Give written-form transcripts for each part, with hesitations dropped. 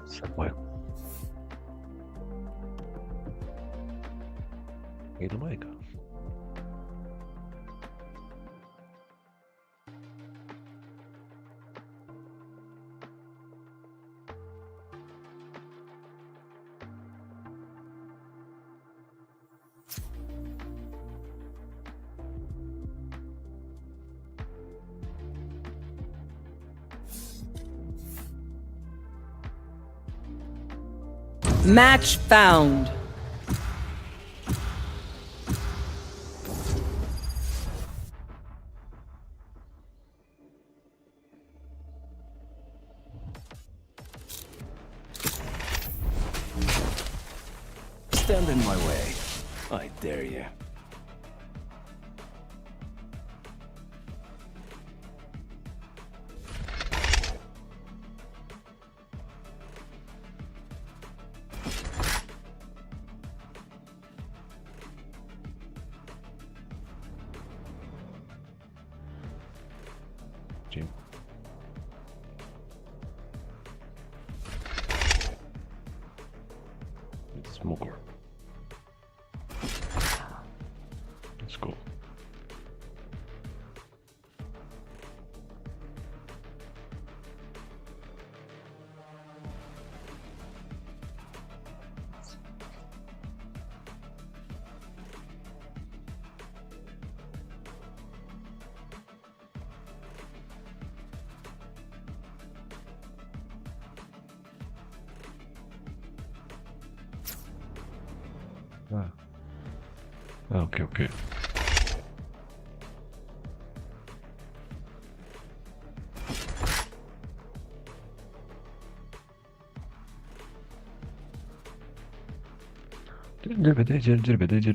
Se mueve. Ilman aikaa. Match found. Stand in my way. I dare you. Jim. It's smoker. Let's go. Okay. Dirbe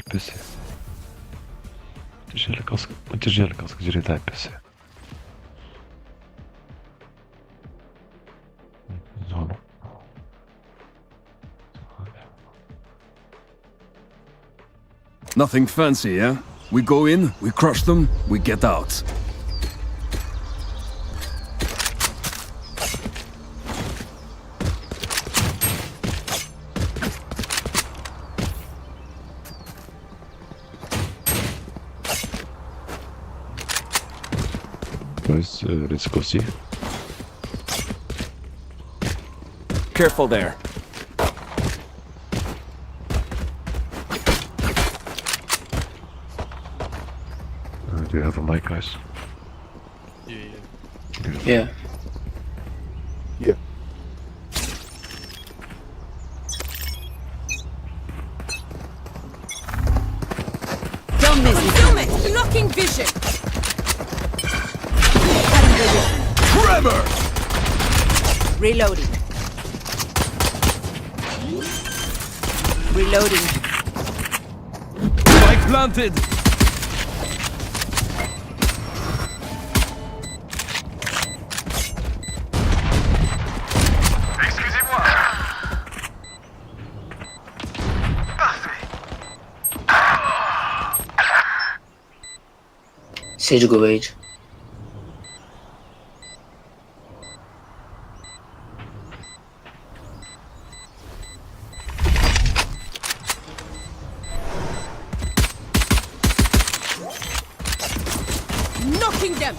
pesi. Тяжелый каск, жирета пesi. Зону. Nothing fancy, yeah? We go in, we crush them, we get out. Guys, let's go see. Careful there. Do you have a mic, guys? Yeah. Don't miss it. Film it. Blocking vision. Cutting vision. Trevor! Reloading. Reloading. Spike planted! Sage go wait. Knocking them.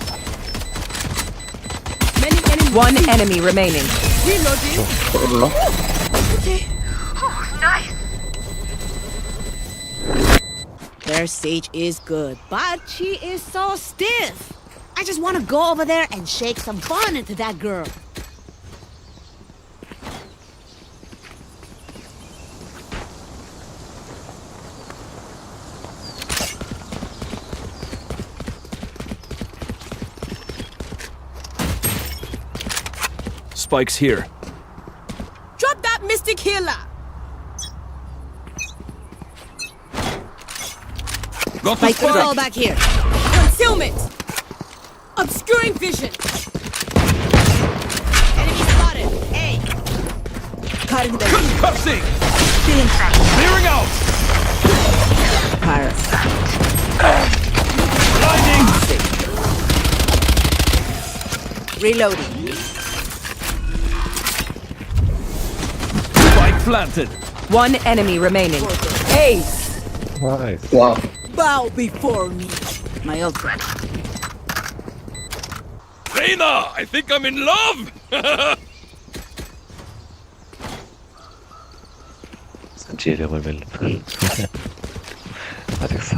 Many enemies. One enemy remaining. Reloading. Okay. Oh, nice. Their Sage is good, but she is so stiff. I just want to go over there and shake some fun into that girl. Spike's here. Drop that mystic healer. Got the Like spike! all back here. Concealment. Obscuring vision. Enemy spotted. Hey. Cutting the Concussing! Stealing sight. Clearing out! Parasite. Blinding! Reloading. Spike planted. One enemy remaining. Ace. Nice. Wow. Bow before me. My ult ready. Reyna, I think I'm in love! Geri var belli. Hadi kısa.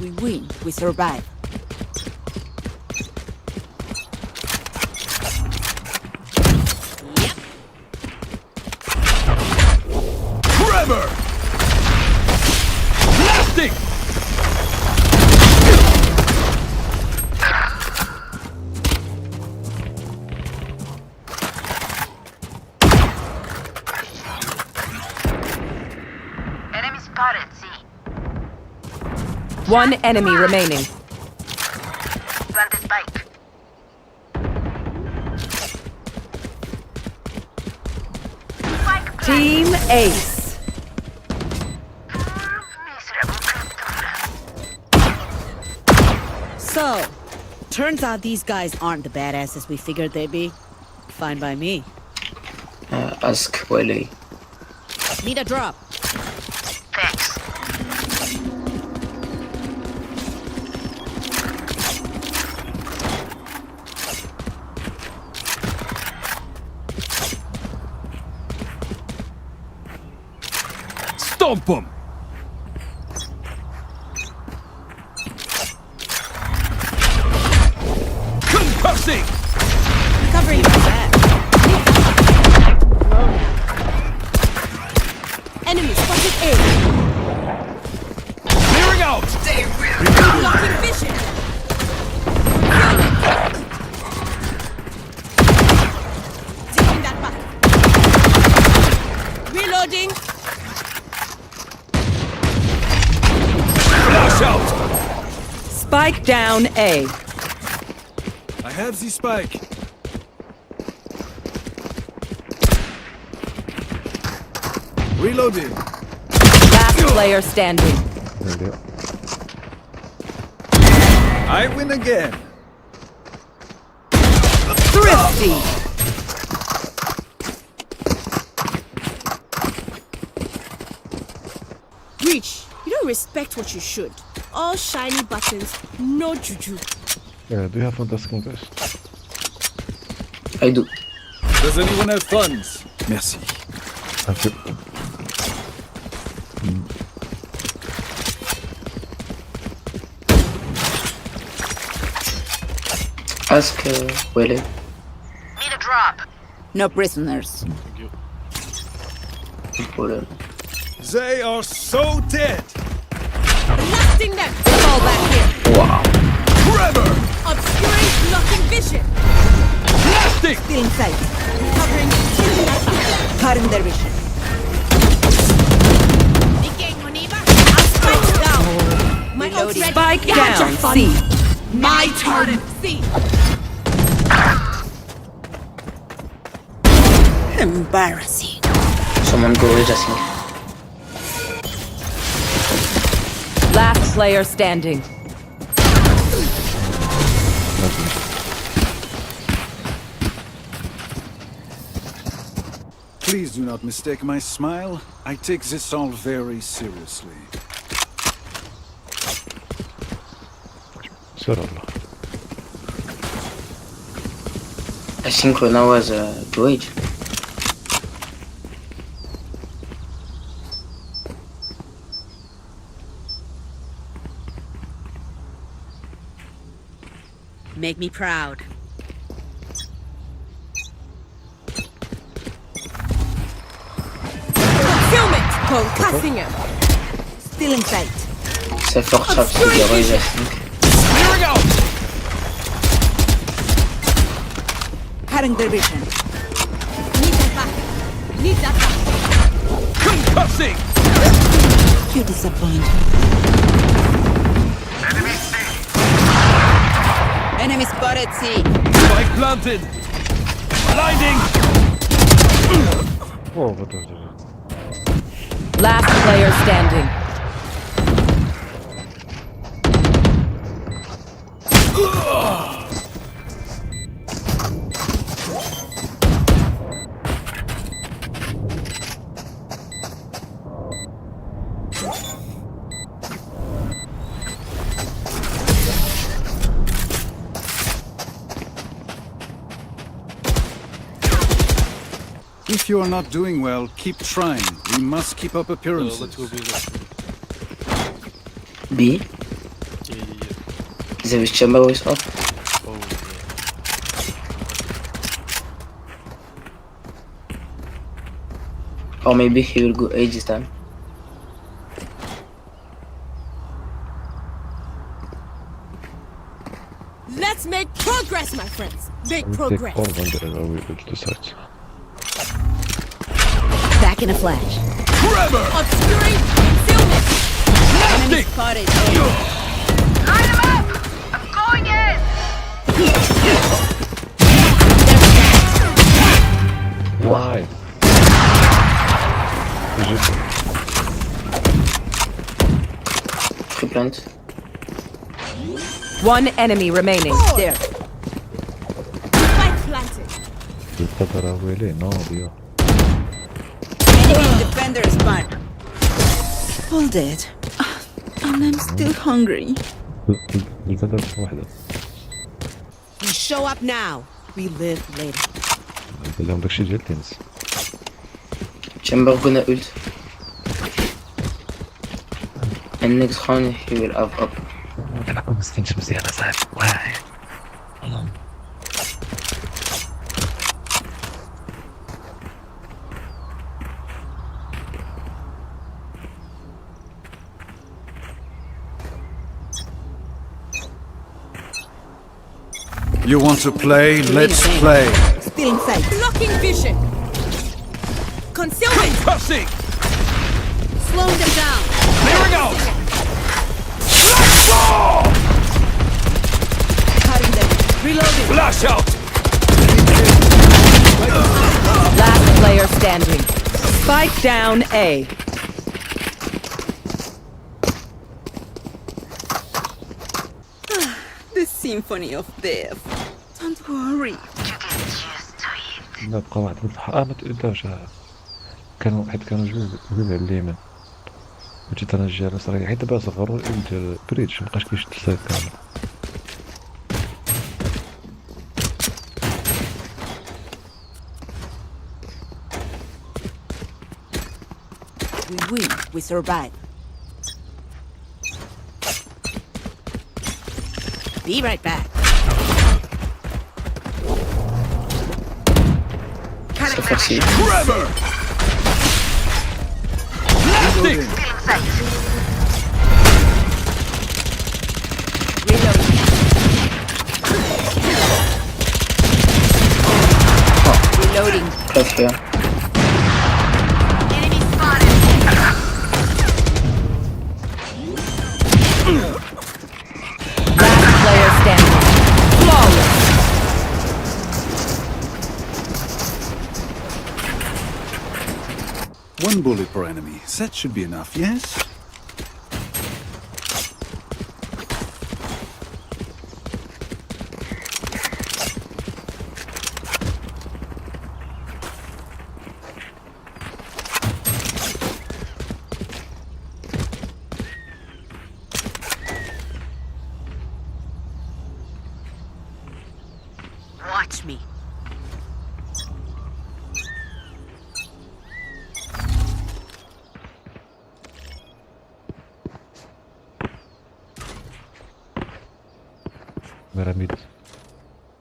We win. We survive. Yep. Forever! Blasting! Enemy spotted, C. One enemy remaining. Plant the spike. Spike plant. Team Ace. Miserable creature. So, turns out these guys aren't the badasses we figured they'd be. Fine by me. Ask Wiley. Need a drop. Thanks. Stomp 'em! Concussing! Covering my back. Enemy spotted A. Clearing out! Blocking vision. Taking that back. Reloading. Flash out! Spike down A. I have the spike. Reloading. Last player standing. Öyle. I win again. Thrifty. Reach. You don't respect what you should. All shiny buttons, no juju. Yeah, do you have fantastic guys? I do. Does anyone have funds? Merci. Thank you. Ask Wiley. Need a drop. No prisoners. Problem. They are so dead. Blasting them. Fall back here. Wow. Forever! Obscuring, blocking vision. Blasting! Stealing sight. Covering, taking that back. Cutting their vision. I'll spike down. My ult's ready. Spike Gotcha, down fun. C. My turn. C. Embarrassing. Someone go Ridge, I think. Last player standing. Please do not mistake my smile. I take this all very seriously. Sor Allah. I think Reyna was Ridge. Make me proud. Concealment! Concussing him. Stealing sight. Cypher traps to the Ridge, I think. Clearing out! Cutting their vision. Need that back. Need that back. Concussing! You disappoint me. Enemy spotted C. Spike planted! Blinding! О, вот это же. Last player standing. If you are not doing well, keep trying. We must keep up appearances. Let's go B. B. Is there a chamber always up? Oh, Or maybe he will go A this time. Let's make progress, my friends. Make We take progress. all one there, or we go to the sides. Back in a flash. Forever! Obscuring concealment. Enemy Plastic! spotted Line them up! I'm going in! Why? Three plant. One enemy remaining. There. Spike planted. القدر أولي ناضية. Enemy defender spawn. Hold it. And I'm still hungry. القدر واحدة. We show up now. We live later. اللي عندك شي ديال تنس. Chamber gonna ult. And next round he will have up. أنا ما مسكينش مزيان صاحبي. واعي. You want to play? Let's play. Still inside. Blocking vision. Concealment. Concussing! Slowing them down. Clearing out! Cutting them. Reloading. Flash out! Last player standing. Spike down A. The symphony of death. Don't worry. You get used to it. لا بقى واحد ما تقدرش. كانوا واحد كانوا جوج على اليمين. وجيت انا نجي على اليسار حيت دابا صغروا ديال بريتش مابقاش كيشد السايد كامل. We win. We survive. Be right back. Cypher C. Forever! Plastic! Still in sight. Reloading. Reloading. Close here. Enemy spotted. Last player standing. Flawless. One bullet per enemy. That should be enough, yes? Watch me. مراميد.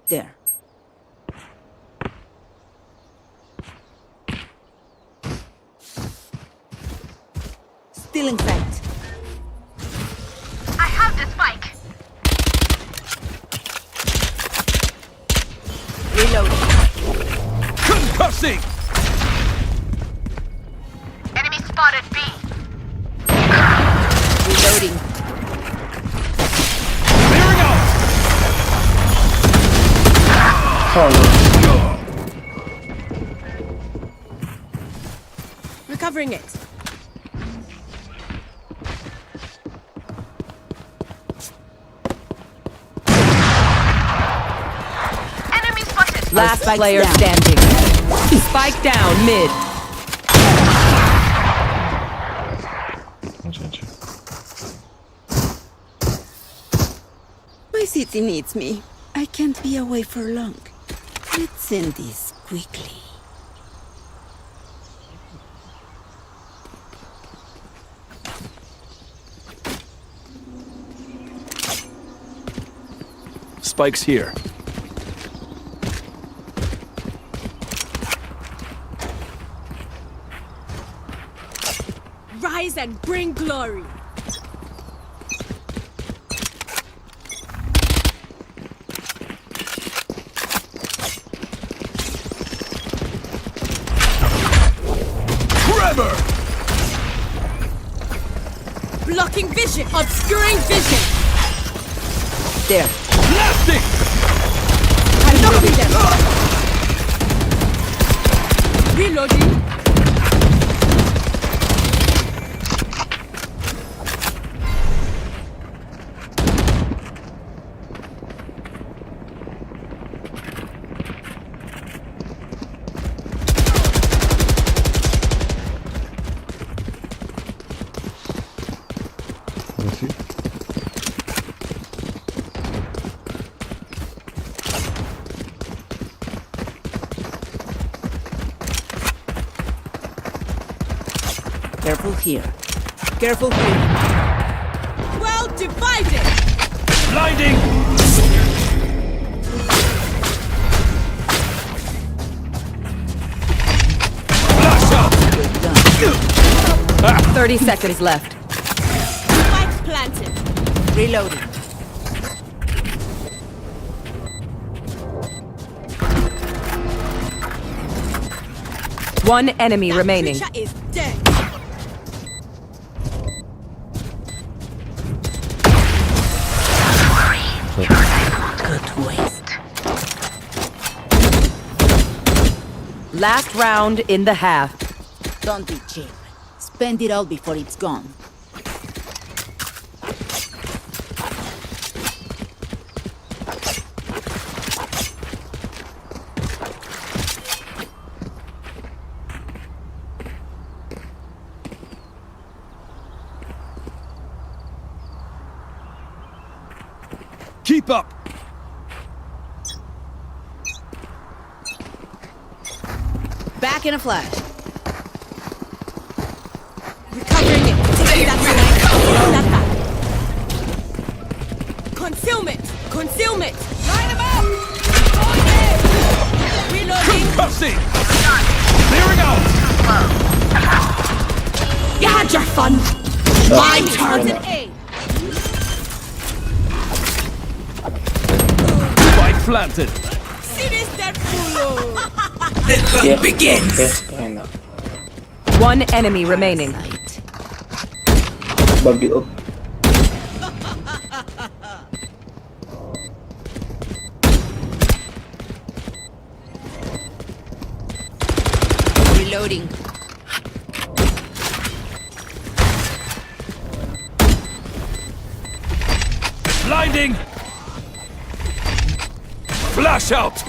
There. Still in sight. I have the spike. Reloading. Concussing! Enemy spotted B. Reloading. Oh Recovering it. Enemy spotted. Last Spike's player down. standing. Spike down mid. Gente. My city needs me. I can't be away for long. Let's end this quickly. Spike's here. Rise and bring glory. Blocking vision. Obscuring vision. There. Blasting! I'm knocking them. Reloading. Voici. Careful here. Careful here. Well divided. Blinding! 30 seconds left. Spike planted. Reloading. One enemy remaining. Creature is dead. Good waste. Last round in the half. Don't be cheap. Spend it all before it's gone. Keep up! Back in a flash. Recovering it. Taking that back. Concealment. Concealment. Line him up. Reloading. Concussing! Clearing out! You had your fun. My turn. A. Spike planted! See this dead fool. yeah. Begins. Yes, Reyna. One enemy remaining. Bobby up. Reloading. Blinding! Flash out!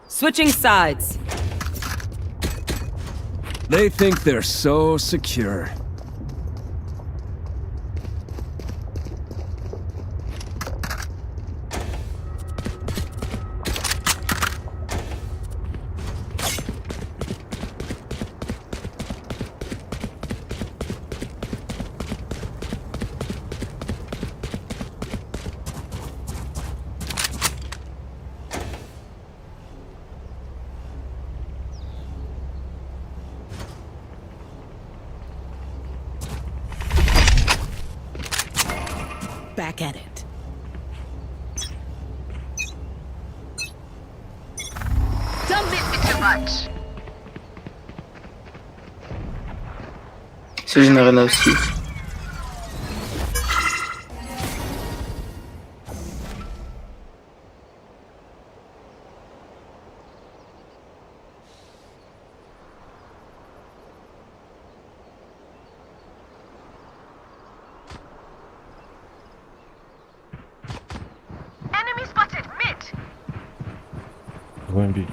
Switching sides. They think they're so secure. back at it. Don't miss me too much. C'est une Reyna aussi. Enemy spotted mid. وين بي؟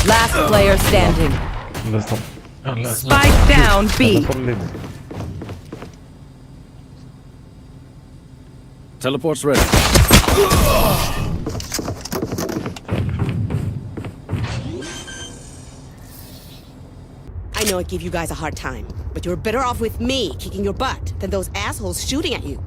Last player standing. لازم Spike down B. Teleport's ready. I know I give you guys a hard time, but you're better off with me kicking your butt than those assholes shooting at you.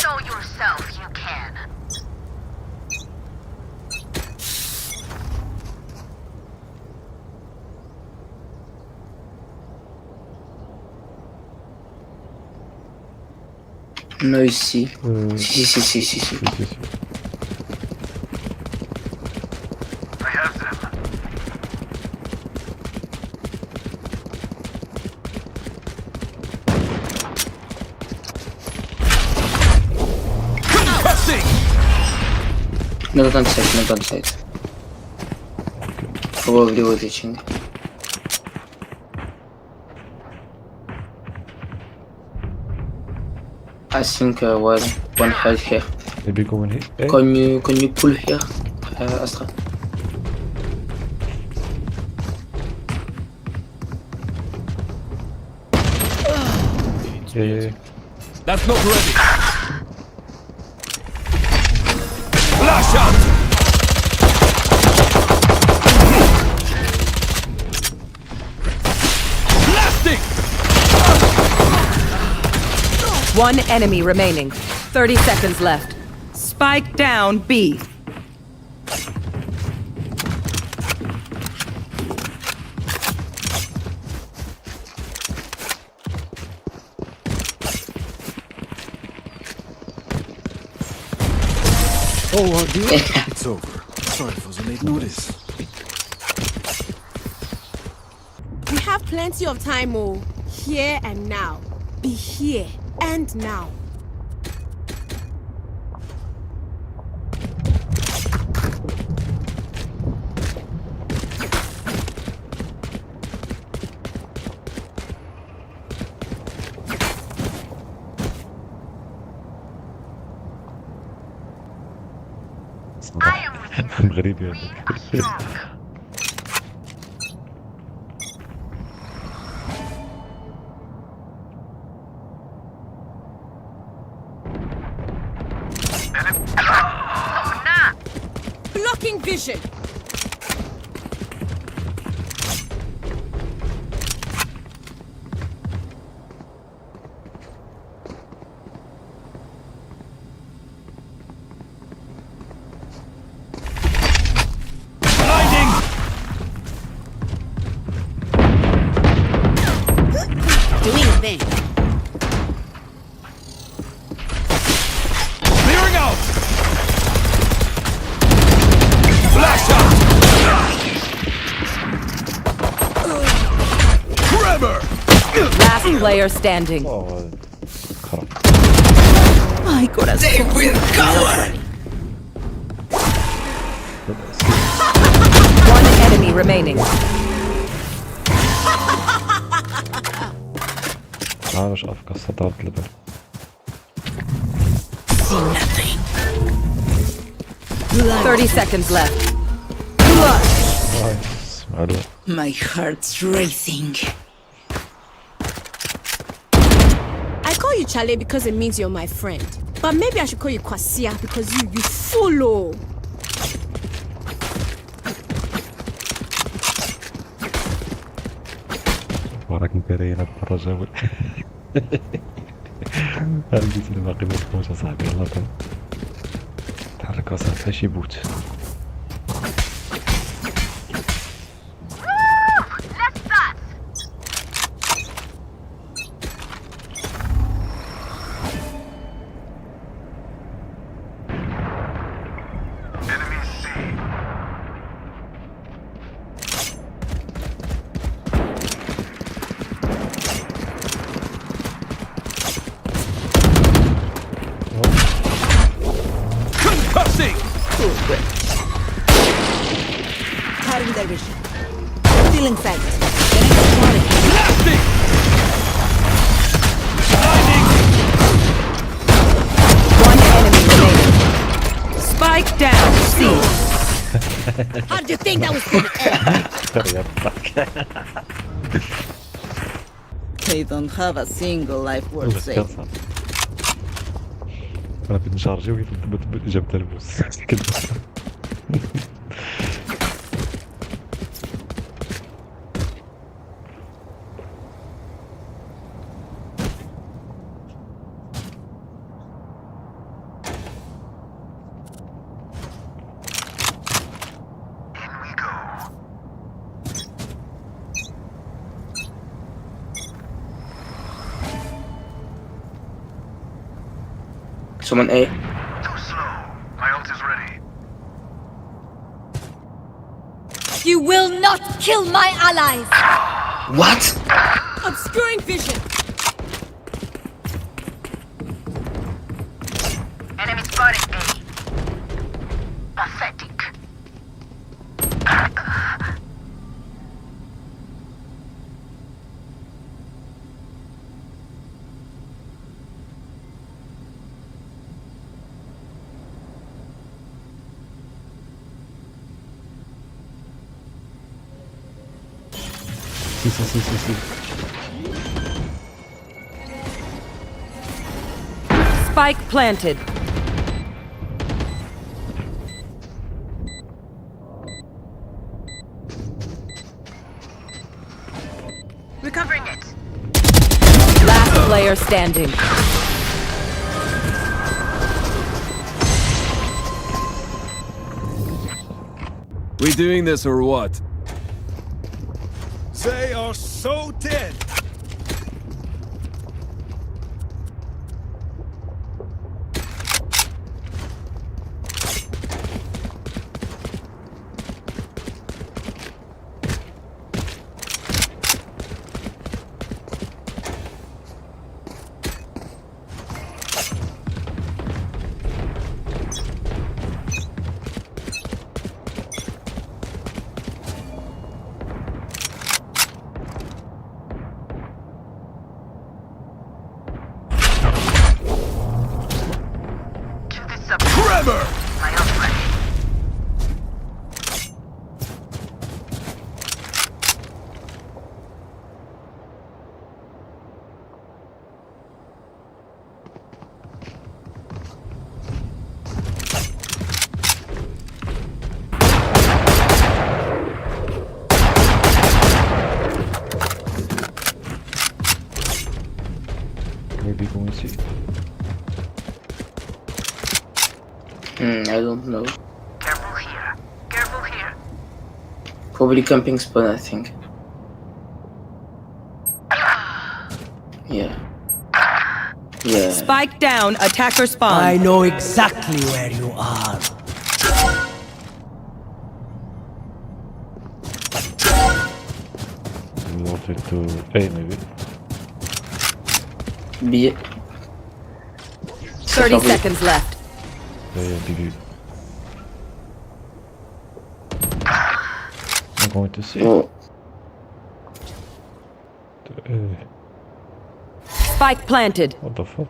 Show yourself you can. Non, ici. Si. Not on site. Probably was reaching. I think one head here. Maybe go in here. Hey. Can you pull here, Astra? Yeah. That's not ready. Flash out. Blasting. One enemy remaining. 30 seconds left. Spike down B. Oh, dear. It's over. Sorry for the late notice. We have plenty of time, Mo. Here and now. Be here and now. غريب يا أخي. Blocking vision. Doing a thing. Clearing out. Flash out. Trevor. Last player standing. Oh, خرب. Ay, corazón. enemy remaining. عارف افكار سطرت البال. See nothing. 30 seconds left. نايس معلوم. My heart's racing. I call you Chale because it means you're my friend. But maybe I should call you Kwasia because you follow. وراك مكرينا بالرجاول. قلت لي باقي ما تكونش اصاحبي يلاه تحرك اصاحبي فاش يبوت. Let's start. Concussing! Cutting their vision. Feeling faint. Getting spotted. Blasting! Blinding! One enemy remaining. Spike down. C. How did you think that was gonna end? They don't have a single life worth saving. انا كنت نشارجي جبت البوس كده. Someone A. Too slow. My ult is ready. You will not kill my allies. What? Obscuring vision. Enemy spotted A. Pathetic. سي. Spike planted. Recovering it. Last player standing. We doing this or what? They are so dead. Kill this up. Trevor! My ult ready. Maybe going to see. I don't know. Careful here. Careful here. Probably camping spawn, I think. Yeah. Yeah. Spike down. Attacker spawn. I know exactly where you are. We wanted to A maybe. B. 30 seconds left. Yeah, BB. going to see. Oh, Spike planted. What the fuck?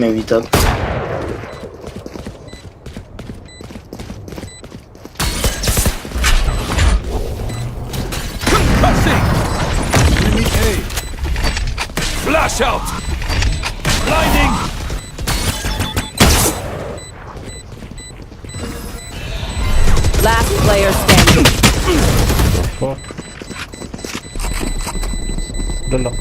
maybe top. Enemy A. Flash out! Blinding! Last player standing. Fuck. Deadlock.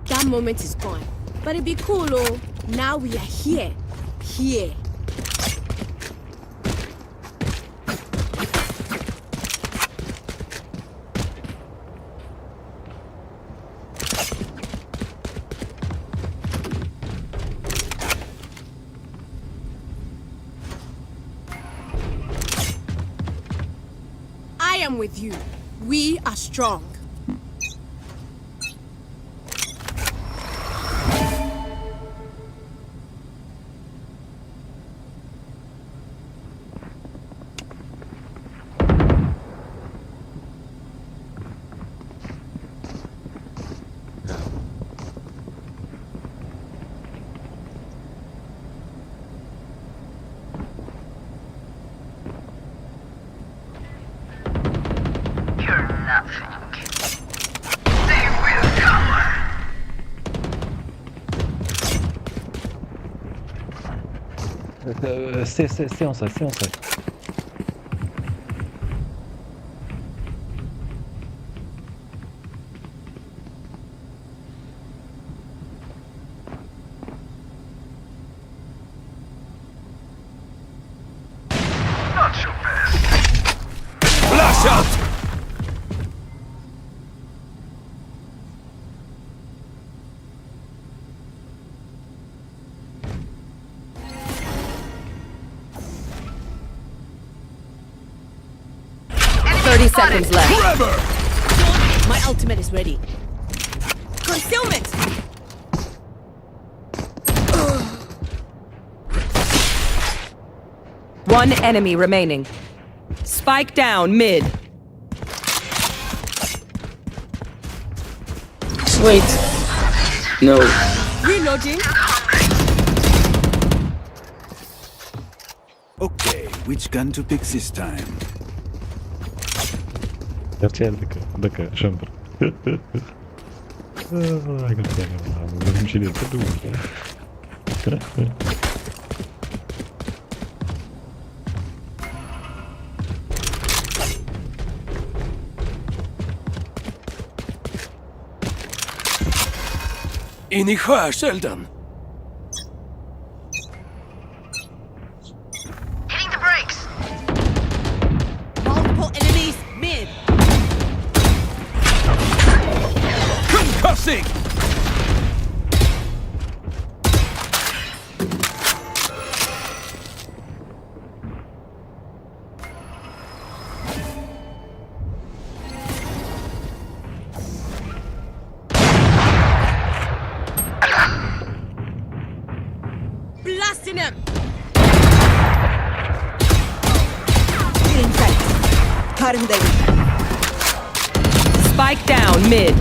That moment is gone. But it'd be cool, oh. Now we are here. Here. I am with you. We are strong. You're nothing. They will cover. Stay on side, stay on side. Not your best. Flash out! Enemy 30 spotted. seconds left. Trevor! My ultimate is ready. Concealment! One enemy remaining. Spike down mid. Wait. No. Reloading. Okay, which gun to pick this time? درتي هذاك جمبر. قلت انا نمشي ليه الفدوم. In i skärselden! Hitting the brakes. Multiple enemies mid. Concussing! Blasting him! Inside. Cutting them. Spike down mid.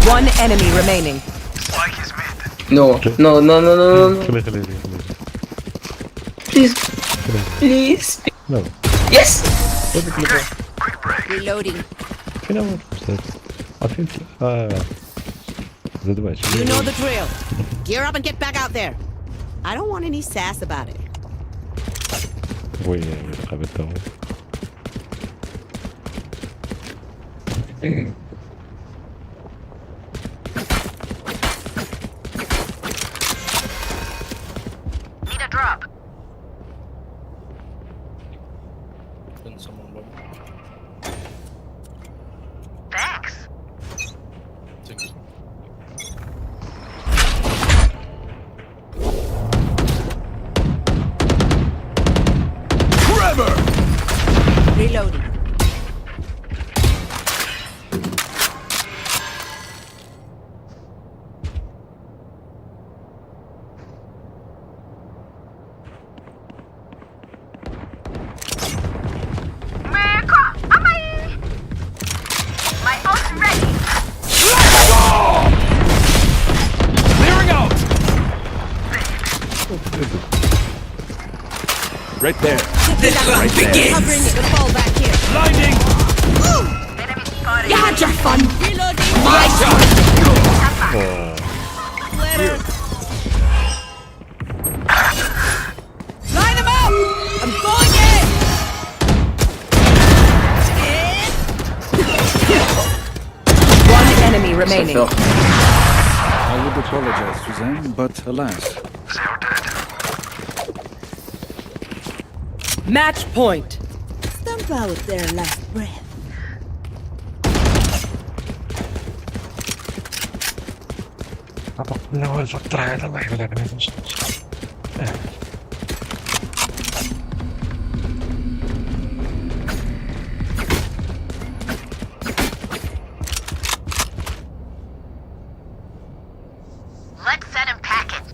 One enemy remaining. Spike is mid. No. No, no, no, no, no. خليه خليه. Please. Please. No. Yes! Quick break. Reloading. فين هو المستعد؟ عارفين زاد واحد. You know the drill. Gear up and get back out there. I don't want any sass about it. وي قابلته. Need a drop. Thanks. Trevor! Reloading. Right there. Right there. Covering it. We'll fall back here. Blinding. Enemy spotted. You had your fun. Reloading. My turn. Later. Line them up! I'm going in! One enemy remaining. Cypher. I would apologize to them, but alas. Match point. Stamp out their last breath. No, el factor هذا ما يحمل على نفسه. Let's set him packing.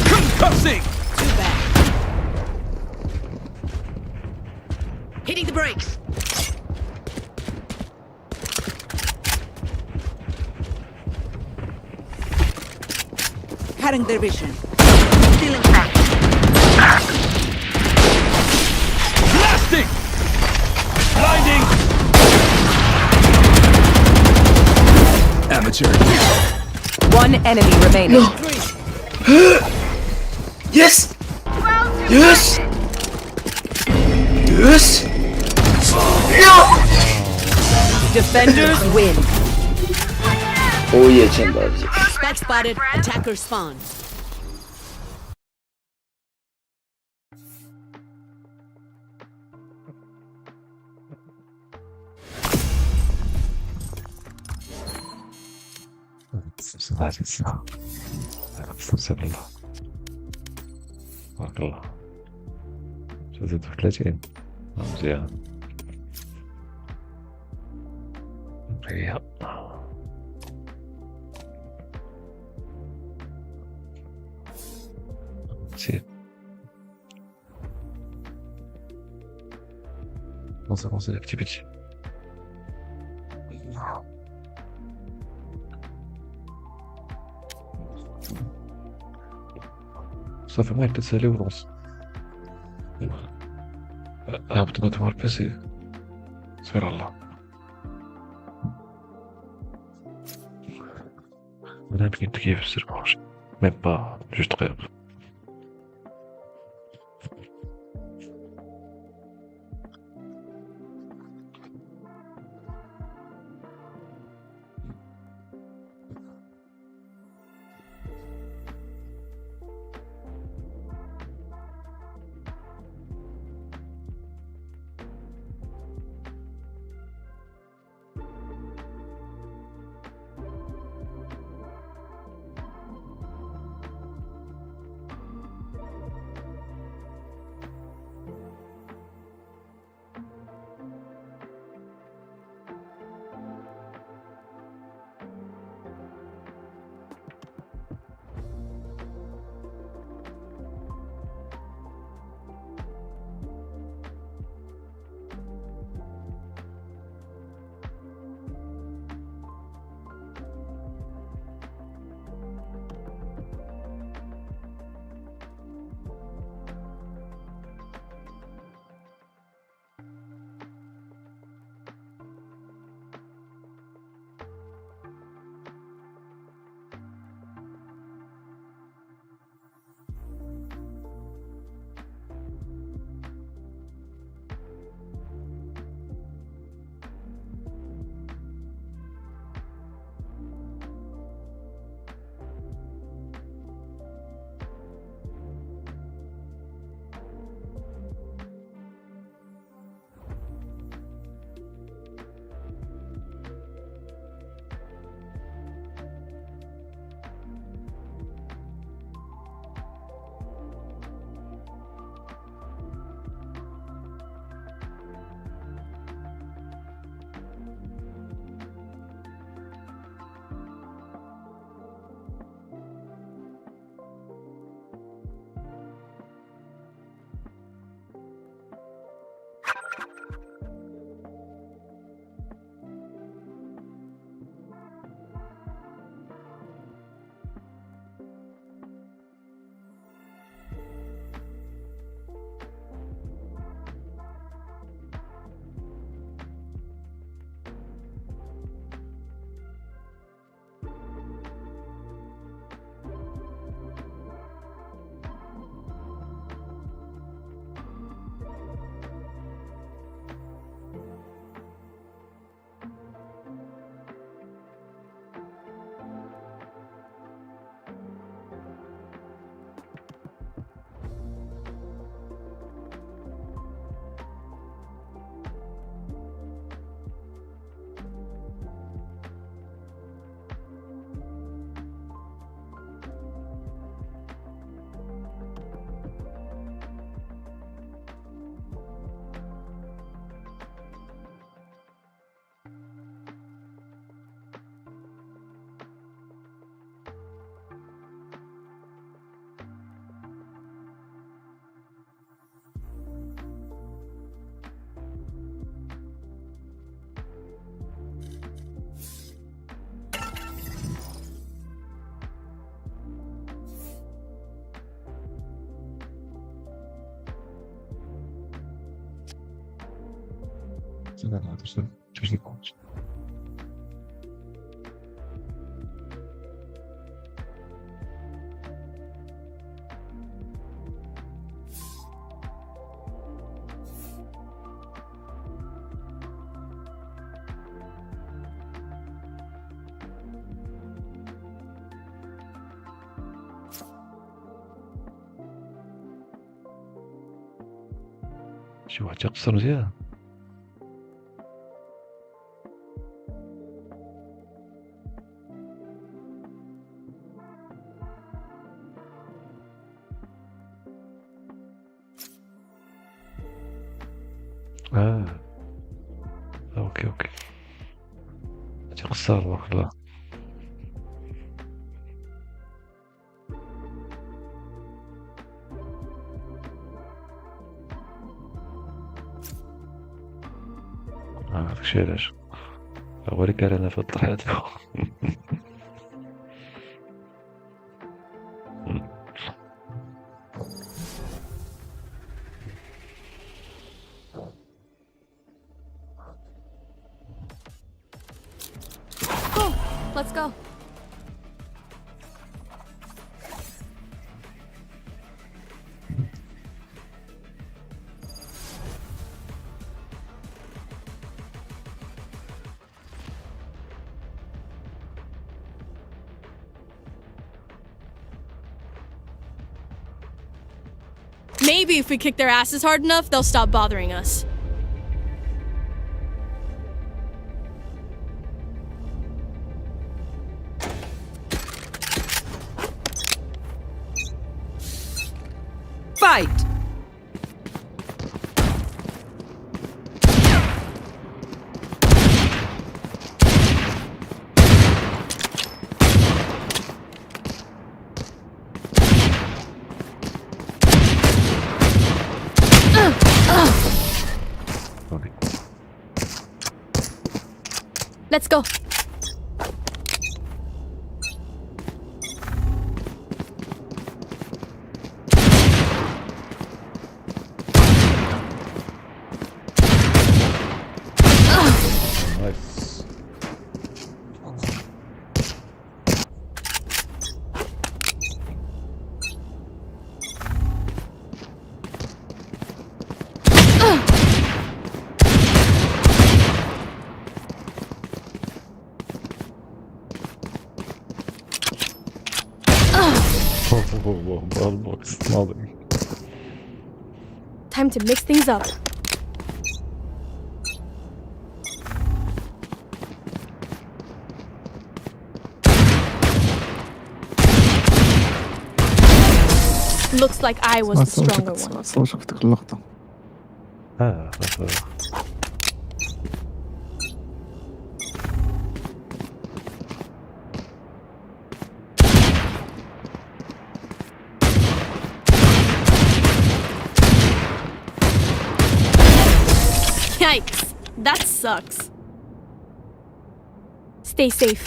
Concussing. Too bad. Hitting the brakes. Cutting their vision. Stealing back. Blasting. Blinding. Amateur. One enemy remaining. Yes! Well, Yes! Yes! Defenders win. 오예 챔버지. Spec spotted. Attacker spawn. استغفر الله. بارك الله. زدت في 30. مزيان. رياض. زين. lancer l'activité. Ça fait moins que de ou lance. هبط ما تمر بس سبحان الله. أنا بقيت كيف السيرفاج même pas juste rêve. شي واحد يقصر مزيان. اوكي تيقصر والله. داكشي علاش هو اللي كان انا في الطرحات. Let's go. Maybe if we kick their asses hard enough, they'll stop bothering us. Fight! Let's go. Nice. Box ماضي. Time to mix things up. Looks like I was the stronger one. شفتك اللقطة. Yikes, that sucks. Stay safe.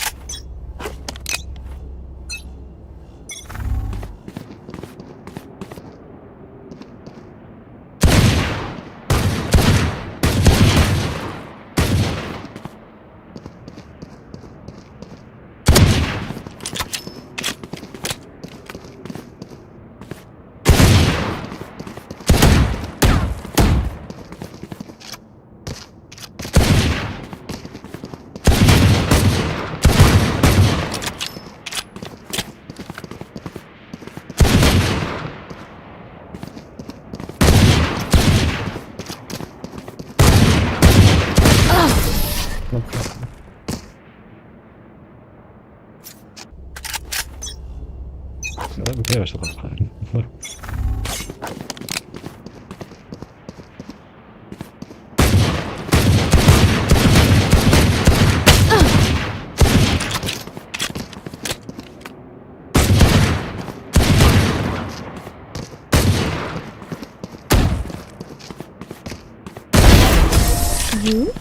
You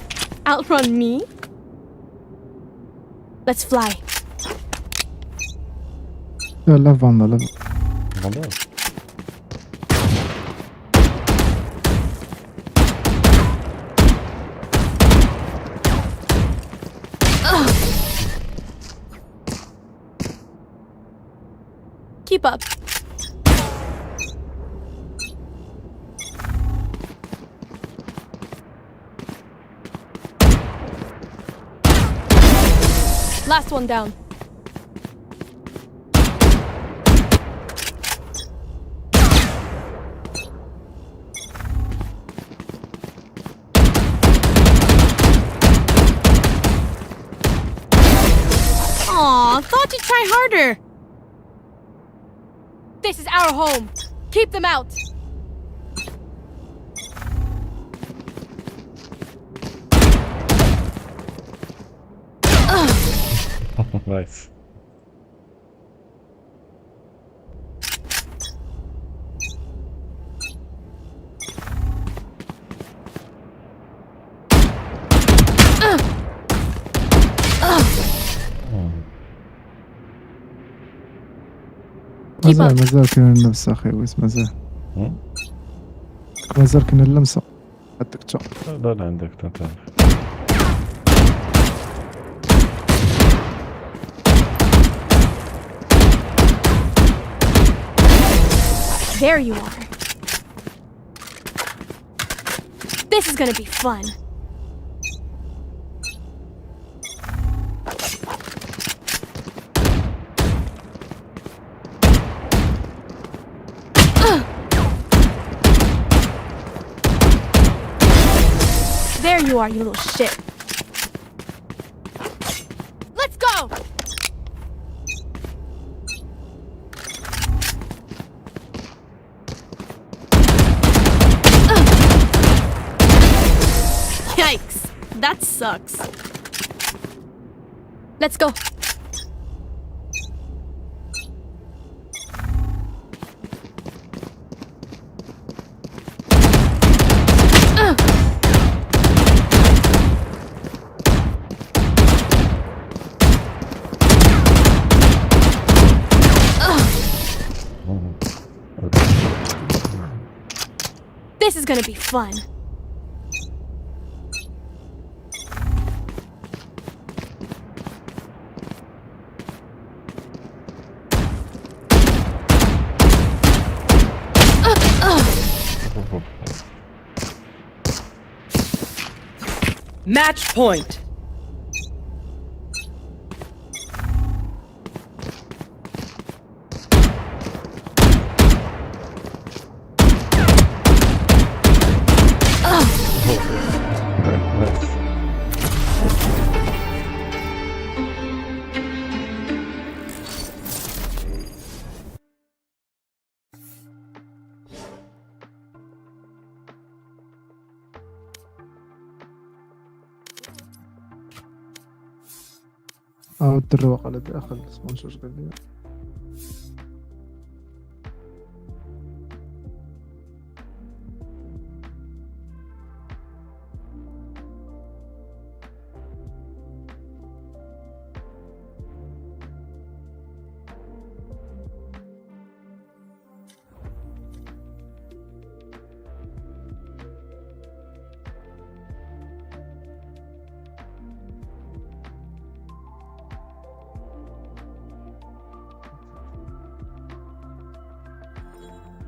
outrun me? Let's fly. لا فاندا لا. Keep up. Last one down. Aw, thought you'd try harder. This is our home. Keep them out. Nice. Keep up. مازال كاين اللمسة أخي ويس مازال كاين اللمسة عندك تا لا عندك تعرف. There you are. This is gonna be fun. There you are, you little shit. Let's go! Yikes, that sucks. Let's go. This is gonna be fun. Match point. الدروق على داخل سبونسر قال لي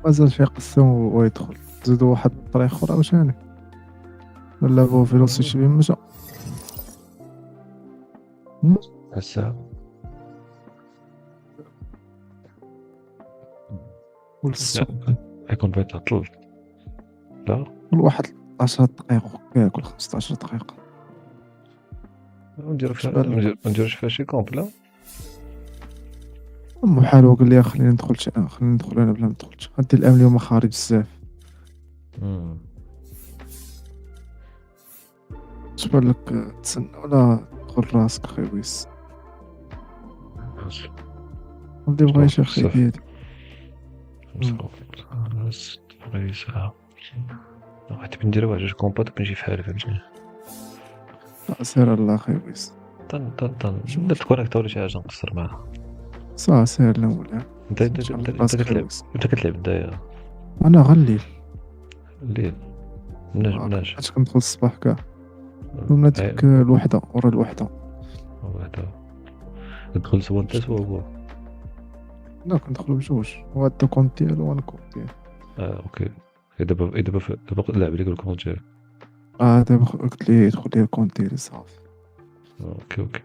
مازال في قسم ويدخل زيدوا واحد الطريق اخرى واش يعني ولا هو فيلوسيتي بين مشى هسا والسوق يكون بيت عطل. لا الواحد 10 دقائق ياكل 15 دقيقة نديروش فيها شي كومب. لا محال وقال لي خلينا ندخل انا بلا ما ندخلش غادي الامن اليوم خارج بزاف شبان لك تسنى ولا دخل راسك اخي ويس غادي بغا شي اخي ديالي غادي نديرو واحد جوج كومبات ونجي في حالي فهمتني. سير الله اخي ويس نبدا تكونيكتا ولا شي حاجه نقصر معاها سير لا ولا انت كتلعب دايره. انا غليل الليل مناش اش كندخل الصباح كاع ومن ديك الوحده ورا الوحده ندخل سوا انت سوا هو لا كندخلو بجوج، هو هاد كونت ديالو وانا كونت ديالي. اوكي. دابا اللعب اللي قالكم ديالي. دابا قلت ليه يدخل لي الكونت ديالي صافي. اوكي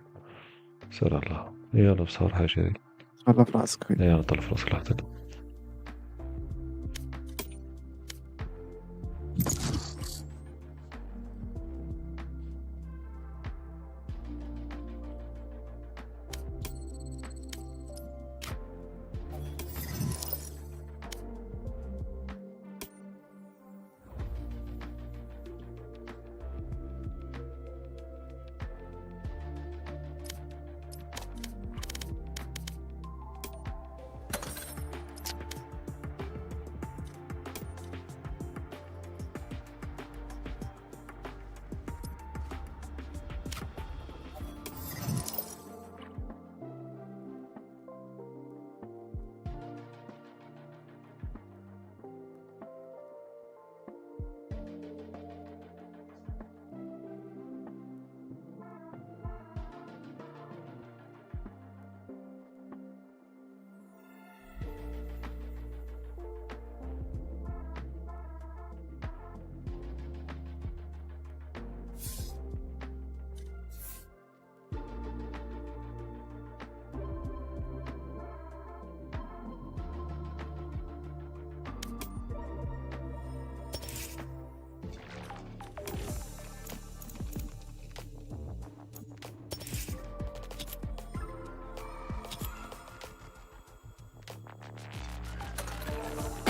سير على الله. يلا بصراحة جاي. تهلا في راسك خويا. يلا طلع في راسك لحظة.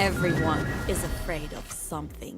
Everyone is afraid of something.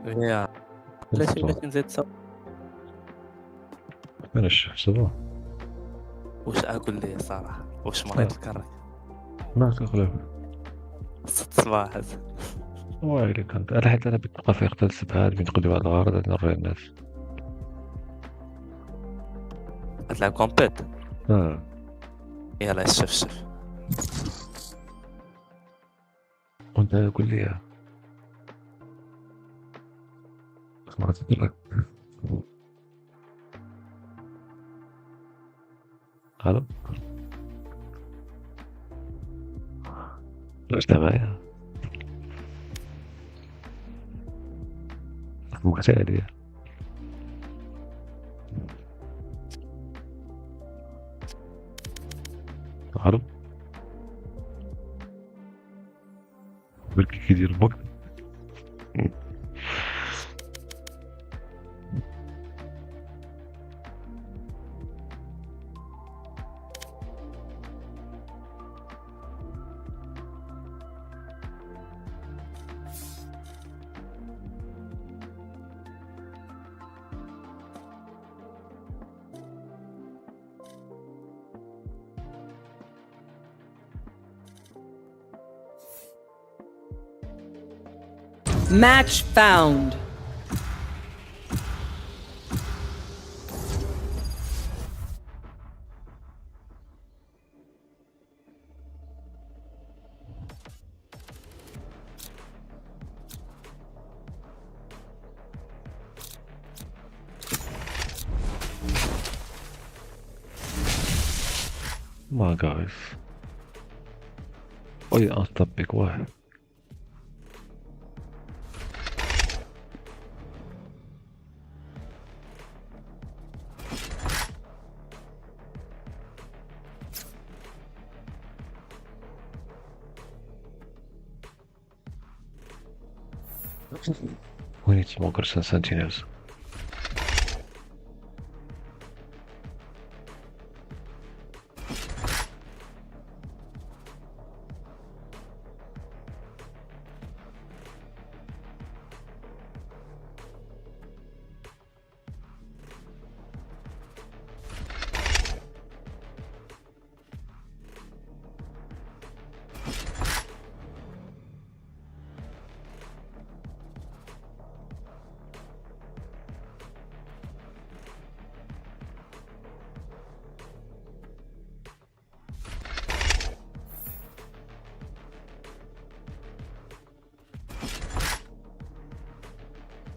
يا بلاتي نزيد صوت. انا الشيف سوا واش اقول لي الصراحه واش مريض الكرك ما تغلب 6 صباح ويلي كنت انا حيت انا بقى في اختل السبعات بين تقول لي واحد الغرض انا نوري الناس تلعب كومبيت يلا شوف وانت قول لي ما تدرك الو واش معايا مغتالية عرب بلكي كيدير الوقت Match found. ما guys oye unstopping واحد we need smokers and sentinels.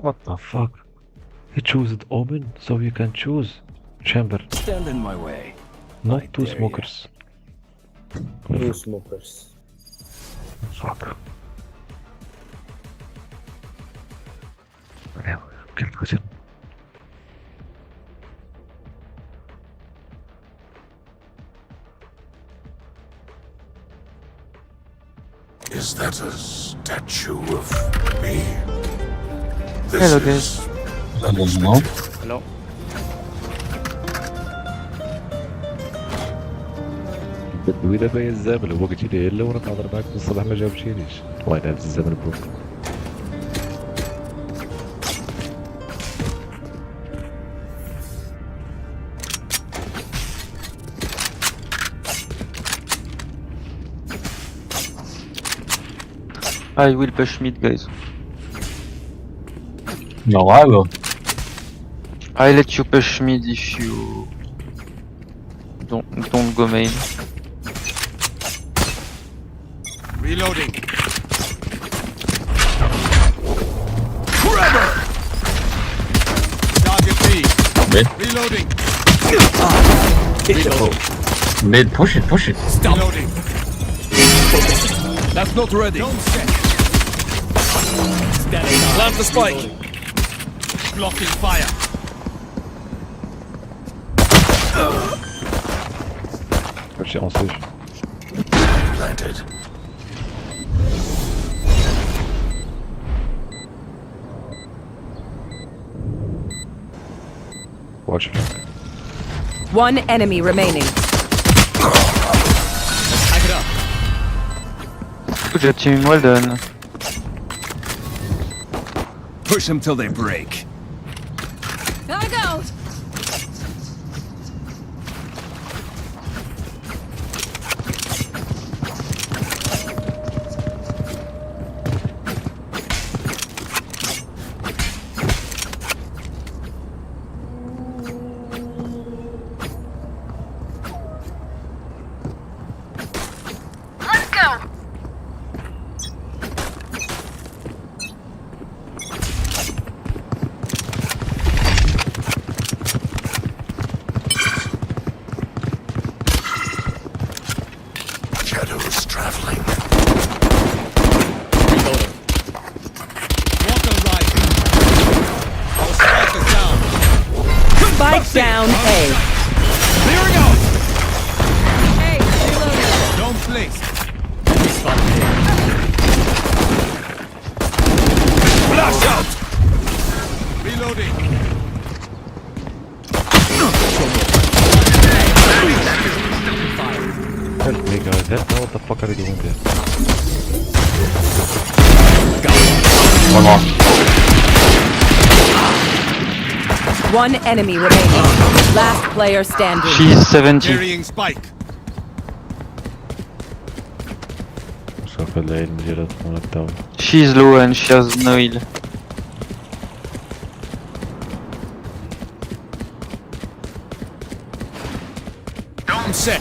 What the fuck? He chose Omen, so you can choose chamber. Stand in my way. Not two smokers. Two smokers. Fuck. Yeah, kill question. Is that a statue of me? Hello guys. I don't know. Hello. وإذا باين الزامل هو قلت لي لا وانا كنهضر معاك في الصباح ما جاوبتينيش وانا هاد الزامل بوك I will push mid guys. No, I will. I let you push mid if you don't go main. Reloading. Target B. Mid. Reloading. Mid, push it, push it. Reloading. That's not ready. Don't set. Plant the spike. Blocking fire. ماشي انصيف Planted. watch it. One enemy remaining. Hack it up. Good job team, well done. Push them till they break. Gotta go. Let's go. Shadows traveling. Spike down A. Clearing out. Hey, reloading. Don't place. Flash out. Reloading. Help me guys, help me, what the fuck are you doing there? One more. One enemy remaining. Last player standing. She's 70. Carrying spike. شوف العلم ديالها تكون الدور. She's low and she has no heal. Don't set.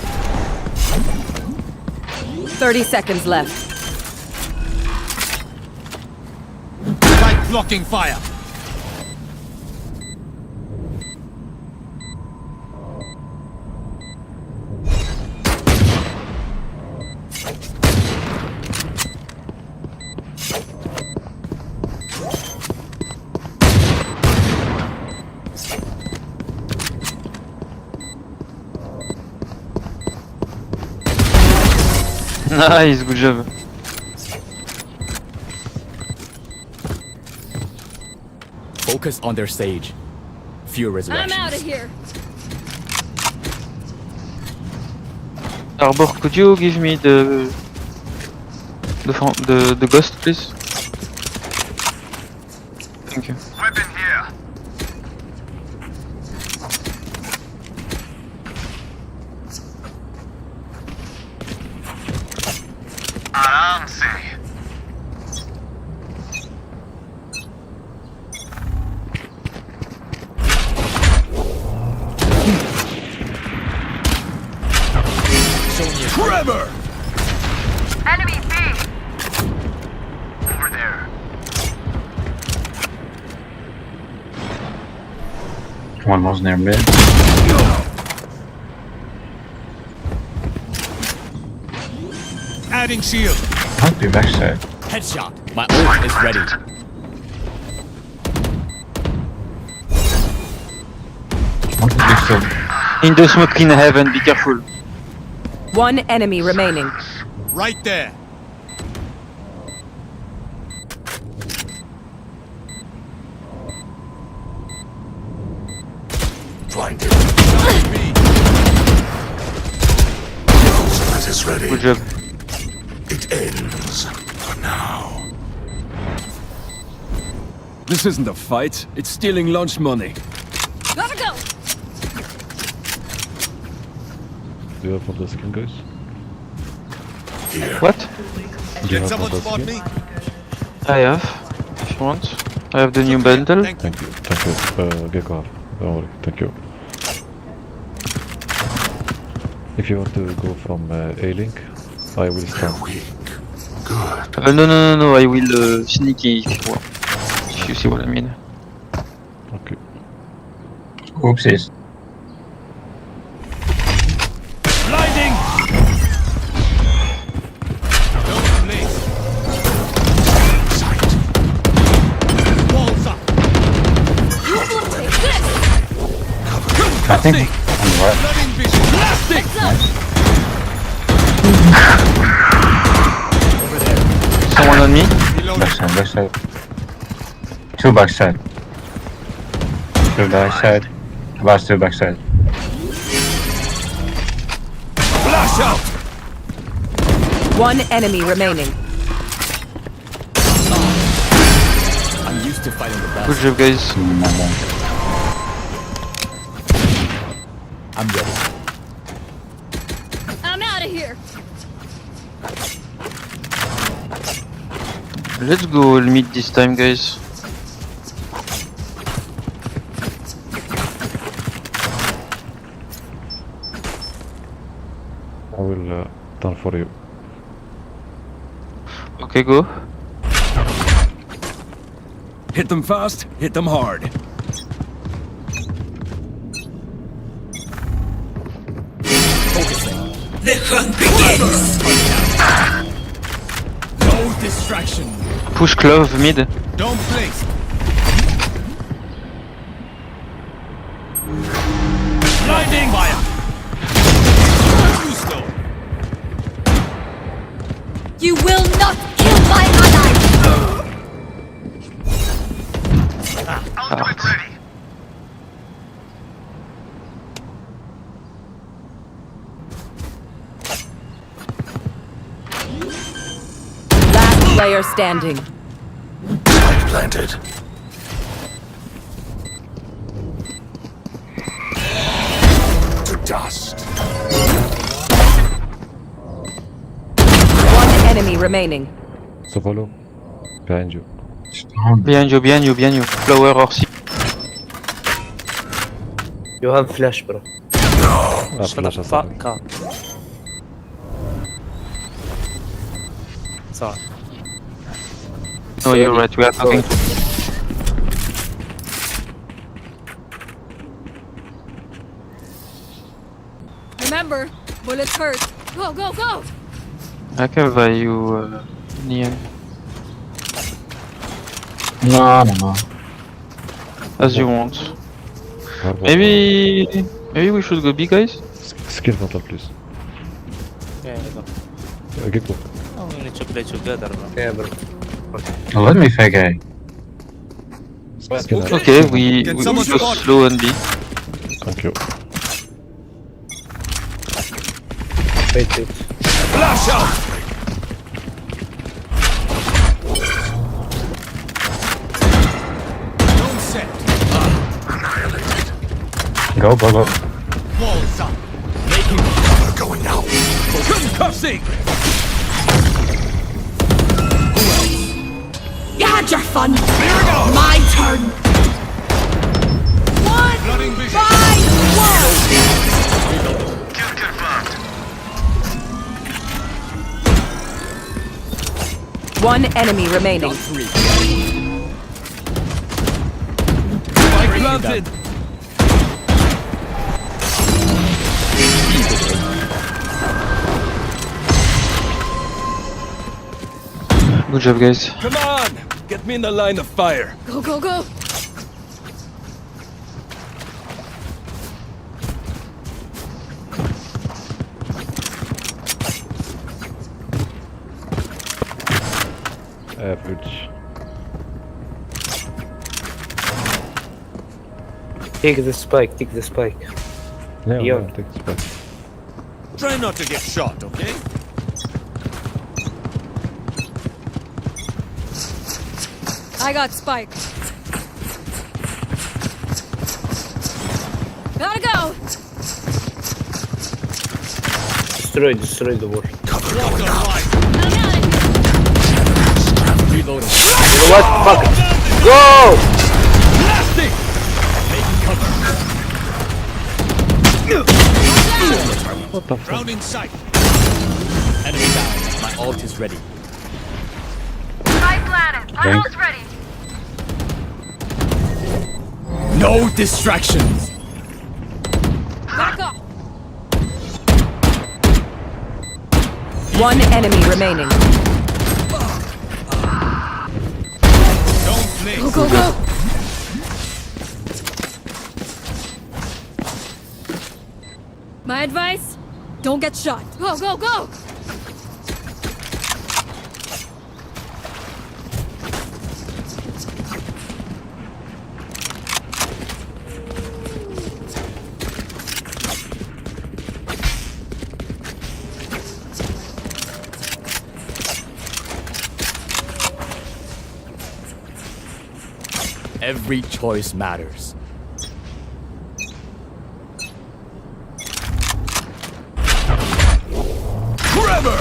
30 seconds left. Spike blocking fire. Nice, good job. Focus on their stage. Few I'm resurrections. out of here. Arbor, could you give me the ghost, please? Thank you. Weapon here. आराम से. Trevor. Enemy B. Over there. One was near mid. Adding shield. Might be backside. Headshot. My ult is ready. One could be still. In the smoke in heaven, be careful. One enemy remaining. Right there. Blinded. B. That is ready. Good job. It ends for now. This isn't a fight. It's stealing lunch money. Gotta go. Do you have all the skin guys? Here. What? Do you Can have all someone the spot skin? me? I have, if you want. I have the new bundle. Thank you. Thank you, Gekko. Don't worry, thank you. If you want to go from A-Link, I will stand. Weak. Good. No, I will sneaky if you see what I mean. Okay. Oopsies. Blinding. Don't place. Sight. Walls up. You will take this. I think on the right. Flooding vision. Blasting. Someone on me? Backside, backside. Two backside. Two backside. Last two backside. Flash out. One enemy remaining. I'm used to to fighting the best. Good job, guys. I'm ready. I'm out of here. Let's go mid this time, guys. I will turn for you. Okay, go. Hit them fast, hit them hard. Focusing. The hunt begins. No distraction. Push Clove mid. Don't place. Blinding fire. You will not kill my ally. Ultimate ready. Last player standing. Planted. To dust. One enemy remaining. Sova, behind you. Behind you, behind you, behind you. Flower or C. You have flash, bro. Flash أصلاً. Sorry. No, you're right. We are talking. Remember, bullets hurt. Go, go, go. I can buy you, Nian. No. As you want. Maybe we should go B, guys. Skill battle, please. Gekko. We need to play together, bro. Yeah, bro. Let me fake A. Skill. Okay, we go slow and B. Thank you. Wait. Flash out. Don't set. Annihilated. Go. Walls up. Making We're going now. concussing. You had your fun. My turn. Flooding vision. Kill confirmed. One enemy remaining. Spike planted. Good job, guys. Come on, get me in the line of fire. Go, go, go. Average. Take the spike. Yeah, take this back. Try not to get shot, okay? I got Spike. Gotta go. Destroy the wall. Cover going now. I'm out of here. Reloading. You know what? Fuck it. Go! Blasting. Making cover. What the fuck? Round in sight. Enemy down. My ult is ready. Spike planted. My Thanks. ult's ready. No distractions. Back off. One enemy remaining. Don't blink. Go, go, go. My advice? Don't get shot. Go, go, go. Every choice matters. Forever!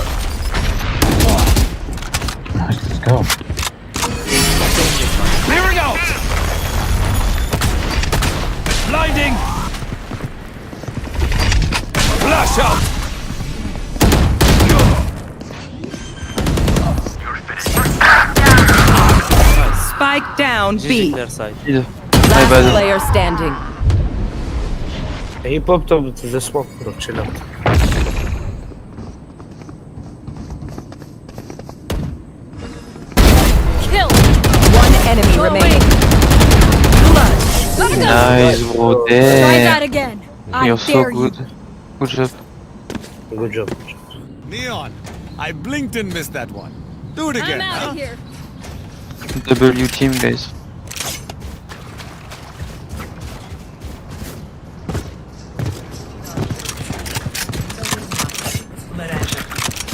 Let's go. Clearing out! Blinding! Flash out! Spike down B. Their side. Last player standing. He popped up to the smoke, bro. Chill out. Kill. One enemy remaining. Gotta go. Nice, bro. Try that Damn. again. I You're so dare good. you. Good job. Good job. Neon, I blinked and missed that one. Do it again, I'm out huh? of here. W team, guys.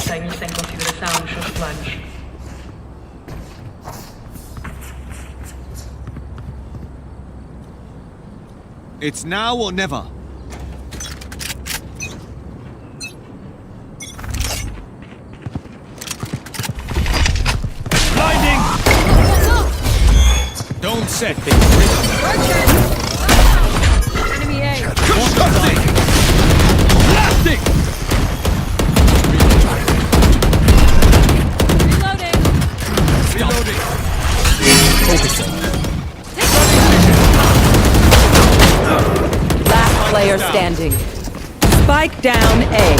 Tenha-se em consideração os seus planos. It's now or never. Blinding! Don't set things. Enemy A. Disgusting! Blasting! Reloading. Last player standing. Spike down A.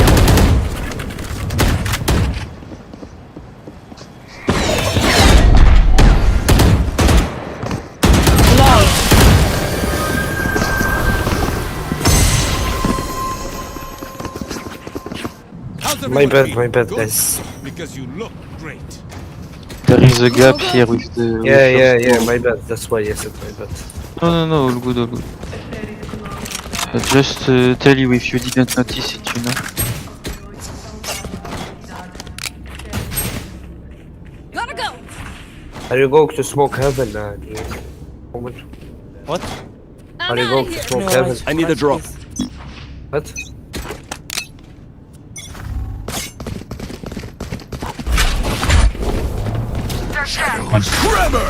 My bad, guys. Because you look great. There is a gap here with the... Yeah, my bad. That's why I said my bad. No, all good, all good. Just tell you if you didn't notice it, you know. Gotta go. Are you going to smoke heaven? What? Are you going to smoke heaven? I need a drop. What? Forever!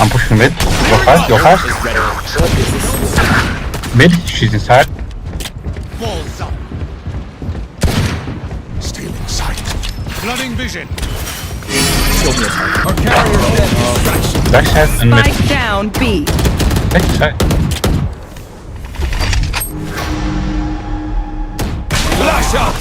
I'm pushing mid. Go fast, go fast. Mid, she's inside. Balls up. Stealing sight. Flooding vision. Our carrier dead. Backside and mid. Spike down B. Backside. Flash out!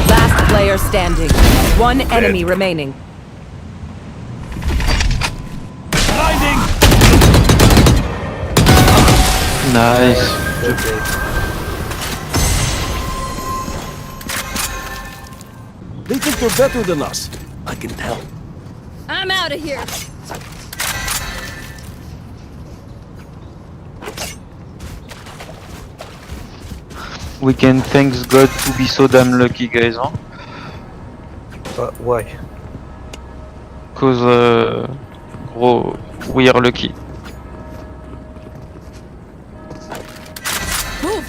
Last player standing. One enemy remaining. Blinding! Nice. They think they're better than us. I can tell. I'm out of here. We can thank God to be so damn lucky, guys, huh? Why? Cause, bro, we are lucky. Move.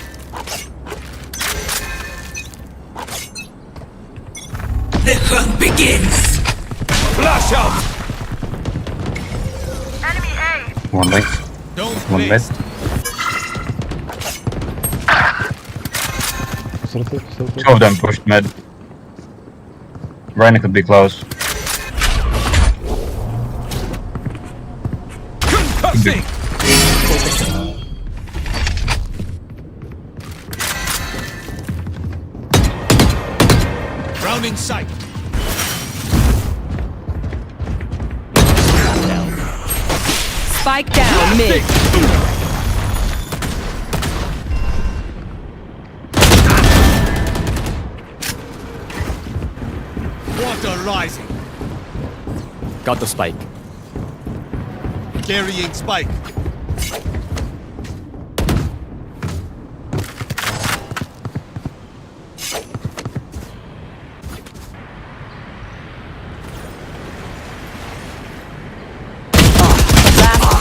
The hunt begins. Flash out! One link. Don't One mid. Two of them pushed mid. Reyna could be close. Concussing! Rounding sight. Spike down mid. Water rising. Got the spike. Carrying spike.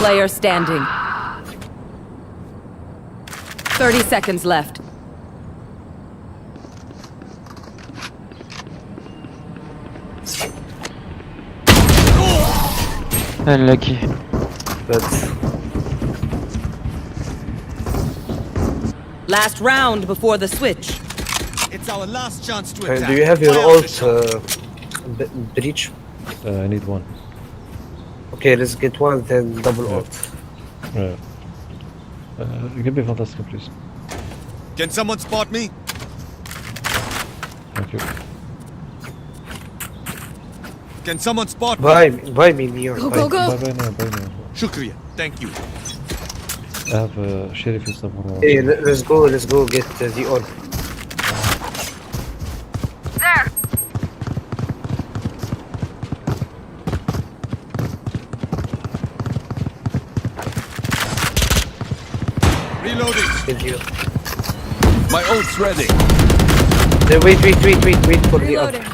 player standing. 30 seconds left. Unlucky. Last round before the switch. It's our last chance to And attack. do you have your Fire ult, the breach? I need one. Okay, let's get one, then double ult. Give me fantastic, please. Can someone spot me? Thank you. Can someone spot me? Buy me near. Go, go, go. Bye now. Shukriya. Thank you. I have Sheriff somewhere. Hey, let's go get the ult. Reloading. Kill you. My ult's ready. Wait for the ult. Reloading.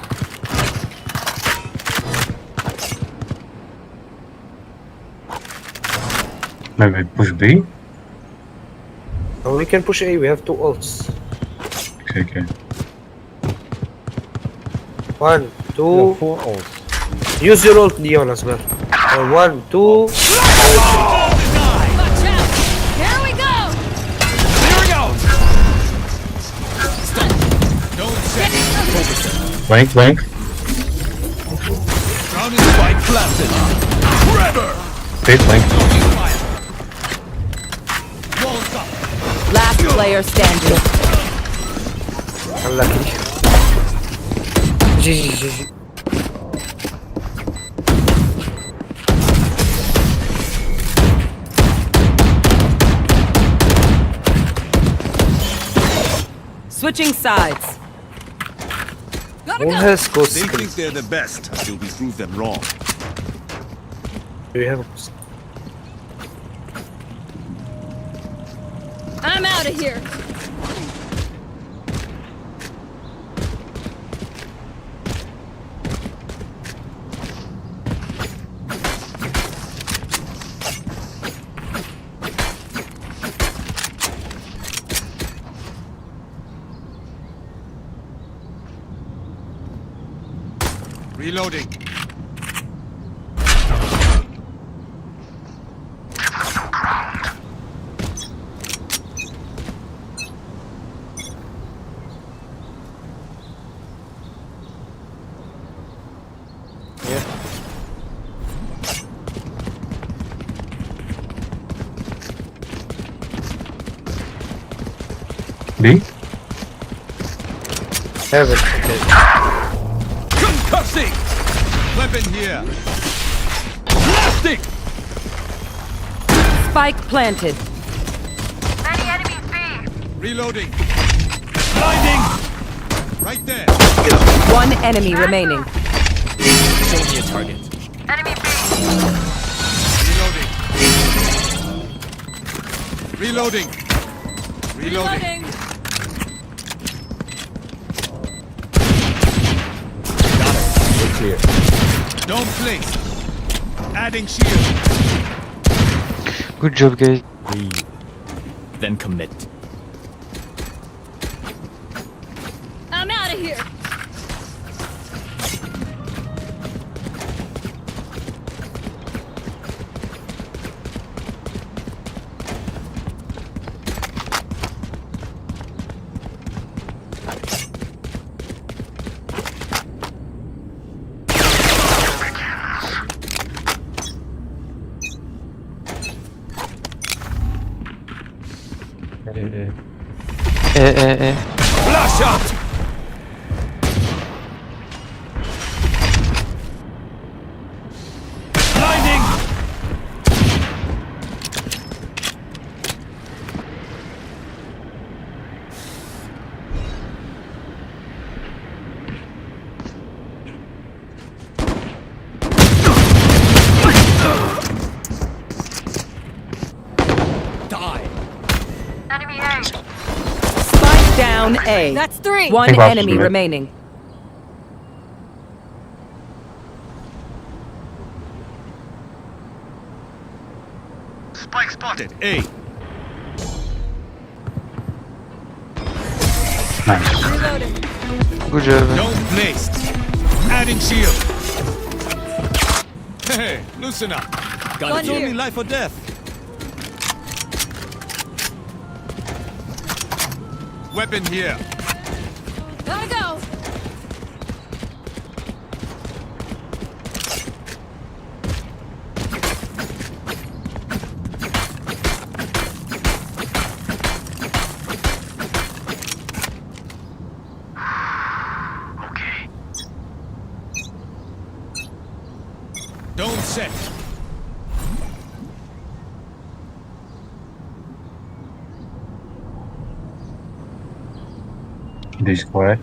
Maybe push B? Oh, we can push A, we have 2 ults. Okay. 1, 2. 4 ults. Use your ult, Leon, as well. 1, 2. Watch out! Here we go! Here we go. Stop. Don't set. Focus. Blank. Ground is spike planted. Forever. Blank. Walls up. Last player standing. Unlucky. GG. Switching sides. Who has ghost They skill? think they're the best until we prove them wrong. Do you have a ghost? I'm out of here. Reloading. B? Heaven. Okay. Concussing. Weapon here. Blasting. Spike planted. Reloading. Blinding. Right there. One enemy remaining. Show me a target. Reloading. Reloading. Got it. We're clear. Don't place. Adding shield. Good job, guys. Breathe. Then commit. I'm out of here. Flash out. Blinding. Die. Spike down A. That's 3. One Think about enemy it. remaining. Spike spotted. A. Nice. Reloading. Good job. Dome placed. Adding shield. Hey, loosen up. Gun It's only here. life or death. Weapon here. Gotta go. Dome set. This quiet.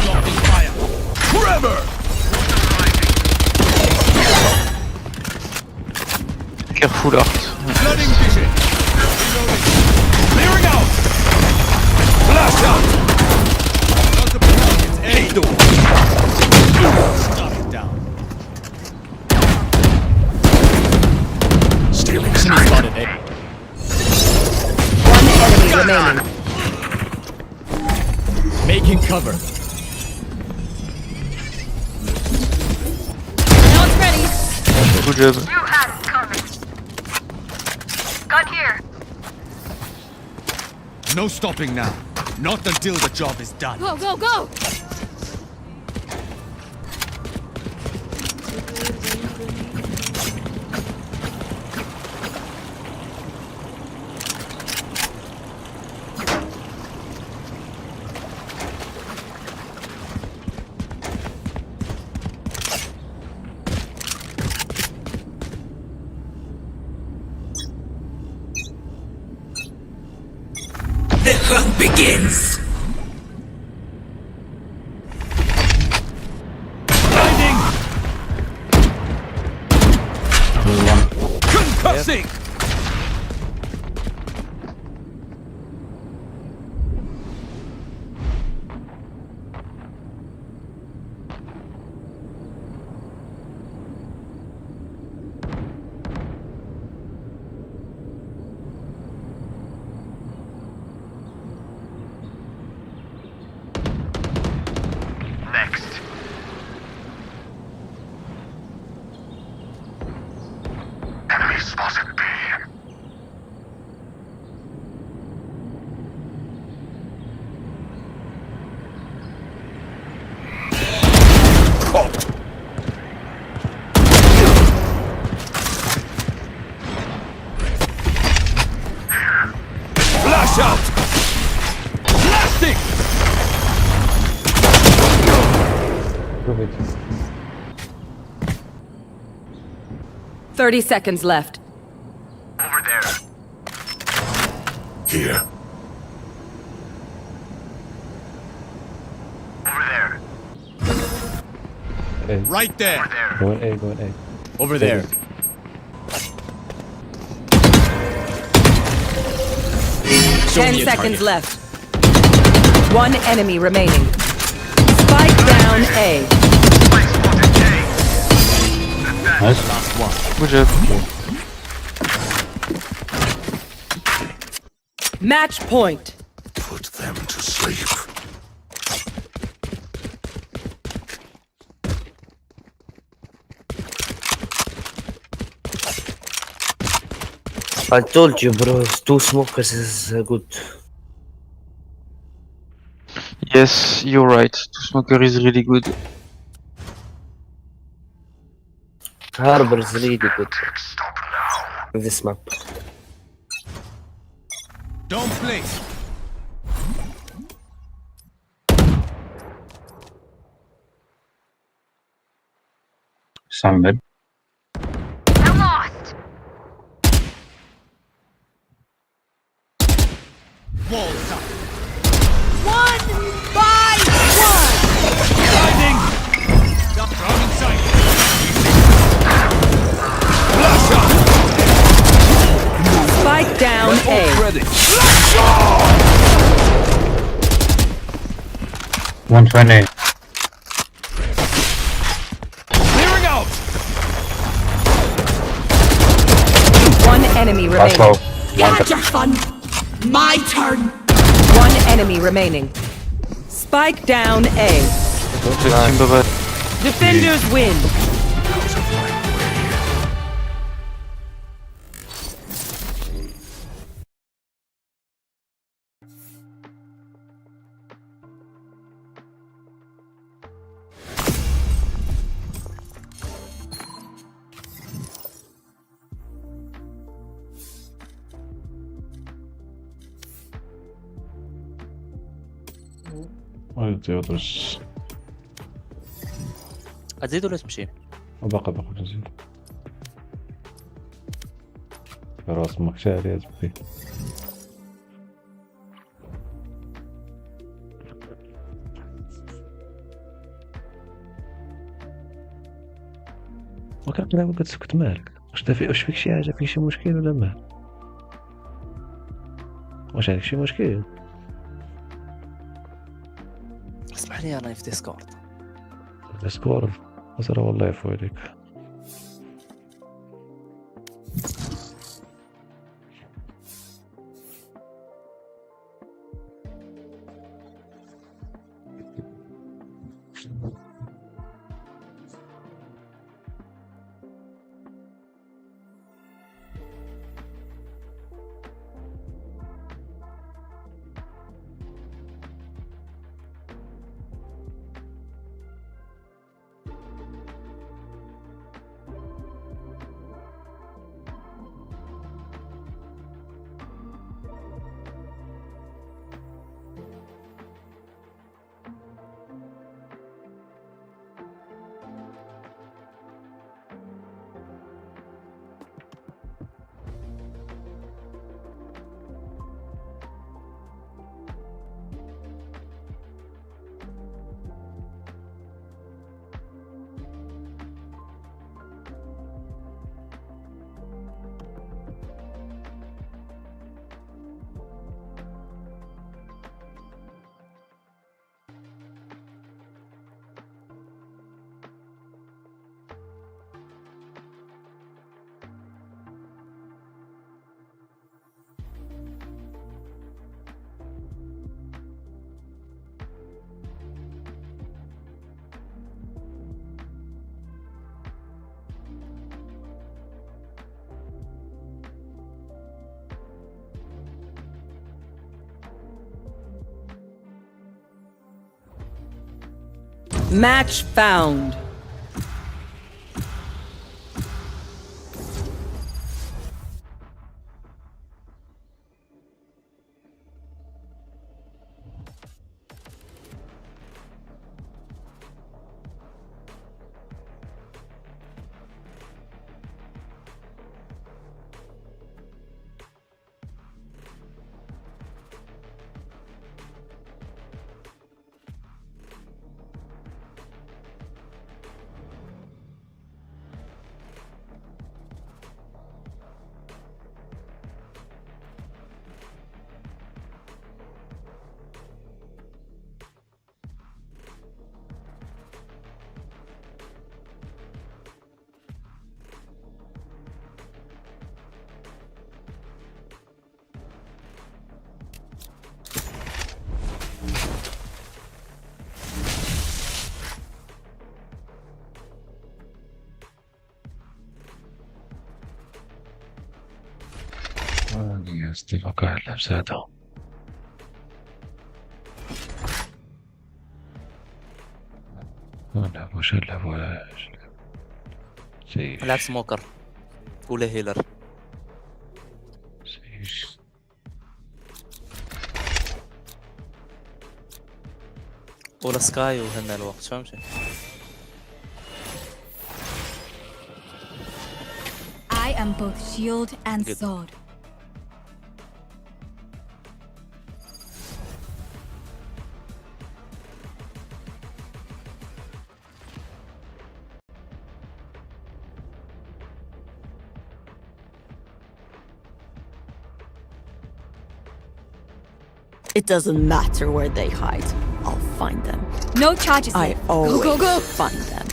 Blocking fire. Forever. Careful, Art. Flooding vision. Reloading. Clearing out. Flash out. Multiple targets. A. Stop it down. Stealing sight. Spotted A. One enemy remaining. Making cover. Now it's ready. Good job. No stopping now. Not until the job is done. Go, go, go. The hunt begins. Blinding. Concussing. Next. Enemy spotted B. Flash out! Blasting! 30 seconds left. Over there. Here. Over there. A. Right there. Go in A, go in A. Over there. Show 10 me a seconds target. left. One enemy remaining. Spike down A. Nice. Last one. Good job. Match point. Put them to sleep. I told you, bro. Two smokers is good. Yes, you're right. Two smoker is really good. Harbor is really good. This map. Don't place. Some mid. Walls up. One by one. Blinding. Drop in sight. Flash out. Spike down A. Ready. 120. Clearing out. enemy Last remaining. low. Had your fun. My turn. One enemy remaining. Spike down A. Defenders win. يدرس هتزيد ولا تمشي؟ باقي نزيد راس مكشاري يا زبي وكان كلامك كتسكت مالك واش فيك شي حاجة فيك شي مشكل ولا ما واش عندك شي مشكل اسمح لي انا في ديسكورد ديسكورد أسرى والله يعفو عليك Match found. استفاق على بزاده نلعب واش نلعب ولاش لعب سموكر ولا هيلر ولا سكاي وهنا الوقت فهمتي I am both shield and sword. It doesn't matter where they hide. I'll find them. No charges. I always go. find them.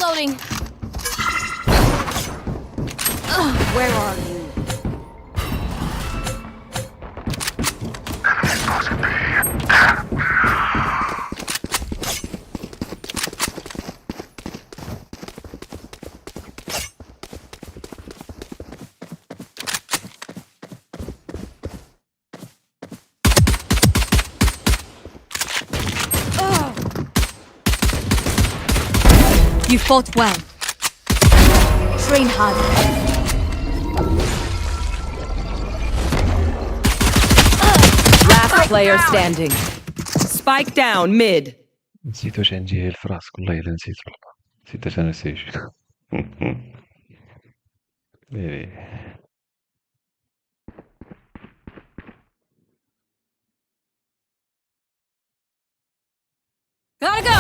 Reloading. Where are you? You fought well. Train hard. Last player standing. Spike down mid. نسيت واش عندي هي الفراسك والله الا نسيت والله نسيت انا سيج Gotta go.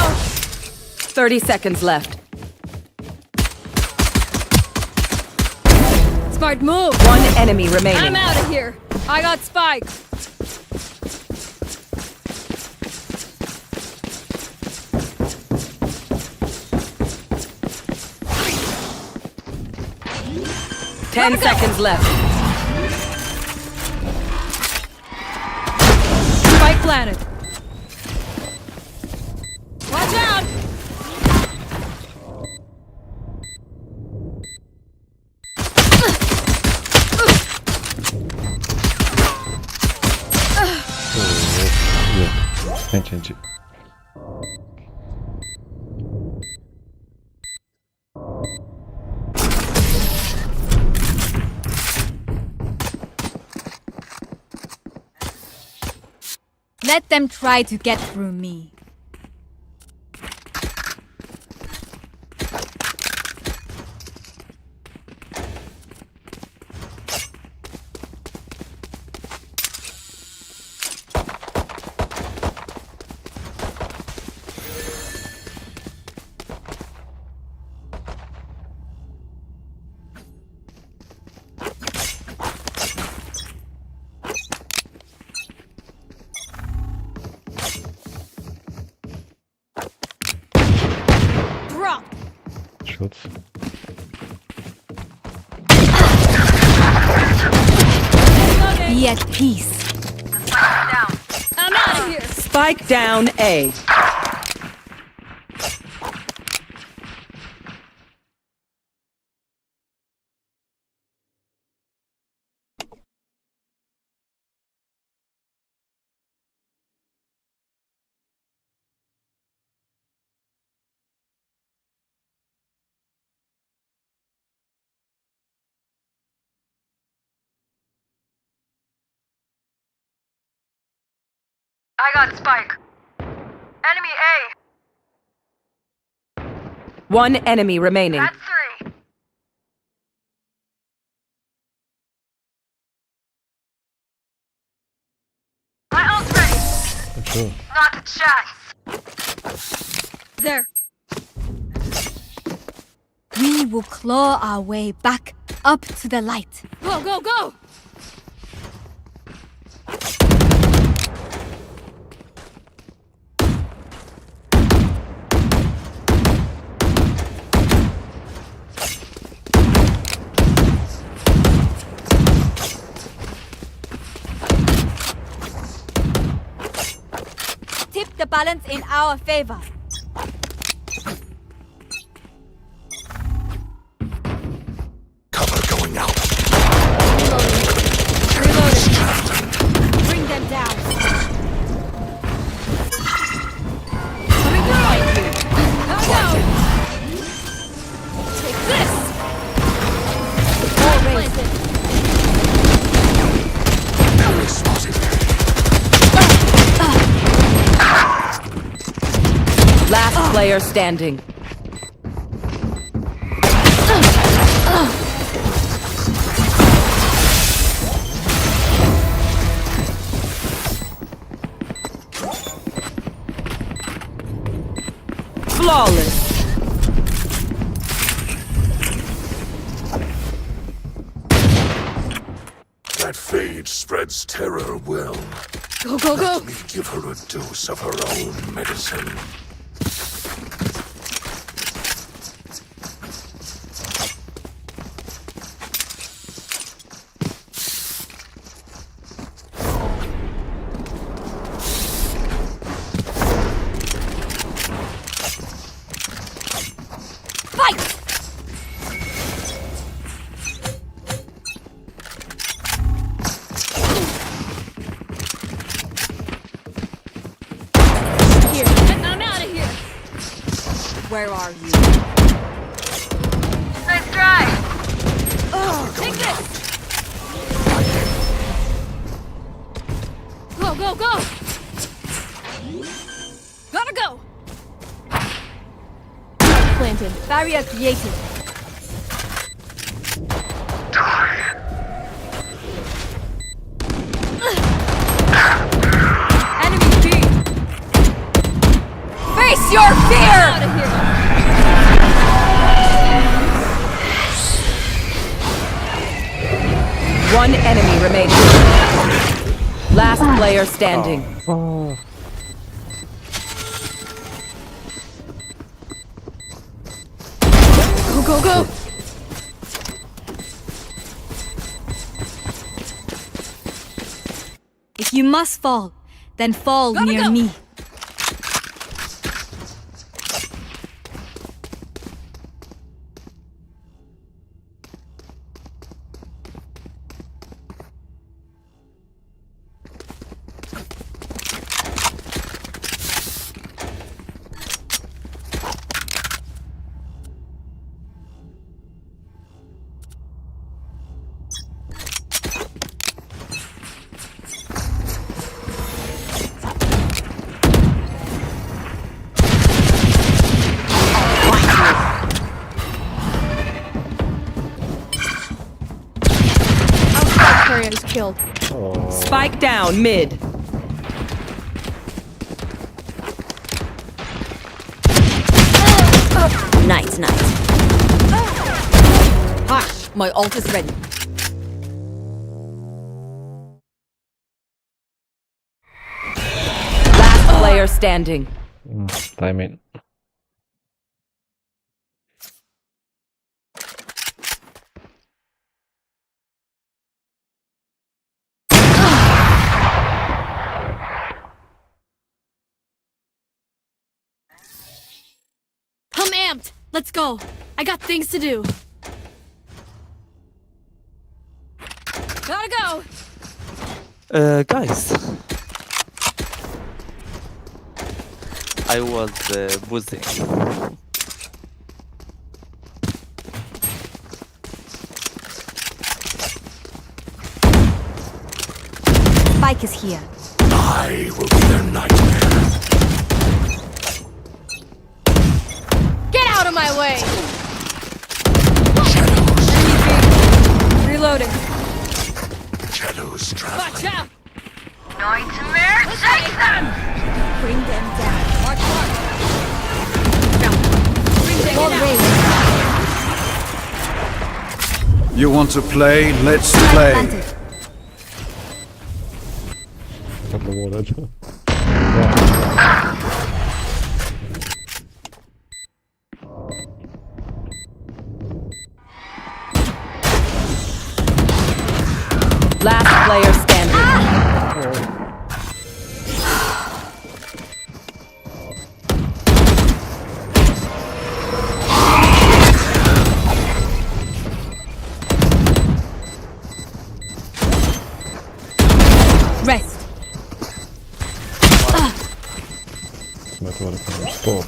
30 seconds left. Smart move. One enemy remaining. I'm out of here. I got Spike. Ten seconds left. Spike planted. Watch out! فهمتي Let them try to get through me. Shots. Be at peace. I'm out of here. Spike down A. I got Spike. Enemy A. One enemy remaining. That's 3. My ult's ready. Not a chance. There. We will claw our way back up to the light. Go, go, go! Tip the balance in our favor. Cover going out. Reloading. Bring them down. Coming through. Go. Take this. All raised. Last player standing. Flawless. That fade spreads terror well. Go, go, go. Let me give her a dose of her own medicine. Where are you? Nice try. Take this! Go, go, go! Gotta go! Planted. Barrier created. Enemy B! Face your fear! Out of here! One enemy remaining. Last player standing. Go, go, go! If you must fall, then fall Gotta near go. me. Carrier is killed. Spike down mid. Nice, nice. Hush, my ult is ready. Last player standing. Timing. I'm amped! Let's go! I got things to do! Gotta go! Guys. I was boozing. Spike is here. I will be their nightmare. Get out of my way! Reloading. Shadows traveling. Watch out! Nightmare, take them! Bring them down. March, march! Bring them More down! range. You want to play? Let's play. Planted. Got the wall edge. Last player standing. Rest. سمعت ولا كان ستور.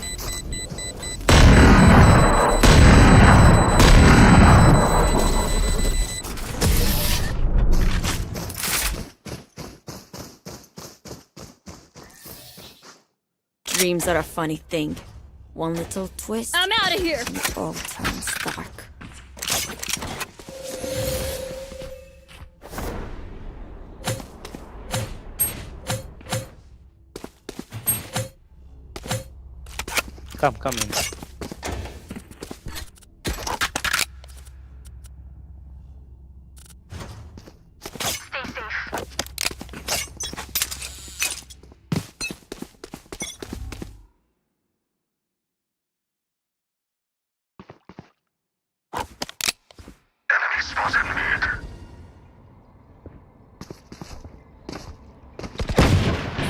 Dreams are a funny thing. One little twist, I'm out of here! and it all turns dark. Come in. Stay safe. Enemy spotted mid.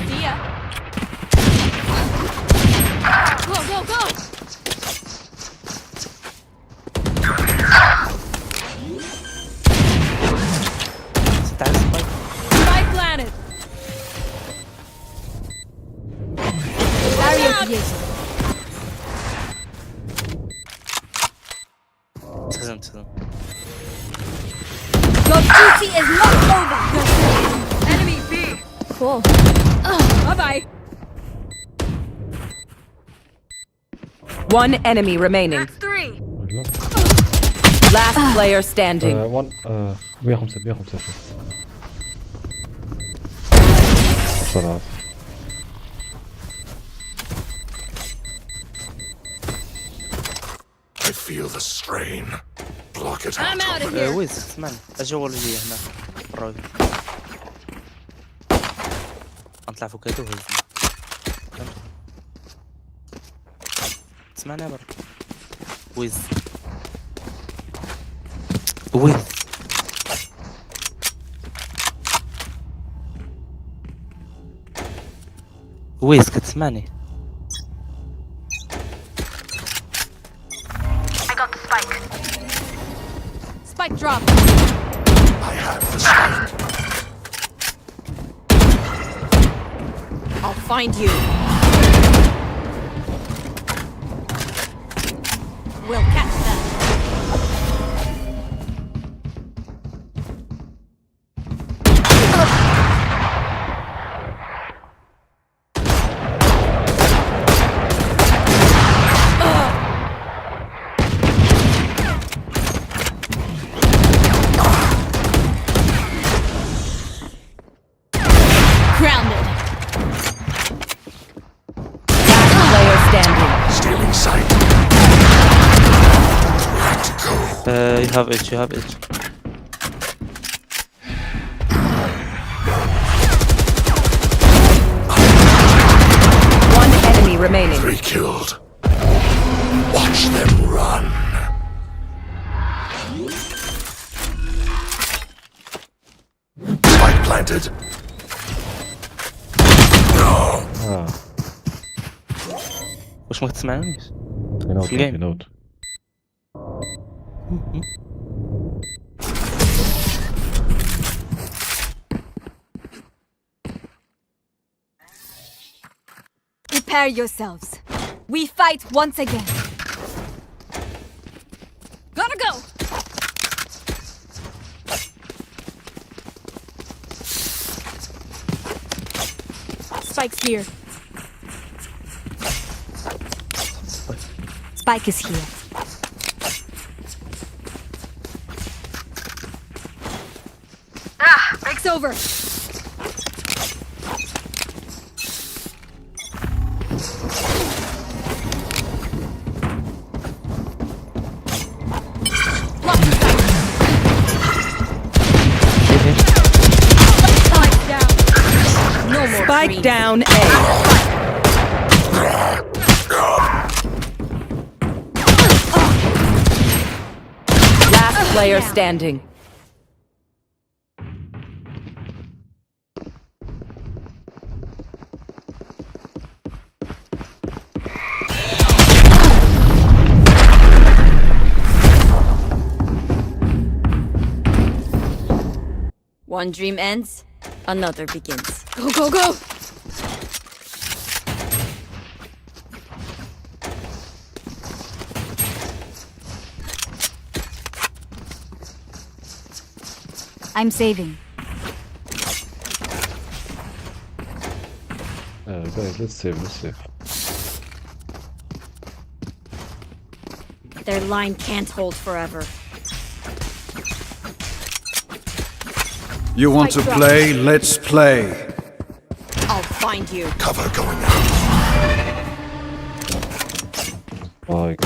See ya! Go, go, go! Spike planted! Barrier created. them. Your duty is not over. Enemy B. Cool. Bye bye. One enemy remaining. That's 3. Last player standing. one 105 صراحة. I feel the strain. Block it I'm out of here. ويز اسمعني اجول لي هنا برا نطلع فوق كده وهزني اسمعني برا ويز ويز كتسمعني Spike drop. I have the spike. I'll find you. We'll catch them. Grounded. Last player standing. Stealing sight. you have it. One enemy remaining. 3 killed. Watch them run. Spike planted. واش ما تسمعونيش في الجيم. نوت Prepare yourselves. We fight once again. Gotta go. Spike's here. Spike is here. Break's over. Spike down A. Last player standing. One dream ends, another begins. Go, go, go! I'm saving. Guys, let's save. Their line can't hold forever. You want to play? Let's play. I'll find you. Cover going out. Spike.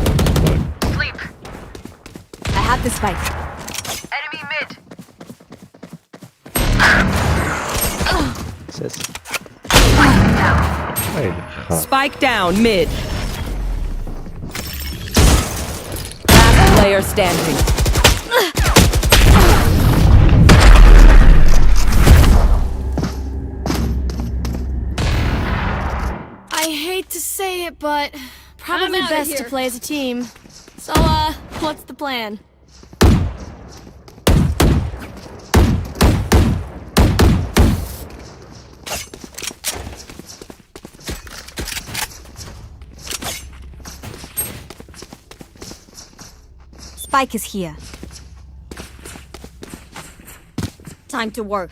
Sleep. I have the spike. Enemy mid. Spike down mid. Last player standing. I hate to say it, but probably I'm outta best to here. play as a team. So, what's the plan? Spike is here. Time to work.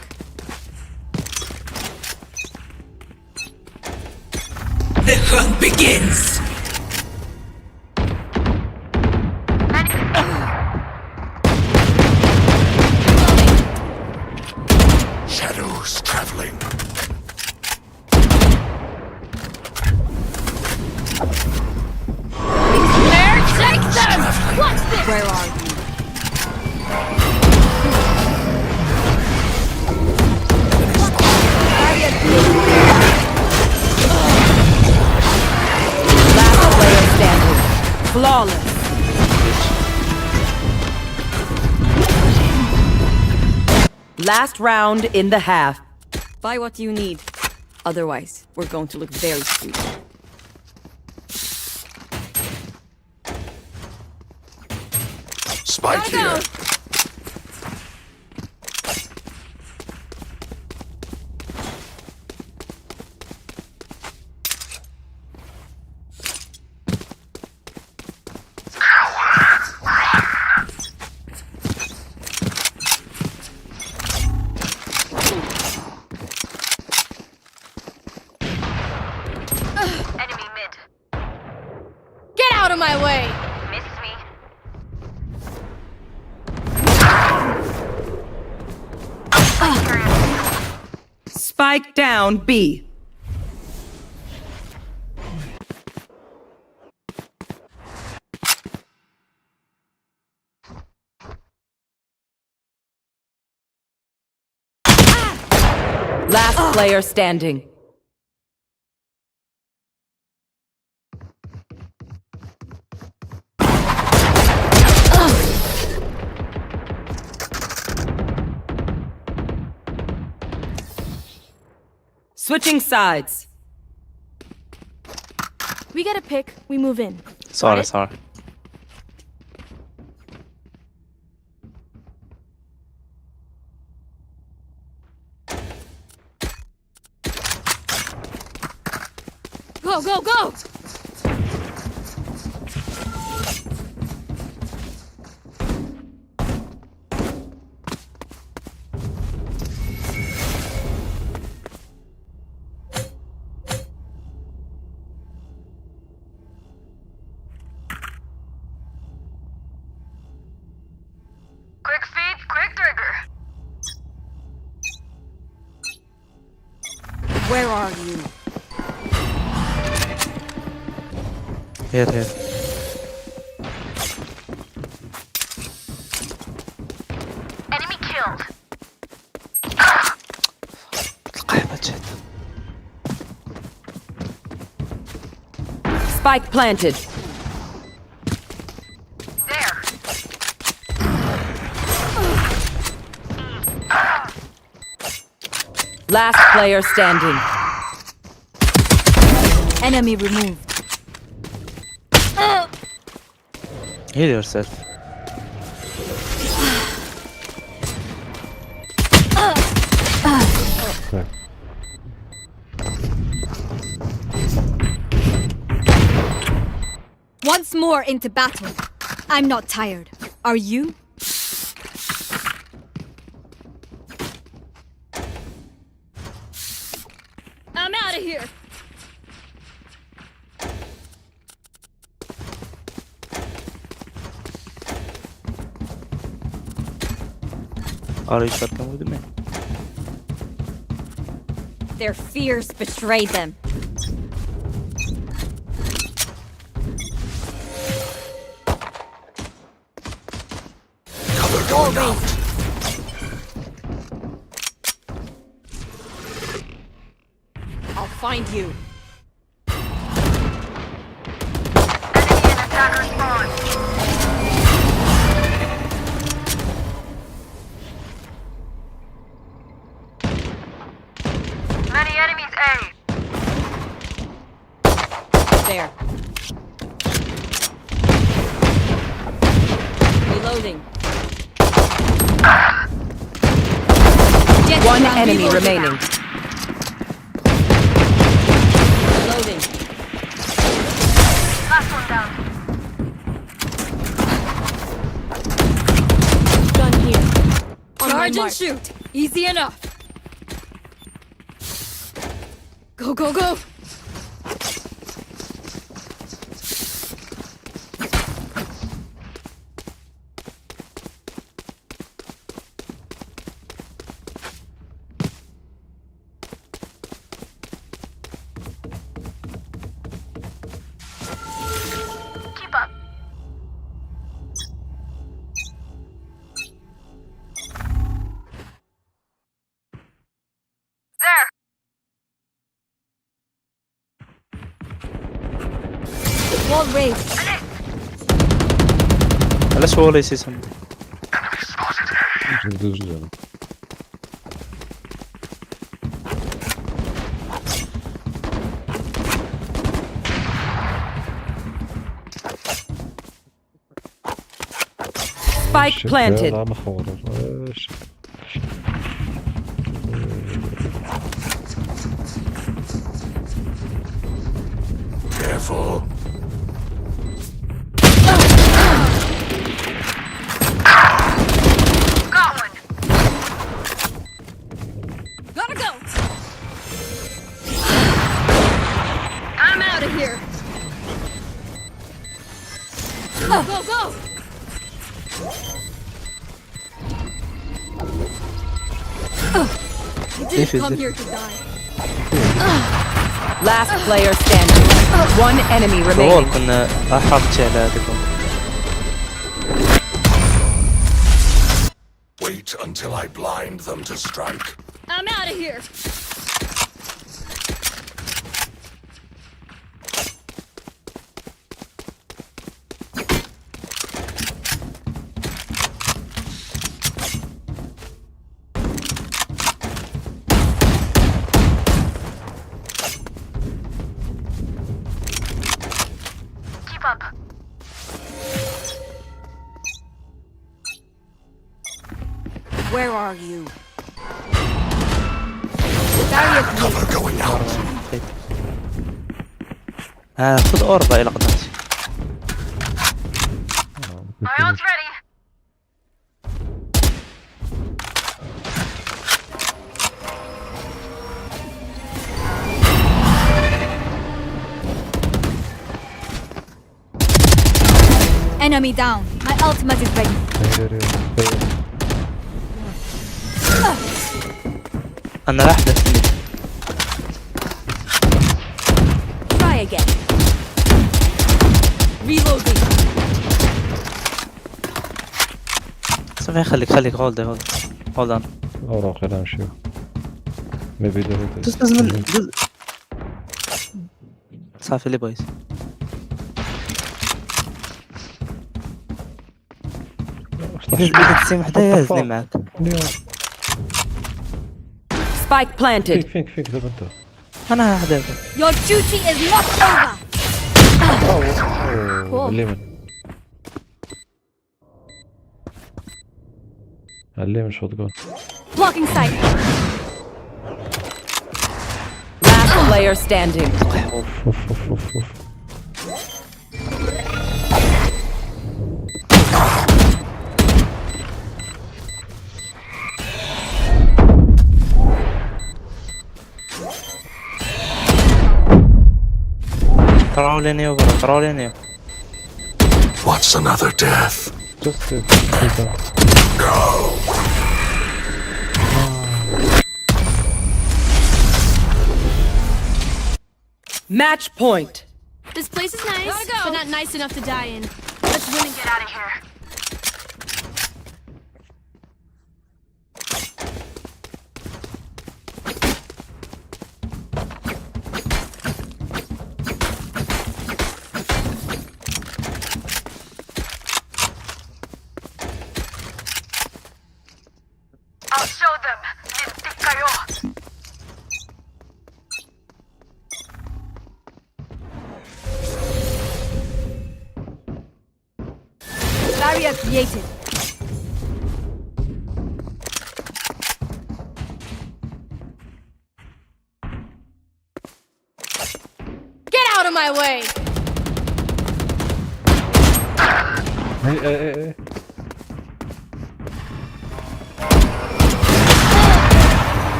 The hunt begins. Shadows traveling. There, take them! What's this? Where are you? Last player standing. Flawless. Last round in the half. Buy what you need. Otherwise, we're going to look very stupid. Spike here. Enemy mid. Get out of my way! Missed me. Spike down B. Last player standing. Switching sides. We get a pick, we move in. Sorry. Go, go, go! Quick feet, quick trigger. Where are you? Here. Enemy killed. القحبة جت. Spike planted. There. Last player standing. Enemy removed. Heal yourself. Okay. Once more into battle. I'm not tired. Are you? I'm out of here. Are you shotgun with me? Their fears betrayed them. Cover going out. I'll find you. Enemy and attacker spawn. Many enemies A. There. Reloading. Jett One down. enemy Reloading. remaining. Reloading. Last one down. Gun here. On my Charge and mark. shoot. Easy enough. Go, go, go. Keep up. There. Wall raised. علاش هو ليس يسمى Spike planted. لا مخور. Careful. Got one. Gotta go. I'm out of here. Go, go, go. I didn't come here to die. Last player standing. One enemy شغل remaining. كنا حافظتي على هذيكم Wait until I blind them to strike. I'm out of here. Keep up. Where are you? Cover going out. خذ أوربا إلى قدرتي My ult's ready. Enemy down. My ultimate is ready. أنا راح أحدث Try again. Reloading. صافي خليك هولد on اوراق لا نمشيو. Maybe there it is. دوز من دوز صافي لي بويز كيفاش بدك تسمع حدايا هزني معاك Spike planted. فيك دابا انت. أنا حدايا Your duty is not over. الليمن. الليمن شوت جون. Blocking sight. Last player standing. اوف. طلعوا لينيو برا طلعوا لينيو What's another death? Just Go. Match point. This place is nice, Gotta go. but not nice enough to die in. Let's win and get out of here. I'll show them. Listik kayo. Barrier created. Get out of my way! Hey.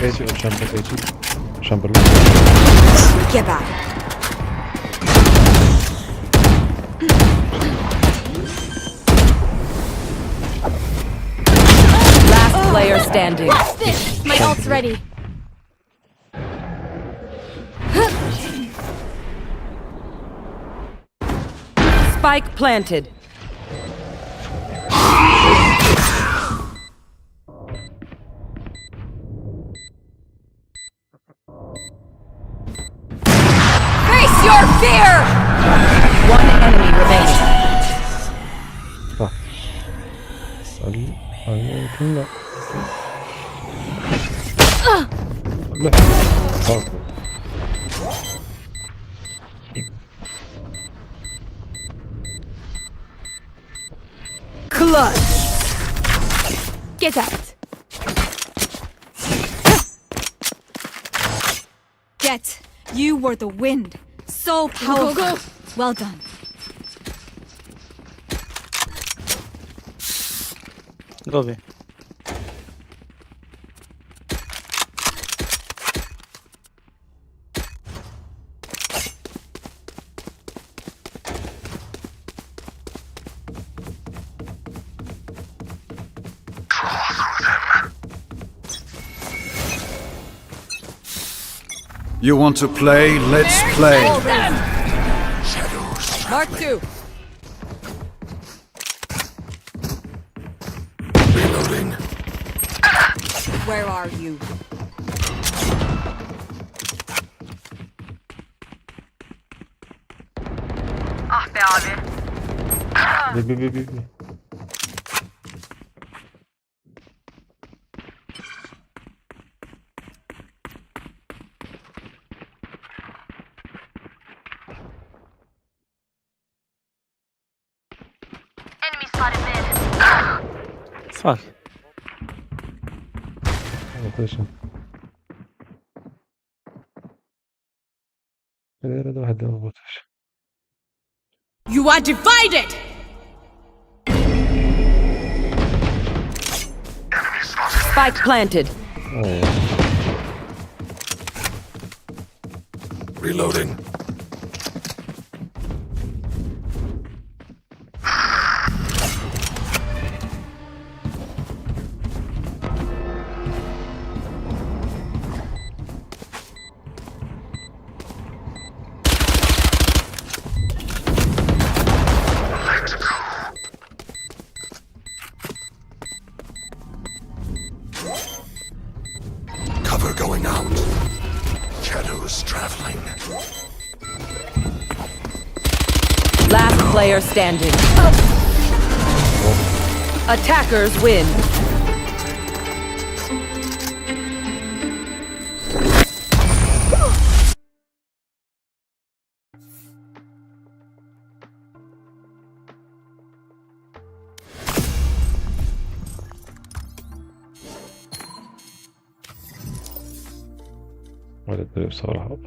80 on chamber 80. Chamber. Get back. Last player standing. What's this? My ult's ready. Spike planted. Face your fear! One enemy remaining. Clutch! Get out! Jett, you were the wind. So powerful. Go, go, go. Well done. Go B. You want to play? Let's play. Mark 2. Reloading. Where are you? Ah be abi. B. Enemy spotted mid. Fuck. You are divided! Spike planted. Reloading. Cover going out. Shadows traveling. Last player standing. Attackers win. ولا أدري بصراحة.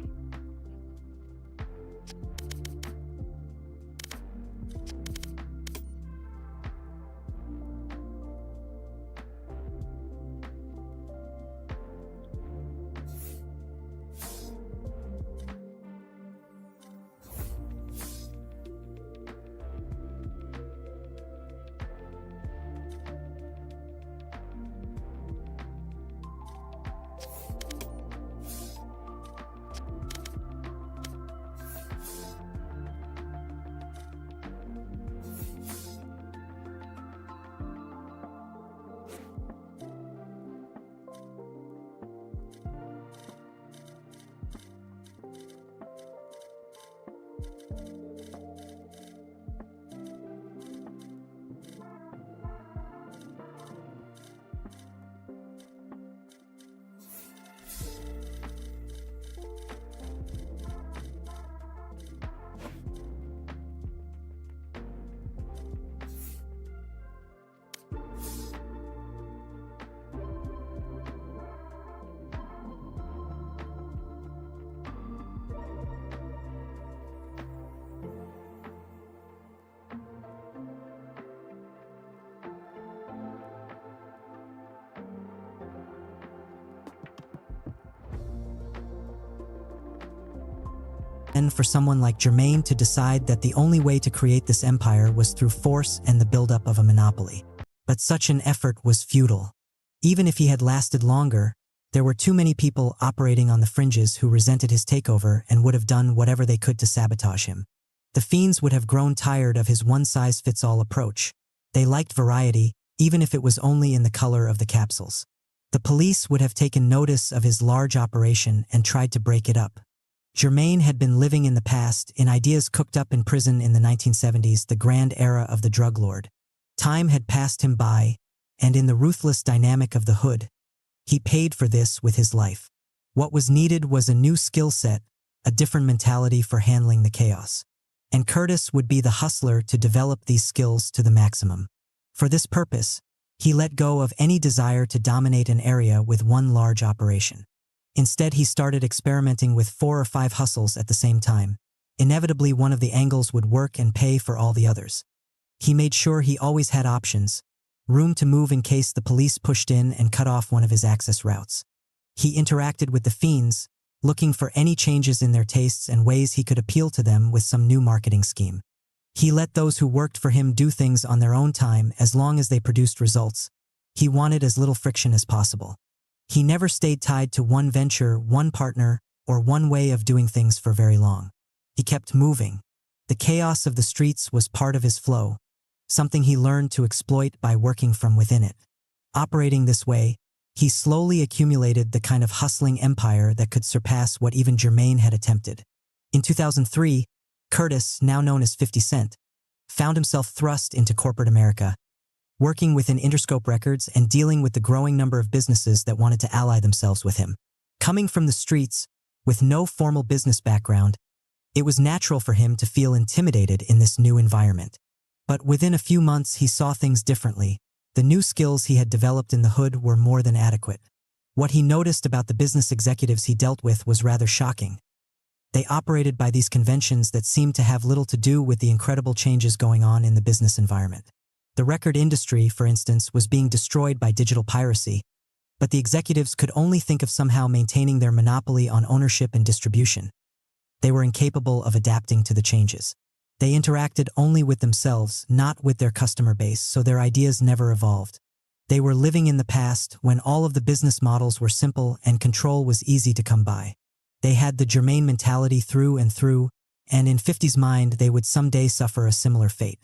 And for someone like Jermaine to decide that the only way to create this empire was through force and the buildup of a monopoly. But such an effort was futile. Even if he had lasted longer, there were too many people operating on the fringes who resented his takeover and would have done whatever they could to sabotage him. The fiends would have grown tired of his one-size-fits-all approach. They liked variety, even if it was only in the color of the capsules. The police would have taken notice of his large operation and tried to break it up. Jermaine had been living in the past, in ideas cooked up in prison in the 1970s, the grand era of the drug lord. Time had passed him by, and in the ruthless dynamic of the hood, he paid for this with his life. What was needed was a new skill set, a different mentality for handling the chaos. And Curtis would be the hustler to develop these skills to the maximum. For this purpose, he let go of any desire to dominate an area with one large operation. Instead, he started experimenting with 4 or 5 hustles at the same time. Inevitably, one of the angles would work and pay for all the others. He made sure he always had options, room to move in case the police pushed in and cut off one of his access routes. He interacted with the fiends, looking for any changes in their tastes and ways he could appeal to them with some new marketing scheme. He let those who worked for him do things on their own time as long as they produced results. He wanted as little friction as possible. He never stayed tied to one venture, one partner, or one way of doing things for very long. He kept moving. The chaos of the streets was part of his flow, something he learned to exploit by working from within it. Operating this way, he slowly accumulated the kind of hustling empire that could surpass what even Jermaine had attempted. In 2003, Curtis, now known as 50 Cent, found himself thrust into corporate America, working within Interscope Records and dealing with the growing number of businesses that wanted to ally themselves with him. Coming from the streets, with no formal business background, it was natural for him to feel intimidated in this new environment. But within a few months, he saw things differently. The new skills he had developed in the hood were more than adequate. What he noticed about the business executives he dealt with was rather shocking. They operated by these conventions that seemed to have little to do with the incredible changes going on in the business environment. The record industry, for instance, was being destroyed by digital piracy, but the executives could only think of somehow maintaining their monopoly on ownership and distribution. They were incapable of adapting to the changes. They interacted only with themselves, not with their customer base, so their ideas never evolved. They were living in the past when all of the business models were simple and control was easy to come by. They had the Jermaine mentality through and through, and in 50's mind they would someday suffer a similar fate.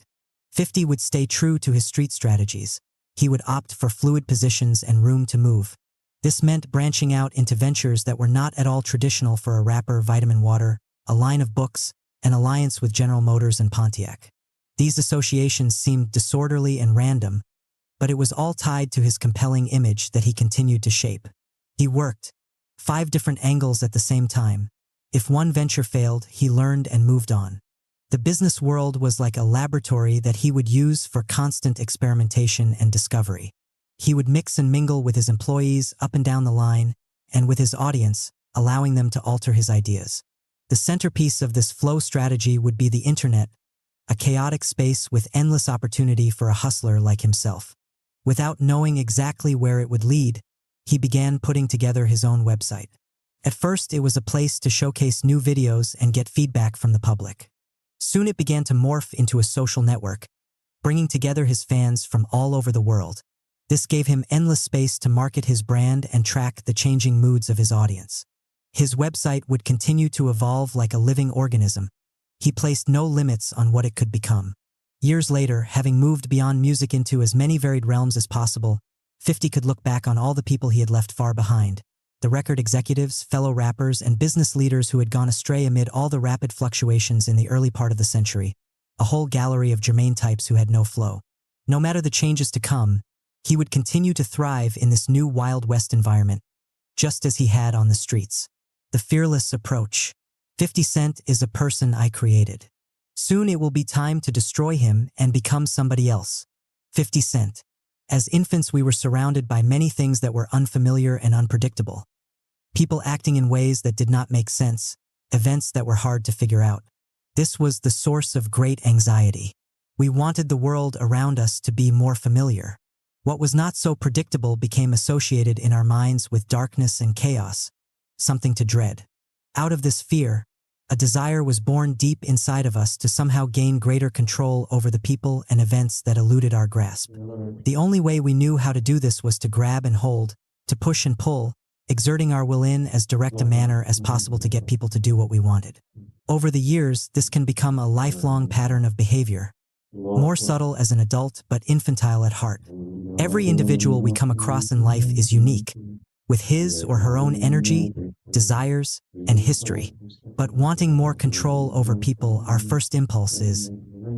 50 would stay true to his street strategies. He would opt for fluid positions and room to move. This meant branching out into ventures that were not at all traditional for a rapper, Vitamin Water, a line of books, an alliance with General Motors and Pontiac. These associations seemed disorderly and random, but it was all tied to his compelling image that he continued to shape. He worked 5 different angles at the same time. If one venture failed, he learned and moved on. The business world was like a laboratory that he would use for constant experimentation and discovery. He would mix and mingle with his employees up and down the line, and with his audience, allowing them to alter his ideas. The centerpiece of this flow strategy would be the internet, a chaotic space with endless opportunity for a hustler like himself. Without knowing exactly where it would lead, he began putting together his own website. At first, it was a place to showcase new videos and get feedback from the public. Soon it began to morph into a social network, bringing together his fans from all over the world. This gave him endless space to market his brand and track the changing moods of his audience. His website would continue to evolve like a living organism. He placed no limits on what it could become. Years later, having moved beyond music into as many varied realms as possible, 50 could look back on all the people he had left far behind. The record executives, fellow rappers, and business leaders who had gone astray amid all the rapid fluctuations in the early part of the century. A whole gallery of Jermaine types who had no flow. No matter the changes to come, he would continue to thrive in this new Wild West environment, just as he had on the streets. The fearless approach. 50 Cent is a person I created. Soon it will be time to destroy him and become somebody else. 50 Cent. As infants, we were surrounded by many things that were unfamiliar and unpredictable. People acting in ways that did not make sense, events that were hard to figure out. This was the source of great anxiety. We wanted the world around us to be more familiar. What was not so predictable became associated in our minds with darkness and chaos, something to dread. Out of this fear, A desire was born deep inside of us to somehow gain greater control over the people and events that eluded our grasp. The only way we knew how to do this was to grab and hold, to push and pull, exerting our will in as direct a manner as possible to get people to do what we wanted. Over the years, this can become a lifelong pattern of behavior, more subtle as an adult but infantile at heart. Every individual we come across in life is unique, with his or her own energy, desires, and history. But wanting more control over people, our first impulse is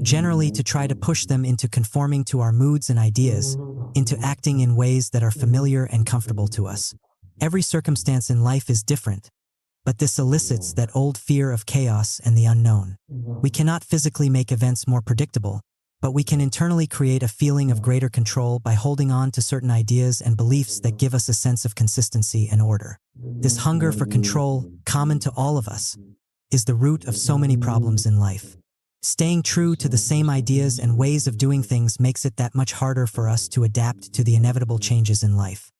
generally to try to push them into conforming to our moods and ideas, into acting in ways that are familiar and comfortable to us. Every circumstance in life is different, but this elicits that old fear of chaos and the unknown. We cannot physically make events more predictable, but we can internally create a feeling of greater control by holding on to certain ideas and beliefs that give us a sense of consistency and order. This hunger for control, common to all of us, is the root of so many problems in life. Staying true to the same ideas and ways of doing things makes it that much harder for us to adapt to the inevitable changes in life.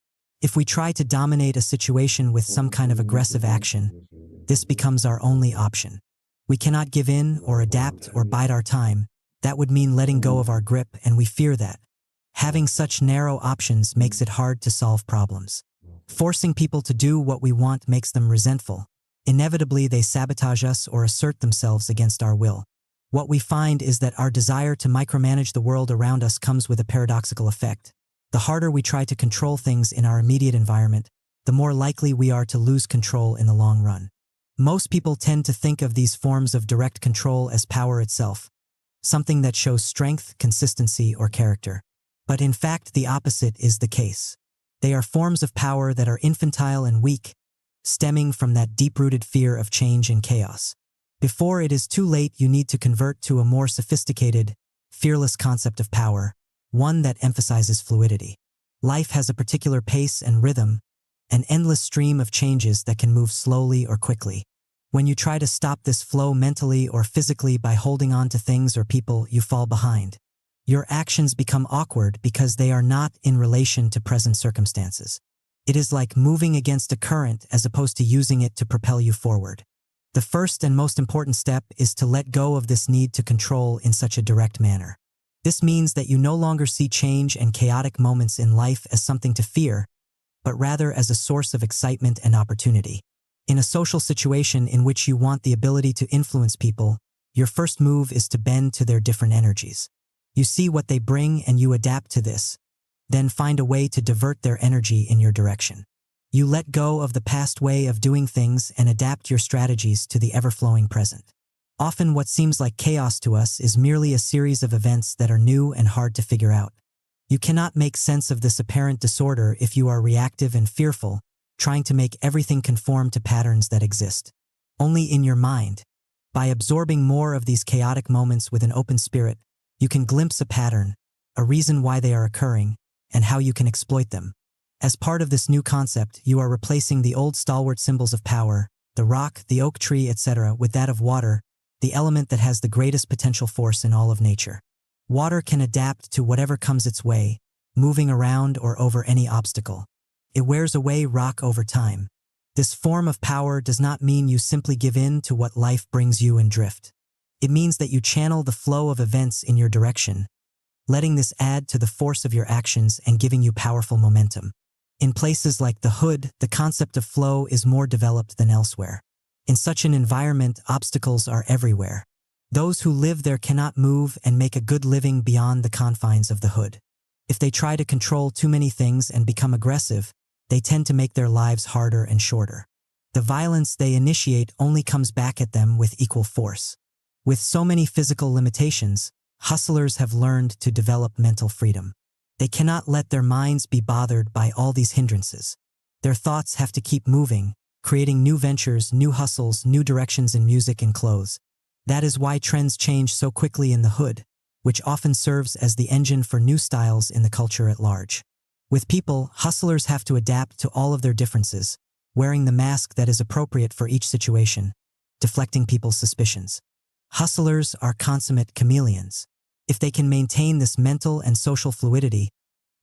If we try to dominate a situation with some kind of aggressive action, this becomes our only option. We cannot give in or adapt or bide our time. That would mean letting go of our grip, and we fear that. Having such narrow options makes it hard to solve problems. Forcing people to do what we want makes them resentful. Inevitably, they sabotage us or assert themselves against our will. What we find is that our desire to micromanage the world around us comes with a paradoxical effect. The harder we try to control things in our immediate environment, the more likely we are to lose control in the long run. Most people tend to think of these forms of direct control as power itself, something that shows strength, consistency, or character. But in fact, the opposite is the case. They are forms of power that are infantile and weak, stemming from that deep-rooted fear of change and chaos. Before it is too late, you need to convert to a more sophisticated, fearless concept of power, one that emphasizes fluidity. Life has a particular pace and rhythm, an endless stream of changes that can move slowly or quickly. When you try to stop this flow mentally or physically by holding on to things or people, you fall behind. Your actions become awkward because they are not in relation to present circumstances. It is like moving against a current as opposed to using it to propel you forward. The first and most important step is to let go of this need to control in such a direct manner. This means that you no longer see change and chaotic moments in life as something to fear, but rather as a source of excitement and opportunity. In a social situation in which you want the ability to influence people, your first move is to bend to their different energies. You see what they bring and you adapt to this, then find a way to divert their energy in your direction. You let go of the past way of doing things and adapt your strategies to the ever-flowing present. Often what seems like chaos to us is merely a series of events that are new and hard to figure out. You cannot make sense of this apparent disorder if you are reactive and fearful, trying to make everything conform to patterns that exist only in your mind. By absorbing more of these chaotic moments with an open spirit, you can glimpse a pattern, a reason why they are occurring, and how you can exploit them. As part of this new concept, you are replacing the old stalwart symbols of power, the rock, the oak tree, etc., with that of water, the element that has the greatest potential force in all of nature. Water can adapt to whatever comes its way, moving around or over any obstacle. It wears away rock over time. This form of power does not mean you simply give in to what life brings you and drift. It means that you channel the flow of events in your direction, letting this add to the force of your actions and giving you powerful momentum. In places like the hood, the concept of flow is more developed than elsewhere. In such an environment, obstacles are everywhere. Those who live there cannot move and make a good living beyond the confines of the hood. If they try to control too many things and become aggressive, they tend to make their lives harder and shorter. The violence they initiate only comes back at them with equal force. With so many physical limitations, hustlers have learned to develop mental freedom. They cannot let their minds be bothered by all these hindrances. Their thoughts have to keep moving, creating new ventures, new hustles, new directions in music and clothes. That is why trends change so quickly in the hood, which often serves as the engine for new styles in the culture at large. With people, hustlers have to adapt to all of their differences, wearing the mask that is appropriate for each situation, deflecting people's suspicions. Hustlers are consummate chameleons. If they can maintain this mental and social fluidity,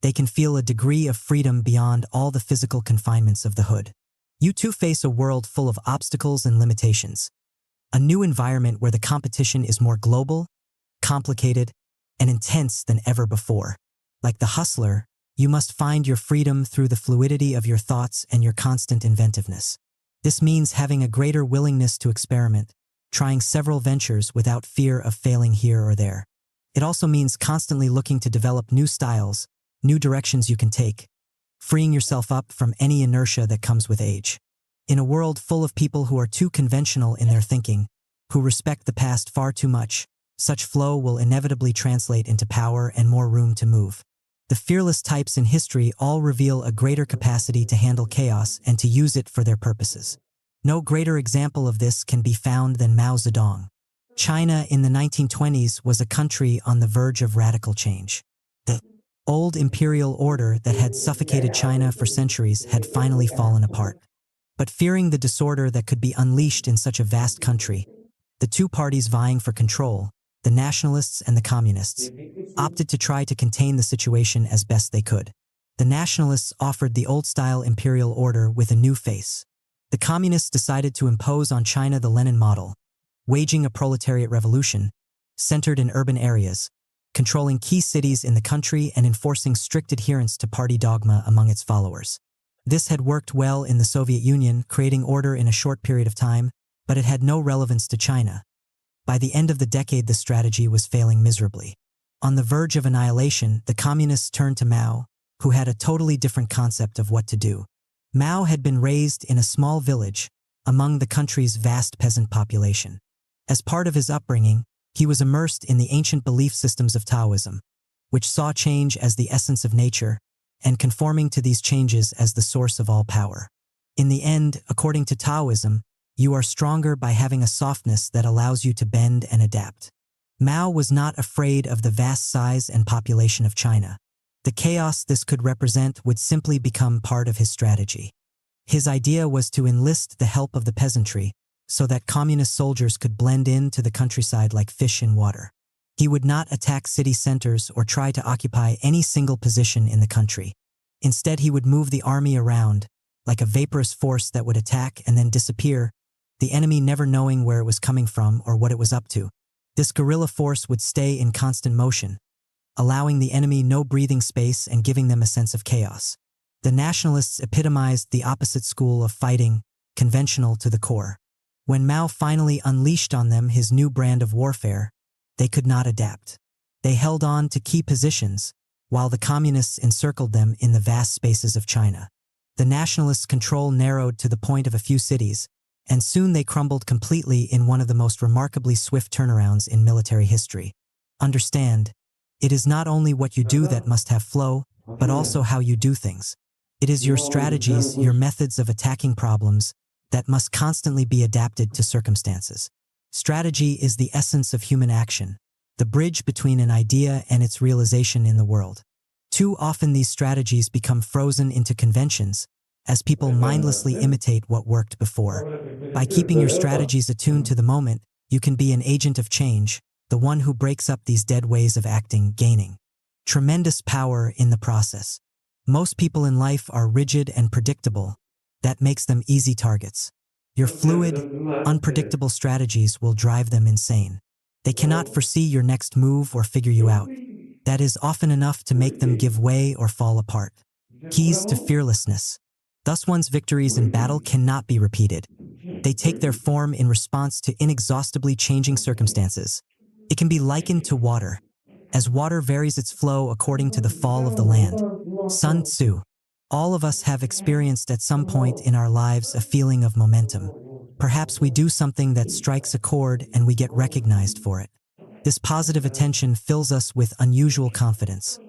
they can feel a degree of freedom beyond all the physical confinements of the hood. You too face a world full of obstacles and limitations. A new environment where the competition is more global, complicated, and intense than ever before. Like the hustler, you must find your freedom through the fluidity of your thoughts and your constant inventiveness. This means having a greater willingness to experiment, trying several ventures without fear of failing here or there. It also means constantly looking to develop new styles, new directions you can take, freeing yourself up from any inertia that comes with age. In a world full of people who are too conventional in their thinking, who respect the past far too much, such flow will inevitably translate into power and more room to move. The fearless types in history all reveal a greater capacity to handle chaos and to use it for their purposes. No greater example of this can be found than Mao Zedong. China in the 1920s was a country on the verge of radical change. The old imperial order that had suffocated China for centuries had finally fallen apart. But fearing the disorder that could be unleashed in such a vast country, the two parties vying for control, the nationalists and the communists, opted to try to contain the situation as best they could. The nationalists offered the old-style imperial order with a new face. The communists decided to impose on China the Lenin model, waging a proletariat revolution, centered in urban areas, controlling key cities in the country and enforcing strict adherence to party dogma among its followers. This had worked well in the Soviet Union, creating order in a short period of time, but it had no relevance to China. By the end of the decade, the strategy was failing miserably. On the verge of annihilation, the communists turned to Mao, who had a totally different concept of what to do. Mao had been raised in a small village among the country's vast peasant population. As part of his upbringing, he was immersed in the ancient belief systems of Taoism, which saw change as the essence of nature and conforming to these changes as the source of all power. In the end, according to Taoism, you are stronger by having a softness that allows you to bend and adapt. Mao was not afraid of the vast size and population of China. The chaos this could represent would simply become part of his strategy. His idea was to enlist the help of the peasantry so that communist soldiers could blend into the countryside like fish in water. He would not attack city centers or try to occupy any single position in the country. Instead, he would move the army around, like a vaporous force that would attack and then disappear, the enemy never knowing where it was coming from or what it was up to. This guerrilla force would stay in constant motion, allowing the enemy no breathing space and giving them a sense of chaos. The nationalists epitomized the opposite school of fighting, conventional to the core. When Mao finally unleashed on them his new brand of warfare, they could not adapt. They held on to key positions, while the communists encircled them in the vast spaces of China. The nationalists' control narrowed to the point of a few cities, and soon they crumbled completely in one of the most remarkably swift turnarounds in military history. Understand, it is not only what you do that must have flow, but also how you do things. It is your strategies, your methods of attacking problems, that must constantly be adapted to circumstances. Strategy is the essence of human action, the bridge between an idea and its realization in the world. Too often these strategies become frozen into conventions, as people mindlessly imitate what worked before. By keeping your strategies attuned to the moment, you can be an agent of change, the one who breaks up these dead ways of acting, gaining tremendous power in the process. Most people in life are rigid and predictable. That makes them easy targets. Your fluid, unpredictable strategies will drive them insane. They cannot foresee your next move or figure you out. That is often enough to make them give way or fall apart. Keys to fearlessness. Thus one's victories in battle cannot be repeated. They take their form in response to inexhaustibly changing circumstances. It can be likened to water, as water varies its flow according to the fall of the land. Sun Tzu. All of us have experienced at some point in our lives a feeling of momentum. Perhaps we do something that strikes a chord and we get recognized for it. This positive attention fills us with unusual confidence,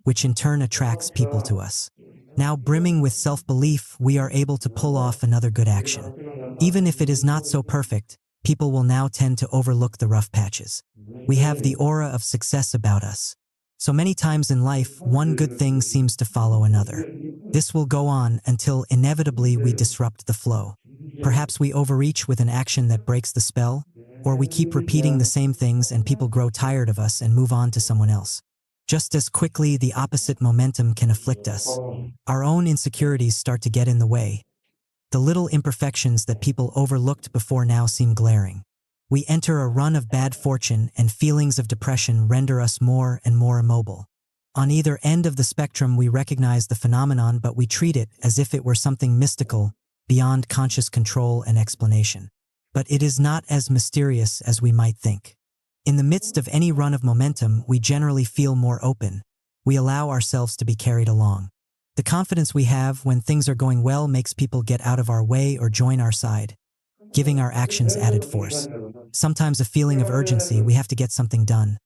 which in turn attracts people to us. Now brimming with self-belief, we are able to pull off another good action. Even if it is not so perfect, people will now tend to overlook the rough patches. We have the aura of success about us. So many times in life, one good thing seems to follow another. This will go on until inevitably we disrupt the flow. Perhaps we overreach with an action that breaks the spell, or we keep repeating the same things and people grow tired of us and move on to someone else. Just as quickly, the opposite momentum can afflict us. Our own insecurities start to get in the way. The little imperfections that people overlooked before now seem glaring. We enter a run of bad fortune and feelings of depression render us more and more immobile. On either end of the spectrum we recognize the phenomenon but we treat it as if it were something mystical, beyond conscious control and explanation. But it is not as mysterious as we might think. In the midst of any run of momentum, we generally feel more open. We allow ourselves to be carried along. The confidence we have when things are going well makes people get out of our way or join our side, giving our actions added force. Sometimes a feeling of urgency, we have to get something done,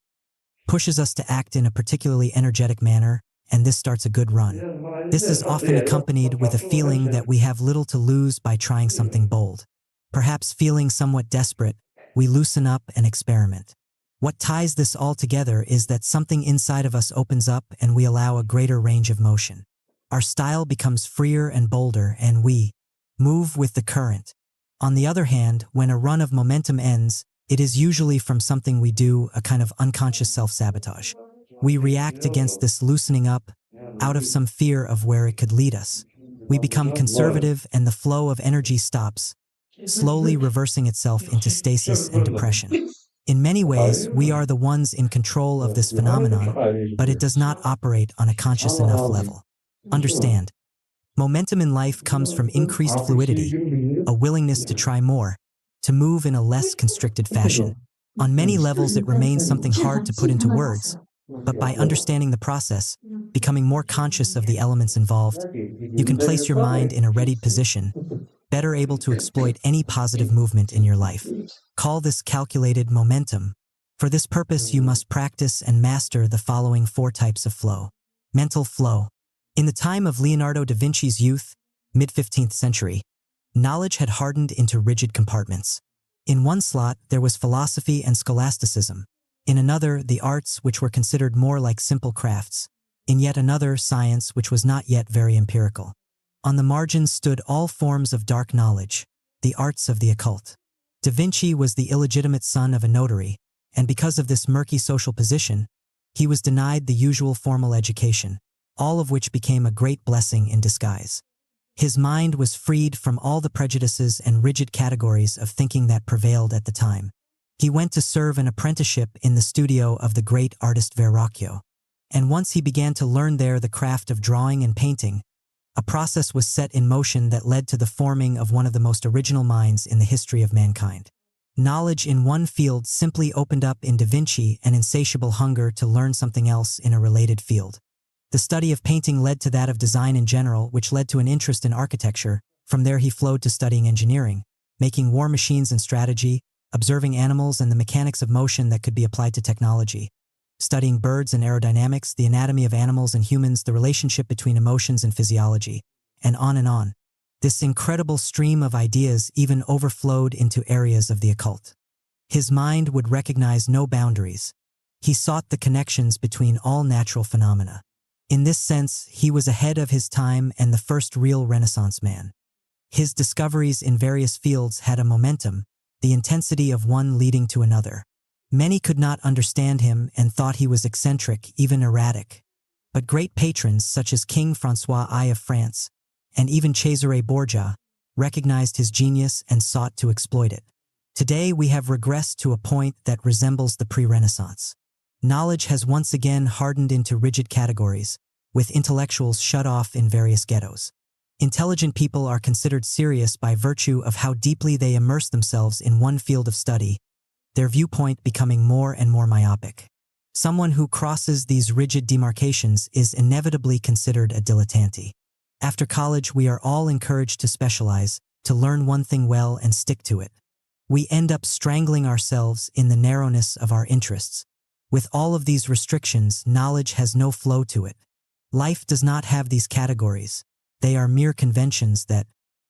pushes us to act in a particularly energetic manner, and this starts a good run. This is often accompanied with a feeling that we have little to lose by trying something bold. Perhaps feeling somewhat desperate, we loosen up and experiment. What ties this all together is that something inside of us opens up and we allow a greater range of motion. Our style becomes freer and bolder and we move with the current. On the other hand, when a run of momentum ends, it is usually from something we do, a kind of unconscious self-sabotage. We react against this loosening up out of some fear of where it could lead us. We become conservative and the flow of energy stops, slowly reversing itself into stasis and depression. In many ways, we are the ones in control of this phenomenon, but it does not operate on a conscious enough level. Understand, momentum in life comes from increased fluidity, a willingness to try more, to move in a less constricted fashion. On many levels, it remains something hard to put into words, but by understanding the process, becoming more conscious of the elements involved, you can place your mind in a readied position, better able to exploit any positive movement in your life. Call this calculated momentum. For this purpose, you must practice and master the following 4 types of flow. Mental flow. In the time of Leonardo da Vinci's youth, mid-15th century, knowledge had hardened into rigid compartments. In one slot, there was philosophy and scholasticism. In another, the arts, which were considered more like simple crafts. In yet another, science, which was not yet very empirical. On the margins stood all forms of dark knowledge, the arts of the occult. Da Vinci was the illegitimate son of a notary, and because of this murky social position, he was denied the usual formal education, all of which became a great blessing in disguise. His mind was freed from all the prejudices and rigid categories of thinking that prevailed at the time. He went to serve an apprenticeship in the studio of the great artist Verrocchio, and once he began to learn there the craft of drawing and painting, a process was set in motion that led to the forming of one of the most original minds in the history of mankind. Knowledge in one field simply opened up in Da Vinci an insatiable hunger to learn something else in a related field. The study of painting led to that of design in general, which led to an interest in architecture. From there he flowed to studying engineering, making war machines and strategy, observing animals and the mechanics of motion that could be applied to technology, studying birds and aerodynamics, the anatomy of animals and humans, the relationship between emotions and physiology, and on and on. This incredible stream of ideas even overflowed into areas of the occult. His mind would recognize no boundaries. He sought the connections between all natural phenomena. In this sense, he was ahead of his time and the first real Renaissance man. His discoveries in various fields had a momentum, the intensity of one leading to another. Many could not understand him and thought he was eccentric, even erratic. But great patrons such as King François I of France, and even Cesare Borgia, recognized his genius and sought to exploit it. Today we have regressed to a point that resembles the pre-Renaissance. Knowledge has once again hardened into rigid categories, with intellectuals shut off in various ghettos. Intelligent people are considered serious by virtue of how deeply they immerse themselves in one field of study, their viewpoint becoming more and more myopic. Someone who crosses these rigid demarcations is inevitably considered a dilettante. After college, we are all encouraged to specialize, to learn one thing well and stick to it. We end up strangling ourselves in the narrowness of our interests. With all of these restrictions, knowledge has no flow to it. Life does not have these categories. They are mere conventions that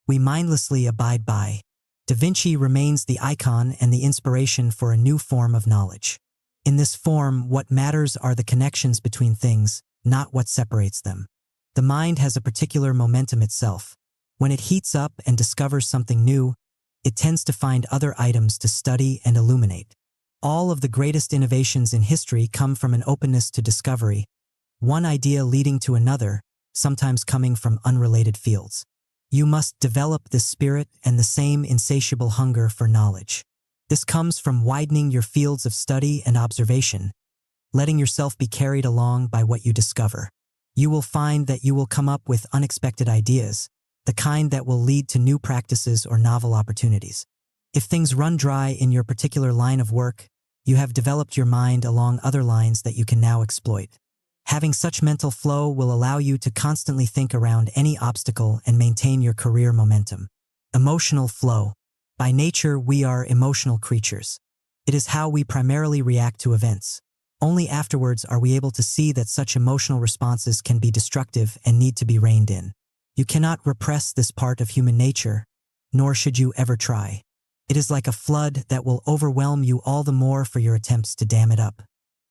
we mindlessly abide by. Da Vinci remains the icon and the inspiration for a new form of knowledge. In this form, what matters are the connections between things, not what separates them. The mind has a particular momentum itself. When it heats up and discovers something new, it tends to find other items to study and illuminate. All of the greatest innovations in history come from an openness to discovery, one idea leading to another, sometimes coming from unrelated fields. You must develop this spirit and the same insatiable hunger for knowledge. This comes from widening your fields of study and observation, letting yourself be carried along by what you discover. You will find that you will come up with unexpected ideas, the kind that will lead to new practices or novel opportunities. If things run dry in your particular line of work, you have developed your mind along other lines that you can now exploit. Having such mental flow will allow you to constantly think around any obstacle and maintain your career momentum. Emotional flow. By nature, we are emotional creatures. It is how we primarily react to events. Only afterwards are we able to see that such emotional responses can be destructive and need to be reined in. You cannot repress this part of human nature, nor should you ever try. It is like a flood that will overwhelm you all the more for your attempts to dam it up.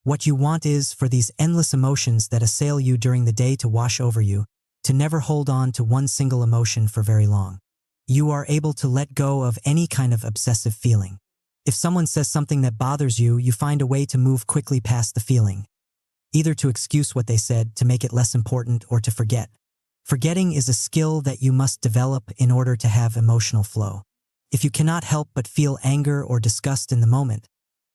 What you want is for these endless emotions that assail you during the day to wash over you, to never hold on to one single emotion for very long. You are able to let go of any kind of obsessive feeling. If someone says something that bothers you, you find a way to move quickly past the feeling, either to excuse what they said, to make it less important, or to forget. Forgetting is a skill that you must develop in order to have emotional flow. If you cannot help but feel anger or disgust in the moment,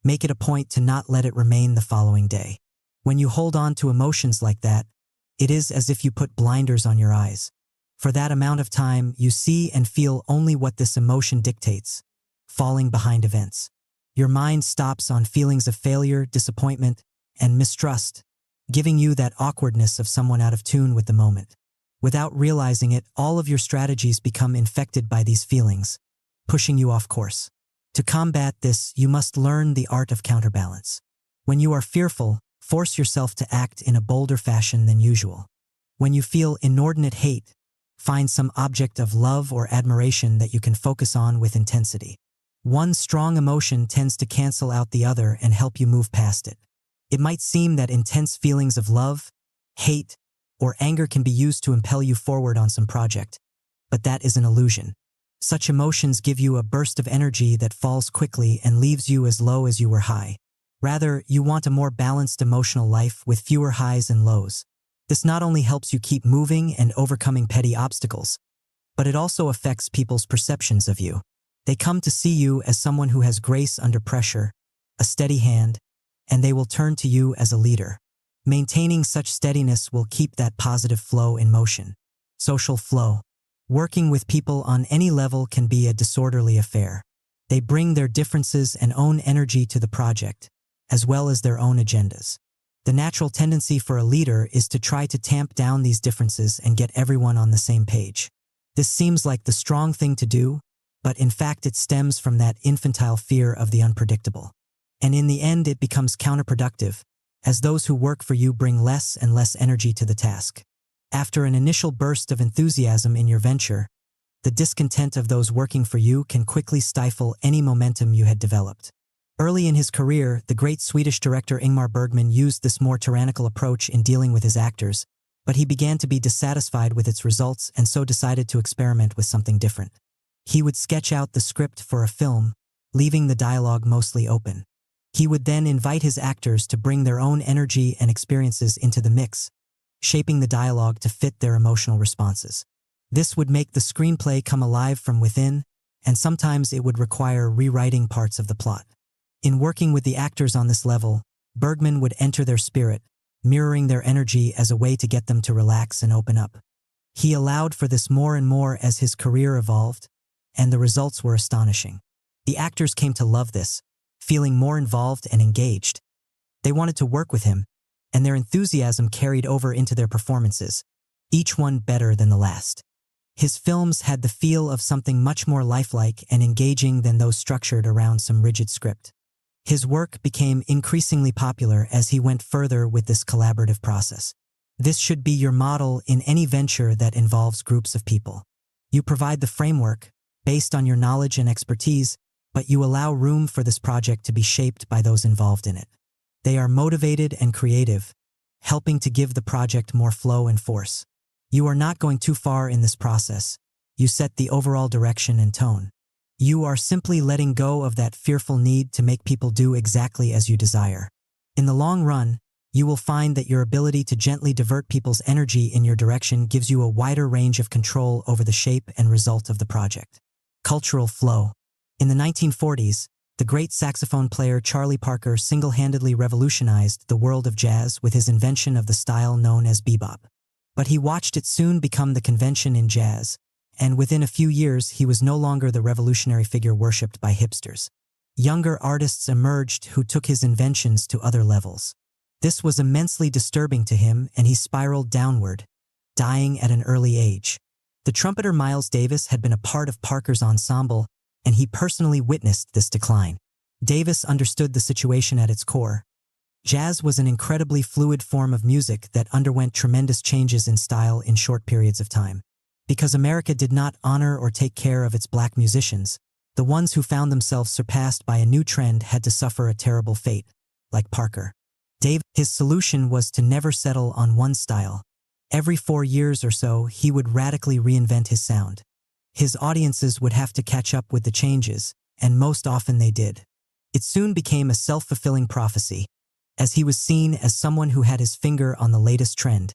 make it a point to not let it remain the following day. When you hold on to emotions like that, it is as if you put blinders on your eyes. For that amount of time, you see and feel only what this emotion dictates, falling behind events. Your mind stops on feelings of failure, disappointment, and mistrust, giving you that awkwardness of someone out of tune with the moment. Without realizing it, all of your strategies become infected by these feelings, pushing you off course. To combat this, you must learn the art of counterbalance. When you are fearful, force yourself to act in a bolder fashion than usual. When you feel inordinate hate, find some object of love or admiration that you can focus on with intensity. One strong emotion tends to cancel out the other and help you move past it. It might seem that intense feelings of love, hate, or anger can be used to impel you forward on some project, but that is an illusion. Such emotions give you a burst of energy that falls quickly and leaves you as low as you were high. Rather, you want a more balanced emotional life with fewer highs and lows. This not only helps you keep moving and overcoming petty obstacles, but it also affects people's perceptions of you. They come to see you as someone who has grace under pressure, a steady hand, and they will turn to you as a leader. Maintaining such steadiness will keep that positive flow in motion. Social flow. Working with people on any level can be a disorderly affair. They bring their differences and own energy to the project, as well as their own agendas. The natural tendency for a leader is to try to tamp down these differences and get everyone on the same page. This seems like the strong thing to do, but in fact it stems from that infantile fear of the unpredictable. And in the end it becomes counterproductive, as those who work for you bring less and less energy to the task. After an initial burst of enthusiasm in your venture, the discontent of those working for you can quickly stifle any momentum you had developed. Early in his career, the great Swedish director Ingmar Bergman used this more tyrannical approach in dealing with his actors, but he began to be dissatisfied with its results and so decided to experiment with something different. He would sketch out the script for a film, leaving the dialogue mostly open. He would then invite his actors to bring their own energy and experiences into the mix, shaping the dialogue to fit their emotional responses. This would make the screenplay come alive from within, and sometimes it would require rewriting parts of the plot. In working with the actors on this level, Bergman would enter their spirit, mirroring their energy as a way to get them to relax and open up. He allowed for this more and more as his career evolved, and the results were astonishing. The actors came to love this, feeling more involved and engaged. They wanted to work with him, and their enthusiasm carried over into their performances, each one better than the last. His films had the feel of something much more lifelike and engaging than those structured around some rigid script. His work became increasingly popular as he went further with this collaborative process. This should be your model in any venture that involves groups of people. You provide the framework, based on your knowledge and expertise, but you allow room for this project to be shaped by those involved in it. They are motivated and creative, helping to give the project more flow and force. You are not going too far in this process. You set the overall direction and tone. You are simply letting go of that fearful need to make people do exactly as you desire. In the long run, you will find that your ability to gently divert people's energy in your direction gives you a wider range of control over the shape and result of the project. Cultural flow. In the 1940s, the great saxophone player Charlie Parker single-handedly revolutionized the world of jazz with his invention of the style known as bebop. But he watched it soon become the convention in jazz, and within a few years he was no longer the revolutionary figure worshipped by hipsters. Younger artists emerged who took his inventions to other levels. This was immensely disturbing to him, and he spiraled downward, dying at an early age. The trumpeter Miles Davis had been a part of Parker's ensemble, and he personally witnessed this decline. Davis understood the situation at its core. Jazz was an incredibly fluid form of music that underwent tremendous changes in style in short periods of time. Because America did not honor or take care of its black musicians, the ones who found themselves surpassed by a new trend had to suffer a terrible fate, like Parker. His solution was to never settle on one style. Every 4 years or so, he would radically reinvent his sound. His audiences would have to catch up with the changes, and most often they did. It soon became a self-fulfilling prophecy, as he was seen as someone who had his finger on the latest trend,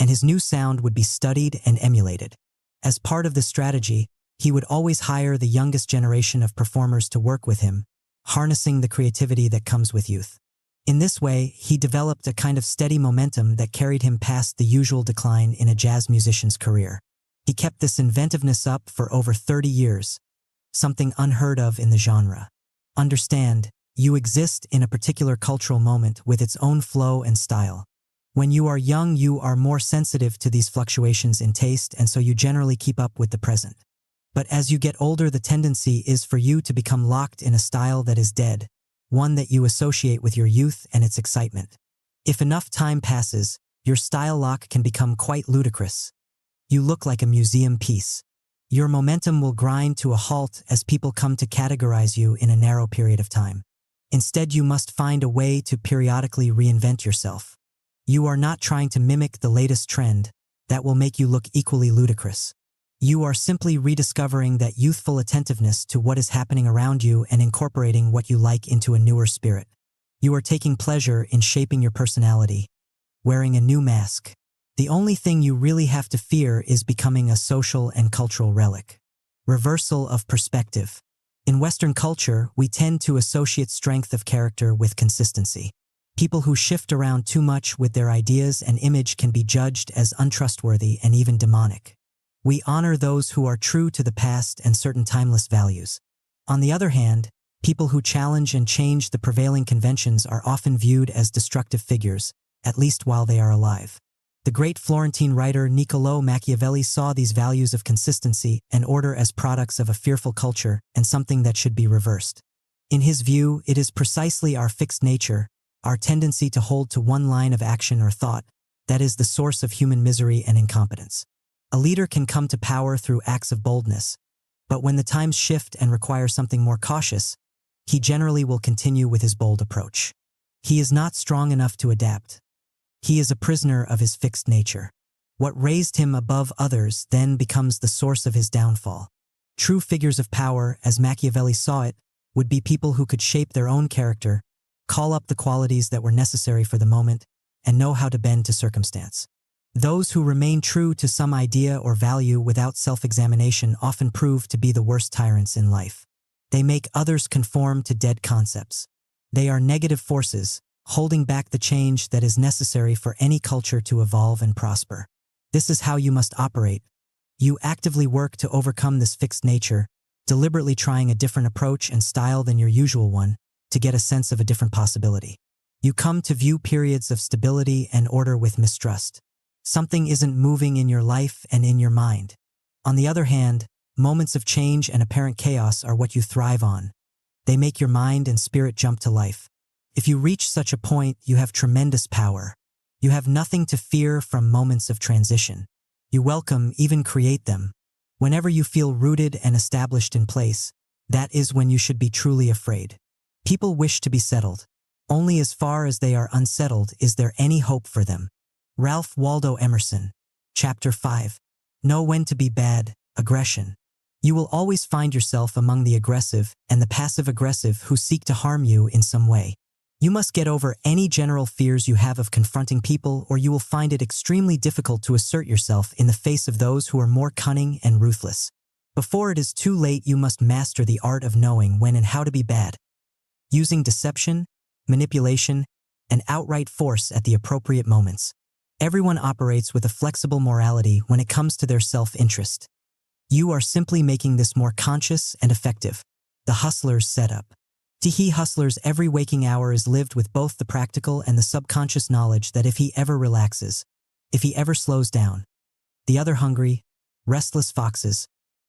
and his new sound would be studied and emulated. As part of this strategy, he would always hire the youngest generation of performers to work with him, harnessing the creativity that comes with youth. In this way, he developed a kind of steady momentum that carried him past the usual decline in a jazz musician's career. He kept this inventiveness up for over 30 years, something unheard of in the genre. Understand, you exist in a particular cultural moment with its own flow and style. When you are young, you are more sensitive to these fluctuations in taste, and so you generally keep up with the present. But as you get older, the tendency is for you to become locked in a style that is dead, one that you associate with your youth and its excitement. If enough time passes, your style lock can become quite ludicrous. You look like a museum piece. Your momentum will grind to a halt as people come to categorize you in a narrow period of time. Instead, you must find a way to periodically reinvent yourself. You are not trying to mimic the latest trend that will make you look equally ludicrous. You are simply rediscovering that youthful attentiveness to what is happening around you and incorporating what you like into a newer spirit. You are taking pleasure in shaping your personality, wearing a new mask. The only thing you really have to fear is becoming a social and cultural relic. Reversal of perspective. In Western culture, we tend to associate strength of character with consistency. People who shift around too much with their ideas and image can be judged as untrustworthy and even demonic. We honor those who are true to the past and certain timeless values. On the other hand, people who challenge and change the prevailing conventions are often viewed as destructive figures, at least while they are alive. The great Florentine writer Niccolò Machiavelli saw these values of consistency and order as products of a fearful culture and something that should be reversed. In his view, it is precisely our fixed nature, our tendency to hold to one line of action or thought, that is the source of human misery and incompetence. A leader can come to power through acts of boldness, but when the times shift and require something more cautious, he generally will continue with his bold approach. He is not strong enough to adapt. He is a prisoner of his fixed nature. What raised him above others then becomes the source of his downfall. True figures of power, as Machiavelli saw it, would be people who could shape their own character, call up the qualities that were necessary for the moment, and know how to bend to circumstance. Those who remain true to some idea or value without self-examination often prove to be the worst tyrants in life. They make others conform to dead concepts. They are negative forces, holding back the change that is necessary for any culture to evolve and prosper. This is how you must operate. You actively work to overcome this fixed nature, deliberately trying a different approach and style than your usual one, to get a sense of a different possibility. You come to view periods of stability and order with mistrust. Something isn't moving in your life and in your mind. On the other hand, moments of change and apparent chaos are what you thrive on. They make your mind and spirit jump to life. If you reach such a point, you have tremendous power. You have nothing to fear from moments of transition. You welcome, even create them. Whenever you feel rooted and established in place, that is when you should be truly afraid. People wish to be settled. Only as far as they are unsettled is there any hope for them. Ralph Waldo Emerson. Chapter 5. Know when to be bad. Aggression. You will always find yourself among the aggressive and the passive-aggressive who seek to harm you in some way. You must get over any general fears you have of confronting people, or you will find it extremely difficult to assert yourself in the face of those who are more cunning and ruthless. Before it is too late, you must master the art of knowing when and how to be bad. using deception, manipulation, and outright force at the appropriate moments. Everyone operates with a flexible morality when it comes to their self-interest. You are simply making this more conscious and effective. The hustler's setup. Teehee hustler's every waking hour is lived with both the practical and the subconscious knowledge that if he ever relaxes, if he ever slows down, the other hungry, restless foxes,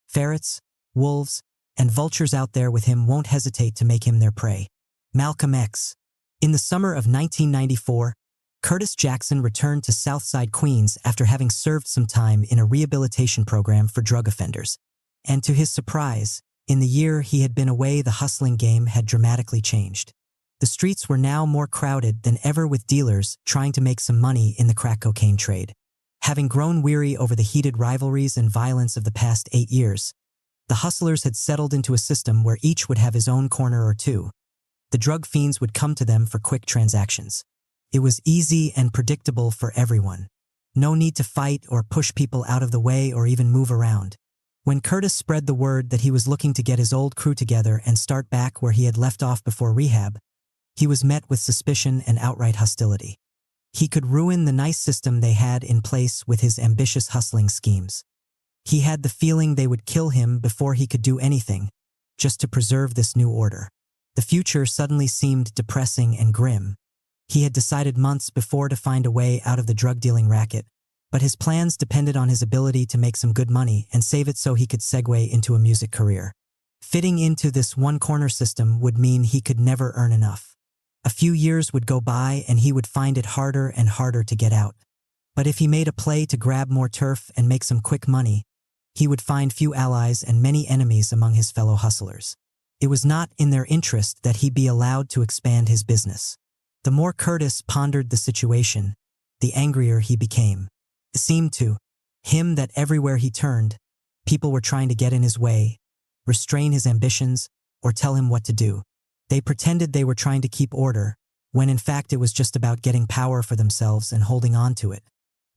ferrets, wolves, and vultures out there with him won't hesitate to make him their prey. Malcolm X. In the summer of 1994, Curtis Jackson returned to Southside Queens after having served some time in a rehabilitation program for drug offenders. And to his surprise, in the year he had been away, the hustling game had dramatically changed. The streets were now more crowded than ever with dealers trying to make some money in the crack cocaine trade. Having grown weary over the heated rivalries and violence of the past 8 years, the hustlers had settled into a system where each would have his own corner or two. The drug fiends would come to them for quick transactions. It was easy and predictable for everyone. No need to fight or push people out of the way or even move around. When Curtis spread the word that he was looking to get his old crew together and start back where he had left off before rehab, he was met with suspicion and outright hostility. He could ruin the nice system they had in place with his ambitious hustling schemes. He had the feeling they would kill him before he could do anything, just to preserve this new order. The future suddenly seemed depressing and grim. He had decided months before to find a way out of the drug-dealing racket, but his plans depended on his ability to make some good money and save it so he could segue into a music career. Fitting into this one-corner system would mean he could never earn enough. A few years would go by and he would find it harder and harder to get out. But if he made a play to grab more turf and make some quick money, he would find few allies and many enemies among his fellow hustlers. It was not in their interest that he be allowed to expand his business. The more Curtis pondered the situation, the angrier he became. It seemed to him that everywhere he turned, people were trying to get in his way, restrain his ambitions, or tell him what to do. They pretended they were trying to keep order, when in fact it was just about getting power for themselves and holding on to it.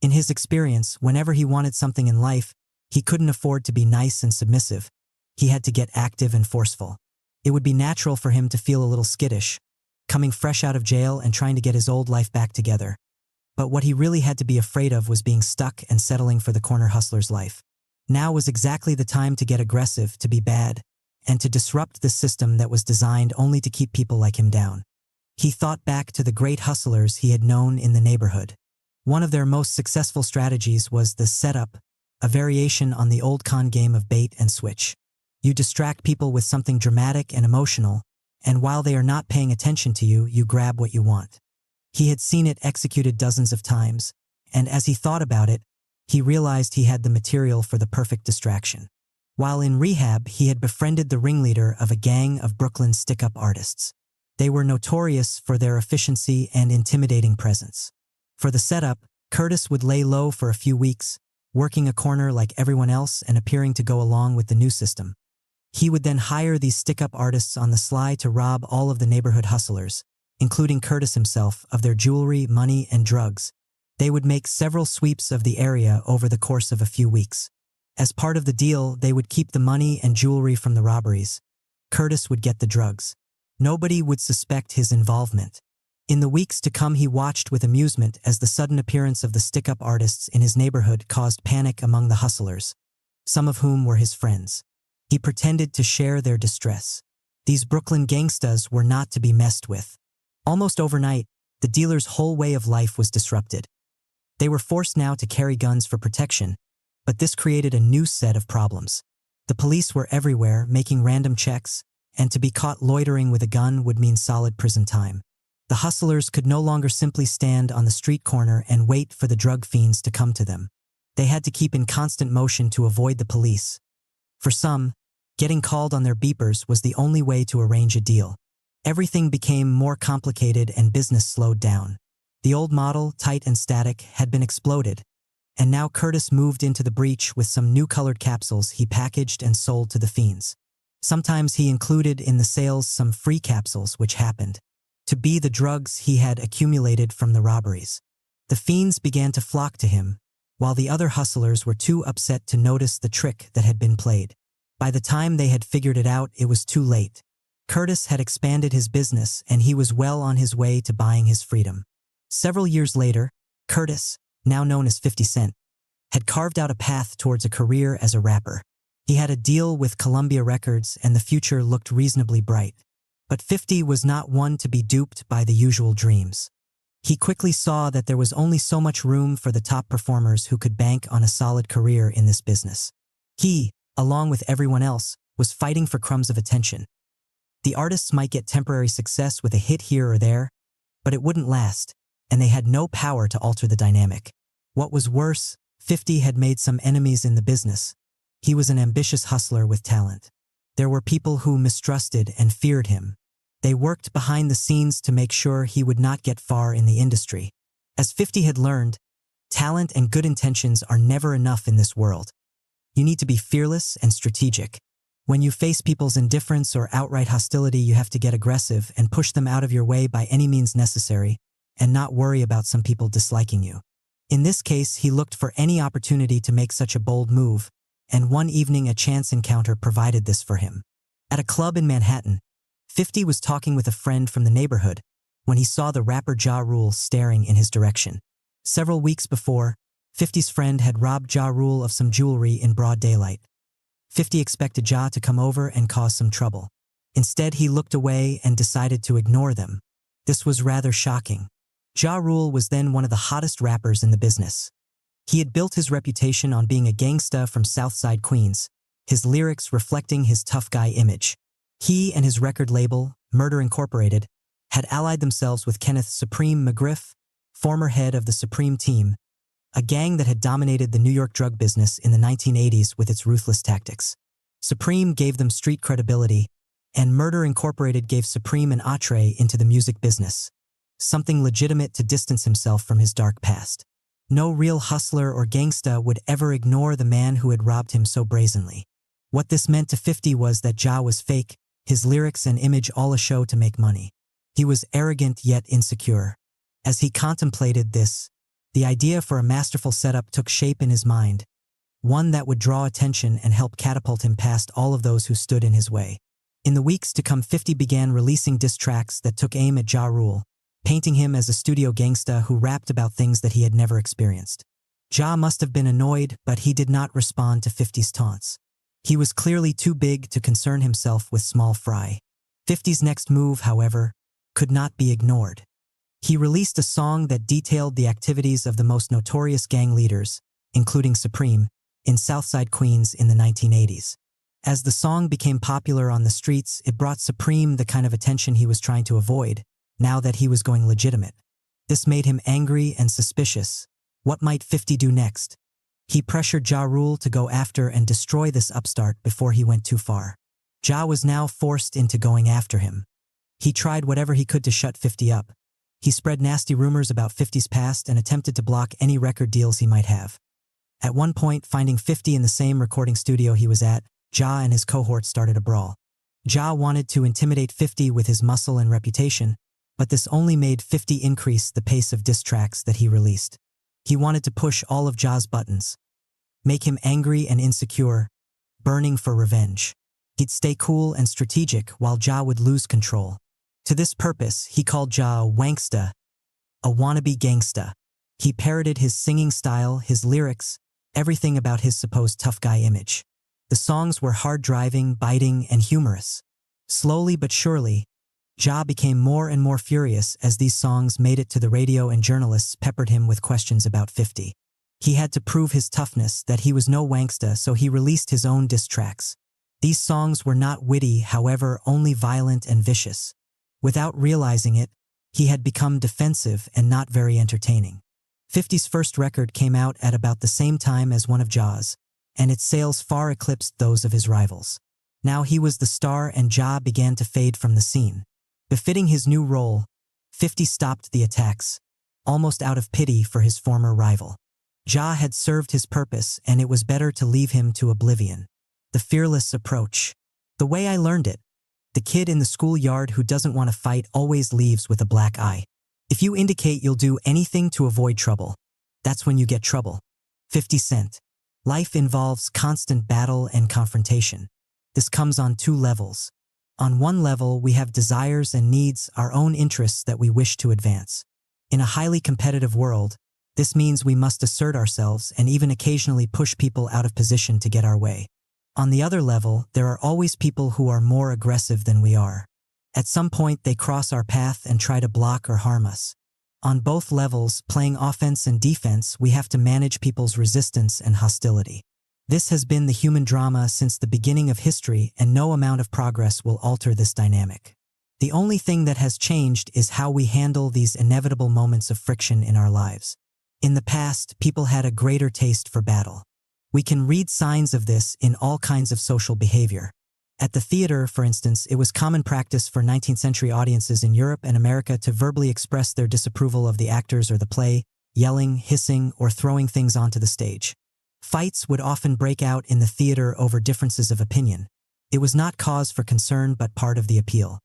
In his experience, whenever he wanted something in life, he couldn't afford to be nice and submissive. He had to get active and forceful. It would be natural for him to feel a little skittish, coming fresh out of jail and trying to get his old life back together. But what he really had to be afraid of was being stuck and settling for the corner hustler's life. Now was exactly the time to get aggressive, to be bad, and to disrupt the system that was designed only to keep people like him down. He thought back to the great hustlers he had known in the neighborhood. One of their most successful strategies was the setup, a variation on the old con game of bait and switch. You distract people with something dramatic and emotional, and while they are not paying attention to you, you grab what you want. He had seen it executed dozens of times, and as he thought about it, he realized he had the material for the perfect distraction. While in rehab, he had befriended the ringleader of a gang of Brooklyn stick-up artists. They were notorious for their efficiency and intimidating presence. For the setup, Curtis would lay low for a few weeks, working a corner like everyone else and appearing to go along with the new system. He would then hire these stick-up artists on the sly to rob all of the neighborhood hustlers, including Curtis himself, of their jewelry, money, and drugs. They would make several sweeps of the area over the course of a few weeks. As part of the deal, they would keep the money and jewelry from the robberies. Curtis would get the drugs. Nobody would suspect his involvement. In the weeks to come, he watched with amusement as the sudden appearance of the stick-up artists in his neighborhood caused panic among the hustlers, some of whom were his friends. He pretended to share their distress. These Brooklyn gangstas were not to be messed with. Almost overnight, the dealer's whole way of life was disrupted. They were forced now to carry guns for protection, but this created a new set of problems. The police were everywhere, making random checks, and to be caught loitering with a gun would mean solid prison time. The hustlers could no longer simply stand on the street corner and wait for the drug fiends to come to them. They had to keep in constant motion to avoid the police. For some, getting called on their beepers was the only way to arrange a deal. Everything became more complicated and business slowed down. The old model, tight and static, had been exploded, and now Curtis moved into the breach with some new colored capsules he packaged and sold to the fiends. Sometimes he included in the sales some free capsules which happened to be the drugs he had accumulated from the robberies. The fiends began to flock to him, while the other hustlers were too upset to notice the trick that had been played. By the time they had figured it out, it was too late. Curtis had expanded his business and he was well on his way to buying his freedom. Several years later, Curtis, now known as 50 Cent, had carved out a path towards a career as a rapper. He had a deal with Columbia Records and the future looked reasonably bright. But 50 was not one to be duped by the usual dreams. He quickly saw that there was only so much room for the top performers who could bank on a solid career in this business. He, along with everyone else, was fighting for crumbs of attention. The artists might get temporary success with a hit here or there, but it wouldn't last, and they had no power to alter the dynamic. What was worse, 50 had made some enemies in the business. He was an ambitious hustler with talent. There were people who mistrusted and feared him. They worked behind the scenes to make sure he would not get far in the industry. As 50 had learned, talent and good intentions are never enough in this world. You need to be fearless and strategic. When you face people's indifference or outright hostility, you have to get aggressive and push them out of your way by any means necessary, and not worry about some people disliking you. In this case, he looked for any opportunity to make such a bold move, and one evening a chance encounter provided this for him. At a club in Manhattan, 50 was talking with a friend from the neighborhood when he saw the rapper Ja Rule staring in his direction. Several weeks before, 50's friend had robbed Ja Rule of some jewelry in broad daylight. 50 expected Ja to come over and cause some trouble. Instead, he looked away and decided to ignore them. This was rather shocking. Ja Rule was then one of the hottest rappers in the business. He had built his reputation on being a gangsta from Southside Queens, his lyrics reflecting his tough guy image. He and his record label, Murder Incorporated, had allied themselves with Kenneth Supreme McGriff, former head of the Supreme Team, a gang that had dominated the New York drug business in the 1980s with its ruthless tactics. Supreme gave them street credibility, and Murder Incorporated gave Supreme an entree into the music business, something legitimate to distance himself from his dark past. No real hustler or gangsta would ever ignore the man who had robbed him so brazenly. What this meant to 50 was that Ja was fake, his lyrics and image all a show to make money. He was arrogant yet insecure. As he contemplated this, the idea for a masterful setup took shape in his mind, one that would draw attention and help catapult him past all of those who stood in his way. In the weeks to come, 50 began releasing diss tracks that took aim at Ja Rule, painting him as a studio gangsta who rapped about things that he had never experienced. Ja must have been annoyed, but he did not respond to 50's taunts. He was clearly too big to concern himself with small fry. 50's next move, however, could not be ignored. He released a song that detailed the activities of the most notorious gang leaders, including Supreme, in Southside Queens in the 1980s. As the song became popular on the streets, it brought Supreme the kind of attention he was trying to avoid, now that he was going legitimate. This made him angry and suspicious. What might 50 do next? He pressured Ja Rule to go after and destroy this upstart before he went too far. Ja was now forced into going after him. He tried whatever he could to shut 50 up. He spread nasty rumors about 50's past and attempted to block any record deals he might have. At one point, finding 50 in the same recording studio he was at, Ja and his cohort started a brawl. Ja wanted to intimidate 50 with his muscle and reputation, but this only made 50 increase the pace of diss tracks that he released. He wanted to push all of Ja's buttons, make him angry and insecure, burning for revenge. He'd stay cool and strategic while Ja would lose control. To this purpose, he called Ja a wanksta, a wannabe gangsta. He parroted his singing style, his lyrics, everything about his supposed tough guy image. The songs were hard-driving, biting, and humorous. Slowly but surely, Ja became more and more furious as these songs made it to the radio and journalists peppered him with questions about 50. He had to prove his toughness, that he was no wanksta, so he released his own diss tracks. These songs were not witty, however, only violent and vicious. Without realizing it, he had become defensive and not very entertaining. 50's first record came out at about the same time as one of Ja's, and its sales far eclipsed those of his rivals. Now he was the star and Ja began to fade from the scene. Befitting his new role, 50 stopped the attacks, almost out of pity for his former rival. Ja had served his purpose, and it was better to leave him to oblivion. The fearless approach. The way I learned it, the kid in the schoolyard who doesn't want to fight always leaves with a black eye. If you indicate you'll do anything to avoid trouble, that's when you get trouble. 50 Cent. Life involves constant battle and confrontation. This comes on two levels. On one level, we have desires and needs, our own interests that we wish to advance. In a highly competitive world, this means we must assert ourselves and even occasionally push people out of position to get our way. On the other level, there are always people who are more aggressive than we are. At some point, they cross our path and try to block or harm us. On both levels, playing offense and defense, we have to manage people's resistance and hostility. This has been the human drama since the beginning of history, and no amount of progress will alter this dynamic. The only thing that has changed is how we handle these inevitable moments of friction in our lives. In the past, people had a greater taste for battle. We can read signs of this in all kinds of social behavior. At the theater, for instance, it was common practice for 19th century audiences in Europe and America to verbally express their disapproval of the actors or the play, yelling, hissing, or throwing things onto the stage. Fights would often break out in the theater over differences of opinion. It was not cause for concern but part of the appeal.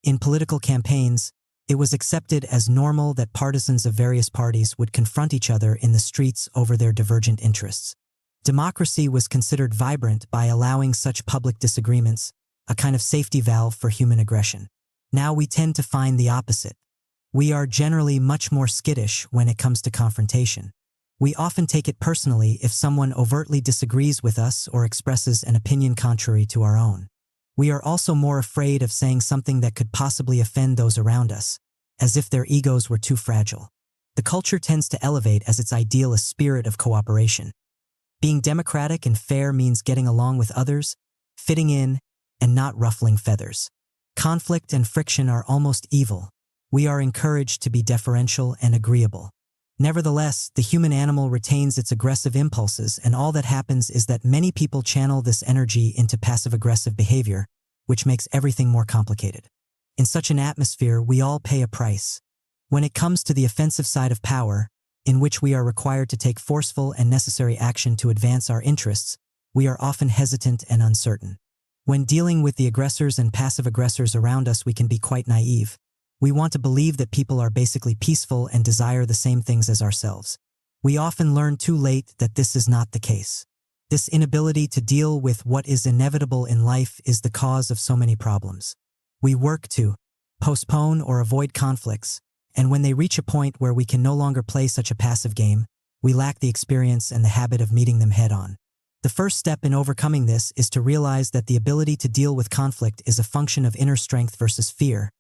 In political campaigns, it was accepted as normal that partisans of various parties would confront each other in the streets over their divergent interests. Democracy was considered vibrant by allowing such public disagreements, a kind of safety valve for human aggression. Now we tend to find the opposite. We are generally much more skittish when it comes to confrontation. We often take it personally if someone overtly disagrees with us or expresses an opinion contrary to our own. We are also more afraid of saying something that could possibly offend those around us, as if their egos were too fragile. The culture tends to elevate as its ideal a spirit of cooperation. Being democratic and fair means getting along with others, fitting in, and not ruffling feathers. Conflict and friction are almost evil. We are encouraged to be deferential and agreeable. Nevertheless, the human animal retains its aggressive impulses, and all that happens is that many people channel this energy into passive-aggressive behavior, which makes everything more complicated. In such an atmosphere, we all pay a price. When it comes to the offensive side of power, in which we are required to take forceful and necessary action to advance our interests, we are often hesitant and uncertain. When dealing with the aggressors and passive aggressors around us, we can be quite naive. We want to believe that people are basically peaceful and desire the same things as ourselves. We often learn too late that this is not the case. This inability to deal with what is inevitable in life is the cause of so many problems. We work to postpone or avoid conflicts, and when they reach a point where we can no longer play such a passive game, we lack the experience and the habit of meeting them head-on. The first step in overcoming this is to realize that the ability to deal with conflict is a function of inner strength versus fear,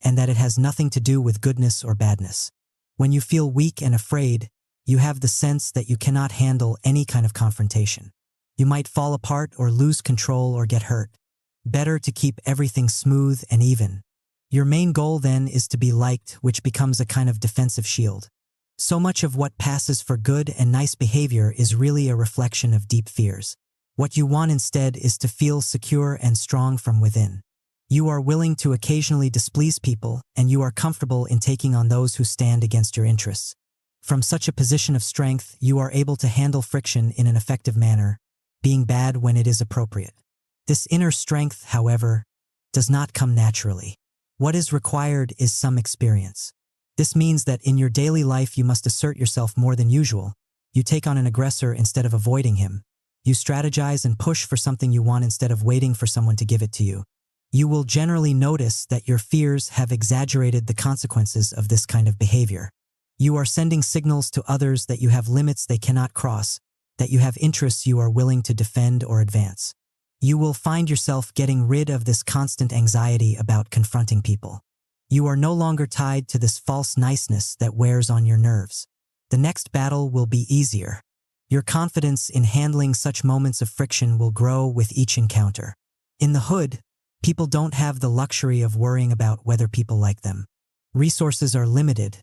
and that it has nothing to do with goodness or badness. When you feel weak and afraid, you have the sense that you cannot handle any kind of confrontation. You might fall apart or lose control or get hurt. Better to keep everything smooth and even. Your main goal then is to be liked, which becomes a kind of defensive shield. So much of what passes for good and nice behavior is really a reflection of deep fears. What you want instead is to feel secure and strong from within. You are willing to occasionally displease people, and you are comfortable in taking on those who stand against your interests. From such a position of strength, you are able to handle friction in an effective manner, being bad when it is appropriate. This inner strength, however, does not come naturally. What is required is some experience. This means that in your daily life you must assert yourself more than usual. You take on an aggressor instead of avoiding him. You strategize and push for something you want instead of waiting for someone to give it to you. You will generally notice that your fears have exaggerated the consequences of this kind of behavior. You are sending signals to others that you have limits they cannot cross, that you have interests you are willing to defend or advance. You will find yourself getting rid of this constant anxiety about confronting people. You are no longer tied to this false niceness that wears on your nerves. The next battle will be easier. Your confidence in handling such moments of friction will grow with each encounter. In the hood, people don't have the luxury of worrying about whether people like them. Resources are limited.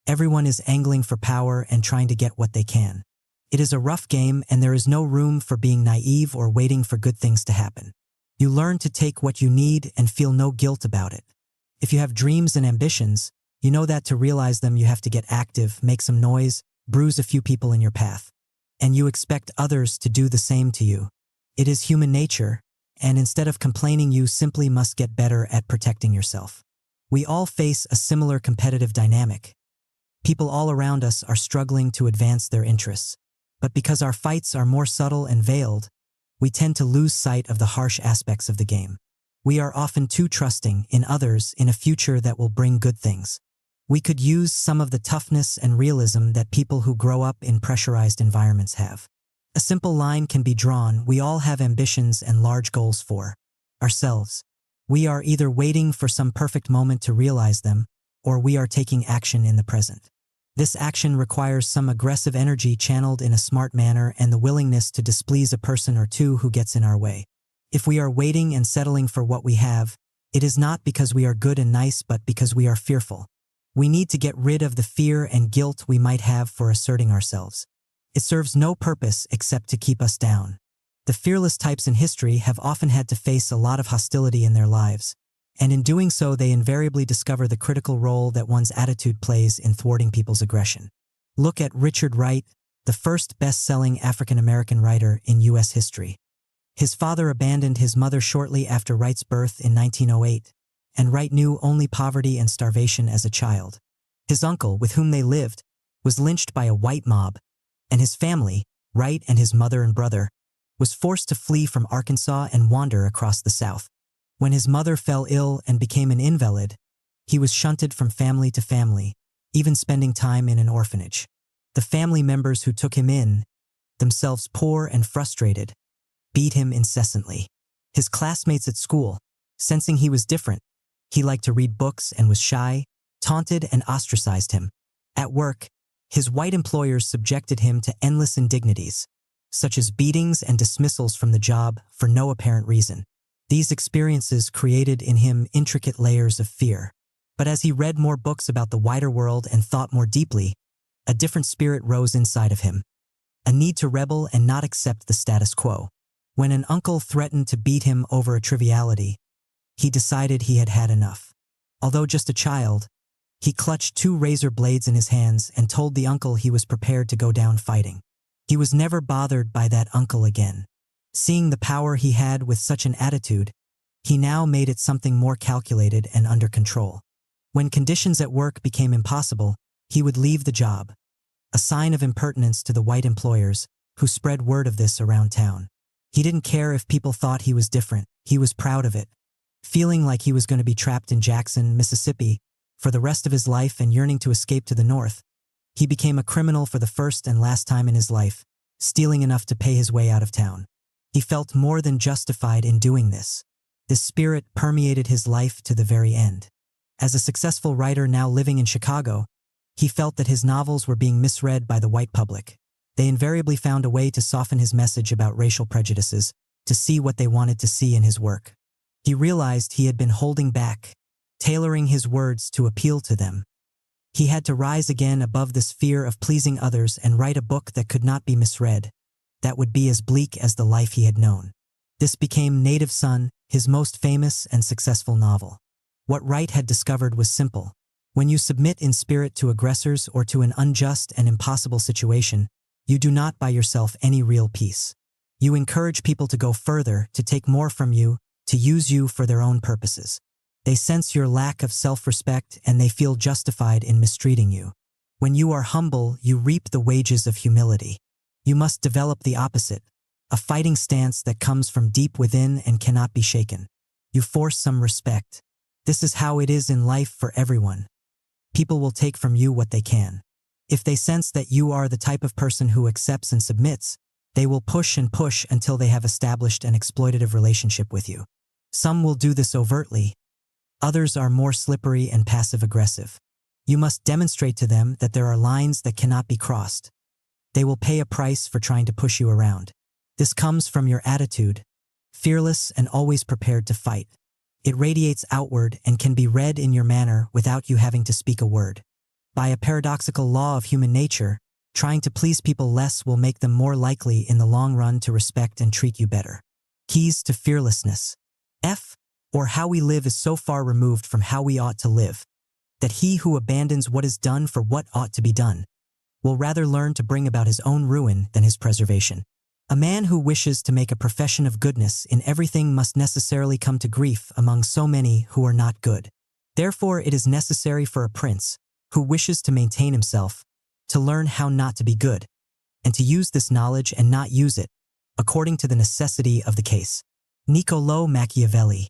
Everyone is angling for power and trying to get what they can. It is a rough game, and there is no room for being naive or waiting for good things to happen. You learn to take what you need and feel no guilt about it. If you have dreams and ambitions, you know that to realize them you have to get active, make some noise, bruise a few people in your path. And you expect others to do the same to you. It is human nature, and instead of complaining, you simply must get better at protecting yourself. We all face a similar competitive dynamic. People all around us are struggling to advance their interests. But because our fights are more subtle and veiled, we tend to lose sight of the harsh aspects of the game. We are often too trusting in others in a future that will bring good things. We could use some of the toughness and realism that people who grow up in pressurized environments have. A simple line can be drawn: we all have ambitions and large goals for ourselves. We are either waiting for some perfect moment to realize them, or we are taking action in the present. This action requires some aggressive energy channeled in a smart manner and the willingness to displease a person or two who gets in our way. If we are waiting and settling for what we have, it is not because we are good and nice, but because we are fearful. We need to get rid of the fear and guilt we might have for asserting ourselves. It serves no purpose except to keep us down. The fearless types in history have often had to face a lot of hostility in their lives, and in doing so they invariably discover the critical role that one's attitude plays in thwarting people's aggression. Look at Richard Wright, the first best-selling African-American writer in U.S. history. His father abandoned his mother shortly after Wright's birth in 1908, and Wright knew only poverty and starvation as a child. His uncle, with whom they lived, was lynched by a white mob, and his family, Wright and his mother and brother, was forced to flee from Arkansas and wander across the South. When his mother fell ill and became an invalid, he was shunted from family to family, even spending time in an orphanage. The family members who took him in, themselves poor and frustrated, beat him incessantly. His classmates at school, sensing he was different, he liked to read books and was shy, taunted and ostracized him. At work, his white employers subjected him to endless indignities, such as beatings and dismissals from the job for no apparent reason. These experiences created in him intricate layers of fear. But as he read more books about the wider world and thought more deeply, a different spirit rose inside of him, a need to rebel and not accept the status quo. When an uncle threatened to beat him over a triviality, he decided he had had enough. Although just a child, he clutched 2 razor blades in his hands and told the uncle he was prepared to go down fighting. He was never bothered by that uncle again. Seeing the power he had with such an attitude, he now made it something more calculated and under control. When conditions at work became impossible, he would leave the job, a sign of impertinence to the white employers, who spread word of this around town. He didn't care if people thought he was different, he was proud of it. Feeling like he was going to be trapped in Jackson, Mississippi, for the rest of his life and yearning to escape to the north, he became a criminal for the first and last time in his life, stealing enough to pay his way out of town. He felt more than justified in doing this. This spirit permeated his life to the very end. As a successful writer now living in Chicago, he felt that his novels were being misread by the white public. They invariably found a way to soften his message about racial prejudices, to see what they wanted to see in his work. He realized he had been holding back, tailoring his words to appeal to them. He had to rise again above this fear of pleasing others and write a book that could not be misread, that would be as bleak as the life he had known. This became Native Son, his most famous and successful novel. What Wright had discovered was simple. When you submit in spirit to aggressors or to an unjust and impossible situation, you do not buy yourself any real peace. You encourage people to go further, to take more from you, to use you for their own purposes. They sense your lack of self-respect and they feel justified in mistreating you. When you are humble, you reap the wages of humility. You must develop the opposite, a fighting stance that comes from deep within and cannot be shaken. You force some respect. This is how it is in life for everyone. People will take from you what they can. If they sense that you are the type of person who accepts and submits, they will push and push until they have established an exploitative relationship with you. Some will do this overtly. Others are more slippery and passive-aggressive. You must demonstrate to them that there are lines that cannot be crossed. They will pay a price for trying to push you around. This comes from your attitude, fearless and always prepared to fight. It radiates outward and can be read in your manner without you having to speak a word. By a paradoxical law of human nature, trying to please people less will make them more likely in the long run to respect and treat you better. Keys to fearlessness. Or how we live is so far removed from how we ought to live, that he who abandons what is done for what ought to be done, will rather learn to bring about his own ruin than his preservation. A man who wishes to make a profession of goodness in everything must necessarily come to grief among so many who are not good. Therefore it is necessary for a prince, who wishes to maintain himself, to learn how not to be good, and to use this knowledge and not use it, according to the necessity of the case. Niccolò Machiavelli.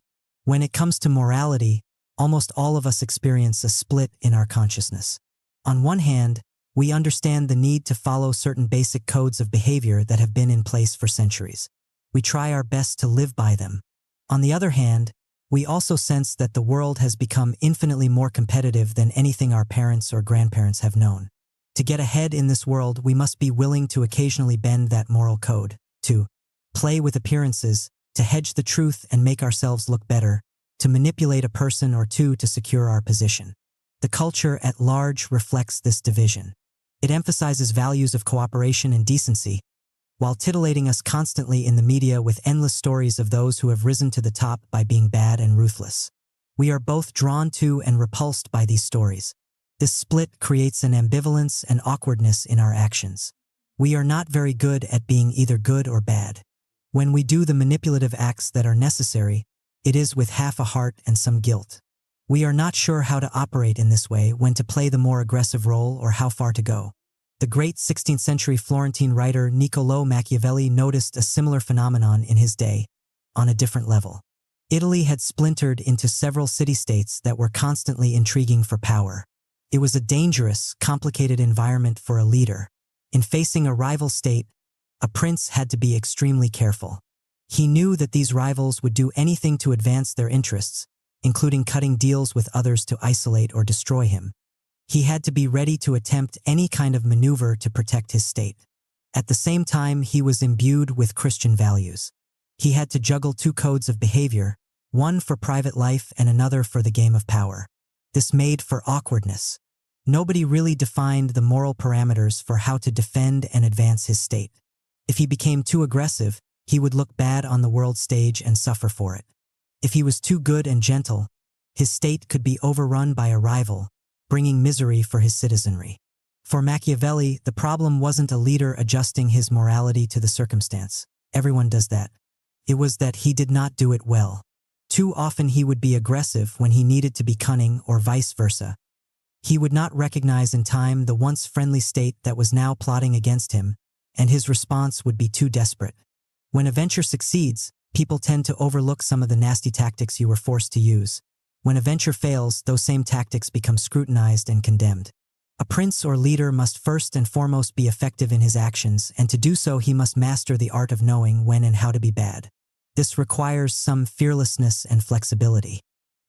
When it comes to morality, almost all of us experience a split in our consciousness. On one hand, we understand the need to follow certain basic codes of behavior that have been in place for centuries. We try our best to live by them. On the other hand, we also sense that the world has become infinitely more competitive than anything our parents or grandparents have known. To get ahead in this world, we must be willing to occasionally bend that moral code, to play with appearances, to hedge the truth and make ourselves look better, to manipulate a person or two to secure our position. The culture at large reflects this division. It emphasizes values of cooperation and decency, while titillating us constantly in the media with endless stories of those who have risen to the top by being bad and ruthless. We are both drawn to and repulsed by these stories. This split creates an ambivalence and awkwardness in our actions. We are not very good at being either good or bad. When we do the manipulative acts that are necessary, it is with half a heart and some guilt. We are not sure how to operate in this way, when to play the more aggressive role or how far to go. The great 16th century Florentine writer Niccolò Machiavelli noticed a similar phenomenon in his day, on a different level. Italy had splintered into several city-states that were constantly intriguing for power. It was a dangerous, complicated environment for a leader. In facing a rival state, a prince had to be extremely careful. He knew that these rivals would do anything to advance their interests, including cutting deals with others to isolate or destroy him. He had to be ready to attempt any kind of maneuver to protect his state. At the same time, he was imbued with Christian values. He had to juggle two codes of behavior, one for private life and another for the game of power. This made for awkwardness. Nobody really defined the moral parameters for how to defend and advance his state. If he became too aggressive, he would look bad on the world stage and suffer for it. If he was too good and gentle, his state could be overrun by a rival, bringing misery for his citizenry. For Machiavelli, the problem wasn't a leader adjusting his morality to the circumstance. Everyone does that. It was that he did not do it well. Too often he would be aggressive when he needed to be cunning, or vice versa. He would not recognize in time the once friendly state that was now plotting against him, and his response would be too desperate. When a venture succeeds, people tend to overlook some of the nasty tactics you were forced to use. When a venture fails, those same tactics become scrutinized and condemned. A prince or leader must first and foremost be effective in his actions, and to do so he must master the art of knowing when and how to be bad. This requires some fearlessness and flexibility.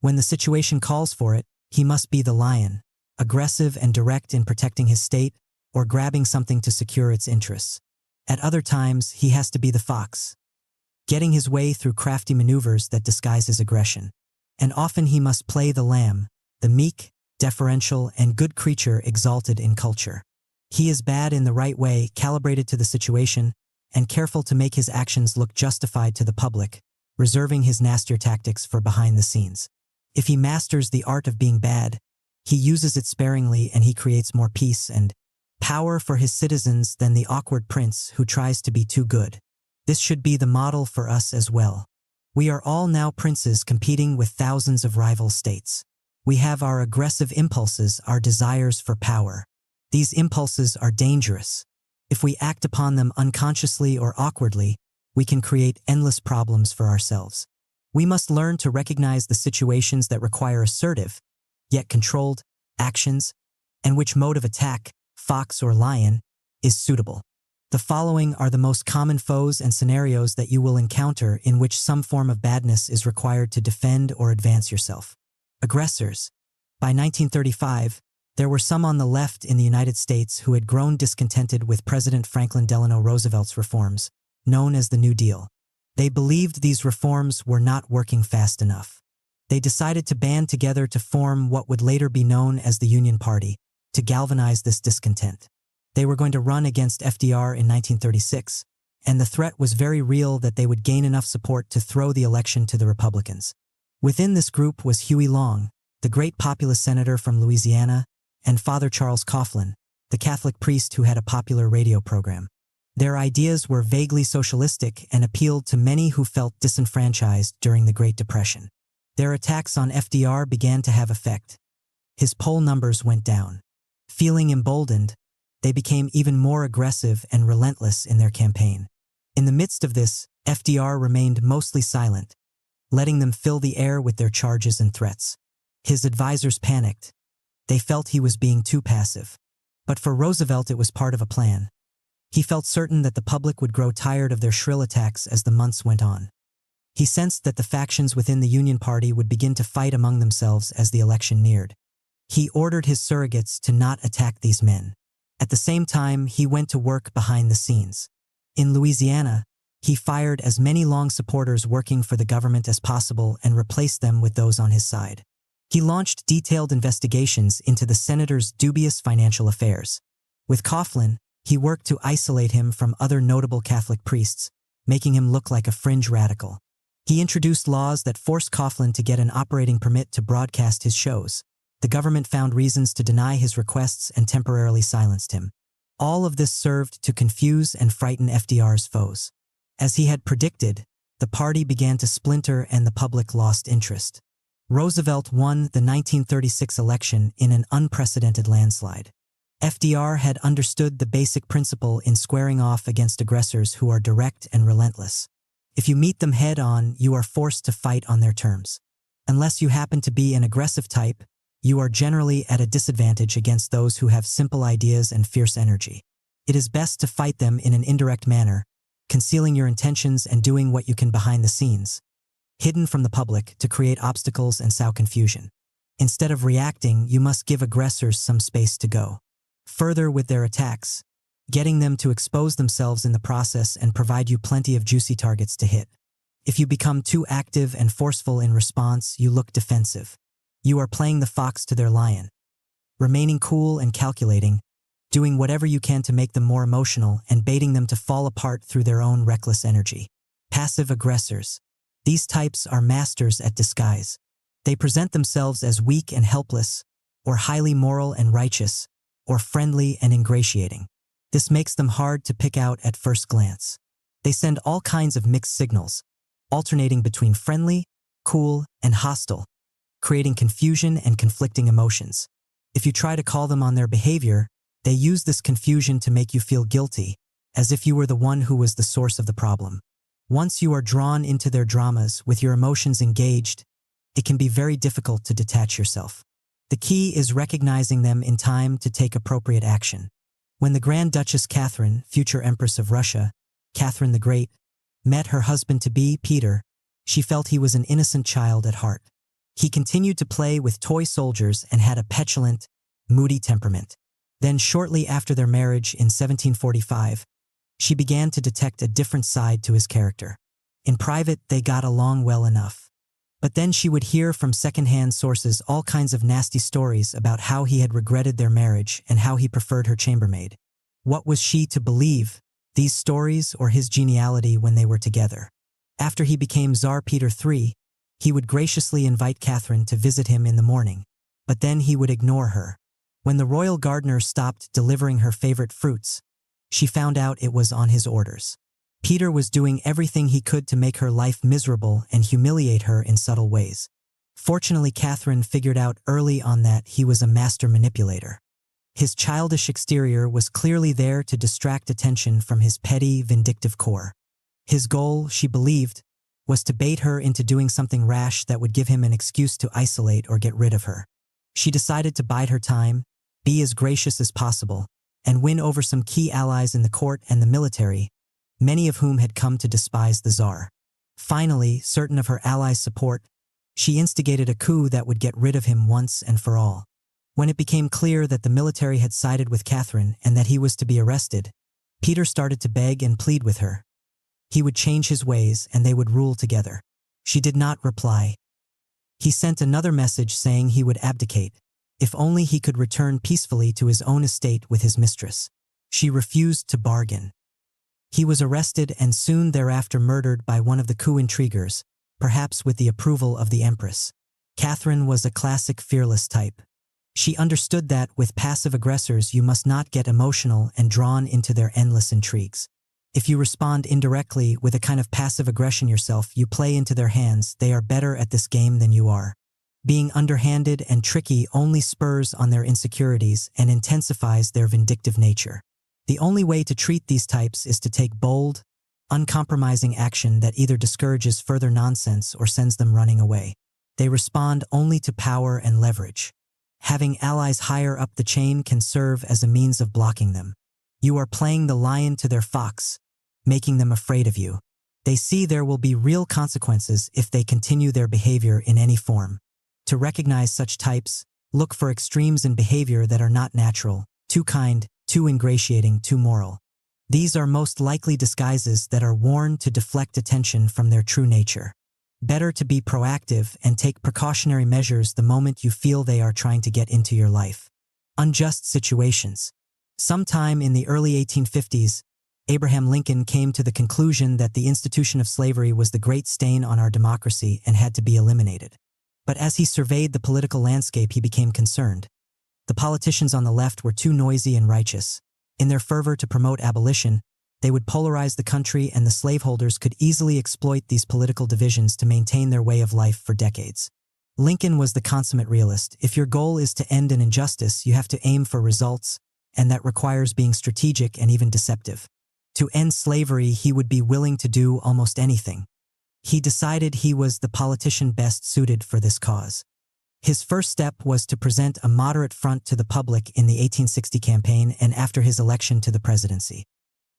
When the situation calls for it, he must be the lion, aggressive and direct in protecting his state, or grabbing something to secure its interests. At other times, he has to be the fox, getting his way through crafty maneuvers that disguise his aggression. And often he must play the lamb, the meek, deferential, and good creature exalted in culture. He is bad in the right way, calibrated to the situation, and careful to make his actions look justified to the public, reserving his nastier tactics for behind the scenes. If he masters the art of being bad, he uses it sparingly, and he creates more peace and power for his citizens than the awkward prince who tries to be too good. This should be the model for us as well. We are all now princes competing with thousands of rival states. We have our aggressive impulses, our desires for power. These impulses are dangerous. If we act upon them unconsciously or awkwardly, we can create endless problems for ourselves. We must learn to recognize the situations that require assertive, yet controlled, actions, and which mode of attack, fox or lion, is suitable. The following are the most common foes and scenarios that you will encounter in which some form of badness is required to defend or advance yourself. Aggressors. By 1935, there were some on the left in the United States who had grown discontented with President Franklin Delano Roosevelt's reforms, known as the New Deal. They believed these reforms were not working fast enough. They decided to band together to form what would later be known as the Union Party, to galvanize this discontent. They were going to run against FDR in 1936, and the threat was very real that they would gain enough support to throw the election to the Republicans. Within this group was Huey Long, the great populist senator from Louisiana, and Father Charles Coughlin, the Catholic priest who had a popular radio program. Their ideas were vaguely socialistic and appealed to many who felt disenfranchised during the Great Depression. Their attacks on FDR began to have effect. His poll numbers went down. Feeling emboldened, they became even more aggressive and relentless in their campaign. In the midst of this, FDR remained mostly silent. letting them fill the air with their charges and threats. His advisors panicked. They felt he was being too passive. But for Roosevelt, it was part of a plan. He felt certain that the public would grow tired of their shrill attacks as the months went on. He sensed that the factions within the Union Party would begin to fight among themselves as the election neared. He ordered his surrogates to not attack these men. At the same time, he went to work behind the scenes. In Louisiana, he fired as many long supporters working for the government as possible and replaced them with those on his side. He launched detailed investigations into the senator's dubious financial affairs. With Coughlin, he worked to isolate him from other notable Catholic priests, making him look like a fringe radical. He introduced laws that forced Coughlin to get an operating permit to broadcast his shows. The government found reasons to deny his requests and temporarily silenced him. All of this served to confuse and frighten FDR's foes. As he had predicted, the party began to splinter and the public lost interest. Roosevelt won the 1936 election in an unprecedented landslide. FDR had understood the basic principle in squaring off against aggressors who are direct and relentless. If you meet them head-on, you are forced to fight on their terms. Unless you happen to be an aggressive type, you are generally at a disadvantage against those who have simple ideas and fierce energy. It is best to fight them in an indirect manner, concealing your intentions and doing what you can behind the scenes, hidden from the public to create obstacles and sow confusion. Instead of reacting, you must give aggressors some space to go. Further with their attacks, getting them to expose themselves in the process and provide you plenty of juicy targets to hit. If you become too active and forceful in response, you look defensive. You are playing the fox to their lion. Remaining cool and calculating, doing whatever you can to make them more emotional and baiting them to fall apart through their own reckless energy. Passive aggressors. These types are masters at disguise. They present themselves as weak and helpless, or highly moral and righteous, or friendly and ingratiating. This makes them hard to pick out at first glance. They send all kinds of mixed signals, alternating between friendly, cool, and hostile, creating confusion and conflicting emotions. If you try to call them on their behavior, they use this confusion to make you feel guilty, as if you were the one who was the source of the problem. Once you are drawn into their dramas with your emotions engaged, it can be very difficult to detach yourself. The key is recognizing them in time to take appropriate action. When the Grand Duchess Catherine, future Empress of Russia, Catherine the Great, met her husband-to-be, Peter, she felt he was an innocent child at heart. He continued to play with toy soldiers and had a petulant, moody temperament. Then shortly after their marriage in 1745, she began to detect a different side to his character. In private, they got along well enough. But then she would hear from second-hand sources all kinds of nasty stories about how he had regretted their marriage and how he preferred her chambermaid. What was she to believe, these stories or his geniality when they were together? After he became Tsar Peter III, he would graciously invite Catherine to visit him in the morning, but then he would ignore her. When the royal gardener stopped delivering her favorite fruits, she found out it was on his orders. Peter was doing everything he could to make her life miserable and humiliate her in subtle ways. Fortunately, Catherine figured out early on that he was a master manipulator. His childish exterior was clearly there to distract attention from his petty, vindictive core. His goal, she believed, was to bait her into doing something rash that would give him an excuse to isolate or get rid of her. She decided to bide her time, be as gracious as possible, and win over some key allies in the court and the military, many of whom had come to despise the Tsar. Finally, certain of her allies' support, she instigated a coup that would get rid of him once and for all. When it became clear that the military had sided with Catherine and that he was to be arrested, Peter started to beg and plead with her. He would change his ways and they would rule together. She did not reply. He sent another message saying he would abdicate, if only he could return peacefully to his own estate with his mistress. She refused to bargain. He was arrested and soon thereafter murdered by one of the coup intriguers, perhaps with the approval of the Empress. Catherine was a classic fearless type. She understood that with passive aggressors you must not get emotional and drawn into their endless intrigues. If you respond indirectly with a kind of passive aggression yourself, you play into their hands. They are better at this game than you are. Being underhanded and tricky only spurs on their insecurities and intensifies their vindictive nature. The only way to treat these types is to take bold, uncompromising action that either discourages further nonsense or sends them running away. They respond only to power and leverage. Having allies higher up the chain can serve as a means of blocking them. You are playing the lion to their fox, making them afraid of you. They see there will be real consequences if they continue their behavior in any form. To recognize such types, look for extremes in behavior that are not natural, too kind, too ingratiating, too moral. These are most likely disguises that are worn to deflect attention from their true nature. Better to be proactive and take precautionary measures the moment you feel they are trying to get into your life. Unjust situations. Sometime in the early 1850s, Abraham Lincoln came to the conclusion that the institution of slavery was the great stain on our democracy and had to be eliminated. But as he surveyed the political landscape, he became concerned. The politicians on the left were too noisy and righteous. In their fervor to promote abolition, they would polarize the country, and the slaveholders could easily exploit these political divisions to maintain their way of life for decades. Lincoln was the consummate realist. If your goal is to end an injustice, you have to aim for results, and that requires being strategic and even deceptive. To end slavery, he would be willing to do almost anything. He decided he was the politician best suited for this cause. His first step was to present a moderate front to the public in the 1860 campaign and after his election to the presidency.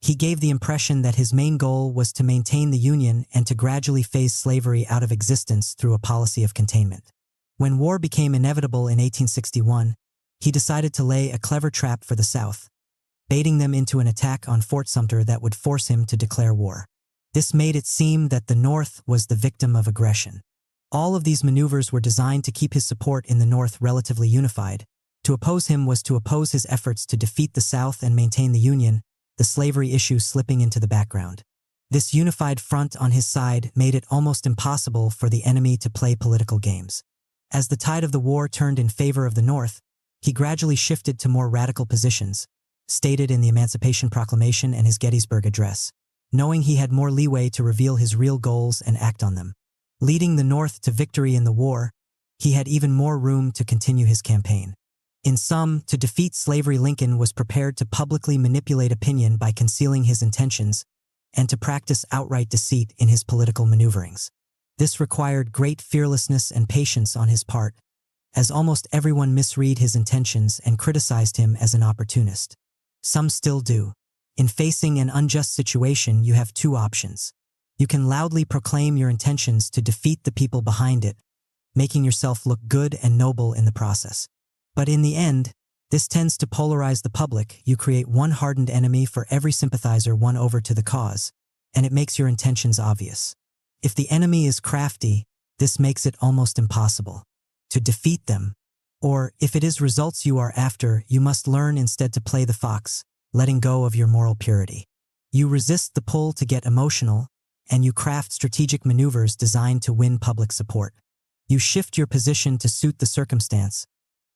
He gave the impression that his main goal was to maintain the Union and to gradually phase slavery out of existence through a policy of containment. When war became inevitable in 1861, he decided to lay a clever trap for the South, baiting them into an attack on Fort Sumter that would force him to declare war. This made it seem that the North was the victim of aggression. All of these maneuvers were designed to keep his support in the North relatively unified. To oppose him was to oppose his efforts to defeat the South and maintain the Union, the slavery issue slipping into the background. This unified front on his side made it almost impossible for the enemy to play political games. As the tide of the war turned in favor of the North, he gradually shifted to more radical positions, stated in the Emancipation Proclamation and his Gettysburg Address, knowing he had more leeway to reveal his real goals and act on them. Leading the North to victory in the war, he had even more room to continue his campaign. In sum, to defeat slavery, Lincoln was prepared to publicly manipulate opinion by concealing his intentions and to practice outright deceit in his political maneuverings. This required great fearlessness and patience on his part, as almost everyone misread his intentions and criticized him as an opportunist. Some still do. In facing an unjust situation, you have two options. You can loudly proclaim your intentions to defeat the people behind it, making yourself look good and noble in the process. But in the end, this tends to polarize the public. You create one hardened enemy for every sympathizer won over to the cause, and it makes your intentions obvious. If the enemy is crafty, this makes it almost impossible to defeat them. Or, if it is results you are after, you must learn instead to play the fox, letting go of your moral purity. You resist the pull to get emotional, and you craft strategic maneuvers designed to win public support. You shift your position to suit the circumstance,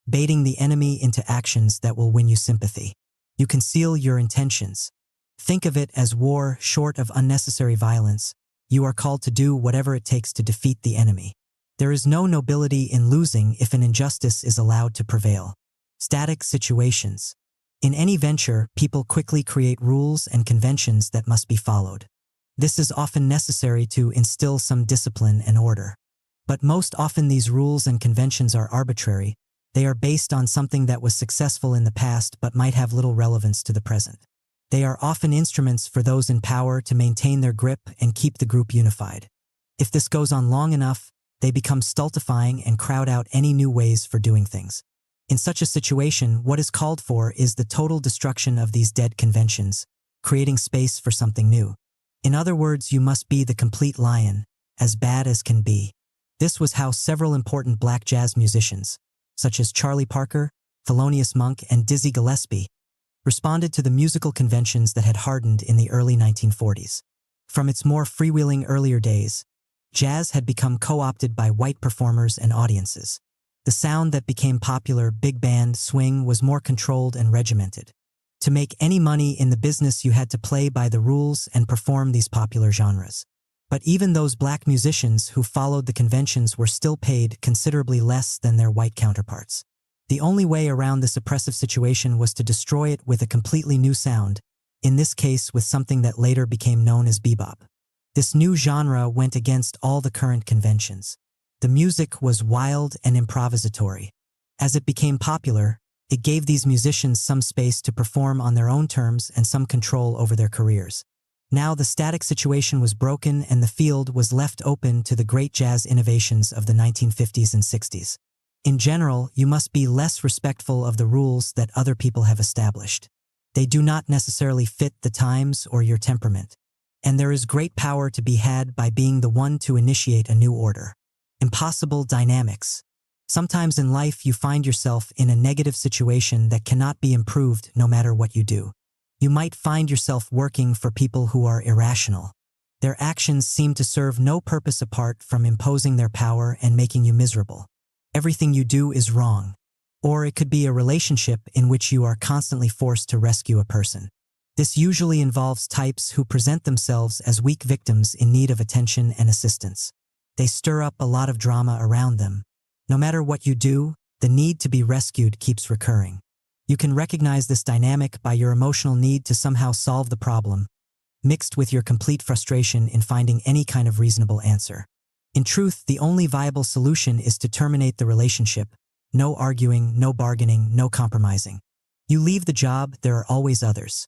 baiting the enemy into actions that will win you sympathy. You conceal your intentions. Think of it as war short of unnecessary violence. You are called to do whatever it takes to defeat the enemy. There is no nobility in losing if an injustice is allowed to prevail. Static situations. In any venture, people quickly create rules and conventions that must be followed. This is often necessary to instill some discipline and order. But most often these rules and conventions are arbitrary. They are based on something that was successful in the past but might have little relevance to the present. They are often instruments for those in power to maintain their grip and keep the group unified. If this goes on long enough, they become stultifying and crowd out any new ways for doing things. In such a situation, what is called for is the total destruction of these dead conventions, creating space for something new. In other words, you must be the complete lion, as bad as can be. This was how several important black jazz musicians, such as Charlie Parker, Thelonious Monk, and Dizzy Gillespie, responded to the musical conventions that had hardened in the early 1940s. From its more freewheeling earlier days, jazz had become co-opted by white performers and audiences. The sound that became popular, big band, swing, was more controlled and regimented. To make any money in the business, you had to play by the rules and perform these popular genres. But even those black musicians who followed the conventions were still paid considerably less than their white counterparts. The only way around this oppressive situation was to destroy it with a completely new sound, in this case with something that later became known as bebop. This new genre went against all the current conventions. The music was wild and improvisatory. As it became popular, it gave these musicians some space to perform on their own terms and some control over their careers. Now the static situation was broken and the field was left open to the great jazz innovations of the 1950s and 60s. In general, you must be less respectful of the rules that other people have established. They do not necessarily fit the times or your temperament. And there is great power to be had by being the one to initiate a new order. Impossible dynamics. Sometimes in life you find yourself in a negative situation that cannot be improved no matter what you do. You might find yourself working for people who are irrational. Their actions seem to serve no purpose apart from imposing their power and making you miserable. Everything you do is wrong. Or it could be a relationship in which you are constantly forced to rescue a person. This usually involves types who present themselves as weak victims in need of attention and assistance. They stir up a lot of drama around them. No matter what you do, the need to be rescued keeps recurring. You can recognize this dynamic by your emotional need to somehow solve the problem, mixed with your complete frustration in finding any kind of reasonable answer. In truth, the only viable solution is to terminate the relationship. No arguing, no bargaining, no compromising. You leave the job, there are always others.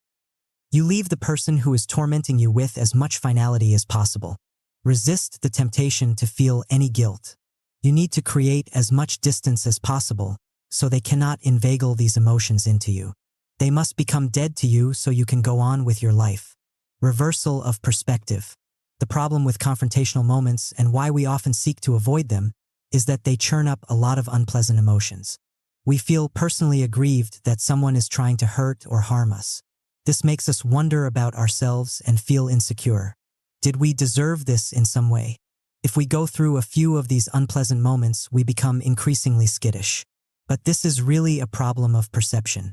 You leave the person who is tormenting you with as much finality as possible. Resist the temptation to feel any guilt. You need to create as much distance as possible, so they cannot inveigle these emotions into you. They must become dead to you so you can go on with your life. Reversal of perspective. The problem with confrontational moments and why we often seek to avoid them is that they churn up a lot of unpleasant emotions. We feel personally aggrieved that someone is trying to hurt or harm us. This makes us wonder about ourselves and feel insecure. Did we deserve this in some way? If we go through a few of these unpleasant moments, we become increasingly skittish. But this is really a problem of perception.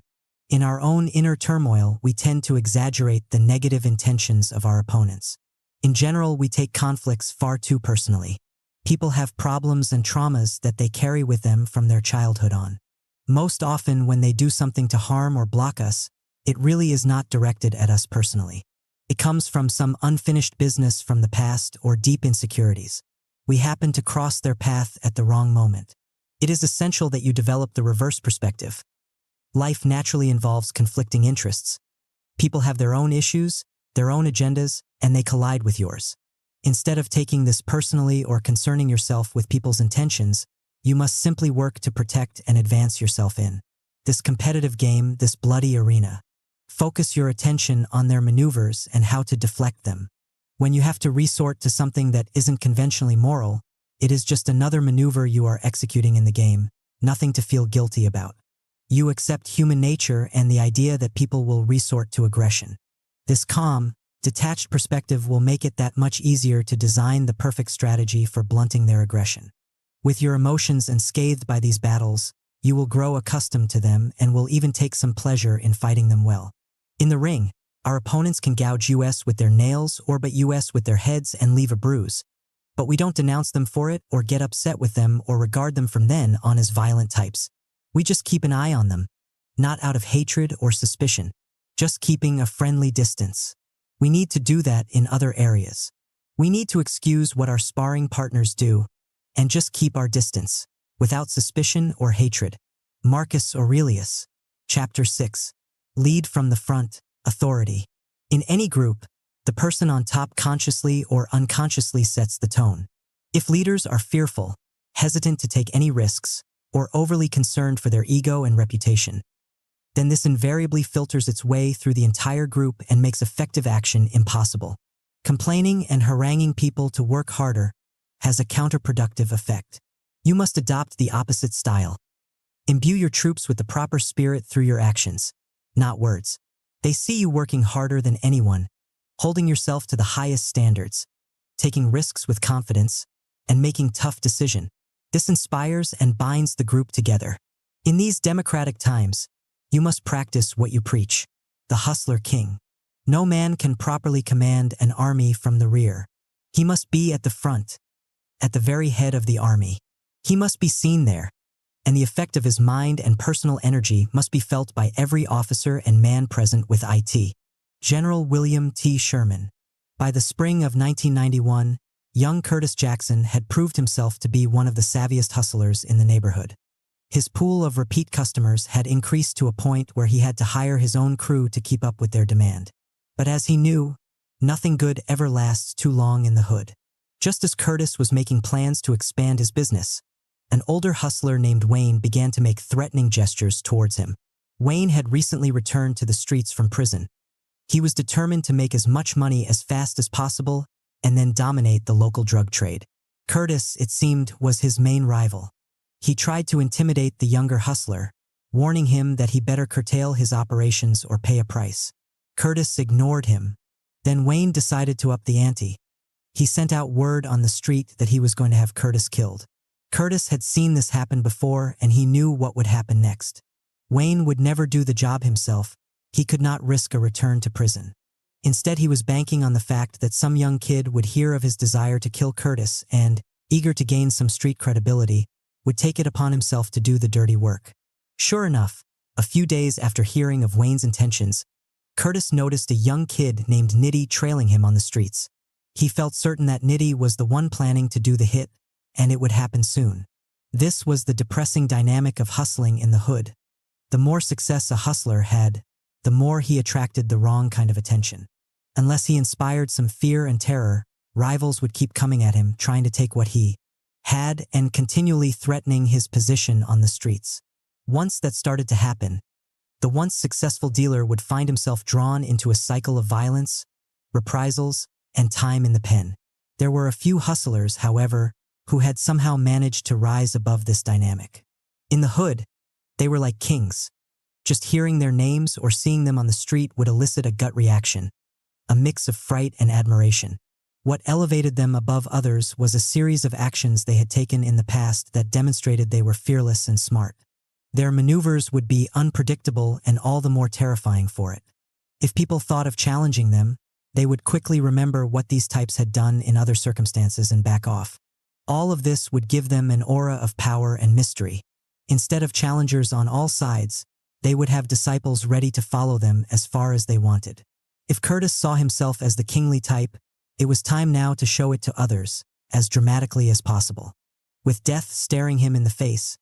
In our own inner turmoil, we tend to exaggerate the negative intentions of our opponents. In general, we take conflicts far too personally. People have problems and traumas that they carry with them from their childhood on. Most often, when they do something to harm or block us, it really is not directed at us personally. It comes from some unfinished business from the past or deep insecurities. We happen to cross their path at the wrong moment. It is essential that you develop the reverse perspective. Life naturally involves conflicting interests. People have their own issues, their own agendas, and they collide with yours. Instead of taking this personally or concerning yourself with people's intentions, you must simply work to protect and advance yourself in this competitive game, this bloody arena. Focus your attention on their maneuvers and how to deflect them. When you have to resort to something that isn't conventionally moral, it is just another maneuver you are executing in the game, nothing to feel guilty about. You accept human nature and the idea that people will resort to aggression. This calm, detached perspective will make it that much easier to design the perfect strategy for blunting their aggression. With your emotions unscathed by these battles, you will grow accustomed to them and will even take some pleasure in fighting them well. In the ring, our opponents can gouge us with their nails or but us with their heads and leave a bruise. But we don't denounce them for it or get upset with them or regard them from then on as violent types. We just keep an eye on them, not out of hatred or suspicion, just keeping a friendly distance. We need to do that in other areas. We need to excuse what our sparring partners do and just keep our distance, without suspicion or hatred. Marcus Aurelius. Chapter 6. Lead from the front, authority. In any group, the person on top consciously or unconsciously sets the tone. If leaders are fearful, hesitant to take any risks, or overly concerned for their ego and reputation, then this invariably filters its way through the entire group and makes effective action impossible. Complaining and haranguing people to work harder has a counterproductive effect. You must adopt the opposite style. Imbue your troops with the proper spirit through your actions, not words. They see you working harder than anyone, holding yourself to the highest standards, taking risks with confidence, and making tough decisions. This inspires and binds the group together. In these democratic times, you must practice what you preach. The hustler king. No man can properly command an army from the rear. He must be at the front, at the very head of the army. He must be seen there, and the effect of his mind and personal energy must be felt by every officer and man present with it. General William T. Sherman. By the spring of 1991, young Curtis Jackson had proved himself to be one of the savviest hustlers in the neighborhood. His pool of repeat customers had increased to a point where he had to hire his own crew to keep up with their demand. But as he knew, nothing good ever lasts too long in the hood. Just as Curtis was making plans to expand his business, an older hustler named Wayne began to make threatening gestures towards him. Wayne had recently returned to the streets from prison. He was determined to make as much money as fast as possible and then dominate the local drug trade. Curtis, it seemed, was his main rival. He tried to intimidate the younger hustler, warning him that he better curtail his operations or pay a price. Curtis ignored him. Then Wayne decided to up the ante. He sent out word on the street that he was going to have Curtis killed. Curtis had seen this happen before, and he knew what would happen next. Wayne would never do the job himself. He could not risk a return to prison. Instead, he was banking on the fact that some young kid would hear of his desire to kill Curtis and, eager to gain some street credibility, would take it upon himself to do the dirty work. Sure enough, a few days after hearing of Wayne's intentions, Curtis noticed a young kid named Nitty trailing him on the streets. He felt certain that Nitty was the one planning to do the hit, and it would happen soon. This was the depressing dynamic of hustling in the hood. The more success a hustler had, the more he attracted the wrong kind of attention. Unless he inspired some fear and terror, rivals would keep coming at him, trying to take what he had and continually threatening his position on the streets. Once that started to happen, the once successful dealer would find himself drawn into a cycle of violence, reprisals, and time in the pen. There were a few hustlers, however, who had somehow managed to rise above this dynamic. In the hood, they were like kings. Just hearing their names or seeing them on the street would elicit a gut reaction, a mix of fright and admiration. What elevated them above others was a series of actions they had taken in the past that demonstrated they were fearless and smart. Their maneuvers would be unpredictable and all the more terrifying for it. If people thought of challenging them, they would quickly remember what these types had done in other circumstances and back off. All of this would give them an aura of power and mystery. Instead of challengers on all sides, they would have disciples ready to follow them as far as they wanted. If Curtis saw himself as the kingly type, it was time now to show it to others, as dramatically as possible. With death staring him in the face,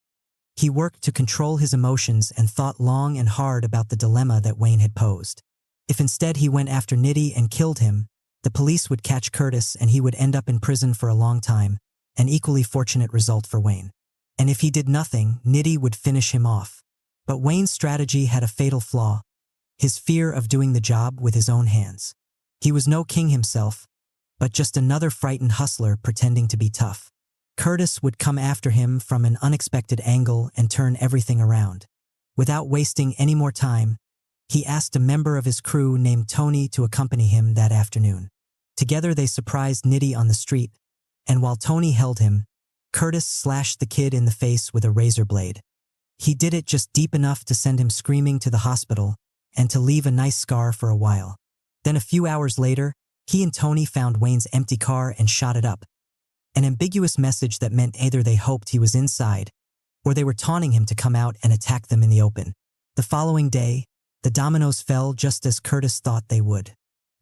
he worked to control his emotions and thought long and hard about the dilemma that Wayne had posed. If instead he went after Nitty and killed him, the police would catch Curtis and he would end up in prison for a long time, an equally fortunate result for Wayne. And if he did nothing, Nitty would finish him off. But Wayne's strategy had a fatal flaw: his fear of doing the job with his own hands. He was no king himself, but just another frightened hustler pretending to be tough. Curtis would come after him from an unexpected angle and turn everything around. Without wasting any more time, he asked a member of his crew named Tony to accompany him that afternoon. Together they surprised Nitty on the street, and while Tony held him, Curtis slashed the kid in the face with a razor blade. He did it just deep enough to send him screaming to the hospital and to leave a nice scar for a while. Then a few hours later, he and Tony found Wayne's empty car and shot it up. An ambiguous message that meant either they hoped he was inside, or they were taunting him to come out and attack them in the open. The following day, the dominoes fell just as Curtis thought they would.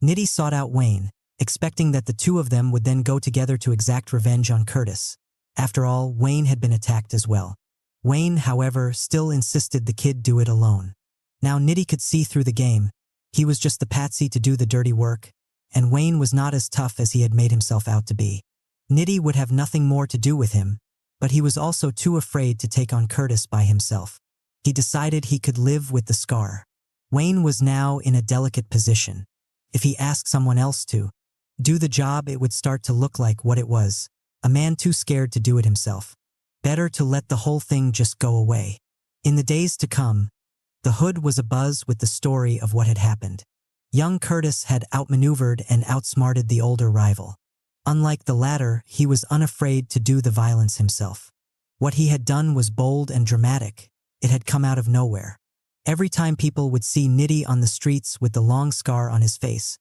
Nitty sought out Wayne, expecting that the two of them would then go together to exact revenge on Curtis. After all, Wayne had been attacked as well. Wayne, however, still insisted the kid do it alone. Now Nitty could see through the game. He was just the patsy to do the dirty work, and Wayne was not as tough as he had made himself out to be. Nitty would have nothing more to do with him, but he was also too afraid to take on Curtis by himself. He decided he could live with the scar. Wayne was now in a delicate position. If he asked someone else to do the job, it would start to look like what it was: a man too scared to do it himself. Better to let the whole thing just go away. In the days to come, the hood was abuzz with the story of what had happened. Young Curtis had outmaneuvered and outsmarted the older rival. Unlike the latter, he was unafraid to do the violence himself. What he had done was bold and dramatic. It had come out of nowhere. Every time people would see Nitty on the streets with the long scar on his face,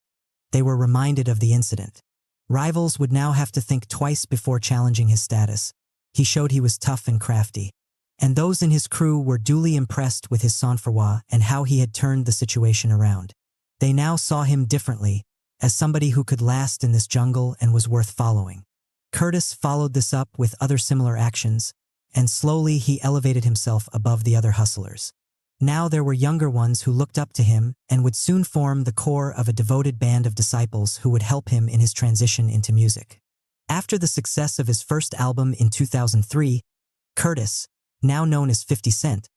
they were reminded of the incident. Rivals would now have to think twice before challenging his status. He showed he was tough and crafty. And those in his crew were duly impressed with his sang-froid and how he had turned the situation around. They now saw him differently, as somebody who could last in this jungle and was worth following. Curtis followed this up with other similar actions, and slowly he elevated himself above the other hustlers. Now there were younger ones who looked up to him and would soon form the core of a devoted band of disciples who would help him in his transition into music. After the success of his first album in 2003, Curtis, now known as 50 Cent,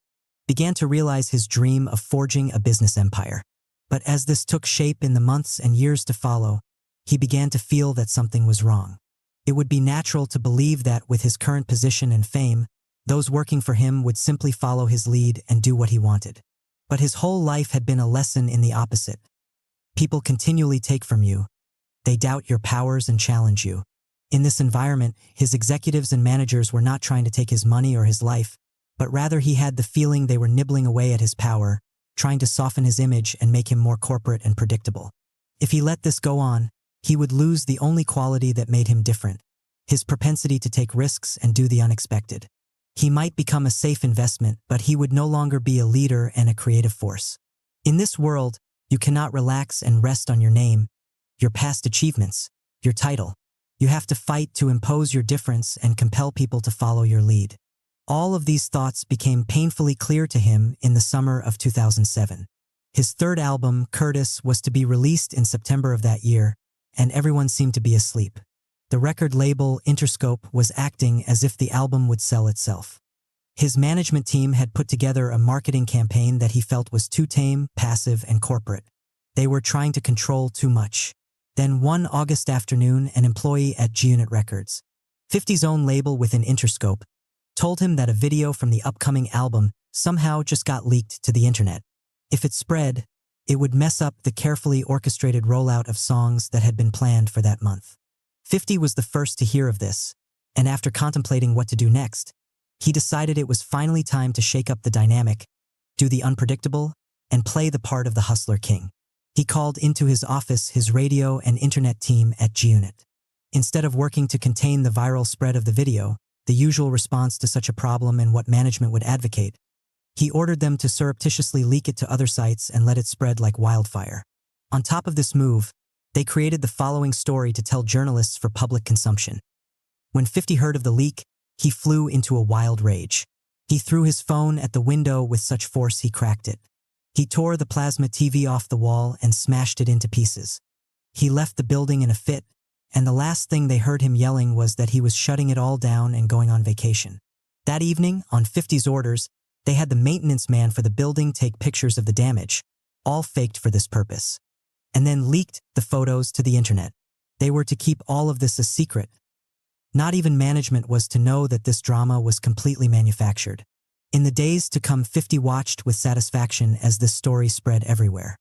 began to realize his dream of forging a business empire. But as this took shape in the months and years to follow, he began to feel that something was wrong. It would be natural to believe that with his current position and fame, those working for him would simply follow his lead and do what he wanted. But his whole life had been a lesson in the opposite. People continually take from you. They doubt your powers and challenge you. In this environment, his executives and managers were not trying to take his money or his life, but rather he had the feeling they were nibbling away at his power, trying to soften his image and make him more corporate and predictable. If he let this go on, he would lose the only quality that made him different, his propensity to take risks and do the unexpected. He might become a safe investment, but he would no longer be a leader and a creative force. In this world, you cannot relax and rest on your name, your past achievements, your title. You have to fight to impose your difference and compel people to follow your lead. All of these thoughts became painfully clear to him in the summer of 2007. His third album, Curtis, was to be released in September of that year, and everyone seemed to be asleep. The record label, Interscope, was acting as if the album would sell itself. His management team had put together a marketing campaign that he felt was too tame, passive, and corporate. They were trying to control too much. Then one August afternoon, an employee at G-Unit Records, 50's own label within Interscope, told him that a video from the upcoming album somehow just got leaked to the internet. If it spread, it would mess up the carefully orchestrated rollout of songs that had been planned for that month. 50 was the first to hear of this, and after contemplating what to do next, he decided it was finally time to shake up the dynamic, do the unpredictable, and play the part of the hustler king. He called into his office his radio and internet team at G-Unit. Instead of working to contain the viral spread of the video, the usual response to such a problem and what management would advocate, he ordered them to surreptitiously leak it to other sites and let it spread like wildfire. On top of this move, they created the following story to tell journalists for public consumption. When 50 heard of the leak, he flew into a wild rage. He threw his phone at the window with such force he cracked it. He tore the plasma TV off the wall and smashed it into pieces. He left the building in a fit, and the last thing they heard him yelling was that he was shutting it all down and going on vacation. That evening, on 50's orders, they had the maintenance man for the building take pictures of the damage, all faked for this purpose, and then leaked the photos to the internet. They were to keep all of this a secret. Not even management was to know that this drama was completely manufactured. In the days to come, 50 watched with satisfaction as this story spread everywhere.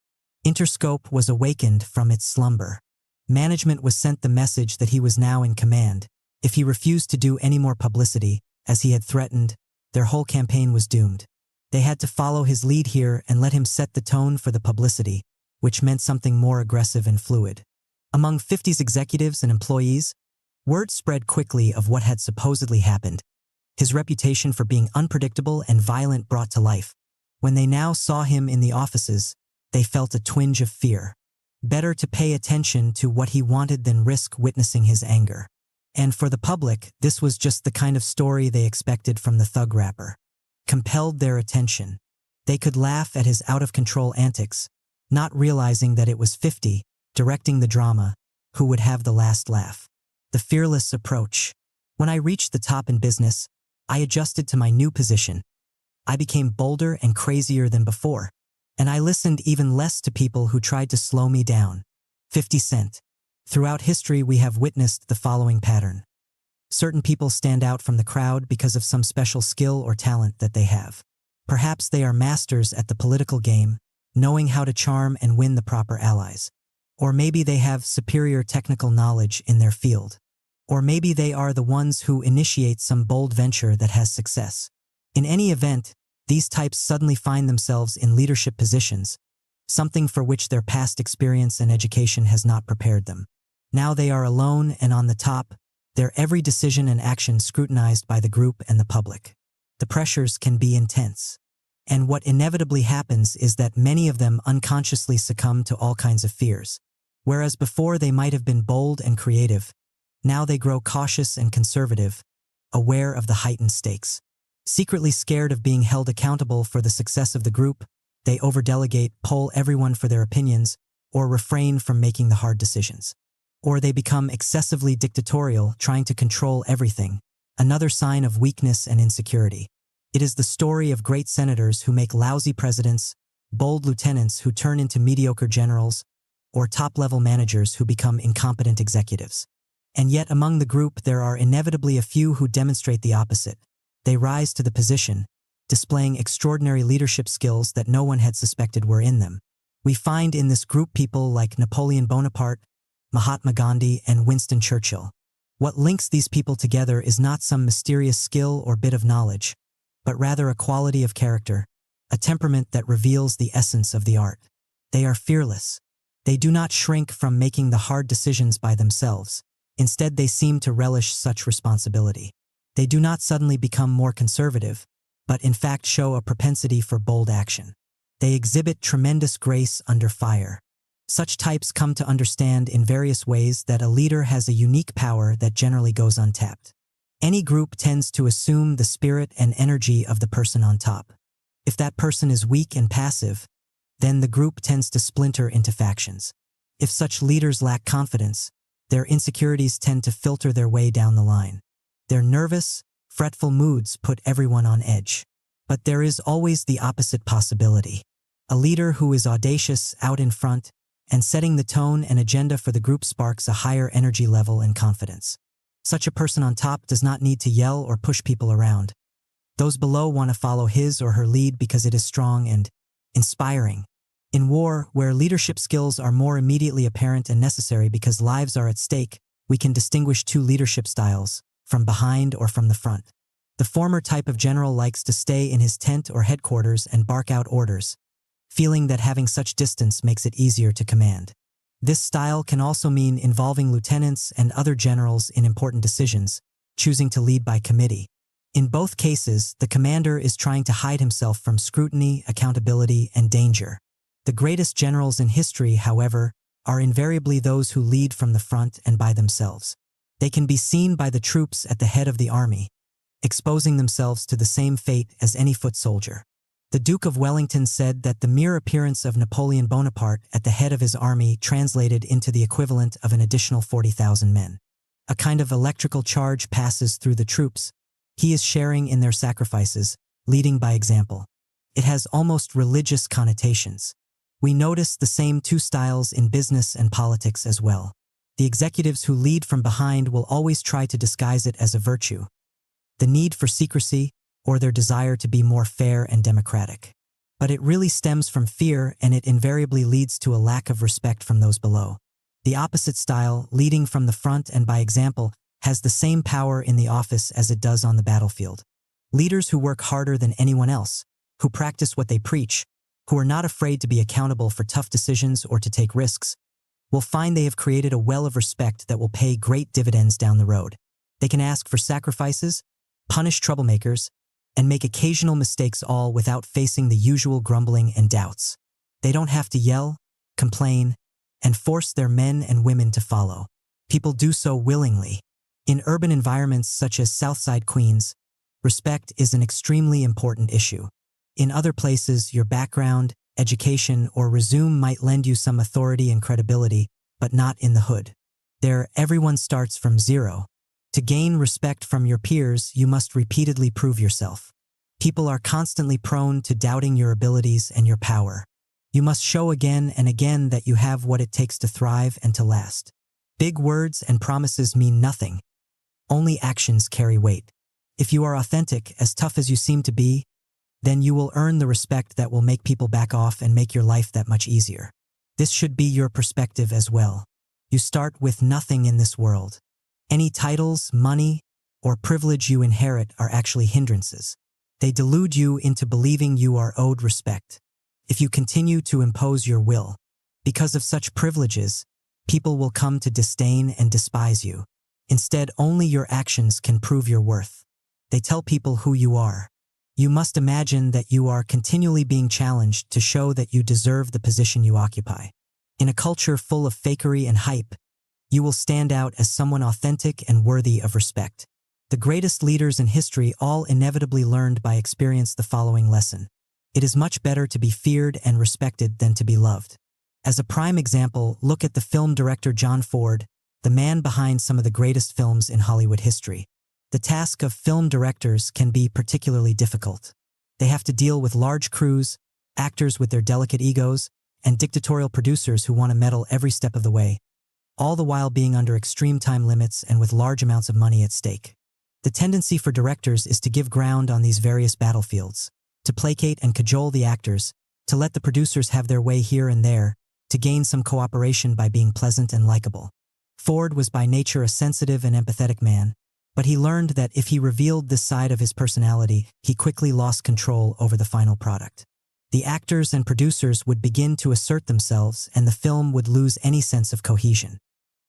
Interscope was awakened from its slumber. Management was sent the message that he was now in command. If he refused to do any more publicity, as he had threatened, their whole campaign was doomed. They had to follow his lead here and let him set the tone for the publicity, which meant something more aggressive and fluid. Among 50's executives and employees, word spread quickly of what had supposedly happened. His reputation for being unpredictable and violent brought to life. When they now saw him in the offices, they felt a twinge of fear. Better to pay attention to what he wanted than risk witnessing his anger. And for the public, this was just the kind of story they expected from the thug rapper. Compelled their attention. They could laugh at his out-of-control antics, not realizing that it was 50, directing the drama, who would have the last laugh. The fearless approach. When I reached the top in business, I adjusted to my new position. I became bolder and crazier than before, and I listened even less to people who tried to slow me down. 50 Cent. Throughout history, we have witnessed the following pattern. Certain people stand out from the crowd because of some special skill or talent that they have. Perhaps they are masters at the political game, knowing how to charm and win the proper allies. Or maybe they have superior technical knowledge in their field. Or maybe they are the ones who initiate some bold venture that has success. In any event, these types suddenly find themselves in leadership positions, something for which their past experience and education has not prepared them. Now they are alone and on the top, their every decision and action scrutinized by the group and the public. The pressures can be intense. And what inevitably happens is that many of them unconsciously succumb to all kinds of fears. Whereas before they might have been bold and creative, now they grow cautious and conservative, aware of the heightened stakes. Secretly scared of being held accountable for the success of the group, they overdelegate, poll everyone for their opinions, or refrain from making the hard decisions. Or they become excessively dictatorial, trying to control everything, another sign of weakness and insecurity. It is the story of great senators who make lousy presidents, bold lieutenants who turn into mediocre generals, or top-level managers who become incompetent executives. And yet among the group there are inevitably a few who demonstrate the opposite. They rise to the position, displaying extraordinary leadership skills that no one had suspected were in them. We find in this group people like Napoleon Bonaparte, Mahatma Gandhi, and Winston Churchill. What links these people together is not some mysterious skill or bit of knowledge, but rather a quality of character, a temperament that reveals the essence of the art. They are fearless. They do not shrink from making the hard decisions by themselves. Instead, they seem to relish such responsibility. They do not suddenly become more conservative, but in fact show a propensity for bold action. They exhibit tremendous grace under fire. Such types come to understand in various ways that a leader has a unique power that generally goes untapped. Any group tends to assume the spirit and energy of the person on top. If that person is weak and passive, then the group tends to splinter into factions. If such leaders lack confidence, their insecurities tend to filter their way down the line. Their nervous, fretful moods put everyone on edge. But there is always the opposite possibility. A leader who is audacious, out in front, and setting the tone and agenda for the group sparks a higher energy level and confidence. Such a person on top does not need to yell or push people around. Those below want to follow his or her lead because it is strong and inspiring. In war, where leadership skills are more immediately apparent and necessary because lives are at stake, we can distinguish two leadership styles, from behind or from the front. The former type of general likes to stay in his tent or headquarters and bark out orders, feeling that having such distance makes it easier to command. This style can also mean involving lieutenants and other generals in important decisions, choosing to lead by committee. In both cases, the commander is trying to hide himself from scrutiny, accountability, and danger. The greatest generals in history, however, are invariably those who lead from the front and by themselves. They can be seen by the troops at the head of the army, exposing themselves to the same fate as any foot soldier. The Duke of Wellington said that the mere appearance of Napoleon Bonaparte at the head of his army translated into the equivalent of an additional 40,000 men. A kind of electrical charge passes through the troops. He is sharing in their sacrifices, leading by example. It has almost religious connotations. We notice the same two styles in business and politics as well. The executives who lead from behind will always try to disguise it as a virtue, the need for secrecy, or their desire to be more fair and democratic. But it really stems from fear, and it invariably leads to a lack of respect from those below. The opposite style, leading from the front and by example, has the same power in the office as it does on the battlefield. Leaders who work harder than anyone else, who practice what they preach, who are not afraid to be accountable for tough decisions or to take risks, will find they have created a well of respect that will pay great dividends down the road. They can ask for sacrifices, punish troublemakers, and make occasional mistakes all without facing the usual grumbling and doubts. They don't have to yell, complain, and force their men and women to follow. People do so willingly. In urban environments such as Southside Queens, respect is an extremely important issue. In other places, your background, education, or resume might lend you some authority and credibility, but not in the hood. There, everyone starts from zero. To gain respect from your peers, you must repeatedly prove yourself. People are constantly prone to doubting your abilities and your power. You must show again and again that you have what it takes to thrive and to last. Big words and promises mean nothing. Only actions carry weight. If you are authentic, as tough as you seem to be, then you will earn the respect that will make people back off and make your life that much easier. This should be your perspective as well. You start with nothing in this world. Any titles, money, or privilege you inherit are actually hindrances. They delude you into believing you are owed respect. If you continue to impose your will, because of such privileges, people will come to disdain and despise you. Instead, only your actions can prove your worth. They tell people who you are. You must imagine that you are continually being challenged to show that you deserve the position you occupy. In a culture full of fakery and hype, you will stand out as someone authentic and worthy of respect. The greatest leaders in history all inevitably learned by experience the following lesson. It is much better to be feared and respected than to be loved. As a prime example, look at the film director John Ford, the man behind some of the greatest films in Hollywood history. The task of film directors can be particularly difficult. They have to deal with large crews, actors with their delicate egos, and dictatorial producers who want to meddle every step of the way, all the while being under extreme time limits and with large amounts of money at stake. The tendency for directors is to give ground on these various battlefields, to placate and cajole the actors, to let the producers have their way here and there, to gain some cooperation by being pleasant and likable. Ford was by nature a sensitive and empathetic man, but he learned that if he revealed this side of his personality, he quickly lost control over the final product. The actors and producers would begin to assert themselves and the film would lose any sense of cohesion.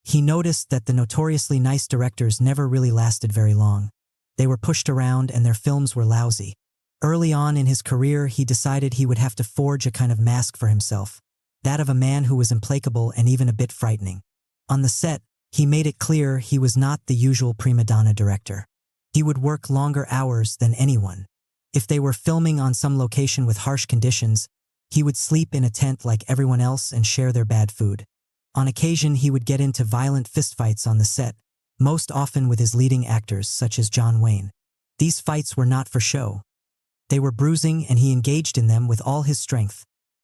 He noticed that the notoriously nice directors never really lasted very long. They were pushed around and their films were lousy. Early on in his career, he decided he would have to forge a kind of mask for himself, that of a man who was implacable and even a bit frightening. On the set, he made it clear he was not the usual prima donna director. He would work longer hours than anyone. If they were filming on some location with harsh conditions, he would sleep in a tent like everyone else and share their bad food. On occasion, he would get into violent fistfights on the set, most often with his leading actors, such as John Wayne. These fights were not for show. They were bruising, and he engaged in them with all his strength,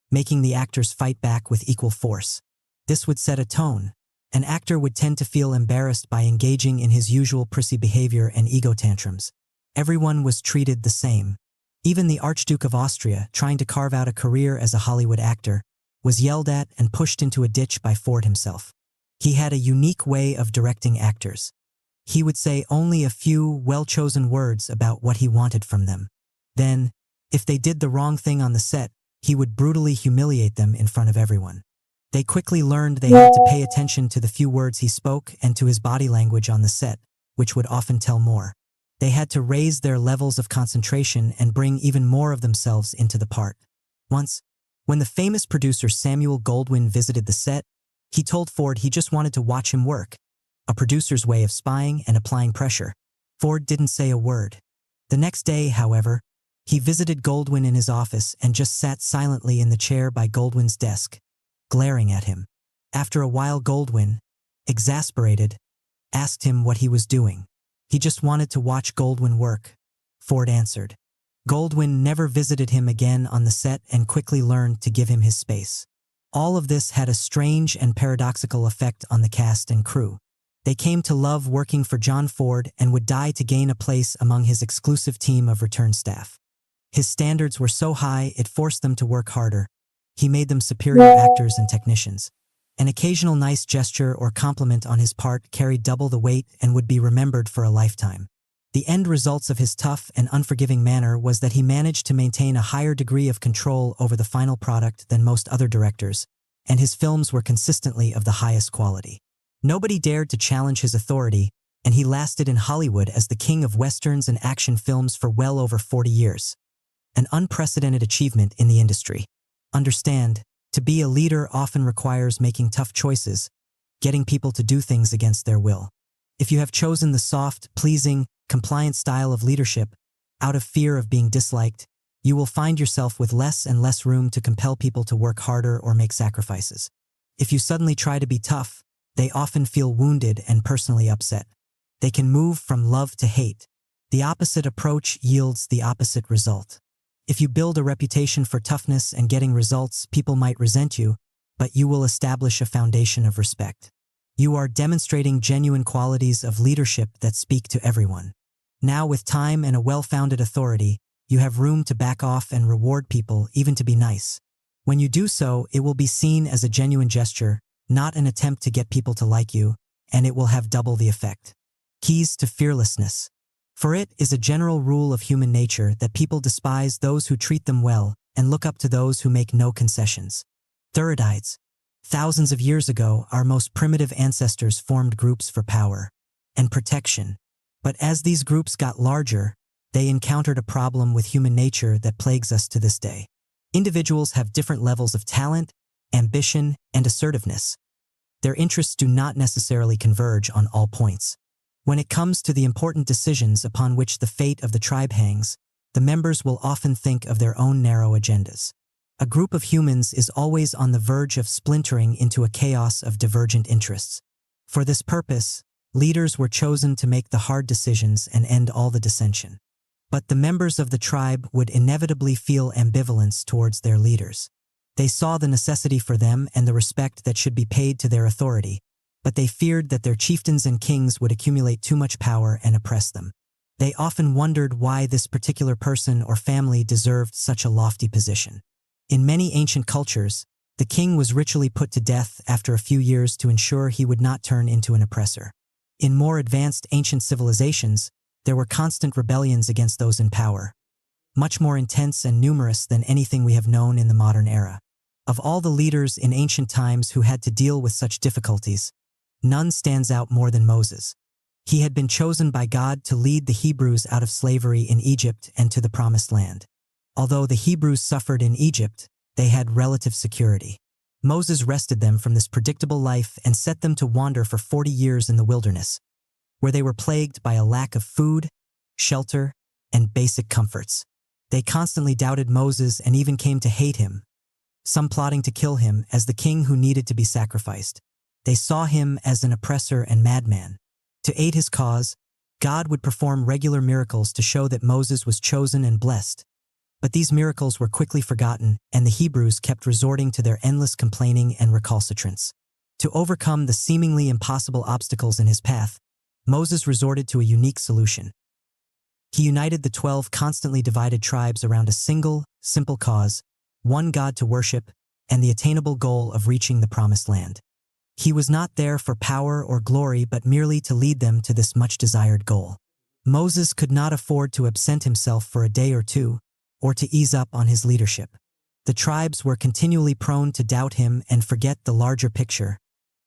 making the actors fight back with equal force. This would set a tone. An actor would tend to feel embarrassed by engaging in his usual prissy behavior and ego tantrums. Everyone was treated the same. Even the Archduke of Austria, trying to carve out a career as a Hollywood actor, was yelled at and pushed into a ditch by Ford himself. He had a unique way of directing actors. He would say only a few well-chosen words about what he wanted from them. Then, if they did the wrong thing on the set, he would brutally humiliate them in front of everyone. They quickly learned they had to pay attention to the few words he spoke and to his body language on the set, which would often tell more. They had to raise their levels of concentration and bring even more of themselves into the part. Once, when the famous producer Samuel Goldwyn visited the set, he told Ford he just wanted to watch him work, a producer's way of spying and applying pressure. Ford didn't say a word. The next day, however, he visited Goldwyn in his office and just sat silently in the chair by Goldwyn's desk, glaring at him. After a while, Goldwyn, exasperated, asked him what he was doing. He just wanted to watch Goldwyn work, Ford answered. Goldwyn never visited him again on the set and quickly learned to give him his space. All of this had a strange and paradoxical effect on the cast and crew. They came to love working for John Ford and would die to gain a place among his exclusive team of return staff. His standards were so high it forced them to work harder. He made them superior actors and technicians. An occasional nice gesture or compliment on his part carried double the weight and would be remembered for a lifetime. The end results of his tough and unforgiving manner was that he managed to maintain a higher degree of control over the final product than most other directors, and his films were consistently of the highest quality. Nobody dared to challenge his authority, and he lasted in Hollywood as the king of westerns and action films for well over 40 years. An unprecedented achievement in the industry. Understand, to be a leader often requires making tough choices, getting people to do things against their will. If you have chosen the soft, pleasing, compliant style of leadership, out of fear of being disliked, you will find yourself with less and less room to compel people to work harder or make sacrifices. If you suddenly try to be tough, they often feel wounded and personally upset. They can move from love to hate. The opposite approach yields the opposite result. If you build a reputation for toughness and getting results, people might resent you, but you will establish a foundation of respect. You are demonstrating genuine qualities of leadership that speak to everyone. Now, with time and a well-founded authority, you have room to back off and reward people, even to be nice. When you do so, it will be seen as a genuine gesture, not an attempt to get people to like you, and it will have double the effect. Keys to fearlessness. For it is a general rule of human nature that people despise those who treat them well and look up to those who make no concessions. Theridites. Thousands of years ago, our most primitive ancestors formed groups for power and protection. But as these groups got larger, they encountered a problem with human nature that plagues us to this day. Individuals have different levels of talent, ambition, and assertiveness. Their interests do not necessarily converge on all points. When it comes to the important decisions upon which the fate of the tribe hangs, the members will often think of their own narrow agendas. A group of humans is always on the verge of splintering into a chaos of divergent interests. For this purpose, leaders were chosen to make the hard decisions and end all the dissension. But the members of the tribe would inevitably feel ambivalence towards their leaders. They saw the necessity for them and the respect that should be paid to their authority, but they feared that their chieftains and kings would accumulate too much power and oppress them. They often wondered why this particular person or family deserved such a lofty position. In many ancient cultures, the king was ritually put to death after a few years to ensure he would not turn into an oppressor. In more advanced ancient civilizations, there were constant rebellions against those in power, much more intense and numerous than anything we have known in the modern era. Of all the leaders in ancient times who had to deal with such difficulties, none stands out more than Moses. He had been chosen by God to lead the Hebrews out of slavery in Egypt and to the Promised Land. Although the Hebrews suffered in Egypt, they had relative security. Moses wrested them from this predictable life and set them to wander for 40 years in the wilderness, where they were plagued by a lack of food, shelter, and basic comforts. They constantly doubted Moses and even came to hate him, some plotting to kill him as the king who needed to be sacrificed. They saw him as an oppressor and madman. To aid his cause, God would perform regular miracles to show that Moses was chosen and blessed. But these miracles were quickly forgotten, and the Hebrews kept resorting to their endless complaining and recalcitrance. To overcome the seemingly impossible obstacles in his path, Moses resorted to a unique solution. He united the 12 constantly divided tribes around a single, simple cause, one God to worship, and the attainable goal of reaching the Promised Land. He was not there for power or glory but merely to lead them to this much-desired goal. Moses could not afford to absent himself for a day or two, or to ease up on his leadership. The tribes were continually prone to doubt him and forget the larger picture,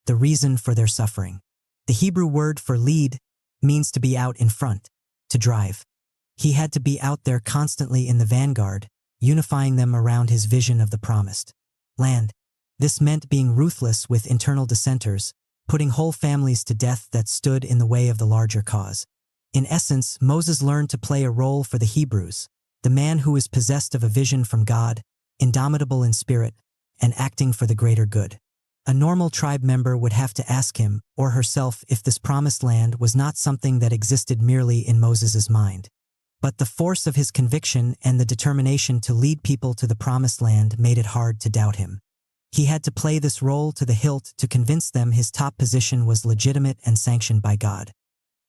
the reason for their suffering. The Hebrew word for lead means to be out in front, to drive. He had to be out there constantly in the vanguard, unifying them around his vision of the Promised Land. This meant being ruthless with internal dissenters, putting whole families to death that stood in the way of the larger cause. In essence, Moses learned to play a role for the Hebrews, the man who is possessed of a vision from God, indomitable in spirit, and acting for the greater good. A normal tribe member would have to ask him or herself if this promised land was not something that existed merely in Moses's mind. But the force of his conviction and the determination to lead people to the promised land made it hard to doubt him. He had to play this role to the hilt to convince them his top position was legitimate and sanctioned by God.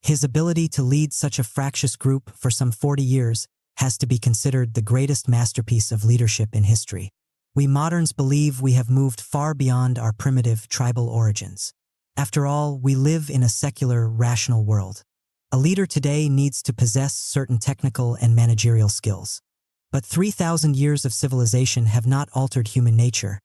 His ability to lead such a fractious group for some 40 years has to be considered the greatest masterpiece of leadership in history. We moderns believe we have moved far beyond our primitive tribal origins. After all, we live in a secular, rational world. A leader today needs to possess certain technical and managerial skills. But 3,000 years of civilization have not altered human nature,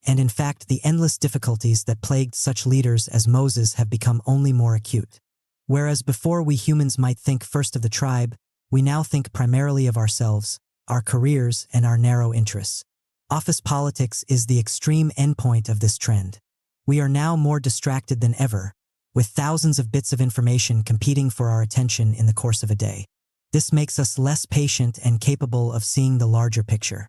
and in fact the endless difficulties that plagued such leaders as Moses have become only more acute. Whereas before we humans might think first of the tribe, we now think primarily of ourselves, our careers, and our narrow interests. Office politics is the extreme endpoint of this trend. We are now more distracted than ever, with thousands of bits of information competing for our attention in the course of a day. This makes us less patient and capable of seeing the larger picture.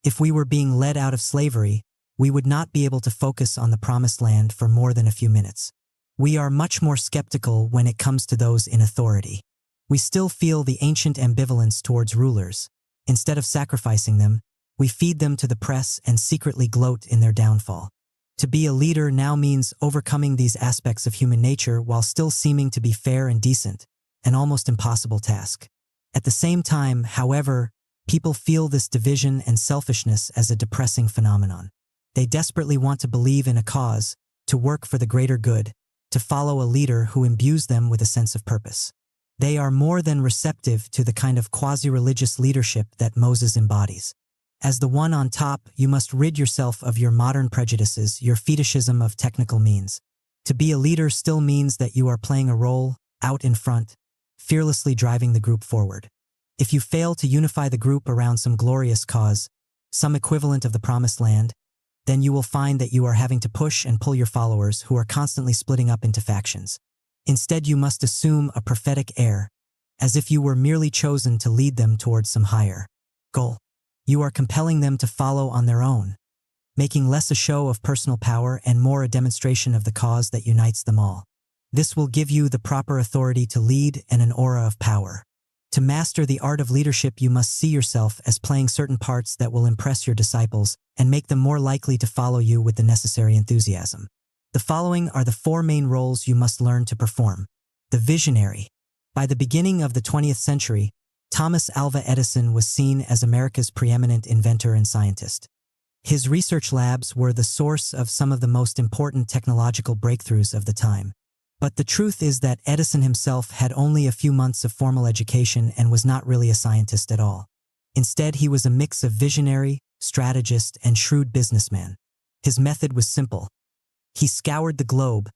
If we were being led out of slavery, we would not be able to focus on the promised land for more than a few minutes. We are much more skeptical when it comes to those in authority. We still feel the ancient ambivalence towards rulers. Instead of sacrificing them, we feed them to the press and secretly gloat in their downfall. To be a leader now means overcoming these aspects of human nature while still seeming to be fair and decent, an almost impossible task. At the same time, however, people feel this division and selfishness as a depressing phenomenon. They desperately want to believe in a cause, to work for the greater good, to follow a leader who imbues them with a sense of purpose. They are more than receptive to the kind of quasi-religious leadership that Moses embodies. As the one on top, you must rid yourself of your modern prejudices, your fetishism of technical means. To be a leader still means that you are playing a role, out in front, fearlessly driving the group forward. If you fail to unify the group around some glorious cause, some equivalent of the promised land, then you will find that you are having to push and pull your followers who are constantly splitting up into factions. Instead, you must assume a prophetic air, as if you were merely chosen to lead them towards some higher goal. You are compelling them to follow on their own, making less a show of personal power and more a demonstration of the cause that unites them all. This will give you the proper authority to lead and an aura of power. To master the art of leadership, you must see yourself as playing certain parts that will impress your disciples and make them more likely to follow you with the necessary enthusiasm. The following are the 4 main roles you must learn to perform. The visionary. By the beginning of the 20th century, Thomas Alva Edison was seen as America's preeminent inventor and scientist. His research labs were the source of some of the most important technological breakthroughs of the time. But the truth is that Edison himself had only a few months of formal education and was not really a scientist at all. Instead, he was a mix of visionary, strategist, and shrewd businessman. His method was simple. He scoured the globe,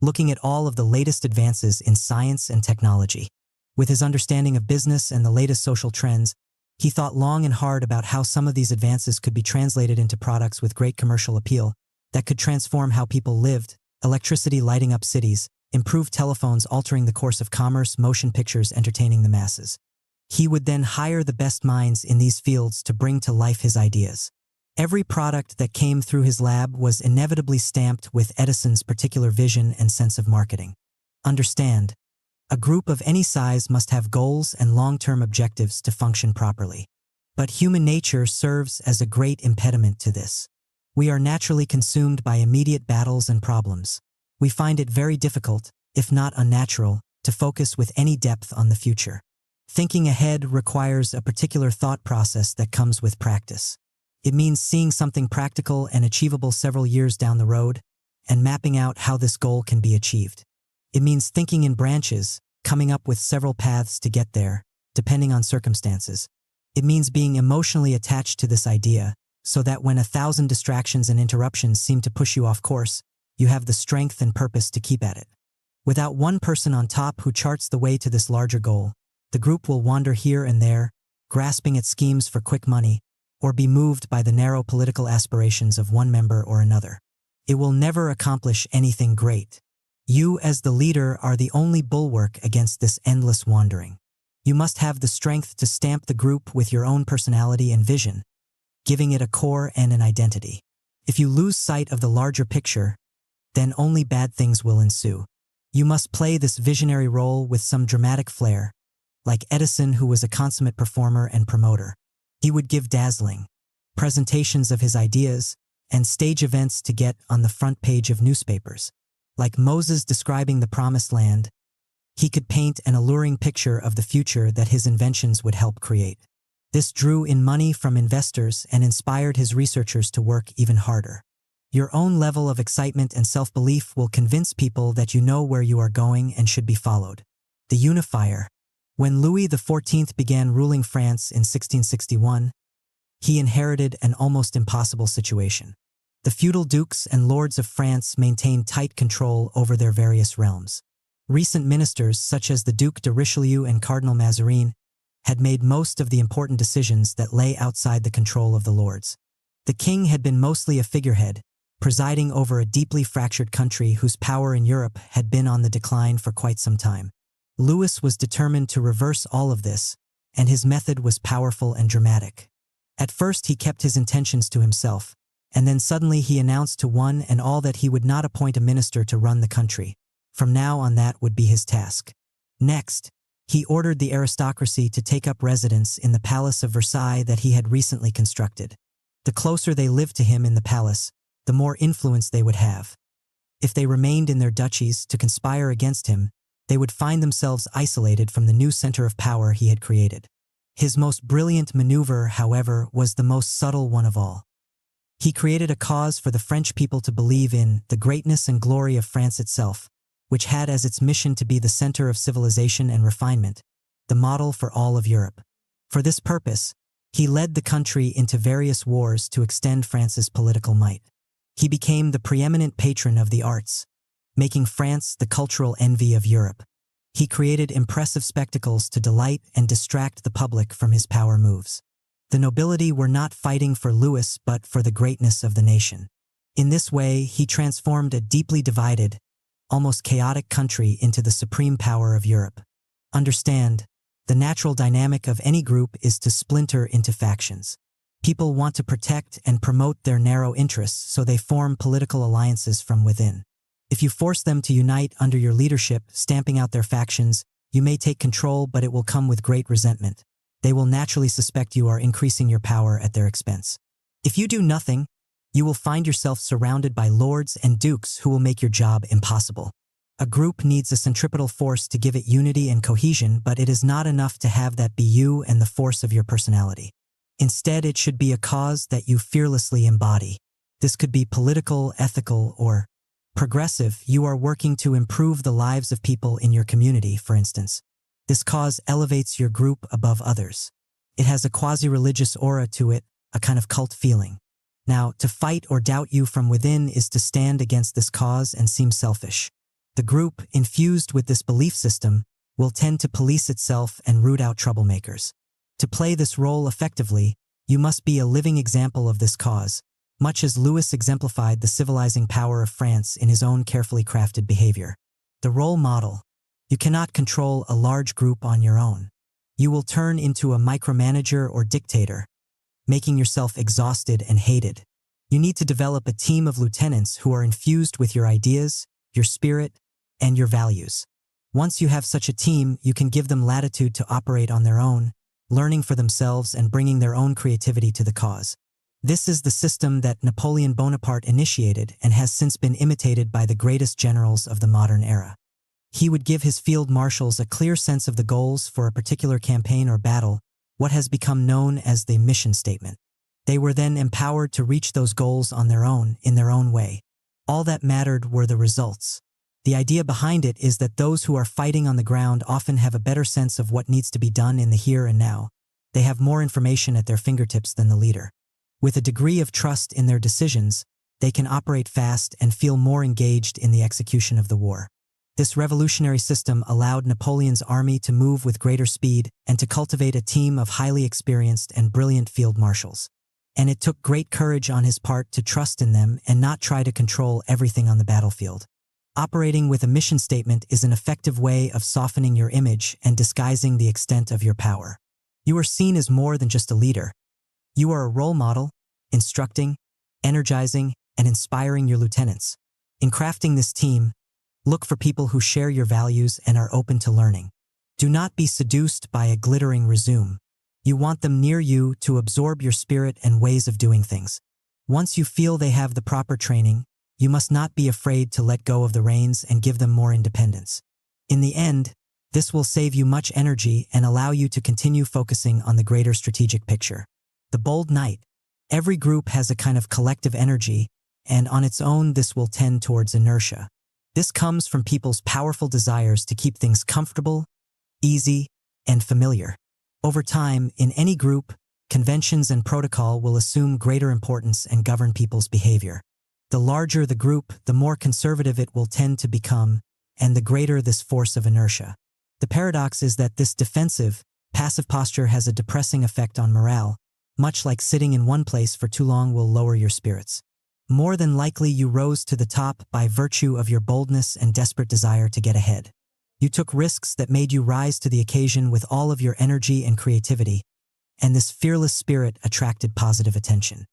looking at all of the latest advances in science and technology. With his understanding of business and the latest social trends, he thought long and hard about how some of these advances could be translated into products with great commercial appeal that could transform how people lived, electricity lighting up cities, improved telephones altering the course of commerce, motion pictures entertaining the masses. He would then hire the best minds in these fields to bring to life his ideas. Every product that came through his lab was inevitably stamped with Edison's particular vision and sense of marketing. Understand, a group of any size must have goals and long-term objectives to function properly. But human nature serves as a great impediment to this. We are naturally consumed by immediate battles and problems. We find it very difficult, if not unnatural, to focus with any depth on the future. Thinking ahead requires a particular thought process that comes with practice. It means seeing something practical and achievable several years down the road, and mapping out how this goal can be achieved. It means thinking in branches, coming up with several paths to get there, depending on circumstances. It means being emotionally attached to this idea, so that when 1,000 distractions and interruptions seem to push you off course, you have the strength and purpose to keep at it. Without one person on top who charts the way to this larger goal, the group will wander here and there, grasping at schemes for quick money, or be moved by the narrow political aspirations of one member or another. It will never accomplish anything great. You, as the leader, are the only bulwark against this endless wandering. You must have the strength to stamp the group with your own personality and vision, giving it a core and an identity. If you lose sight of the larger picture, then only bad things will ensue. You must play this visionary role with some dramatic flair, like Edison, who was a consummate performer and promoter. He would give dazzling presentations of his ideas and stage events to get on the front page of newspapers. Like Moses describing the promised land, he could paint an alluring picture of the future that his inventions would help create. This drew in money from investors and inspired his researchers to work even harder. Your own level of excitement and self-belief will convince people that you know where you are going and should be followed. The unifier. When Louis XIV began ruling France in 1661, he inherited an almost impossible situation. The feudal dukes and lords of France maintained tight control over their various realms. Recent ministers, such as the Duc de Richelieu and Cardinal Mazarin, had made most of the important decisions that lay outside the control of the lords. The king had been mostly a figurehead, presiding over a deeply fractured country whose power in Europe had been on the decline for quite some time. Louis was determined to reverse all of this, and his method was powerful and dramatic. At first he kept his intentions to himself, and then suddenly he announced to one and all that he would not appoint a minister to run the country. From now on, that would be his task. Next, he ordered the aristocracy to take up residence in the Palace of Versailles that he had recently constructed. The closer they lived to him in the palace, the more influence they would have. If they remained in their duchies to conspire against him, they would find themselves isolated from the new center of power he had created. His most brilliant maneuver, however, was the most subtle one of all. He created a cause for the French people to believe in the greatness and glory of France itself, which had as its mission to be the center of civilization and refinement, the model for all of Europe. For this purpose, he led the country into various wars to extend France's political might. He became the preeminent patron of the arts, making France the cultural envy of Europe. He created impressive spectacles to delight and distract the public from his power moves. The nobility were not fighting for Louis but for the greatness of the nation. In this way, he transformed a deeply divided, almost chaotic country into the supreme power of Europe. Understand, the natural dynamic of any group is to splinter into factions. People want to protect and promote their narrow interests, so they form political alliances from within. If you force them to unite under your leadership, stamping out their factions, you may take control, but it will come with great resentment. They will naturally suspect you are increasing your power at their expense. If you do nothing, you will find yourself surrounded by lords and dukes who will make your job impossible. A group needs a centripetal force to give it unity and cohesion, but it is not enough to have that be you and the force of your personality. Instead, it should be a cause that you fearlessly embody. This could be political, ethical, or progressive. You are working to improve the lives of people in your community, for instance. This cause elevates your group above others. It has a quasi-religious aura to it, a kind of cult feeling. Now, to fight or doubt you from within is to stand against this cause and seem selfish. The group, infused with this belief system, will tend to police itself and root out troublemakers. To play this role effectively, you must be a living example of this cause, much as Louis exemplified the civilizing power of France in his own carefully crafted behavior. The role model. You cannot control a large group on your own. You will turn into a micromanager or dictator, making yourself exhausted and hated. You need to develop a team of lieutenants who are infused with your ideas, your spirit, and your values. Once you have such a team, you can give them latitude to operate on their own, learning for themselves and bringing their own creativity to the cause. This is the system that Napoleon Bonaparte initiated and has since been imitated by the greatest generals of the modern era. He would give his field marshals a clear sense of the goals for a particular campaign or battle, what has become known as the mission statement. They were then empowered to reach those goals on their own, in their own way. All that mattered were the results. The idea behind it is that those who are fighting on the ground often have a better sense of what needs to be done in the here and now. They have more information at their fingertips than the leader. With a degree of trust in their decisions, they can operate fast and feel more engaged in the execution of the war. This revolutionary system allowed Napoleon's army to move with greater speed and to cultivate a team of highly experienced and brilliant field marshals. And it took great courage on his part to trust in them and not try to control everything on the battlefield. Operating with a mission statement is an effective way of softening your image and disguising the extent of your power. You are seen as more than just a leader. You are a role model, instructing, energizing, and inspiring your lieutenants. In crafting this team, look for people who share your values and are open to learning. Do not be seduced by a glittering resume. You want them near you to absorb your spirit and ways of doing things. Once you feel they have the proper training, you must not be afraid to let go of the reins and give them more independence. In the end, this will save you much energy and allow you to continue focusing on the greater strategic picture. The bold knight. Every group has a kind of collective energy, and on its own this will tend towards inertia. This comes from people's powerful desires to keep things comfortable, easy, and familiar. Over time, in any group, conventions and protocol will assume greater importance and govern people's behavior. The larger the group, the more conservative it will tend to become, and the greater this force of inertia. The paradox is that this defensive, passive posture has a depressing effect on morale, much like sitting in one place for too long will lower your spirits. More than likely you rose to the top by virtue of your boldness and desperate desire to get ahead. You took risks that made you rise to the occasion with all of your energy and creativity, and this fearless spirit attracted positive attention.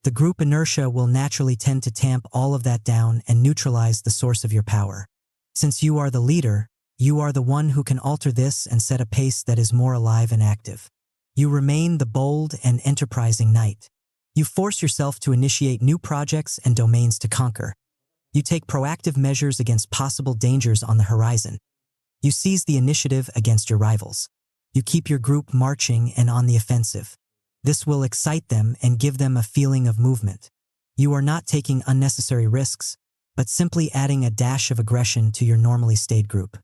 The group inertia will naturally tend to tamp all of that down and neutralize the source of your power. Since you are the leader, you are the one who can alter this and set a pace that is more alive and active. You remain the bold and enterprising knight. You force yourself to initiate new projects and domains to conquer. You take proactive measures against possible dangers on the horizon. You seize the initiative against your rivals. You keep your group marching and on the offensive. This will excite them and give them a feeling of movement. You are not taking unnecessary risks, but simply adding a dash of aggression to your normally staid group.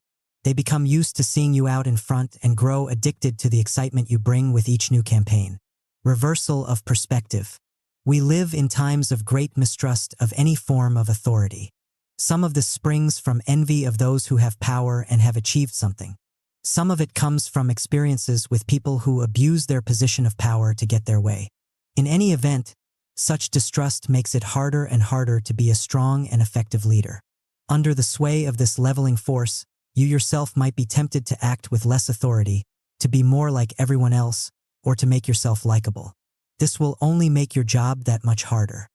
They become used to seeing you out in front and grow addicted to the excitement you bring with each new campaign. Reversal of perspective. We live in times of great mistrust of any form of authority. Some of this springs from envy of those who have power and have achieved something. Some of it comes from experiences with people who abuse their position of power to get their way. In any event, such distrust makes it harder and harder to be a strong and effective leader. Under the sway of this leveling force, you yourself might be tempted to act with less authority, to be more like everyone else, or to make yourself likable. This will only make your job that much harder.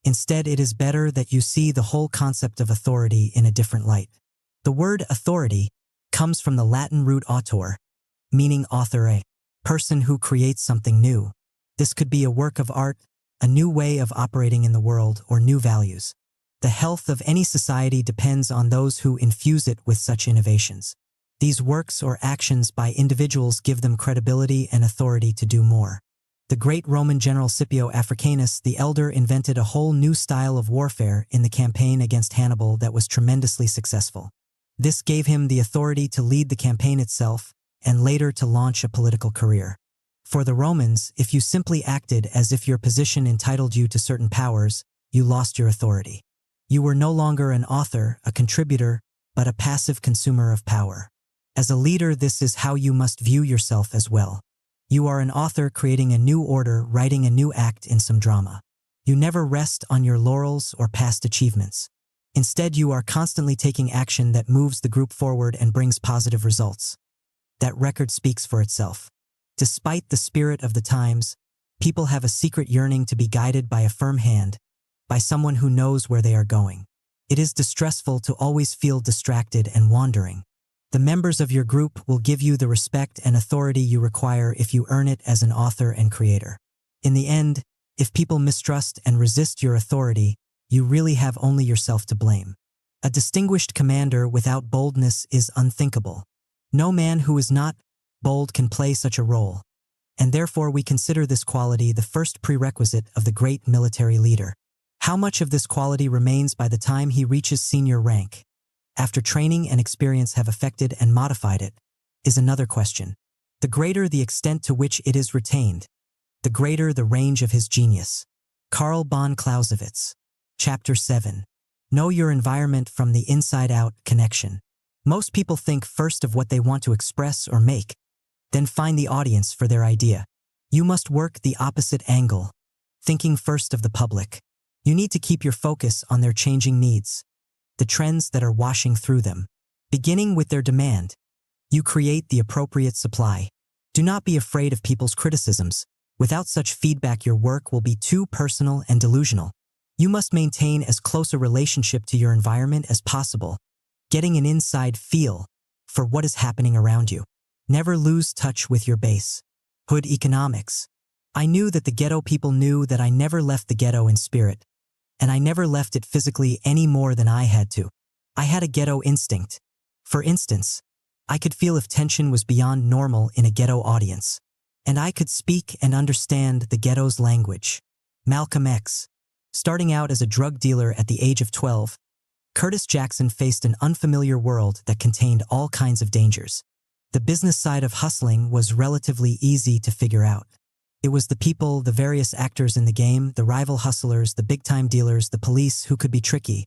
Instead, it is better that you see the whole concept of authority in a different light. The word authority comes from the Latin root autor, meaning authore, person who creates something new. This could be a work of art, a new way of operating in the world, or new values. The health of any society depends on those who infuse it with such innovations. These works or actions by individuals give them credibility and authority to do more. The great Roman general Scipio Africanus the Elder invented a whole new style of warfare in the campaign against Hannibal that was tremendously successful. This gave him the authority to lead the campaign itself and later to launch a political career. For the Romans, if you simply acted as if your position entitled you to certain powers, you lost your authority. You were no longer an author, a contributor, but a passive consumer of power. As a leader, this is how you must view yourself as well. You are an author creating a new order, writing a new act in some drama. You never rest on your laurels or past achievements. Instead, you are constantly taking action that moves the group forward and brings positive results. That record speaks for itself. Despite the spirit of the times, people have a secret yearning to be guided by a firm hand, by someone who knows where they are going. It is distressful to always feel distracted and wandering. The members of your group will give you the respect and authority you require if you earn it as an author and creator. In the end, if people mistrust and resist your authority, you really have only yourself to blame. A distinguished commander without boldness is unthinkable. No man who is not bold can play such a role, and therefore we consider this quality the first prerequisite of the great military leader. How much of this quality remains by the time he reaches senior rank, after training and experience have affected and modified it, is another question. The greater the extent to which it is retained, the greater the range of his genius. Carl von Clausewitz. Chapter 7. Know your environment from the inside-out connection. Most people think first of what they want to express or make, then find the audience for their idea. You must work the opposite angle, thinking first of the public. You need to keep your focus on their changing needs, the trends that are washing through them. Beginning with their demand, you create the appropriate supply. Do not be afraid of people's criticisms. Without such feedback, your work will be too personal and delusional. You must maintain as close a relationship to your environment as possible, getting an inside feel for what is happening around you. Never lose touch with your base. Hood economics. I knew that the ghetto people knew that I never left the ghetto in spirit, and I never left it physically any more than I had to. I had a ghetto instinct. For instance, I could feel if tension was beyond normal in a ghetto audience, and I could speak and understand the ghetto's language. Malcolm X. Starting out as a drug dealer at the age of 12, Curtis Jackson faced an unfamiliar world that contained all kinds of dangers. The business side of hustling was relatively easy to figure out. It was the people, the various actors in the game, the rival hustlers, the big-time dealers, the police who could be tricky.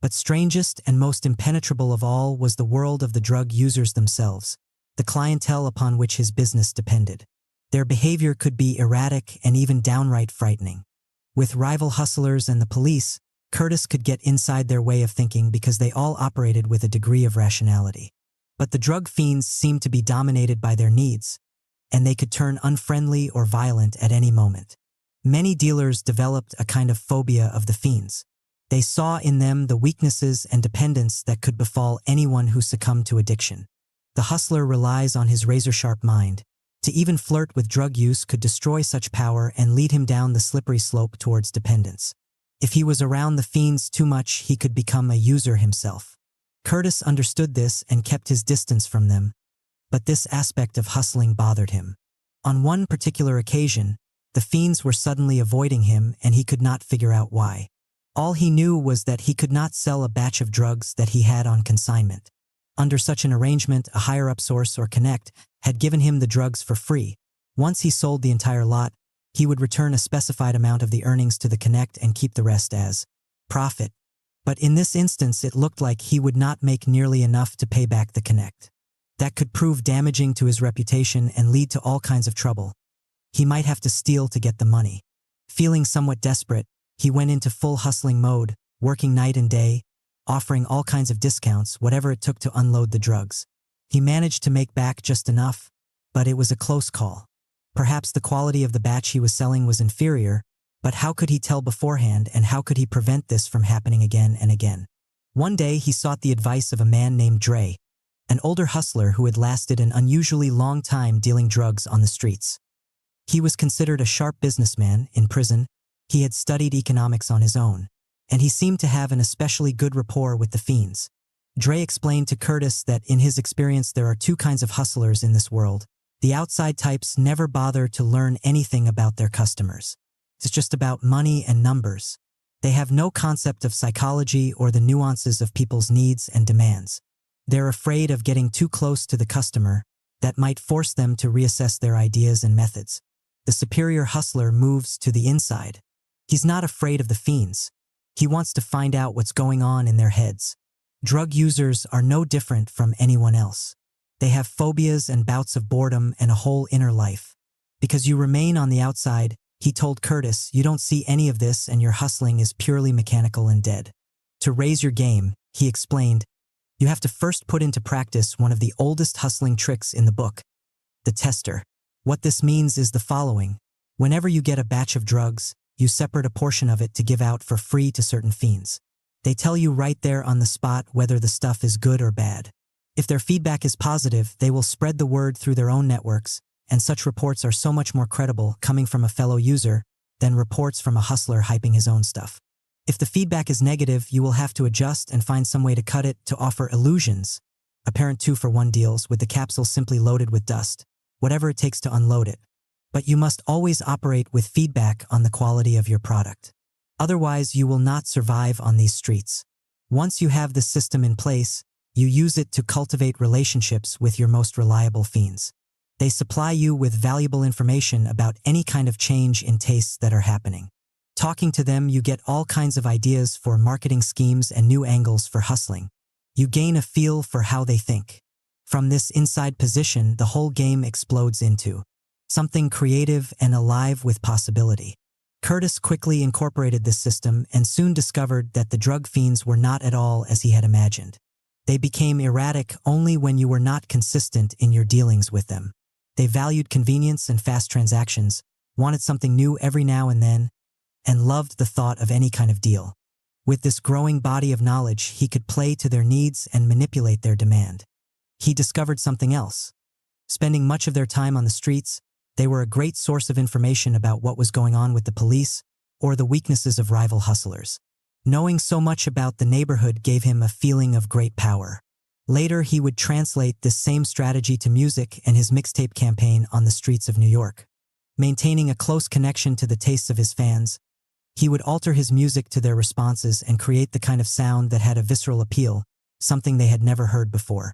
But strangest and most impenetrable of all was the world of the drug users themselves, the clientele upon which his business depended. Their behavior could be erratic and even downright frightening. With rival hustlers and the police, Curtis could get inside their way of thinking because they all operated with a degree of rationality. But the drug fiends seemed to be dominated by their needs, and they could turn unfriendly or violent at any moment. Many dealers developed a kind of phobia of the fiends. They saw in them the weaknesses and dependence that could befall anyone who succumbed to addiction. The hustler relies on his razor-sharp mind. To even flirt with drug use could destroy such power and lead him down the slippery slope towards dependence. If he was around the fiends too much, he could become a user himself. Curtis understood this and kept his distance from them, but this aspect of hustling bothered him. On one particular occasion, the fiends were suddenly avoiding him and he could not figure out why. All he knew was that he could not sell a batch of drugs that he had on consignment. Under such an arrangement, a higher-up source or connect had given him the drugs for free. Once he sold the entire lot, he would return a specified amount of the earnings to the connect and keep the rest as profit. But in this instance, it looked like he would not make nearly enough to pay back the connect. That could prove damaging to his reputation and lead to all kinds of trouble. He might have to steal to get the money. Feeling somewhat desperate, he went into full hustling mode, working night and day, offering all kinds of discounts, whatever it took to unload the drugs. He managed to make back just enough, but it was a close call. Perhaps the quality of the batch he was selling was inferior, but how could he tell beforehand, and how could he prevent this from happening again and again? One day he sought the advice of a man named Dre, an older hustler who had lasted an unusually long time dealing drugs on the streets. He was considered a sharp businessman. In prison, he had studied economics on his own, and he seemed to have an especially good rapport with the fiends. Dre explained to Curtis that in his experience there are two kinds of hustlers in this world. The outside types never bother to learn anything about their customers. It's just about money and numbers. They have no concept of psychology or the nuances of people's needs and demands. They're afraid of getting too close to the customer that might force them to reassess their ideas and methods. The superior hustler moves to the inside. He's not afraid of the fiends. He wants to find out what's going on in their heads. Drug users are no different from anyone else. They have phobias and bouts of boredom and a whole inner life. Because you remain on the outside, he told Curtis, you don't see any of this and your hustling is purely mechanical and dead. To raise your game, he explained, you have to first put into practice one of the oldest hustling tricks in the book, the tester. What this means is the following. Whenever you get a batch of drugs, you separate a portion of it to give out for free to certain fiends. They tell you right there on the spot whether the stuff is good or bad. If their feedback is positive, they will spread the word through their own networks, and such reports are so much more credible coming from a fellow user than reports from a hustler hyping his own stuff. If the feedback is negative, you will have to adjust and find some way to cut it to offer illusions. Apparent 2-for-1 deals with the capsule simply loaded with dust, whatever it takes to unload it. But you must always operate with feedback on the quality of your product. Otherwise, you will not survive on these streets. Once you have this system in place, you use it to cultivate relationships with your most reliable fiends. They supply you with valuable information about any kind of change in tastes that are happening. Talking to them, you get all kinds of ideas for marketing schemes and new angles for hustling. You gain a feel for how they think. From this inside position, the whole game explodes into something creative and alive with possibility. Curtis quickly incorporated this system and soon discovered that the drug fiends were not at all as he had imagined. They became erratic only when you were not consistent in your dealings with them. They valued convenience and fast transactions, wanted something new every now and then, and loved the thought of any kind of deal. With this growing body of knowledge, he could play to their needs and manipulate their demand. He discovered something else. Spending much of their time on the streets, they were a great source of information about what was going on with the police or the weaknesses of rival hustlers. Knowing so much about the neighborhood gave him a feeling of great power. Later, he would translate this same strategy to music and his mixtape campaign on the streets of New York. Maintaining a close connection to the tastes of his fans, he would alter his music to their responses and create the kind of sound that had a visceral appeal, something they had never heard before.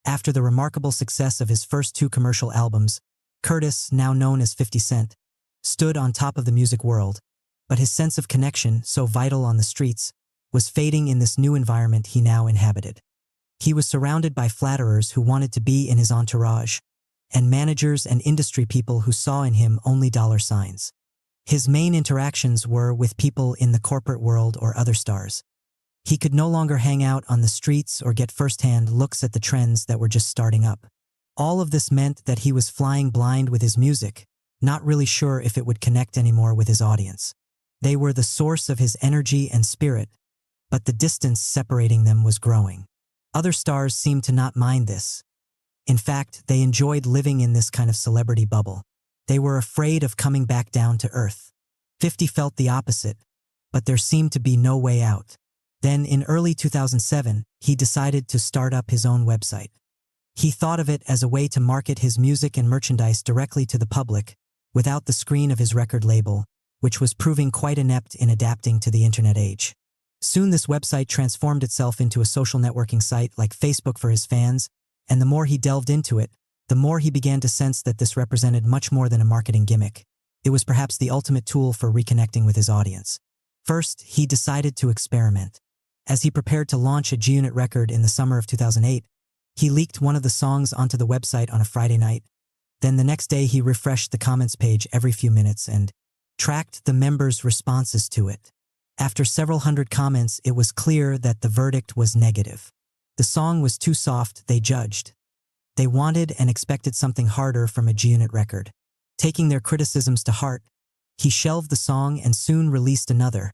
After the remarkable success of his first 2 commercial albums, Curtis, now known as 50 Cent, stood on top of the music world, but his sense of connection, so vital on the streets, was fading in this new environment he now inhabited. He was surrounded by flatterers who wanted to be in his entourage, and managers and industry people who saw in him only dollar signs. His main interactions were with people in the corporate world or other stars. He could no longer hang out on the streets or get first-hand looks at the trends that were just starting up. All of this meant that he was flying blind with his music, not really sure if it would connect anymore with his audience. They were the source of his energy and spirit, but the distance separating them was growing. Other stars seemed to not mind this. In fact, they enjoyed living in this kind of celebrity bubble. They were afraid of coming back down to earth. 50 felt the opposite, but there seemed to be no way out. Then, in early 2007, he decided to start up his own website. He thought of it as a way to market his music and merchandise directly to the public, without the screen of his record label, which was proving quite inept in adapting to the internet age. Soon this website transformed itself into a social networking site like Facebook for his fans, and the more he delved into it, the more he began to sense that this represented much more than a marketing gimmick. It was perhaps the ultimate tool for reconnecting with his audience. First, he decided to experiment. As he prepared to launch a G-Unit record in the summer of 2008, he leaked one of the songs onto the website on a Friday night. Then the next day he refreshed the comments page every few minutes and tracked the members' responses to it. After several hundred comments, it was clear that the verdict was negative. The song was too soft, they judged. They wanted and expected something harder from a G-Unit record. Taking their criticisms to heart, he shelved the song and soon released another,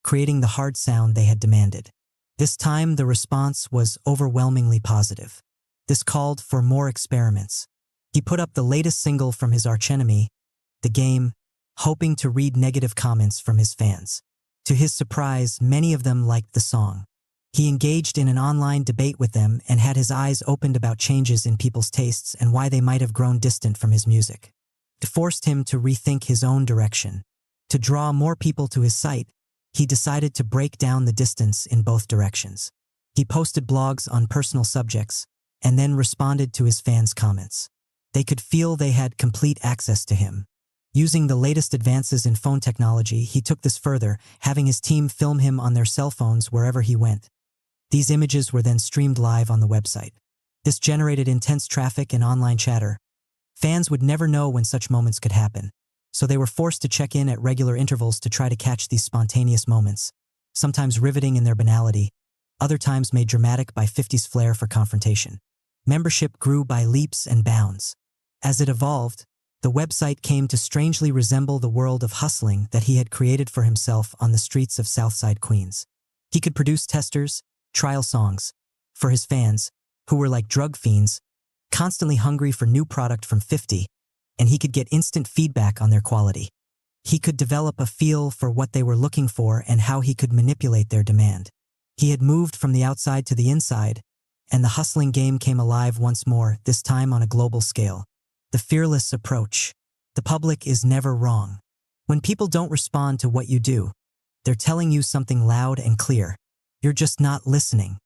creating the hard sound they had demanded. This time, the response was overwhelmingly positive. This called for more experiments. He put up the latest single from his archenemy, the game, hoping to read negative comments from his fans. To his surprise, many of them liked the song. He engaged in an online debate with them and had his eyes opened about changes in people's tastes and why they might have grown distant from his music. It forced him to rethink his own direction. To draw more people to his site, he decided to break down the distance in both directions. He posted blogs on personal subjects and then responded to his fans' comments. They could feel they had complete access to him. Using the latest advances in phone technology, he took this further, having his team film him on their cell phones wherever he went. These images were then streamed live on the website. This generated intense traffic and online chatter. Fans would never know when such moments could happen, so they were forced to check in at regular intervals to try to catch these spontaneous moments, sometimes riveting in their banality, other times made dramatic by 50s flair for confrontation. Membership grew by leaps and bounds. As it evolved, the website came to strangely resemble the world of hustling that he had created for himself on the streets of Southside Queens. He could produce testers, trial songs, for his fans, who were like drug fiends, constantly hungry for new product from 50, and he could get instant feedback on their quality. He could develop a feel for what they were looking for and how he could manipulate their demand. He had moved from the outside to the inside, and the hustling game came alive once more, this time on a global scale. The fearless approach. The public is never wrong. When people don't respond to what you do, they're telling you something loud and clear. You're just not listening.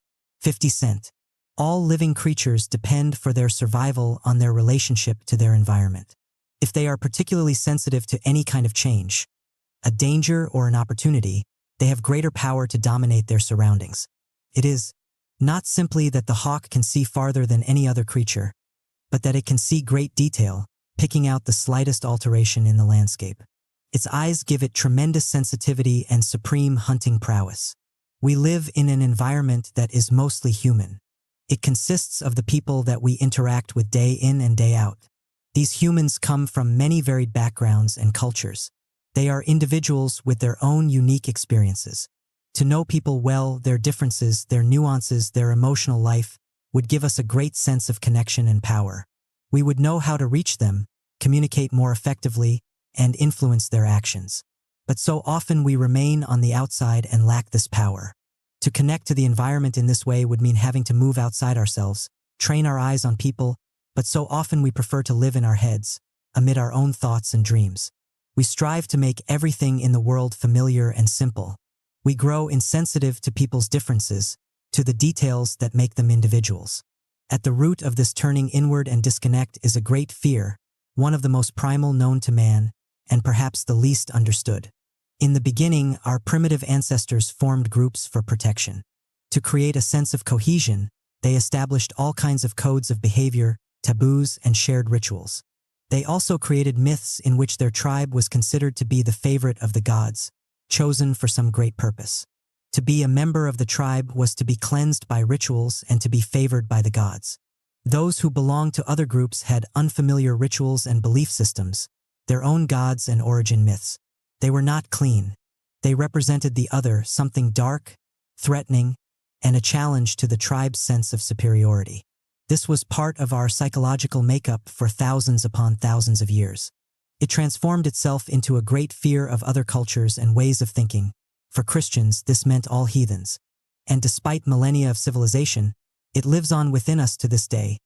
50 Cent. All living creatures depend for their survival on their relationship to their environment. If they are particularly sensitive to any kind of change, a danger or an opportunity, they have greater power to dominate their surroundings. It is not simply that the hawk can see farther than any other creature, but that it can see great detail, picking out the slightest alteration in the landscape. Its eyes give it tremendous sensitivity and supreme hunting prowess. We live in an environment that is mostly human. It consists of the people that we interact with day in and day out. These humans come from many varied backgrounds and cultures. They are individuals with their own unique experiences. To know people well, their differences, their nuances, their emotional life, would give us a great sense of connection and power. We would know how to reach them, communicate more effectively, and influence their actions. But so often we remain on the outside and lack this power. To connect to the environment in this way would mean having to move outside ourselves, train our eyes on people, but so often we prefer to live in our heads, amid our own thoughts and dreams. We strive to make everything in the world familiar and simple. We grow insensitive to people's differences, to the details that make them individuals. At the root of this turning inward and disconnect is a great fear, one of the most primal known to man, and perhaps the least understood. In the beginning, our primitive ancestors formed groups for protection. To create a sense of cohesion, they established all kinds of codes of behavior, taboos, and shared rituals. They also created myths in which their tribe was considered to be the favorite of the gods, chosen for some great purpose. To be a member of the tribe was to be cleansed by rituals and to be favored by the gods. Those who belonged to other groups had unfamiliar rituals and belief systems, their own gods and origin myths. They were not clean. They represented the other, something dark, threatening, and a challenge to the tribe's sense of superiority. This was part of our psychological makeup for thousands upon thousands of years. It transformed itself into a great fear of other cultures and ways of thinking. For Christians, this meant all heathens. And despite millennia of civilization, it lives on within us to this day,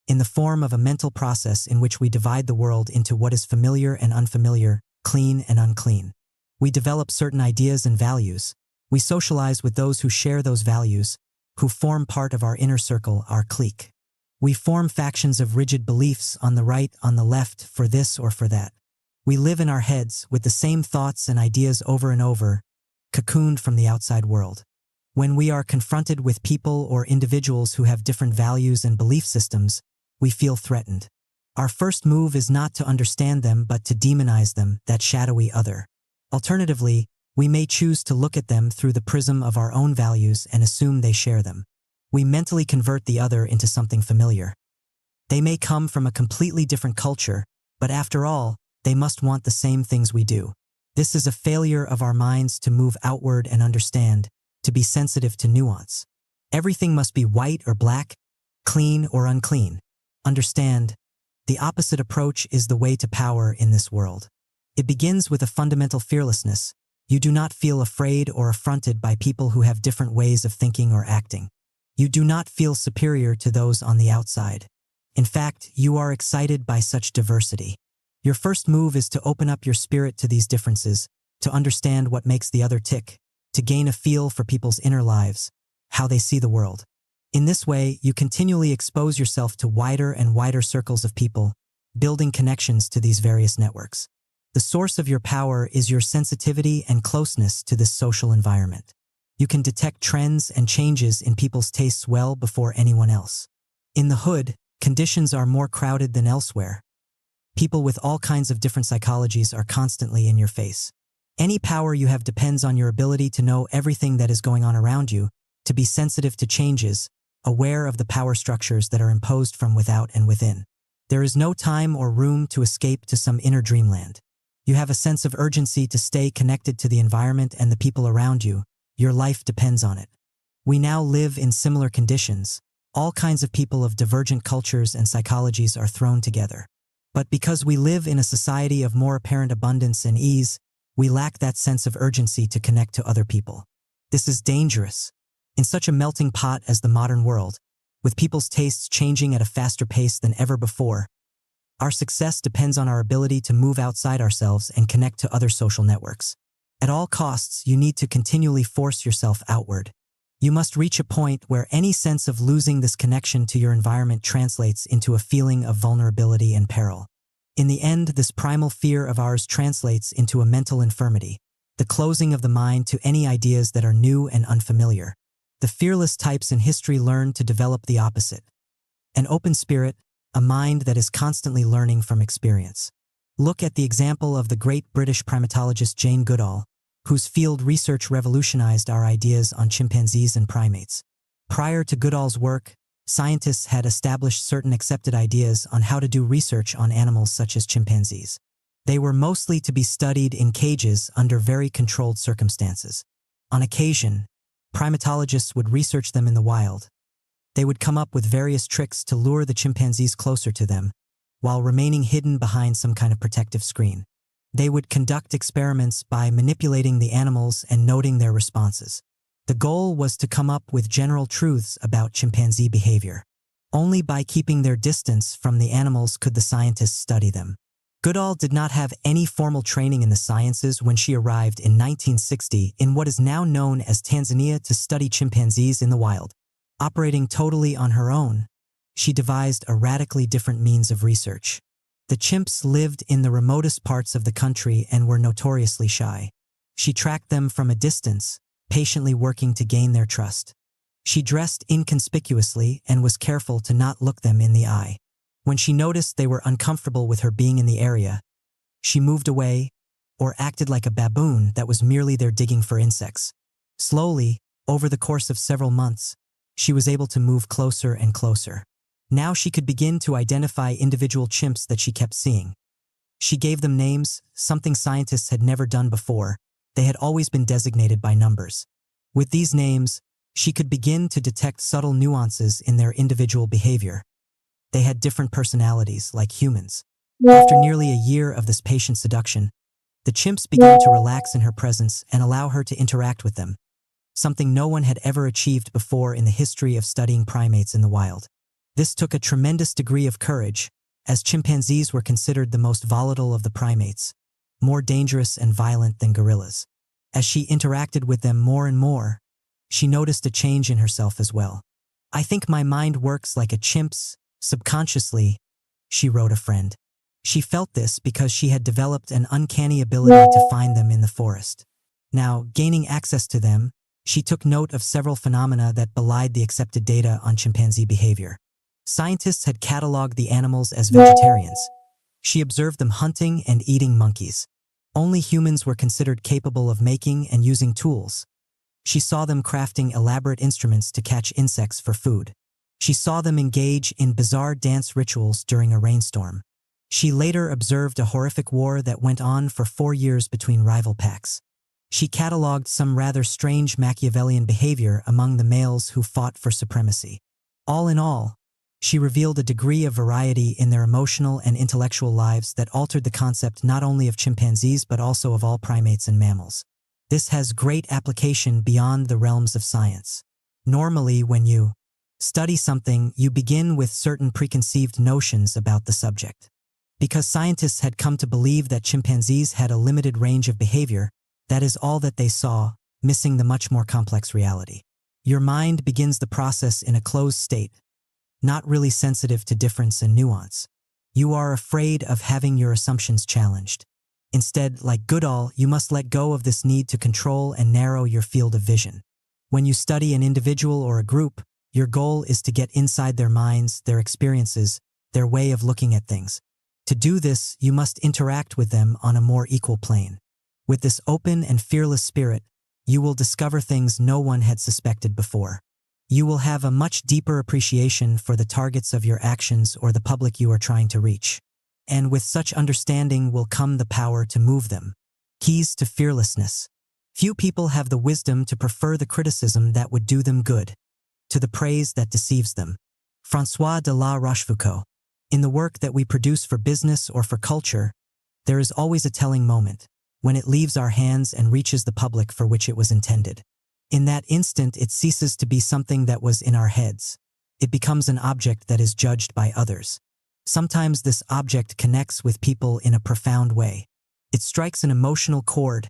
in the form of a mental process in which we divide the world into what is familiar and unfamiliar, clean and unclean. We develop certain ideas and values. We socialize with those who share those values, who form part of our inner circle, our clique. We form factions of rigid beliefs on the right, on the left, for this or for that. We live in our heads with the same thoughts and ideas over and over, cocooned from the outside world. When we are confronted with people or individuals who have different values and belief systems, we feel threatened. Our first move is not to understand them but to demonize them, that shadowy other. Alternatively, we may choose to look at them through the prism of our own values and assume they share them. We mentally convert the other into something familiar. They may come from a completely different culture, but after all, they must want the same things we do. This is a failure of our minds to move outward and understand, to be sensitive to nuance. Everything must be white or black, clean or unclean. Understand, the opposite approach is the way to power in this world. It begins with a fundamental fearlessness. You do not feel afraid or affronted by people who have different ways of thinking or acting. You do not feel superior to those on the outside. In fact, you are excited by such diversity. Your first move is to open up your spirit to these differences, to understand what makes the other tick, to gain a feel for people's inner lives, how they see the world. In this way, you continually expose yourself to wider and wider circles of people, building connections to these various networks. The source of your power is your sensitivity and closeness to this social environment. You can detect trends and changes in people's tastes well before anyone else. In the hood, conditions are more crowded than elsewhere. People with all kinds of different psychologies are constantly in your face. Any power you have depends on your ability to know everything that is going on around you, to be sensitive to changes, aware of the power structures that are imposed from without and within. There is no time or room to escape to some inner dreamland. You have a sense of urgency to stay connected to the environment and the people around you. Your life depends on it. We now live in similar conditions. All kinds of people of divergent cultures and psychologies are thrown together. But because we live in a society of more apparent abundance and ease, we lack that sense of urgency to connect to other people. This is dangerous. In such a melting pot as the modern world, with people's tastes changing at a faster pace than ever before, our success depends on our ability to move outside ourselves and connect to other social networks. At all costs, you need to continually force yourself outward. You must reach a point where any sense of losing this connection to your environment translates into a feeling of vulnerability and peril. In the end, this primal fear of ours translates into a mental infirmity, the closing of the mind to any ideas that are new and unfamiliar. The fearless types in history learn to develop the opposite. An open spirit, a mind that is constantly learning from experience. Look at the example of the great British primatologist Jane Goodall, whose field research revolutionized our ideas on chimpanzees and primates. Prior to Goodall's work, scientists had established certain accepted ideas on how to do research on animals such as chimpanzees. They were mostly to be studied in cages under very controlled circumstances. On occasion, primatologists would research them in the wild. They would come up with various tricks to lure the chimpanzees closer to them, while remaining hidden behind some kind of protective screen. They would conduct experiments by manipulating the animals and noting their responses. The goal was to come up with general truths about chimpanzee behavior. Only by keeping their distance from the animals could the scientists study them. Goodall did not have any formal training in the sciences when she arrived in 1960 in what is now known as Tanzania to study chimpanzees in the wild. Operating totally on her own, she devised a radically different means of research. The chimps lived in the remotest parts of the country and were notoriously shy. She tracked them from a distance, patiently working to gain their trust. She dressed inconspicuously and was careful to not look them in the eye. When she noticed they were uncomfortable with her being in the area, she moved away or acted like a baboon that was merely there digging for insects. Slowly, over the course of several months, she was able to move closer and closer. Now she could begin to identify individual chimps that she kept seeing. She gave them names, something scientists had never done before. They had always been designated by numbers. With these names, she could begin to detect subtle nuances in their individual behavior. They had different personalities, like humans. After nearly a year of this patient seduction, the chimps began to relax in her presence and allow her to interact with them, something no one had ever achieved before in the history of studying primates in the wild. This took a tremendous degree of courage, as chimpanzees were considered the most volatile of the primates, more dangerous and violent than gorillas. As she interacted with them more and more, she noticed a change in herself as well. "I think my mind works like a chimp's, subconsciously," she wrote a friend. She felt this because she had developed an uncanny ability to find them in the forest. Now, gaining access to them, She took note of several phenomena that belied the accepted data on chimpanzee behavior. Scientists had cataloged the animals as vegetarians. She observed them hunting and eating monkeys. Only humans were considered capable of making and using tools. She saw them crafting elaborate instruments to catch insects for food. She saw them engage in bizarre dance rituals during a rainstorm. She later observed a horrific war that went on for 4 years between rival packs. She cataloged some rather strange Machiavellian behavior among the males who fought for supremacy. All in all, she revealed a degree of variety in their emotional and intellectual lives that altered the concept not only of chimpanzees but also of all primates and mammals. This has great application beyond the realms of science. Normally, when you study something, you begin with certain preconceived notions about the subject. Because scientists had come to believe that chimpanzees had a limited range of behavior, that is all that they saw, missing the much more complex reality. Your mind begins the process in a closed state, not really sensitive to difference and nuance. You are afraid of having your assumptions challenged. Instead, like Goodall, you must let go of this need to control and narrow your field of vision. When you study an individual or a group, your goal is to get inside their minds, their experiences, their way of looking at things. To do this, you must interact with them on a more equal plane. With this open and fearless spirit, you will discover things no one had suspected before. You will have a much deeper appreciation for the targets of your actions or the public you are trying to reach. And with such understanding will come the power to move them. Keys to fearlessness. Few people have the wisdom to prefer the criticism that would do them good to the praise that deceives them. François de la Rochefoucauld. In the work that we produce for business or for culture, there is always a telling moment, when it leaves our hands and reaches the public for which it was intended. In that instant, it ceases to be something that was in our heads. It becomes an object that is judged by others. Sometimes this object connects with people in a profound way. It strikes an emotional chord,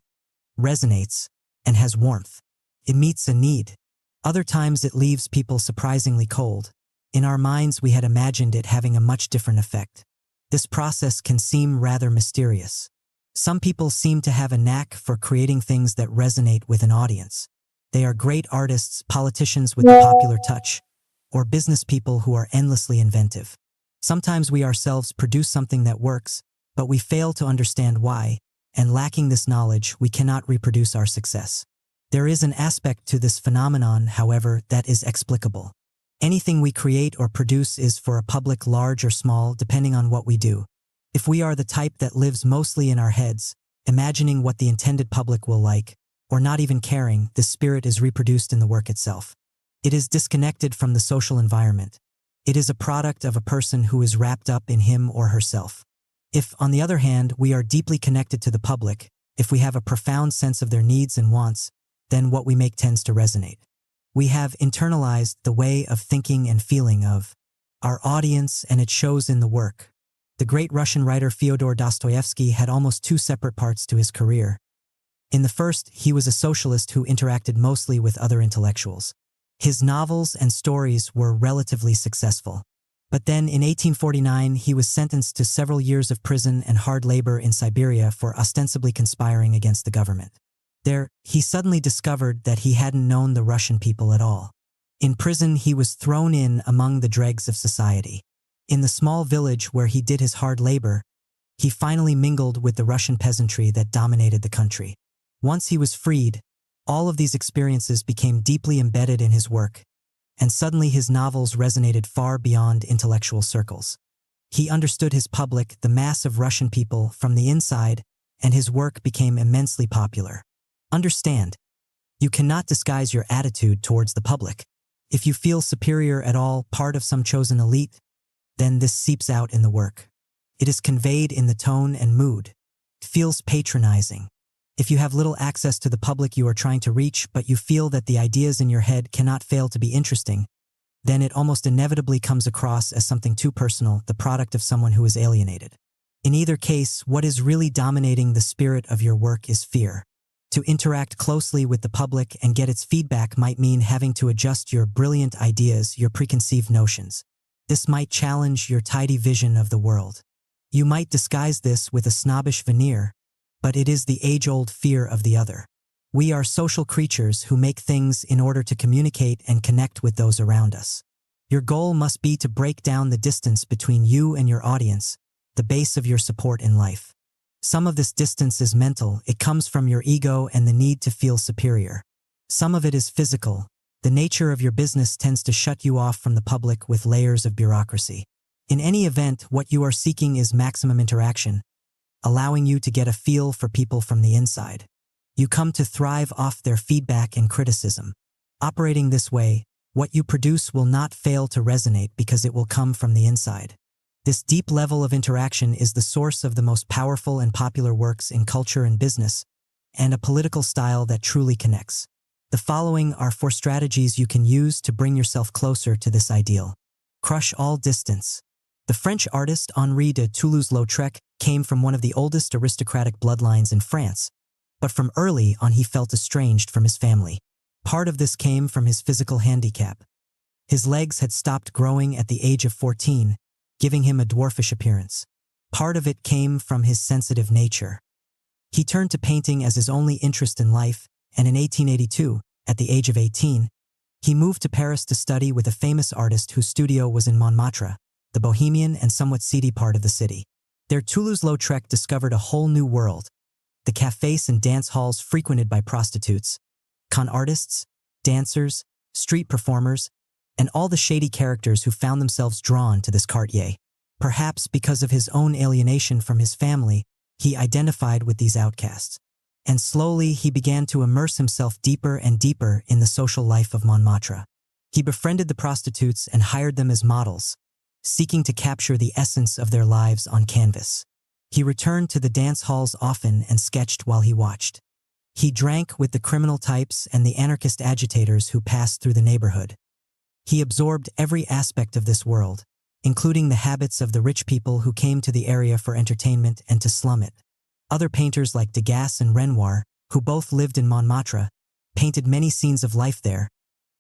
resonates, and has warmth. It meets a need. Other times it leaves people surprisingly cold. In our minds, we had imagined it having a much different effect. This process can seem rather mysterious. Some people seem to have a knack for creating things that resonate with an audience. They are great artists, politicians with the popular touch, or business people who are endlessly inventive. Sometimes we ourselves produce something that works, but we fail to understand why, and lacking this knowledge, we cannot reproduce our success. There is an aspect to this phenomenon, however, that is explicable. Anything we create or produce is for a public large or small, depending on what we do. If we are the type that lives mostly in our heads, imagining what the intended public will like, or not even caring, this spirit is reproduced in the work itself. It is disconnected from the social environment. It is a product of a person who is wrapped up in him or herself. If, on the other hand, we are deeply connected to the public, if we have a profound sense of their needs and wants, then what we make tends to resonate. We have internalized the way of thinking and feeling of our audience, and it shows in the work. The great Russian writer Fyodor Dostoevsky had almost two separate parts to his career. In the first, he was a socialist who interacted mostly with other intellectuals. His novels and stories were relatively successful. But then, in 1849, he was sentenced to several years of prison and hard labor in Siberia for ostensibly conspiring against the government. There, he suddenly discovered that he hadn't known the Russian people at all. In prison, he was thrown in among the dregs of society. In the small village where he did his hard labor, he finally mingled with the Russian peasantry that dominated the country. Once he was freed, all of these experiences became deeply embedded in his work, and suddenly his novels resonated far beyond intellectual circles. He understood his public, the mass of Russian people, from the inside, and his work became immensely popular. Understand, you cannot disguise your attitude towards the public. If you feel superior at all, part of some chosen elite, then this seeps out in the work. It is conveyed in the tone and mood. It feels patronizing. If you have little access to the public you are trying to reach, but you feel that the ideas in your head cannot fail to be interesting, then it almost inevitably comes across as something too personal, the product of someone who is alienated. In either case, what is really dominating the spirit of your work is fear. To interact closely with the public and get its feedback might mean having to adjust your brilliant ideas, your preconceived notions. This might challenge your tidy vision of the world. You might disguise this with a snobbish veneer, but it is the age-old fear of the other. We are social creatures who make things in order to communicate and connect with those around us. Your goal must be to break down the distance between you and your audience, the base of your support in life. Some of this distance is mental, it comes from your ego and the need to feel superior. Some of it is physical. The nature of your business tends to shut you off from the public with layers of bureaucracy. In any event, what you are seeking is maximum interaction, allowing you to get a feel for people from the inside. You come to thrive off their feedback and criticism. Operating this way, what you produce will not fail to resonate because it will come from the inside. This deep level of interaction is the source of the most powerful and popular works in culture and business, and a political style that truly connects. The following are 4 strategies you can use to bring yourself closer to this ideal. Crush all distance. The French artist Henri de Toulouse-Lautrec came from one of the oldest aristocratic bloodlines in France, but from early on he felt estranged from his family. Part of this came from his physical handicap. His legs had stopped growing at the age of 14, giving him a dwarfish appearance. Part of it came from his sensitive nature. He turned to painting as his only interest in life, and in 1882, at the age of 18, he moved to Paris to study with a famous artist whose studio was in Montmartre, the bohemian and somewhat seedy part of the city. There Toulouse-Lautrec discovered a whole new world, the cafes and dance halls frequented by prostitutes, con artists, dancers, street performers, and all the shady characters who found themselves drawn to this quartier. Perhaps because of his own alienation from his family, he identified with these outcasts. And slowly he began to immerse himself deeper and deeper in the social life of Montmartre. He befriended the prostitutes and hired them as models, seeking to capture the essence of their lives on canvas. He returned to the dance halls often and sketched while he watched. He drank with the criminal types and the anarchist agitators who passed through the neighborhood. He absorbed every aspect of this world, including the habits of the rich people who came to the area for entertainment and to slum it. Other painters like Degas and Renoir, who both lived in Montmartre, painted many scenes of life there,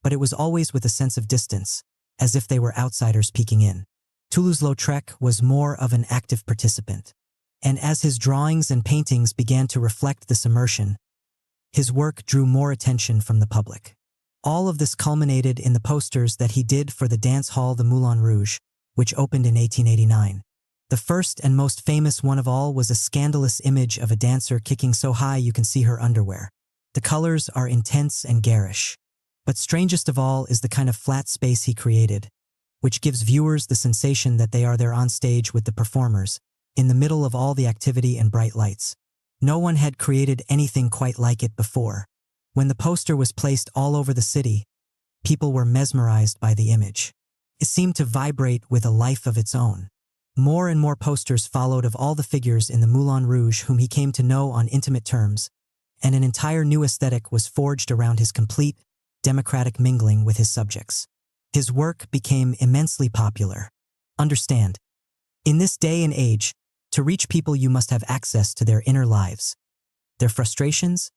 but it was always with a sense of distance, as if they were outsiders peeking in. Toulouse-Lautrec was more of an active participant, and as his drawings and paintings began to reflect this immersion, his work drew more attention from the public. All of this culminated in the posters that he did for the dance hall the Moulin Rouge, which opened in 1889. The first and most famous one of all was a scandalous image of a dancer kicking so high you can see her underwear. The colors are intense and garish. But strangest of all is the kind of flat space he created, which gives viewers the sensation that they are there on stage with the performers, in the middle of all the activity and bright lights. No one had created anything quite like it before. When the poster was placed all over the city, people were mesmerized by the image. It seemed to vibrate with a life of its own. More and more posters followed of all the figures in the Moulin Rouge whom he came to know on intimate terms, and an entire new aesthetic was forged around his complete, democratic mingling with his subjects. His work became immensely popular. Understand, in this day and age, to reach people you must have access to their inner lives, their frustrations,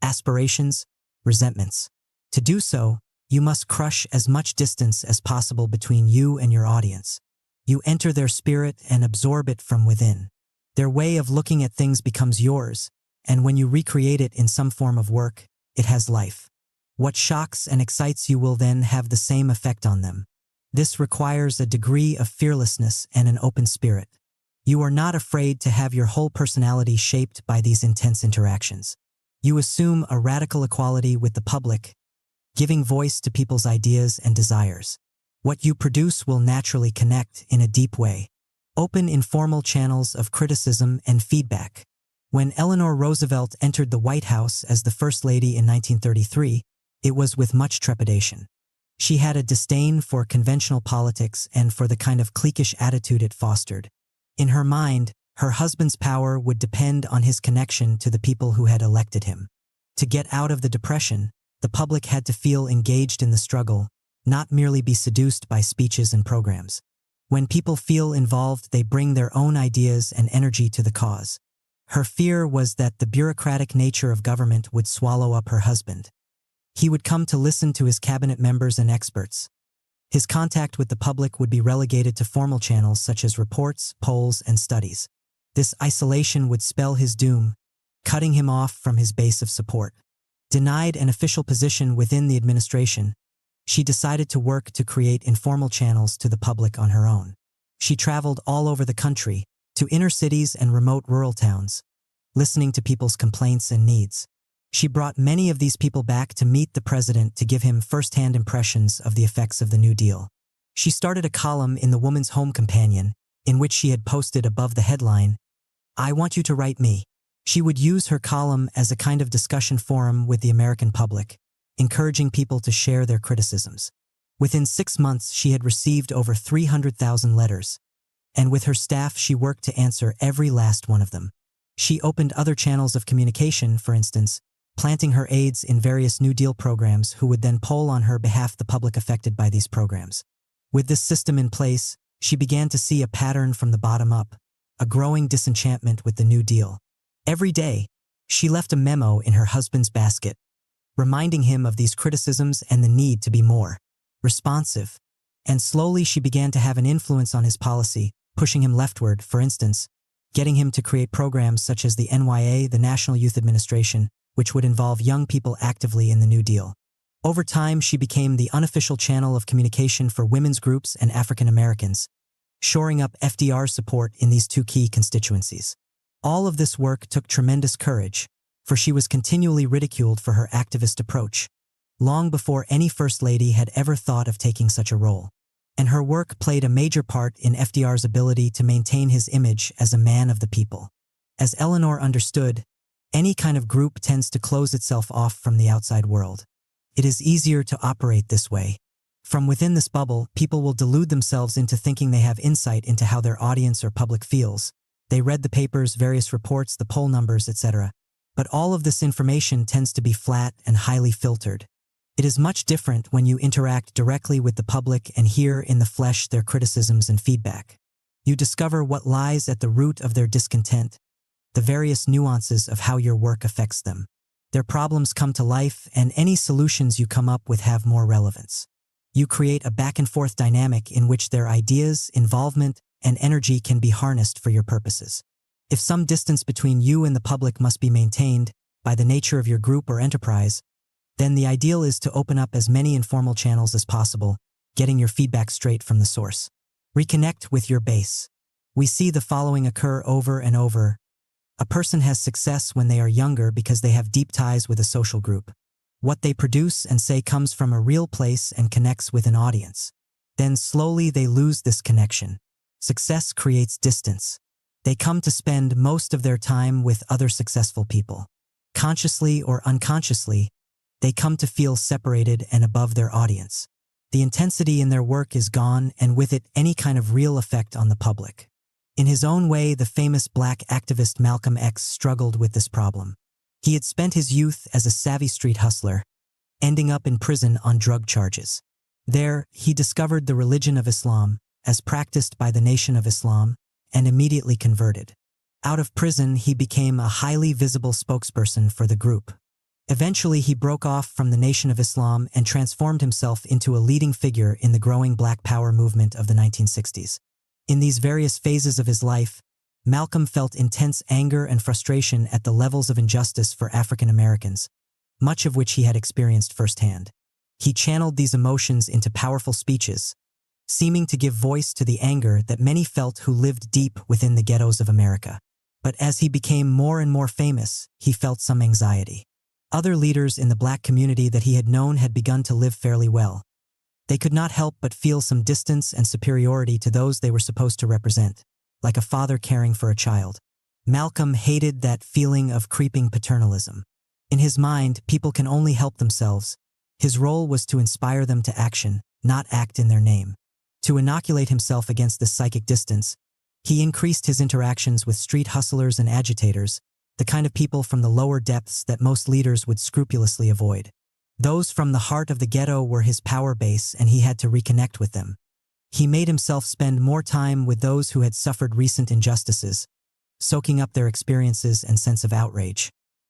aspirations, resentments. To do so, you must crush as much distance as possible between you and your audience. You enter their spirit and absorb it from within. Their way of looking at things becomes yours, and when you recreate it in some form of work, it has life. What shocks and excites you will then have the same effect on them. This requires a degree of fearlessness and an open spirit. You are not afraid to have your whole personality shaped by these intense interactions. You assume a radical equality with the public, giving voice to people's ideas and desires. What you produce will naturally connect in a deep way. Open informal channels of criticism and feedback. When Eleanor Roosevelt entered the White House as the First Lady in 1933, it was with much trepidation. She had a disdain for conventional politics and for the kind of cliquish attitude it fostered. In her mind, her husband's power would depend on his connection to the people who had elected him. To get out of the depression, the public had to feel engaged in the struggle, not merely be seduced by speeches and programs. When people feel involved, they bring their own ideas and energy to the cause. Her fear was that the bureaucratic nature of government would swallow up her husband. He would come to listen to his cabinet members and experts. His contact with the public would be relegated to formal channels such as reports, polls, and studies. This isolation would spell his doom, cutting him off from his base of support. Denied an official position within the administration, she decided to work to create informal channels to the public on her own. She traveled all over the country, to inner cities and remote rural towns, listening to people's complaints and needs. She brought many of these people back to meet the president to give him first-hand impressions of the effects of the New Deal. She started a column in the Woman's Home Companion, in which she had posted above the headline, "I want you to write me." She would use her column as a kind of discussion forum with the American public, encouraging people to share their criticisms. Within 6 months, she had received over 300,000 letters, and with her staff, she worked to answer every last one of them. She opened other channels of communication, for instance, planting her aides in various New Deal programs who would then poll on her behalf the public affected by these programs. With this system in place, she began to see a pattern from the bottom up, a growing disenchantment with the New Deal. Every day, she left a memo in her husband's basket, reminding him of these criticisms and the need to be more responsive. And slowly she began to have an influence on his policy, pushing him leftward, for instance, getting him to create programs such as the NYA, the National Youth Administration, which would involve young people actively in the New Deal. Over time, she became the unofficial channel of communication for women's groups and African Americans, shoring up FDR's support in these two key constituencies. All of this work took tremendous courage, for she was continually ridiculed for her activist approach, long before any First Lady had ever thought of taking such a role. And her work played a major part in FDR's ability to maintain his image as a man of the people. As Eleanor understood, any kind of group tends to close itself off from the outside world. It is easier to operate this way. From within this bubble, people will delude themselves into thinking they have insight into how their audience or public feels. They read the papers, various reports, the poll numbers, etc. But all of this information tends to be flat and highly filtered. It is much different when you interact directly with the public and hear in the flesh their criticisms and feedback. You discover what lies at the root of their discontent, the various nuances of how your work affects them. Their problems come to life, and any solutions you come up with have more relevance. You create a back-and-forth dynamic in which their ideas, involvement, and energy can be harnessed for your purposes. If some distance between you and the public must be maintained by the nature of your group or enterprise, then the ideal is to open up as many informal channels as possible, getting your feedback straight from the source. Reconnect with your base. We see the following occur over and over. A person has success when they are younger because they have deep ties with a social group. What they produce and say comes from a real place and connects with an audience. Then slowly they lose this connection. Success creates distance. They come to spend most of their time with other successful people. Consciously or unconsciously, they come to feel separated and above their audience. The intensity in their work is gone, and with it any kind of real effect on the public. In his own way, the famous black activist Malcolm X struggled with this problem. He had spent his youth as a savvy street hustler, ending up in prison on drug charges. There, he discovered the religion of Islam, as practiced by the Nation of Islam, and immediately converted. Out of prison, he became a highly visible spokesperson for the group. Eventually, he broke off from the Nation of Islam and transformed himself into a leading figure in the growing Black Power movement of the 1960s. In these various phases of his life, Malcolm felt intense anger and frustration at the levels of injustice for African Americans, much of which he had experienced firsthand. He channeled these emotions into powerful speeches, seeming to give voice to the anger that many felt who lived deep within the ghettos of America. But as he became more and more famous, he felt some anxiety. Other leaders in the black community that he had known had begun to live fairly well. They could not help but feel some distance and superiority to those they were supposed to represent, like a father caring for a child. Malcolm hated that feeling of creeping paternalism. In his mind, people can only help themselves. His role was to inspire them to action, not act in their name. To inoculate himself against this psychic distance, he increased his interactions with street hustlers and agitators, the kind of people from the lower depths that most leaders would scrupulously avoid. Those from the heart of the ghetto were his power base, and he had to reconnect with them. He made himself spend more time with those who had suffered recent injustices, soaking up their experiences and sense of outrage.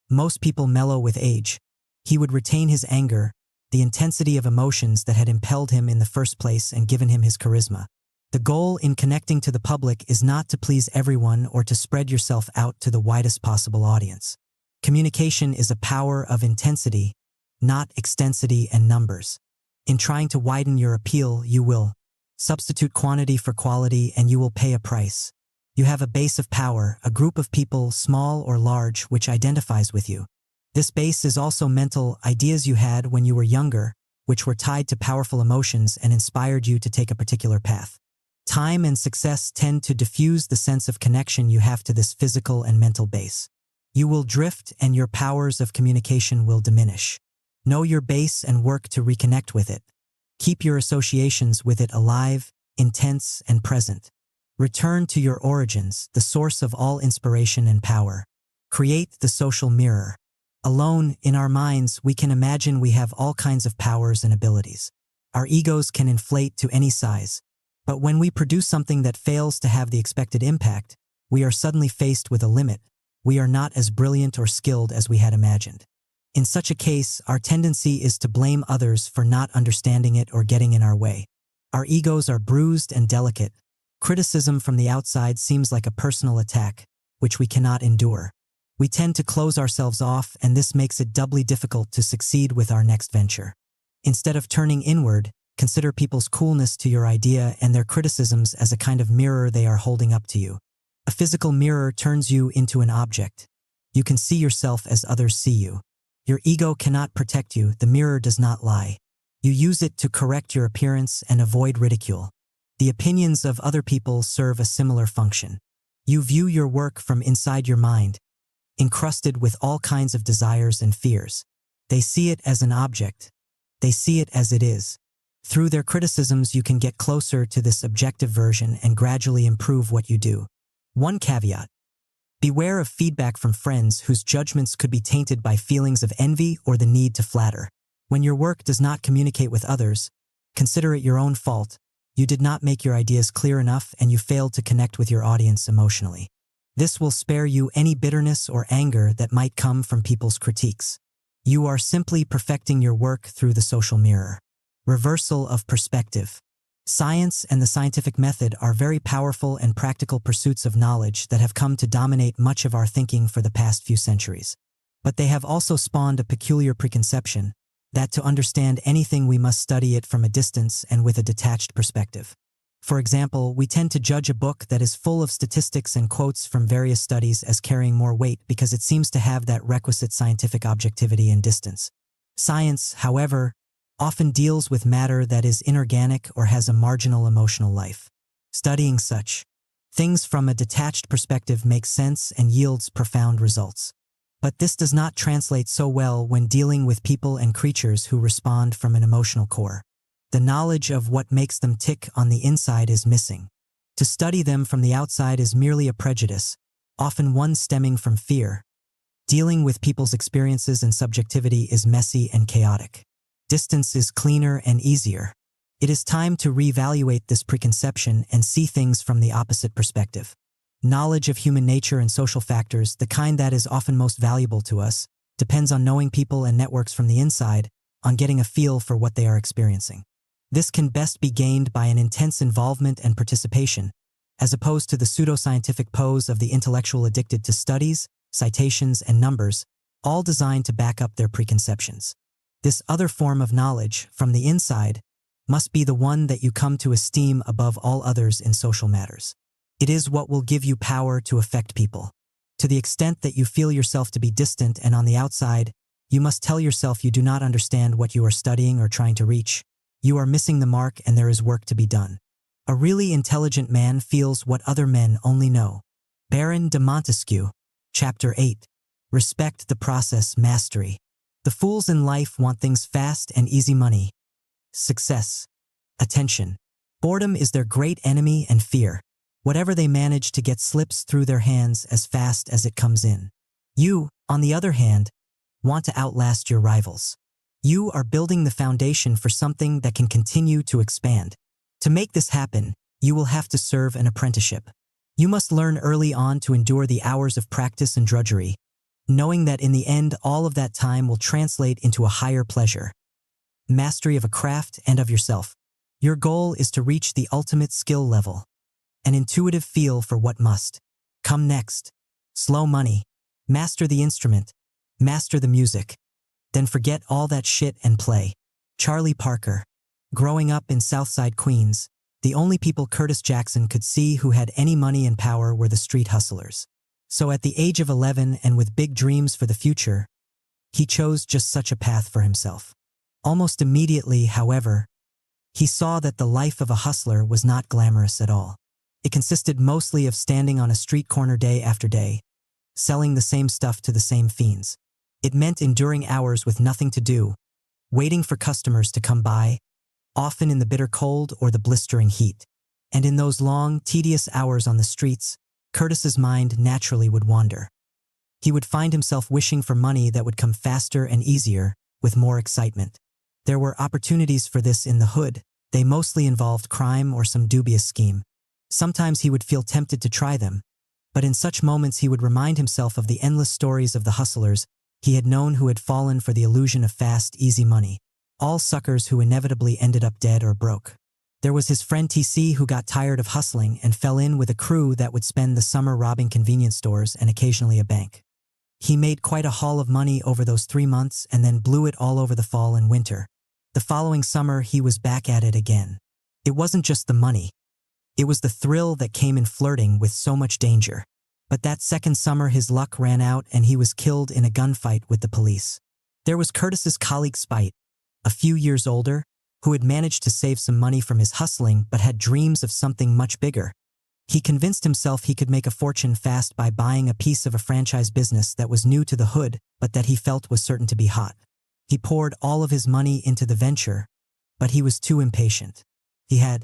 Most people mellow with age. He would retain his anger, the intensity of emotions that had impelled him in the first place and given him his charisma. The goal in connecting to the public is not to please everyone or to spread yourself out to the widest possible audience. Communication is a power of intensity, not extensity and numbers. In trying to widen your appeal, you will substitute quantity for quality and you will pay a price. You have a base of power, a group of people, small or large, which identifies with you. This base is also mental ideas you had when you were younger, which were tied to powerful emotions and inspired you to take a particular path. Time and success tend to diffuse the sense of connection you have to this physical and mental base. You will drift and your powers of communication will diminish. Know your base and work to reconnect with it. Keep your associations with it alive, intense, and present. Return to your origins, the source of all inspiration and power. Create the social mirror. Alone, in our minds, we can imagine we have all kinds of powers and abilities. Our egos can inflate to any size. But when we produce something that fails to have the expected impact, we are suddenly faced with a limit. We are not as brilliant or skilled as we had imagined. In such a case, our tendency is to blame others for not understanding it or getting in our way. Our egos are bruised and delicate. Criticism from the outside seems like a personal attack, which we cannot endure. We tend to close ourselves off, and this makes it doubly difficult to succeed with our next venture. Instead of turning inward, consider people's coolness to your idea and their criticisms as a kind of mirror they are holding up to you. A physical mirror turns you into an object. You can see yourself as others see you. Your ego cannot protect you, the mirror does not lie. You use it to correct your appearance and avoid ridicule. The opinions of other people serve a similar function. You view your work from inside your mind, encrusted with all kinds of desires and fears. They see it as an object. They see it as it is. Through their criticisms, you can get closer to this objective version and gradually improve what you do. One caveat. Beware of feedback from friends whose judgments could be tainted by feelings of envy or the need to flatter. When your work does not communicate with others, consider it your own fault. You did not make your ideas clear enough and you failed to connect with your audience emotionally. This will spare you any bitterness or anger that might come from people's critiques. You are simply perfecting your work through the social mirror. Reversal of perspective. Science and the scientific method are very powerful and practical pursuits of knowledge that have come to dominate much of our thinking for the past few centuries. But they have also spawned a peculiar preconception that to understand anything we must study it from a distance and with a detached perspective. For example, we tend to judge a book that is full of statistics and quotes from various studies as carrying more weight because it seems to have that requisite scientific objectivity and distance. Science, however, often deals with matter that is inorganic or has a marginal emotional life. Studying such things from a detached perspective makes sense and yields profound results. But this does not translate so well when dealing with people and creatures who respond from an emotional core. The knowledge of what makes them tick on the inside is missing. To study them from the outside is merely a prejudice, often one stemming from fear. Dealing with people's experiences and subjectivity is messy and chaotic. Distance is cleaner and easier. It is time to reevaluate this preconception and see things from the opposite perspective. Knowledge of human nature and social factors, the kind that is often most valuable to us, depends on knowing people and networks from the inside, on getting a feel for what they are experiencing. This can best be gained by an intense involvement and participation, as opposed to the pseudoscientific pose of the intellectual addicted to studies, citations, and numbers, all designed to back up their preconceptions. This other form of knowledge, from the inside, must be the one that you come to esteem above all others in social matters. It is what will give you power to affect people. To the extent that you feel yourself to be distant and on the outside, you must tell yourself you do not understand what you are studying or trying to reach. You are missing the mark and there is work to be done. A really intelligent man feels what other men only know. Baron de Montesquieu, Chapter 8. Respect the process, mastery. The fools in life want things fast and easy money. Success. Attention. Boredom is their great enemy and fear. Whatever they manage to get slips through their hands as fast as it comes in. You, on the other hand, want to outlast your rivals. You are building the foundation for something that can continue to expand. To make this happen, you will have to serve an apprenticeship. You must learn early on to endure the hours of practice and drudgery, knowing that in the end all of that time will translate into a higher pleasure. Mastery of a craft and of yourself. Your goal is to reach the ultimate skill level. An intuitive feel for what must come next. Slow money. Master the instrument. master the music, then forget all that shit and play. Charlie Parker. Growing up in Southside Queens, the only people Curtis Jackson could see who had any money and power were the street hustlers. So at the age of 11 and with big dreams for the future, he chose just such a path for himself. Almost immediately, however, he saw that the life of a hustler was not glamorous at all. It consisted mostly of standing on a street corner day after day, selling the same stuff to the same fiends. It meant enduring hours with nothing to do, waiting for customers to come by, often in the bitter cold or the blistering heat. And in those long, tedious hours on the streets, Curtis's mind naturally would wander. He would find himself wishing for money that would come faster and easier, with more excitement. There were opportunities for this in the hood. They mostly involved crime or some dubious scheme. Sometimes he would feel tempted to try them, but in such moments he would remind himself of the endless stories of the hustlers he had known who had fallen for the illusion of fast, easy money. All suckers who inevitably ended up dead or broke. There was his friend TC who got tired of hustling and fell in with a crew that would spend the summer robbing convenience stores and occasionally a bank. He made quite a haul of money over those 3 months and then blew it all over the fall and winter. The following summer, he was back at it again. It wasn't just the money. It was the thrill that came in flirting with so much danger. But that second summer, his luck ran out and he was killed in a gunfight with the police. There was Curtis's colleague Spite, a few years older, who had managed to save some money from his hustling but had dreams of something much bigger. He convinced himself he could make a fortune fast by buying a piece of a franchise business that was new to the hood but that he felt was certain to be hot. He poured all of his money into the venture, but he was too impatient. He had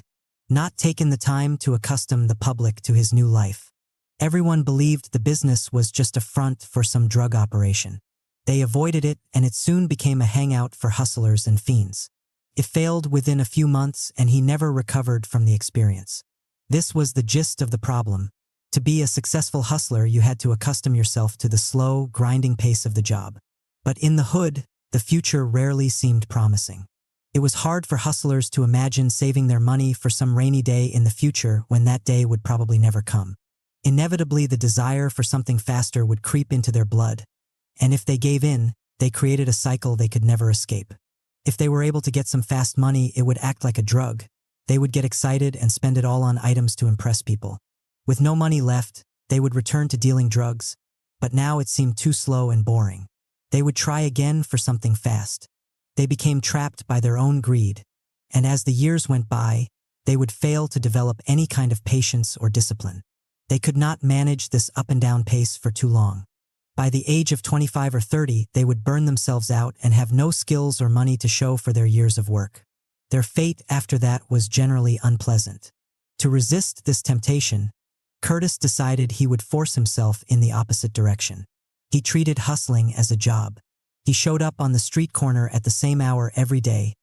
not taken the time to accustom the public to his new life. Everyone believed the business was just a front for some drug operation. They avoided it, and it soon became a hangout for hustlers and fiends. It failed within a few months, and he never recovered from the experience. This was the gist of the problem. To be a successful hustler, you had to accustom yourself to the slow, grinding pace of the job. But in the hood, the future rarely seemed promising. It was hard for hustlers to imagine saving their money for some rainy day in the future when that day would probably never come. Inevitably, the desire for something faster would creep into their blood, and if they gave in, they created a cycle they could never escape. If they were able to get some fast money, it would act like a drug. They would get excited and spend it all on items to impress people. With no money left, they would return to dealing drugs, but now it seemed too slow and boring. They would try again for something fast. They became trapped by their own greed, and as the years went by, they would fail to develop any kind of patience or discipline. They could not manage this up and down pace for too long. By the age of 25 or 30, they would burn themselves out and have no skills or money to show for their years of work. Their fate after that was generally unpleasant. To resist this temptation, Curtis decided he would force himself in the opposite direction. He treated hustling as a job. He showed up on the street corner at the same hour every day,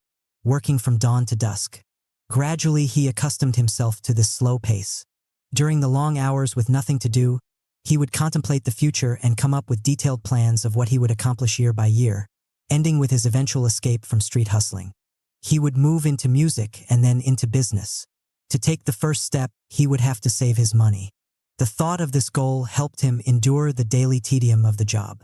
working from dawn to dusk. Gradually, he accustomed himself to this slow pace. During the long hours with nothing to do, he would contemplate the future and come up with detailed plans of what he would accomplish year by year, ending with his eventual escape from street hustling. He would move into music and then into business. To take the first step, he would have to save his money. The thought of this goal helped him endure the daily tedium of the job.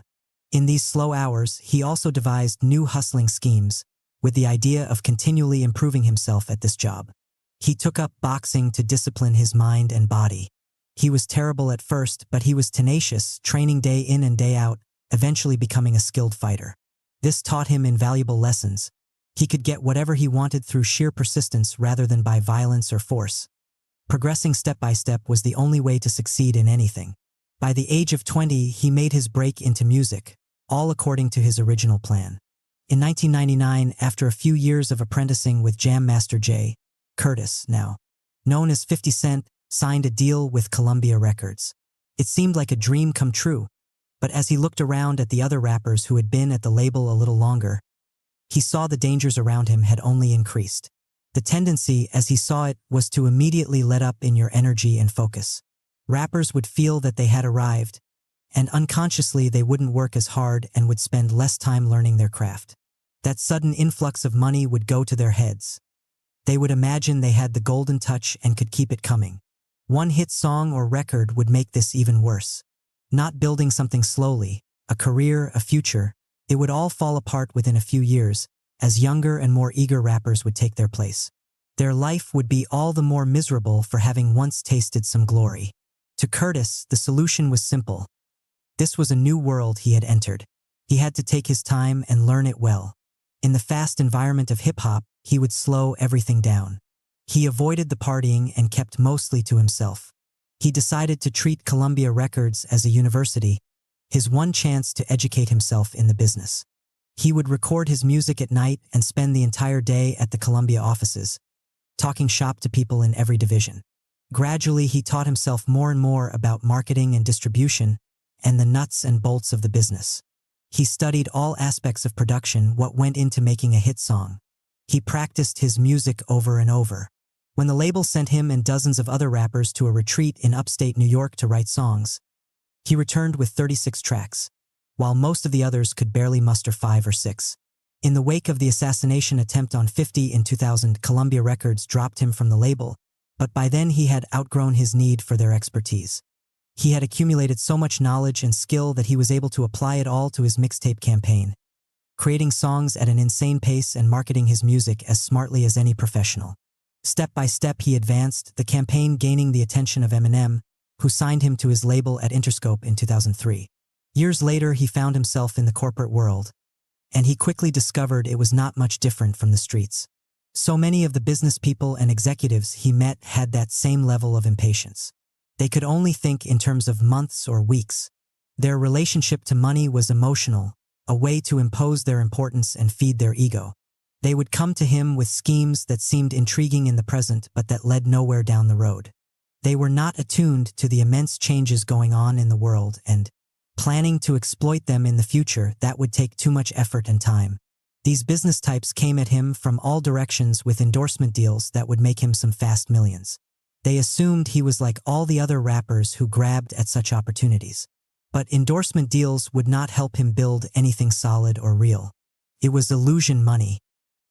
In these slow hours, he also devised new hustling schemes, with the idea of continually improving himself at this job. He took up boxing to discipline his mind and body. He was terrible at first, but he was tenacious, training day in and day out, eventually becoming a skilled fighter. This taught him invaluable lessons. He could get whatever he wanted through sheer persistence rather than by violence or force. Progressing step by step was the only way to succeed in anything. By the age of 20, he made his break into music, all according to his original plan. In 1999, after a few years of apprenticing with Jam Master Jay, Curtis, now known as 50 Cent, signed a deal with Columbia Records. It seemed like a dream come true, but as he looked around at the other rappers who had been at the label a little longer, he saw the dangers around him had only increased. The tendency, as he saw it, was to immediately let up in your energy and focus. Rappers would feel that they had arrived, and unconsciously they wouldn't work as hard and would spend less time learning their craft. That sudden influx of money would go to their heads. They would imagine they had the golden touch and could keep it coming. One hit song or record would make this even worse. Not building something slowly, a career, a future, it would all fall apart within a few years, as younger and more eager rappers would take their place. Their life would be all the more miserable for having once tasted some glory. To Curtis, the solution was simple. This was a new world he had entered. He had to take his time and learn it well. In the fast environment of hip-hop, he would slow everything down. He avoided the partying and kept mostly to himself. He decided to treat Columbia Records as a university, his one chance to educate himself in the business. He would record his music at night and spend the entire day at the Columbia offices, talking shop to people in every division. Gradually, he taught himself more and more about marketing and distribution and the nuts and bolts of the business. He studied all aspects of production, what went into making a hit song. He practiced his music over and over. When the label sent him and dozens of other rappers to a retreat in upstate New York to write songs, he returned with 36 tracks, while most of the others could barely muster 5 or 6. In the wake of the assassination attempt on 50 in 2000, Columbia Records dropped him from the label, but by then he had outgrown his need for their expertise. He had accumulated so much knowledge and skill that he was able to apply it all to his mixtape campaign, creating songs at an insane pace and marketing his music as smartly as any professional. Step by step he advanced, the campaign gaining the attention of Eminem, who signed him to his label at Interscope in 2003. Years later, he found himself in the corporate world, and he quickly discovered it was not much different from the streets. So many of the business people and executives he met had that same level of impatience. They could only think in terms of months or weeks. Their relationship to money was emotional, a way to impose their importance and feed their ego. They would come to him with schemes that seemed intriguing in the present but that led nowhere down the road. They were not attuned to the immense changes going on in the world and, planning to exploit them in the future, that would take too much effort and time. These business types came at him from all directions with endorsement deals that would make him some fast millions. They assumed he was like all the other rappers who grabbed at such opportunities. But endorsement deals would not help him build anything solid or real. It was illusion money.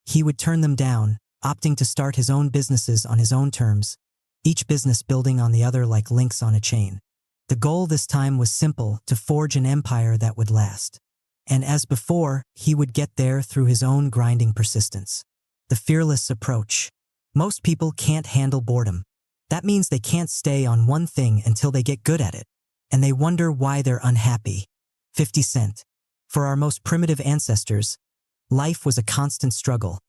He would turn them down, opting to start his own businesses on his own terms, each business building on the other like links on a chain. The goal this time was simple, to forge an empire that would last. And as before, he would get there through his own grinding persistence. The fearless approach. Most people can't handle boredom. That means they can't stay on one thing until they get good at it. And they wonder why they're unhappy. 50 Cent. For our most primitive ancestors, life was a constant struggle,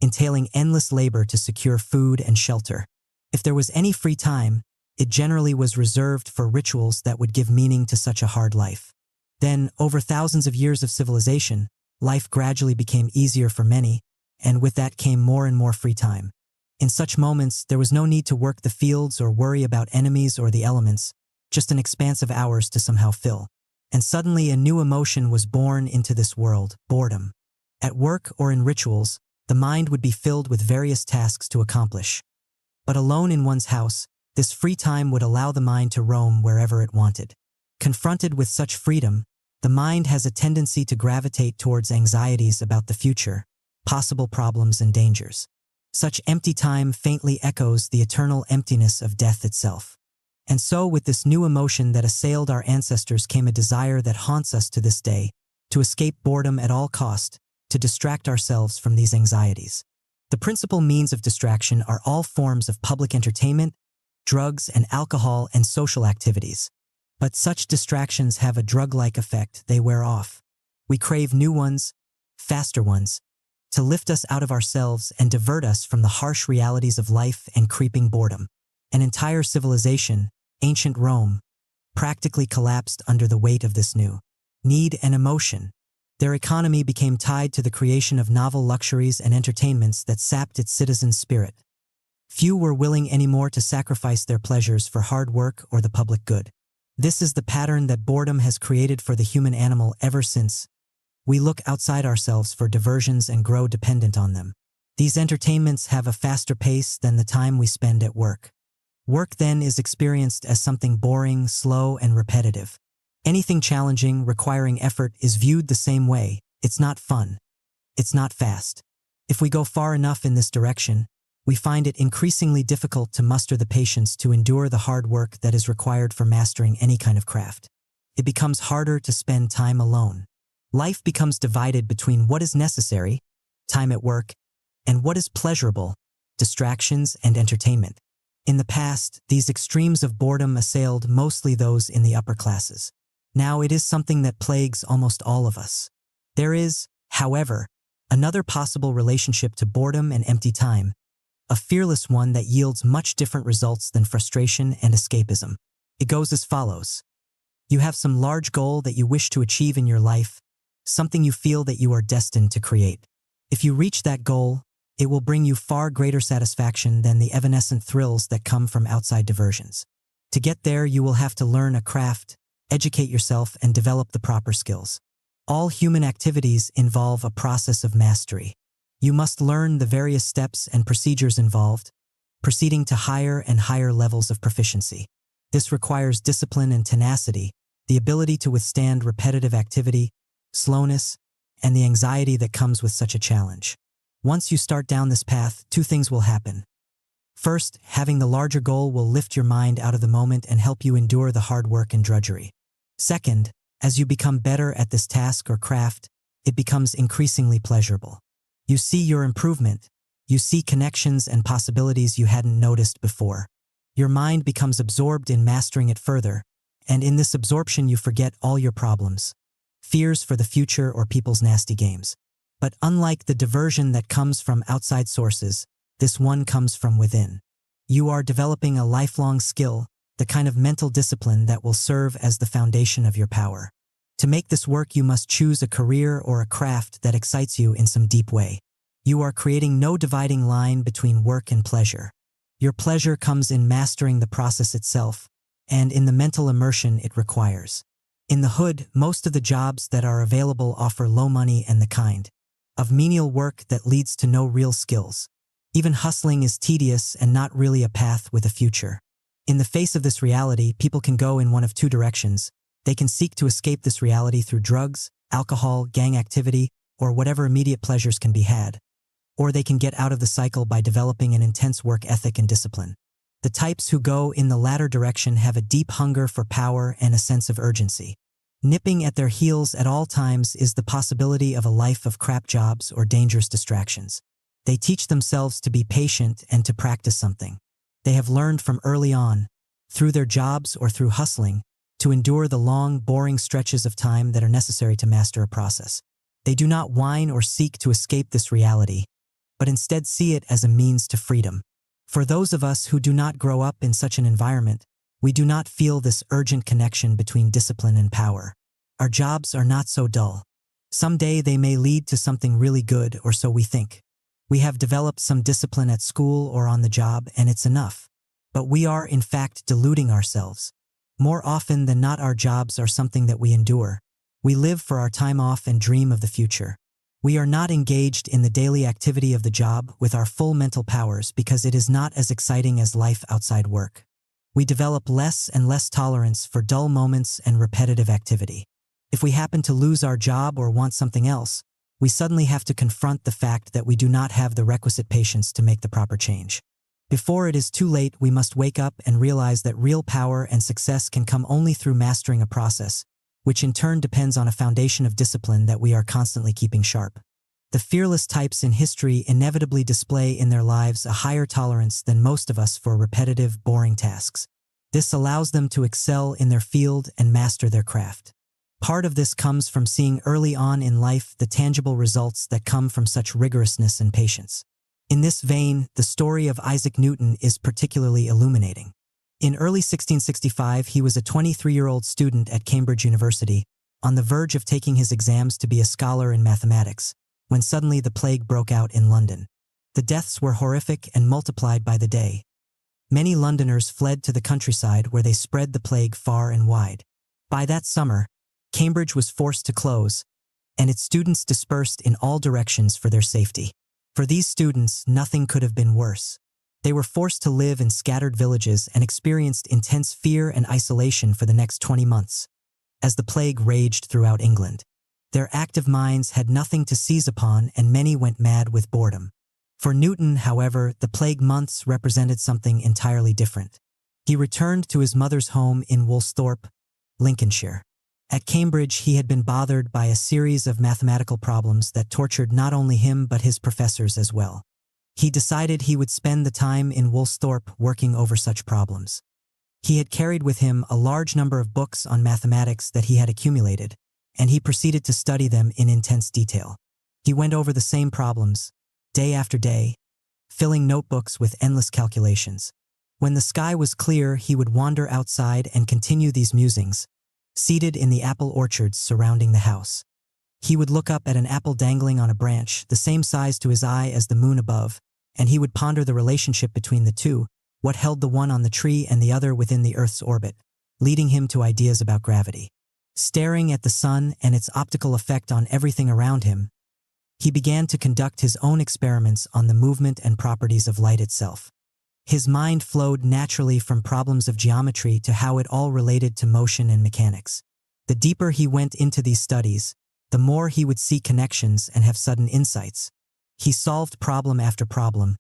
entailing endless labor to secure food and shelter. If there was any free time, it generally was reserved for rituals that would give meaning to such a hard life. Then, over thousands of years of civilization, life gradually became easier for many, and with that came more and more free time. In such moments, there was no need to work the fields or worry about enemies or the elements, just an expanse of hours to somehow fill. And suddenly a new emotion was born into this world, boredom. At work or in rituals, the mind would be filled with various tasks to accomplish. But alone in one's house, this free time would allow the mind to roam wherever it wanted. Confronted with such freedom, the mind has a tendency to gravitate towards anxieties about the future, possible problems and dangers. Such empty time faintly echoes the eternal emptiness of death itself. And so with this new emotion that assailed our ancestors came a desire that haunts us to this day, to escape boredom at all cost, to distract ourselves from these anxieties. The principal means of distraction are all forms of public entertainment, drugs and alcohol and social activities. But such distractions have a drug-like effect, they wear off. We crave new ones, faster ones, to lift us out of ourselves and divert us from the harsh realities of life and creeping boredom. An entire civilization, ancient Rome, practically collapsed under the weight of this new need and emotion. Their economy became tied to the creation of novel luxuries and entertainments that sapped its citizens' spirit. Few were willing anymore to sacrifice their pleasures for hard work or the public good. This is the pattern that boredom has created for the human animal ever since. We look outside ourselves for diversions and grow dependent on them. These entertainments have a faster pace than the time we spend at work. Work then is experienced as something boring, slow, and repetitive. Anything challenging, requiring effort, is viewed the same way. It's not fun. It's not fast. If we go far enough in this direction, we find it increasingly difficult to muster the patience to endure the hard work that is required for mastering any kind of craft. it becomes harder to spend time alone. Life becomes divided between what is necessary, time at work, and what is pleasurable, distractions and entertainment. In the past, these extremes of boredom assailed mostly those in the upper classes. Now it is something that plagues almost all of us. There is, however, another possible relationship to boredom and empty time, a fearless one that yields much different results than frustration and escapism. It goes as follows. You have some large goal that you wish to achieve in your life, something you feel that you are destined to create. If you reach that goal, it will bring you far greater satisfaction than the evanescent thrills that come from outside diversions. To get there, you will have to learn a craft, educate yourself, and develop the proper skills. All human activities involve a process of mastery. You must learn the various steps and procedures involved, proceeding to higher and higher levels of proficiency. This requires discipline and tenacity, the ability to withstand repetitive activity, slowness, and the anxiety that comes with such a challenge. Once you start down this path, two things will happen. First, having the larger goal will lift your mind out of the moment and help you endure the hard work and drudgery. Second, as you become better at this task or craft, it becomes increasingly pleasurable. You see your improvement. You see connections and possibilities you hadn't noticed before. Your mind becomes absorbed in mastering it further, and in this absorption you forget all your problems, fears for the future or people's nasty games. But unlike the diversion that comes from outside sources, this one comes from within. You are developing a lifelong skill, the kind of mental discipline that will serve as the foundation of your power. To make this work, you must choose a career or a craft that excites you in some deep way. You are creating no dividing line between work and pleasure. Your pleasure comes in mastering the process itself, and in the mental immersion it requires. In the hood, most of the jobs that are available offer low money and the kind of menial work that leads to no real skills. Even hustling is tedious and not really a path with a future. In the face of this reality, people can go in one of two directions. They can seek to escape this reality through drugs, alcohol, gang activity, or whatever immediate pleasures can be had. Or they can get out of the cycle by developing an intense work ethic and discipline. The types who go in the latter direction have a deep hunger for power and a sense of urgency. Nipping at their heels at all times is the possibility of a life of crap jobs or dangerous distractions. They teach themselves to be patient and to practice something. They have learned from early on, through their jobs or through hustling, to endure the long, boring stretches of time that are necessary to master a process. They do not whine or seek to escape this reality, but instead see it as a means to freedom. For those of us who do not grow up in such an environment, we do not feel this urgent connection between discipline and power. Our jobs are not so dull. Someday they may lead to something really good, or so we think. We have developed some discipline at school or on the job, and it's enough. But we are, in fact, deluding ourselves. More often than not, our jobs are something that we endure. We live for our time off and dream of the future. We are not engaged in the daily activity of the job with our full mental powers because it is not as exciting as life outside work. We develop less and less tolerance for dull moments and repetitive activity. If we happen to lose our job or want something else, we suddenly have to confront the fact that we do not have the requisite patience to make the proper change. Before it is too late, we must wake up and realize that real power and success can come only through mastering a process, which in turn depends on a foundation of discipline that we are constantly keeping sharp. The fearless types in history inevitably display in their lives a higher tolerance than most of us for repetitive, boring tasks. This allows them to excel in their field and master their craft. Part of this comes from seeing early on in life the tangible results that come from such rigorousness and patience. In this vein, the story of Isaac Newton is particularly illuminating. In early 1665, he was a 23-year-old student at Cambridge University, on the verge of taking his exams to be a scholar in mathematics, when suddenly the plague broke out in London. The deaths were horrific and multiplied by the day. Many Londoners fled to the countryside where they spread the plague far and wide. By that summer, Cambridge was forced to close, and its students dispersed in all directions for their safety. For these students, nothing could have been worse. They were forced to live in scattered villages and experienced intense fear and isolation for the next 20 months, as the plague raged throughout England. Their active minds had nothing to seize upon, and many went mad with boredom. For Newton, however, the plague months represented something entirely different. He returned to his mother's home in Woolsthorpe, Lincolnshire. At Cambridge, he had been bothered by a series of mathematical problems that tortured not only him but his professors as well. He decided he would spend the time in Woolsthorpe working over such problems. He had carried with him a large number of books on mathematics that he had accumulated, and he proceeded to study them in intense detail. He went over the same problems, day after day, filling notebooks with endless calculations. When the sky was clear, he would wander outside and continue these musings, seated in the apple orchards surrounding the house. He would look up at an apple dangling on a branch, the same size to his eye as the moon above, and he would ponder the relationship between the two, what held the one on the tree and the other within the Earth's orbit, leading him to ideas about gravity. Staring at the sun and its optical effect on everything around him, he began to conduct his own experiments on the movement and properties of light itself. His mind flowed naturally from problems of geometry to how it all related to motion and mechanics. The deeper he went into these studies, the more he would see connections and have sudden insights. He solved problem after problem,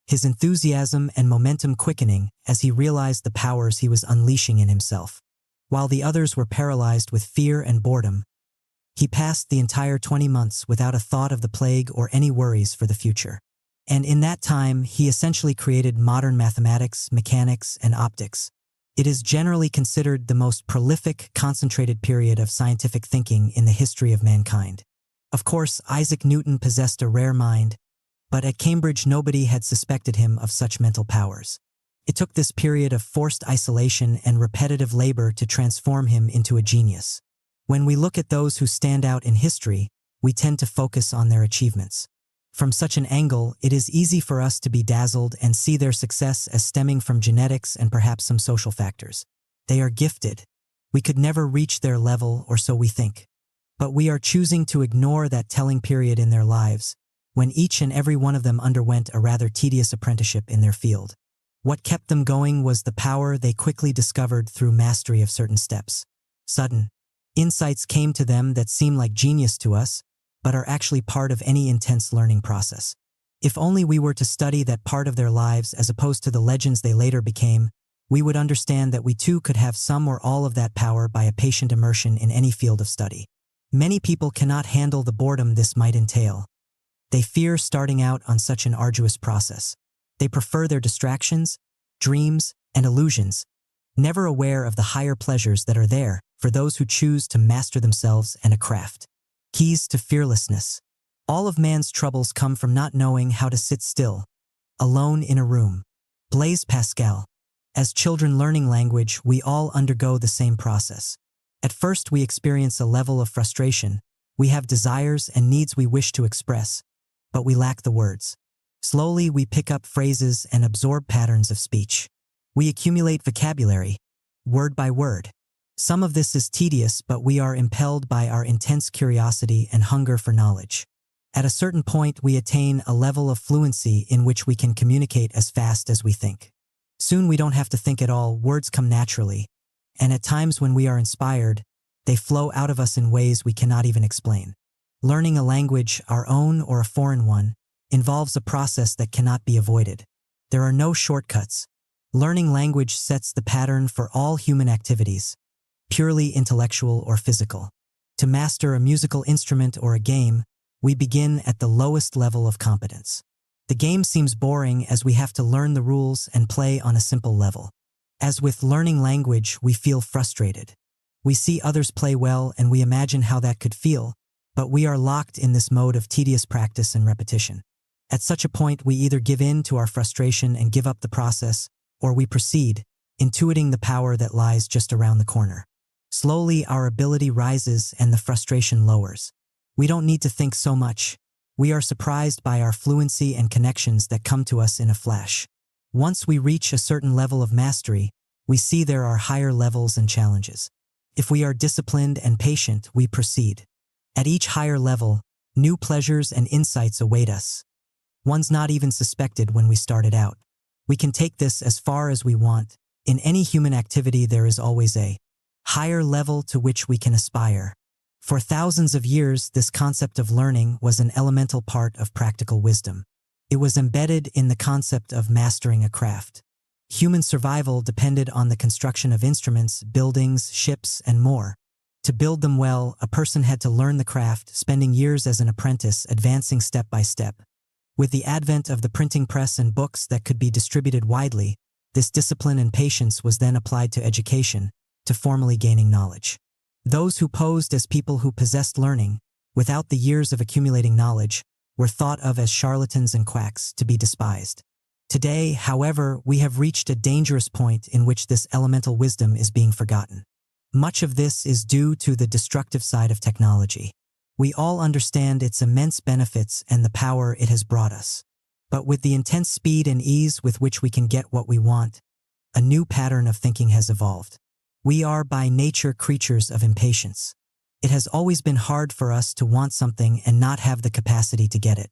his enthusiasm and momentum quickening as he realized the powers he was unleashing in himself. While the others were paralyzed with fear and boredom, he passed the entire 20 months without a thought of the plague or any worries for the future. And in that time, he essentially created modern mathematics, mechanics, and optics. It is generally considered the most prolific, concentrated period of scientific thinking in the history of mankind. Of course, Isaac Newton possessed a rare mind, but at Cambridge nobody had suspected him of such mental powers. It took this period of forced isolation and repetitive labor to transform him into a genius. When we look at those who stand out in history, we tend to focus on their achievements. From such an angle, it is easy for us to be dazzled and see their success as stemming from genetics and perhaps some social factors. They are gifted. We could never reach their level, or so we think. But we are choosing to ignore that telling period in their lives, when each and every one of them underwent a rather tedious apprenticeship in their field. What kept them going was the power they quickly discovered through mastery of certain steps. Sudden insights came to them that seem like genius to us, but are actually part of any intense learning process. If only we were to study that part of their lives as opposed to the legends they later became, we would understand that we too could have some or all of that power by a patient immersion in any field of study. Many people cannot handle the boredom this might entail. They fear starting out on such an arduous process. They prefer their distractions, dreams, and illusions, never aware of the higher pleasures that are there for those who choose to master themselves and a craft. Keys to fearlessness. All of man's troubles come from not knowing how to sit still, alone in a room. Blaise Pascal. As children learning language, we all undergo the same process. At first, we experience a level of frustration. We have desires and needs we wish to express, but we lack the words. Slowly, we pick up phrases and absorb patterns of speech. We accumulate vocabulary, word by word. Some of this is tedious, but we are impelled by our intense curiosity and hunger for knowledge. At a certain point, we attain a level of fluency in which we can communicate as fast as we think. Soon we don't have to think at all, words come naturally, and at times when we are inspired, they flow out of us in ways we cannot even explain. Learning a language, our own or a foreign one, involves a process that cannot be avoided. There are no shortcuts. Learning language sets the pattern for all human activities, purely intellectual or physical. To master a musical instrument or a game, we begin at the lowest level of competence. The game seems boring as we have to learn the rules and play on a simple level. As with learning language, we feel frustrated. We see others play well and we imagine how that could feel, but we are locked in this mode of tedious practice and repetition. At such a point, we either give in to our frustration and give up the process, or we proceed, intuiting the power that lies just around the corner. Slowly, our ability rises and the frustration lowers. We don't need to think so much. We are surprised by our fluency and connections that come to us in a flash. Once we reach a certain level of mastery, we see there are higher levels and challenges. If we are disciplined and patient, we proceed. At each higher level, new pleasures and insights await us. One's not even suspected when we started out. We can take this as far as we want. In any human activity, there is always a higher level to which we can aspire. For thousands of years, this concept of learning was an elemental part of practical wisdom. It was embedded in the concept of mastering a craft. Human survival depended on the construction of instruments, buildings, ships, and more. To build them well, a person had to learn the craft, spending years as an apprentice, advancing step by step. With the advent of the printing press and books that could be distributed widely, this discipline and patience was then applied to education, to formally gaining knowledge. Those who posed as people who possessed learning, without the years of accumulating knowledge, were thought of as charlatans and quacks, to be despised. Today, however, we have reached a dangerous point in which this elemental wisdom is being forgotten. Much of this is due to the destructive side of technology. We all understand its immense benefits and the power it has brought us. But with the intense speed and ease with which we can get what we want, a new pattern of thinking has evolved. We are by nature creatures of impatience. It has always been hard for us to want something and not have the capacity to get it.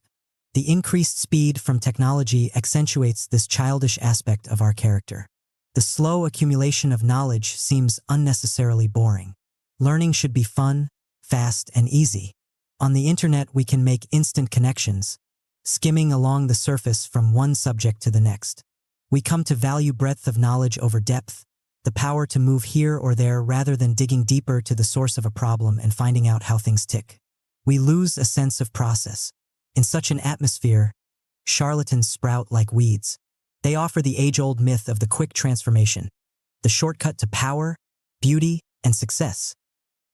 The increased speed from technology accentuates this childish aspect of our character. The slow accumulation of knowledge seems unnecessarily boring. Learning should be fun, fast, and easy. On the internet, we can make instant connections, skimming along the surface from one subject to the next. We come to value breadth of knowledge over depth, the power to move here or there rather than digging deeper to the source of a problem and finding out how things tick. We lose a sense of process. In such an atmosphere, charlatans sprout like weeds. They offer the age-old myth of the quick transformation, the shortcut to power, beauty, and success.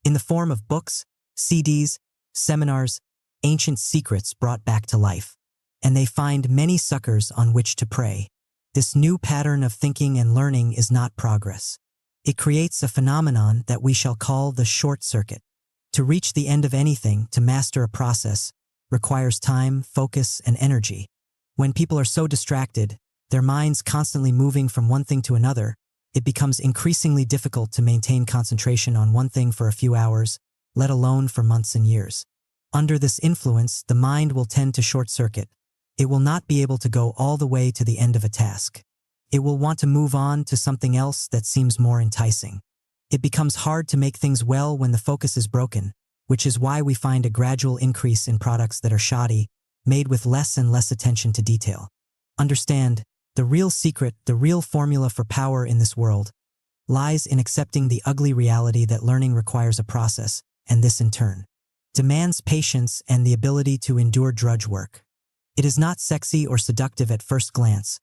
In the form of books, CDs, seminars, ancient secrets brought back to life. And they find many suckers on which to prey. This new pattern of thinking and learning is not progress. It creates a phenomenon that we shall call the short circuit. To reach the end of anything, to master a process, requires time, focus, and energy. When people are so distracted, their minds constantly moving from one thing to another, it becomes increasingly difficult to maintain concentration on one thing for a few hours, let alone for months and years. Under this influence, the mind will tend to short-circuit. It will not be able to go all the way to the end of a task. It will want to move on to something else that seems more enticing. It becomes hard to make things well when the focus is broken, which is why we find a gradual increase in products that are shoddy, made with less and less attention to detail. Understand, the real secret, the real formula for power in this world, lies in accepting the ugly reality that learning requires a process, and this in turn demands patience and the ability to endure drudge work. It is not sexy or seductive at first glance,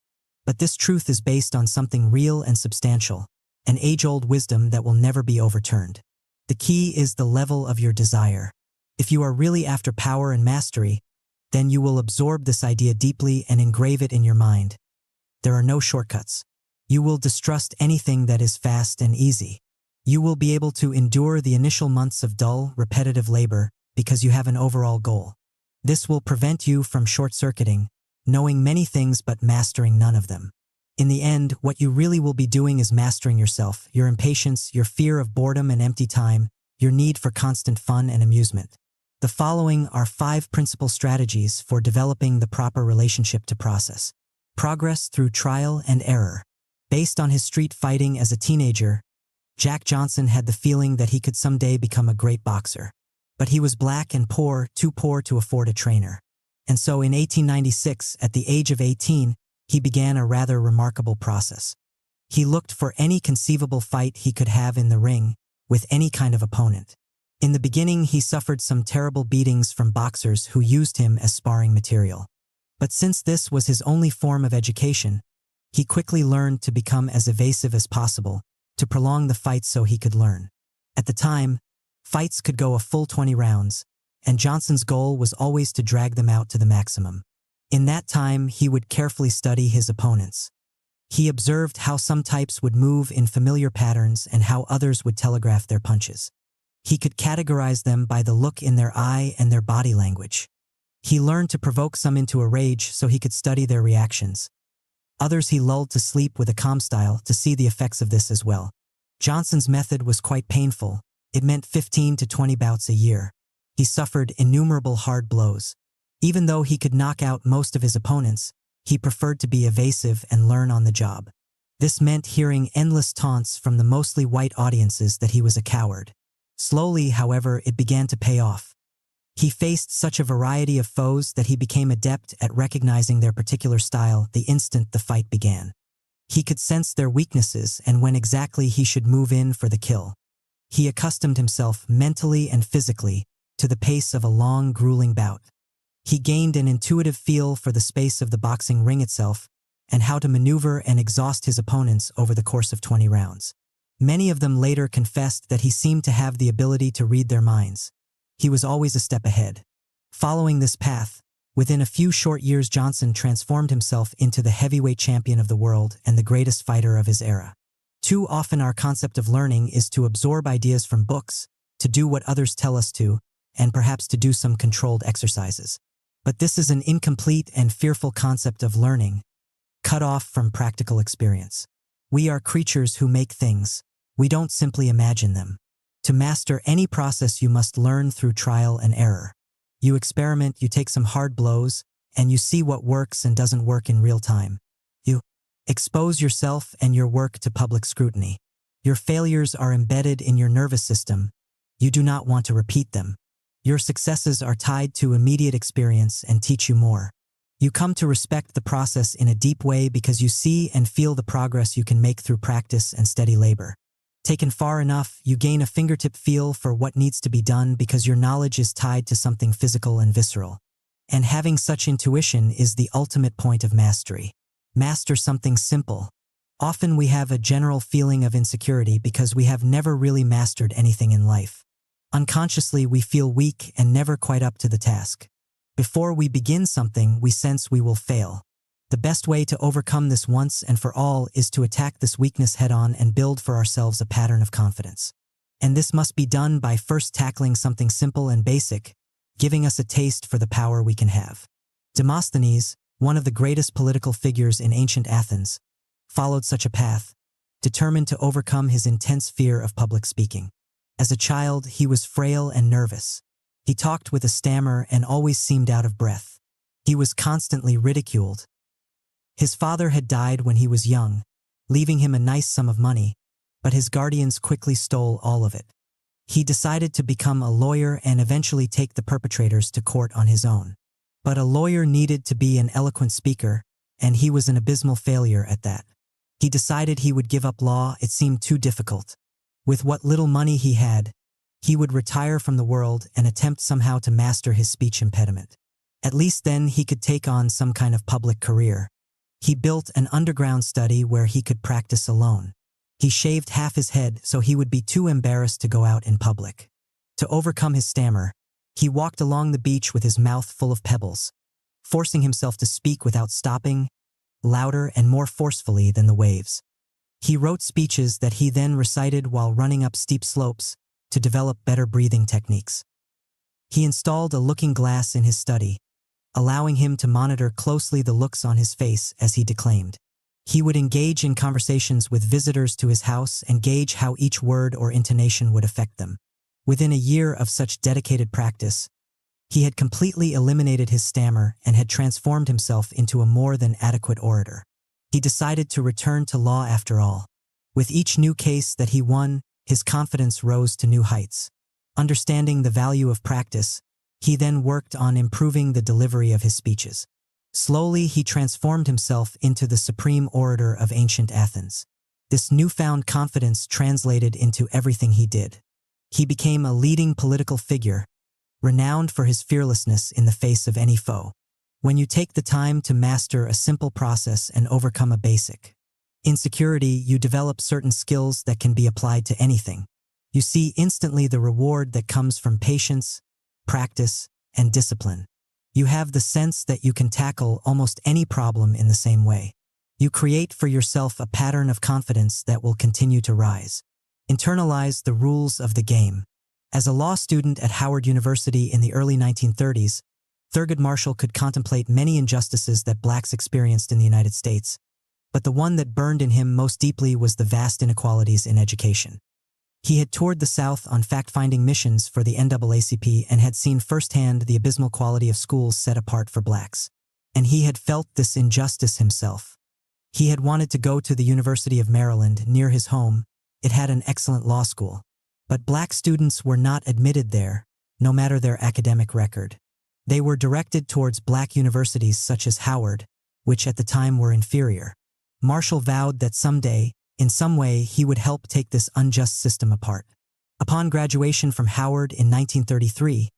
but this truth is based on something real and substantial, an age-old wisdom that will never be overturned. The key is the level of your desire. If you are really after power and mastery, then you will absorb this idea deeply and engrave it in your mind. There are no shortcuts. You will distrust anything that is fast and easy. You will be able to endure the initial months of dull, repetitive labor because you have an overall goal. This will prevent you from short-circuiting, knowing many things but mastering none of them. In the end, what you really will be doing is mastering yourself, your impatience, your fear of boredom and empty time, your need for constant fun and amusement. The following are 5 principal strategies for developing the proper relationship to process. Progress through trial and error. Based on his street fighting as a teenager, Jack Johnson had the feeling that he could someday become a great boxer. But he was black and poor, too poor to afford a trainer. And so in 1896, at the age of 18, he began a rather remarkable process. He looked for any conceivable fight he could have in the ring, with any kind of opponent. In the beginning, he suffered some terrible beatings from boxers who used him as sparring material. But since this was his only form of education, he quickly learned to become as evasive as possible, to prolong the fights so he could learn. At the time, fights could go a full 20 rounds, and Johnson's goal was always to drag them out to the maximum. In that time, he would carefully study his opponents. He observed how some types would move in familiar patterns and how others would telegraph their punches. He could categorize them by the look in their eye and their body language. He learned to provoke some into a rage so he could study their reactions. Others he lulled to sleep with a calm style to see the effects of this as well. Johnson's method was quite painful. It meant 15 to 20 bouts a year. He suffered innumerable hard blows. Even though he could knock out most of his opponents, he preferred to be evasive and learn on the job. This meant hearing endless taunts from the mostly white audiences that he was a coward. Slowly, however, it began to pay off. He faced such a variety of foes that he became adept at recognizing their particular style the instant the fight began. He could sense their weaknesses and when exactly he should move in for the kill. He accustomed himself mentally and physically to the pace of a long, grueling bout. He gained an intuitive feel for the space of the boxing ring itself and how to maneuver and exhaust his opponents over the course of 20 rounds. Many of them later confessed that he seemed to have the ability to read their minds. He was always a step ahead. Following this path, within a few short years Johnson transformed himself into the heavyweight champion of the world and the greatest fighter of his era. Too often our concept of learning is to absorb ideas from books, to do what others tell us to, and perhaps to do some controlled exercises. But this is an incomplete and fearful concept of learning, cut off from practical experience. We are creatures who make things. We don't simply imagine them. To master any process you must learn through trial and error. You experiment, you take some hard blows, and you see what works and doesn't work in real time. You expose yourself and your work to public scrutiny. Your failures are embedded in your nervous system. You do not want to repeat them. Your successes are tied to immediate experience and teach you more. You come to respect the process in a deep way because you see and feel the progress you can make through practice and steady labor. Taken far enough, you gain a fingertip feel for what needs to be done because your knowledge is tied to something physical and visceral. And having such intuition is the ultimate point of mastery. Master something simple. Often we have a general feeling of insecurity because we have never really mastered anything in life. Unconsciously, we feel weak and never quite up to the task. Before we begin something, we sense we will fail. The best way to overcome this once and for all is to attack this weakness head-on and build for ourselves a pattern of confidence. And this must be done by first tackling something simple and basic, giving us a taste for the power we can have. Demosthenes, one of the greatest political figures in ancient Athens, followed such a path, determined to overcome his intense fear of public speaking. As a child, he was frail and nervous. He talked with a stammer and always seemed out of breath. He was constantly ridiculed. His father had died when he was young, leaving him a nice sum of money, but his guardians quickly stole all of it. He decided to become a lawyer and eventually take the perpetrators to court on his own. But a lawyer needed to be an eloquent speaker, and he was an abysmal failure at that. He decided he would give up law. It seemed too difficult. With what little money he had, he would retire from the world and attempt somehow to master his speech impediment. At least then he could take on some kind of public career. He built an underground study where he could practice alone. He shaved half his head so he would be too embarrassed to go out in public. To overcome his stammer, he walked along the beach with his mouth full of pebbles, forcing himself to speak without stopping, louder and more forcefully than the waves. He wrote speeches that he then recited while running up steep slopes to develop better breathing techniques. He installed a looking glass in his study, allowing him to monitor closely the looks on his face as he declaimed. He would engage in conversations with visitors to his house and gauge how each word or intonation would affect them. Within a year of such dedicated practice, he had completely eliminated his stammer and had transformed himself into a more than adequate orator. He decided to return to law after all. With each new case that he won, his confidence rose to new heights. Understanding the value of practice, he then worked on improving the delivery of his speeches. Slowly, he transformed himself into the supreme orator of ancient Athens. This newfound confidence translated into everything he did. He became a leading political figure, renowned for his fearlessness in the face of any foe. When you take the time to master a simple process and overcome a basic insecurity, you develop certain skills that can be applied to anything. You see instantly the reward that comes from patience, practice, and discipline. You have the sense that you can tackle almost any problem in the same way. You create for yourself a pattern of confidence that will continue to rise. Internalize the rules of the game. As a law student at Howard University in the early 1930s, Thurgood Marshall could contemplate many injustices that blacks experienced in the United States, but the one that burned in him most deeply was the vast inequalities in education. He had toured the South on fact-finding missions for the NAACP and had seen firsthand the abysmal quality of schools set apart for blacks. And he had felt this injustice himself. He had wanted to go to the University of Maryland near his home. It had an excellent law school. But black students were not admitted there, no matter their academic record. They were directed towards black universities such as Howard, which at the time were inferior. Marshall vowed that someday, in some way, he would help take this unjust system apart. Upon graduation from Howard in 1933,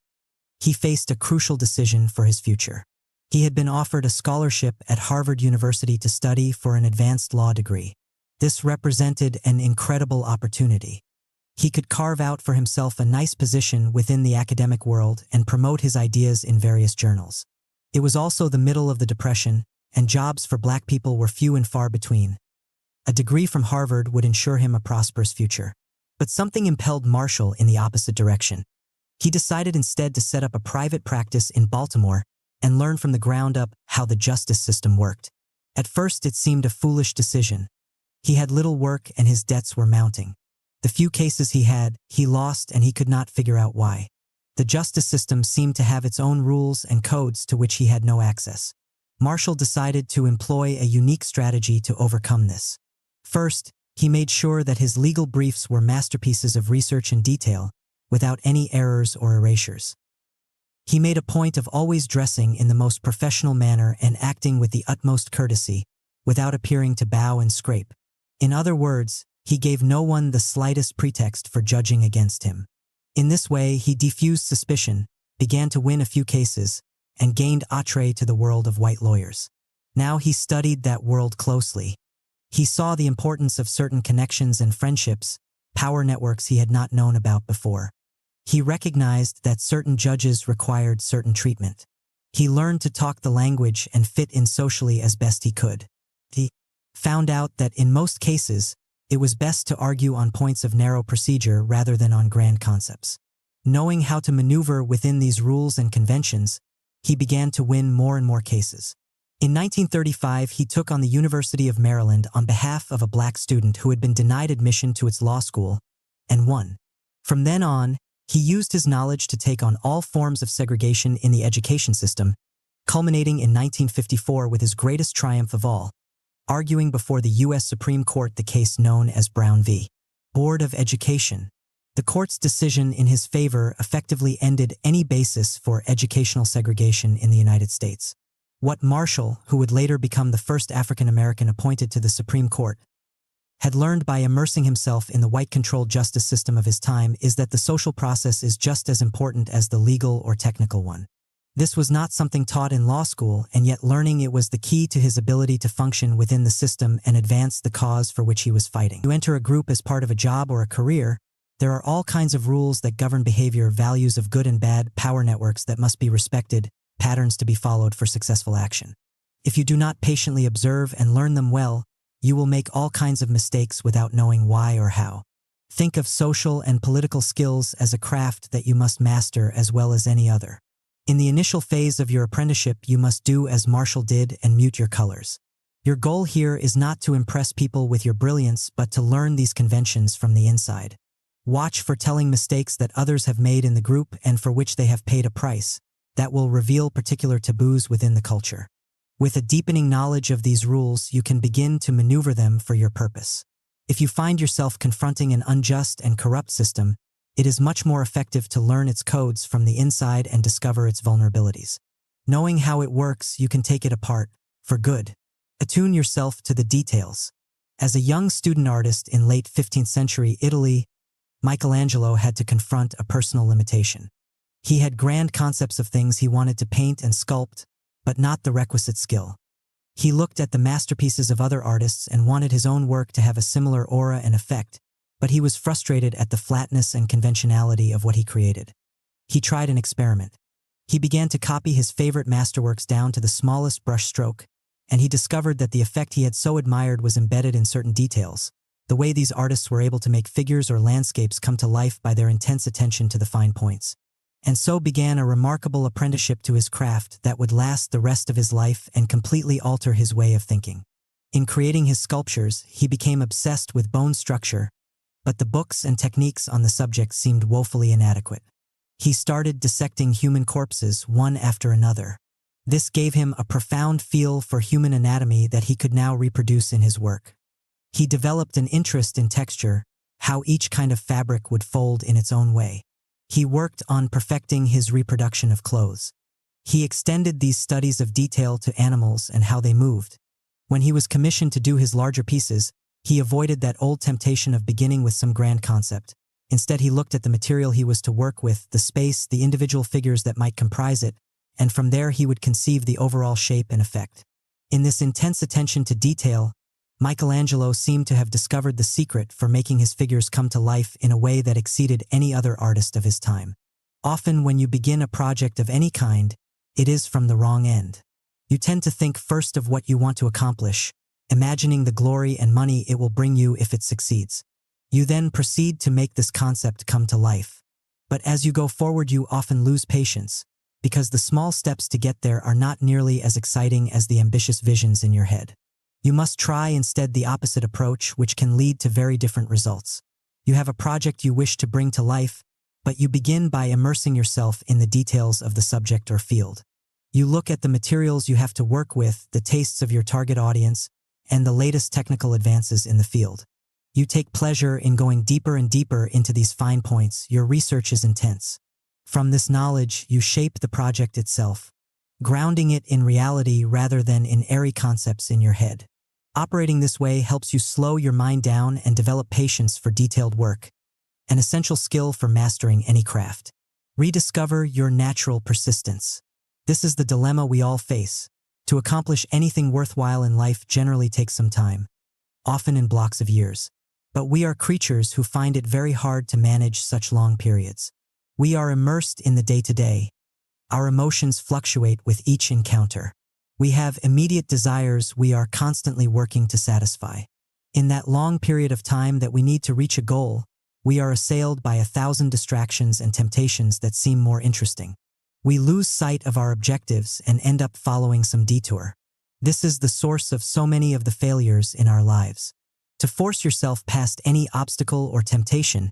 he faced a crucial decision for his future. He had been offered a scholarship at Harvard University to study for an advanced law degree. This represented an incredible opportunity. He could carve out for himself a nice position within the academic world and promote his ideas in various journals. It was also the middle of the Depression, and jobs for black people were few and far between. A degree from Harvard would ensure him a prosperous future. But something impelled Marshall in the opposite direction. He decided instead to set up a private practice in Baltimore and learn from the ground up how the justice system worked. At first, it seemed a foolish decision. He had little work and his debts were mounting. The few cases he had, he lost and he could not figure out why. The justice system seemed to have its own rules and codes to which he had no access. Marshall decided to employ a unique strategy to overcome this. First, he made sure that his legal briefs were masterpieces of research and detail, without any errors or erasures. He made a point of always dressing in the most professional manner and acting with the utmost courtesy, without appearing to bow and scrape. In other words, he gave no one the slightest pretext for judging against him. In this way, he diffused suspicion, began to win a few cases, and gained entree to the world of white lawyers. Now he studied that world closely. He saw the importance of certain connections and friendships, power networks he had not known about before. He recognized that certain judges required certain treatment. He learned to talk the language and fit in socially as best he could. He found out that in most cases, it was best to argue on points of narrow procedure rather than on grand concepts. Knowing how to maneuver within these rules and conventions, he began to win more and more cases. In 1935, he took on the University of Maryland on behalf of a black student who had been denied admission to its law school, and won. From then on, he used his knowledge to take on all forms of segregation in the education system, culminating in 1954 with his greatest triumph of all, arguing before the U.S. Supreme Court the case known as Brown v. Board of Education. The court's decision in his favor effectively ended any basis for educational segregation in the United States. What Marshall, who would later become the first African-American appointed to the Supreme Court, had learned by immersing himself in the white-controlled justice system of his time is that the social process is just as important as the legal or technical one. This was not something taught in law school, and yet learning it was the key to his ability to function within the system and advance the cause for which he was fighting. To enter a group as part of a job or a career, there are all kinds of rules that govern behavior, values of good and bad, power networks that must be respected, patterns to be followed for successful action. If you do not patiently observe and learn them well, you will make all kinds of mistakes without knowing why or how. Think of social and political skills as a craft that you must master as well as any other. In the initial phase of your apprenticeship, you must do as Marshall did and mute your colors. Your goal here is not to impress people with your brilliance, but to learn these conventions from the inside. Watch for telling mistakes that others have made in the group and for which they have paid a price. That will reveal particular taboos within the culture. With a deepening knowledge of these rules, you can begin to maneuver them for your purpose. If you find yourself confronting an unjust and corrupt system, it is much more effective to learn its codes from the inside and discover its vulnerabilities. Knowing how it works, you can take it apart, for good. Attune yourself to the details. As a young student artist in late 15th century Italy, Michelangelo had to confront a personal limitation. He had grand concepts of things he wanted to paint and sculpt, but not the requisite skill. He looked at the masterpieces of other artists and wanted his own work to have a similar aura and effect, but he was frustrated at the flatness and conventionality of what he created. He tried an experiment. He began to copy his favorite masterworks down to the smallest brush stroke, and he discovered that the effect he had so admired was embedded in certain details, the way these artists were able to make figures or landscapes come to life by their intense attention to the fine points. And so began a remarkable apprenticeship to his craft that would last the rest of his life and completely alter his way of thinking. In creating his sculptures, he became obsessed with bone structure, but the books and techniques on the subject seemed woefully inadequate. He started dissecting human corpses one after another. This gave him a profound feel for human anatomy that he could now reproduce in his work. He developed an interest in texture, how each kind of fabric would fold in its own way. He worked on perfecting his reproduction of clothes. He extended these studies of detail to animals and how they moved. When he was commissioned to do his larger pieces, he avoided that old temptation of beginning with some grand concept, Instead, he looked at the material he was to work with, the space, the individual figures that might comprise it, and from there he would conceive the overall shape and effect. In this intense attention to detail, Michelangelo seemed to have discovered the secret for making his figures come to life in a way that exceeded any other artist of his time. Often when you begin a project of any kind, it is from the wrong end. You tend to think first of what you want to accomplish, imagining the glory and money it will bring you if it succeeds. You then proceed to make this concept come to life. But as you go forward, you often lose patience, because the small steps to get there are not nearly as exciting as the ambitious visions in your head. You must try instead the opposite approach, which can lead to very different results. You have a project you wish to bring to life, but you begin by immersing yourself in the details of the subject or field. You look at the materials you have to work with, the tastes of your target audience, and the latest technical advances in the field. You take pleasure in going deeper and deeper into these fine points. Your research is intense. From this knowledge, you shape the project itself, grounding it in reality rather than in airy concepts in your head. Operating this way helps you slow your mind down and develop patience for detailed work, an essential skill for mastering any craft. Rediscover your natural persistence. This is the dilemma we all face. To accomplish anything worthwhile in life generally takes some time, often in blocks of years. But we are creatures who find it very hard to manage such long periods. We are immersed in the day-to-day. Our emotions fluctuate with each encounter. We have immediate desires we are constantly working to satisfy. In that long period of time that we need to reach a goal, we are assailed by 1,000 distractions and temptations that seem more interesting. We lose sight of our objectives and end up following some detour. This is the source of so many of the failures in our lives. To force yourself past any obstacle or temptation,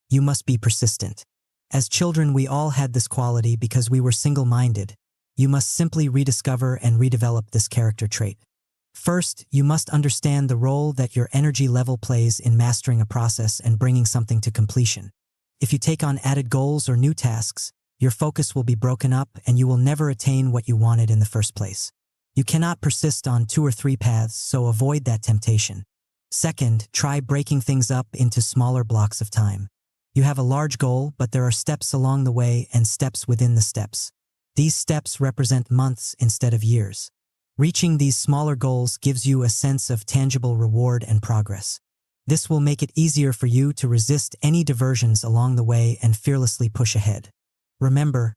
you must be persistent. As children, we all had this quality because we were single-minded. You must simply rediscover and redevelop this character trait. First, you must understand the role that your energy level plays in mastering a process and bringing something to completion. If you take on added goals or new tasks, your focus will be broken up and you will never attain what you wanted in the first place. You cannot persist on 2 or 3 paths, so avoid that temptation. Second, try breaking things up into smaller blocks of time. You have a large goal, but there are steps along the way and steps within the steps. These steps represent months instead of years. Reaching these smaller goals gives you a sense of tangible reward and progress. This will make it easier for you to resist any diversions along the way and fearlessly push ahead. Remember,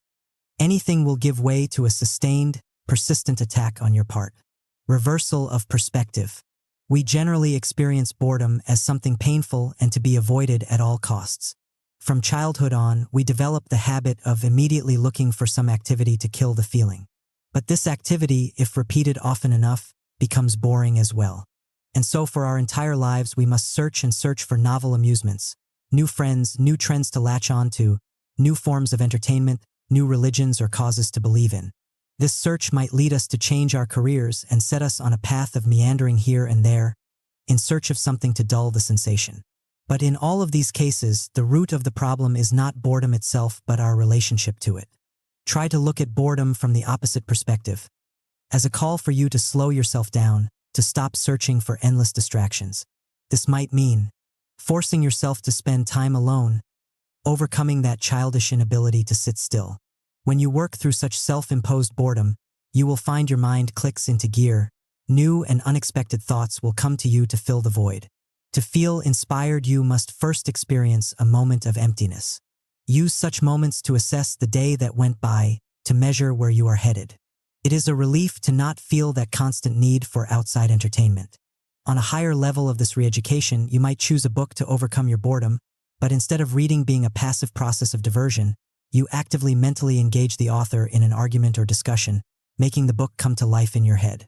anything will give way to a sustained, persistent attack on your part. Reversal of perspective. We generally experience boredom as something painful and to be avoided at all costs. From childhood on, we develop the habit of immediately looking for some activity to kill the feeling. But this activity, if repeated often enough, becomes boring as well. And so for our entire lives, we must search and search for novel amusements, new friends, new trends to latch on to, new forms of entertainment, new religions or causes to believe in. This search might lead us to change our careers and set us on a path of meandering here and there, in search of something to dull the sensation. But in all of these cases, the root of the problem is not boredom itself but our relationship to it. Try to look at boredom from the opposite perspective, as a call for you to slow yourself down, to stop searching for endless distractions. This might mean forcing yourself to spend time alone, overcoming that childish inability to sit still. When you work through such self-imposed boredom, you will find your mind clicks into gear. New and unexpected thoughts will come to you to fill the void. To feel inspired, you must first experience a moment of emptiness. Use such moments to assess the day that went by, to measure where you are headed. It is a relief to not feel that constant need for outside entertainment. On a higher level of this re-education, you might choose a book to overcome your boredom, but instead of reading being a passive process of diversion, you actively mentally engage the author in an argument or discussion, making the book come to life in your head.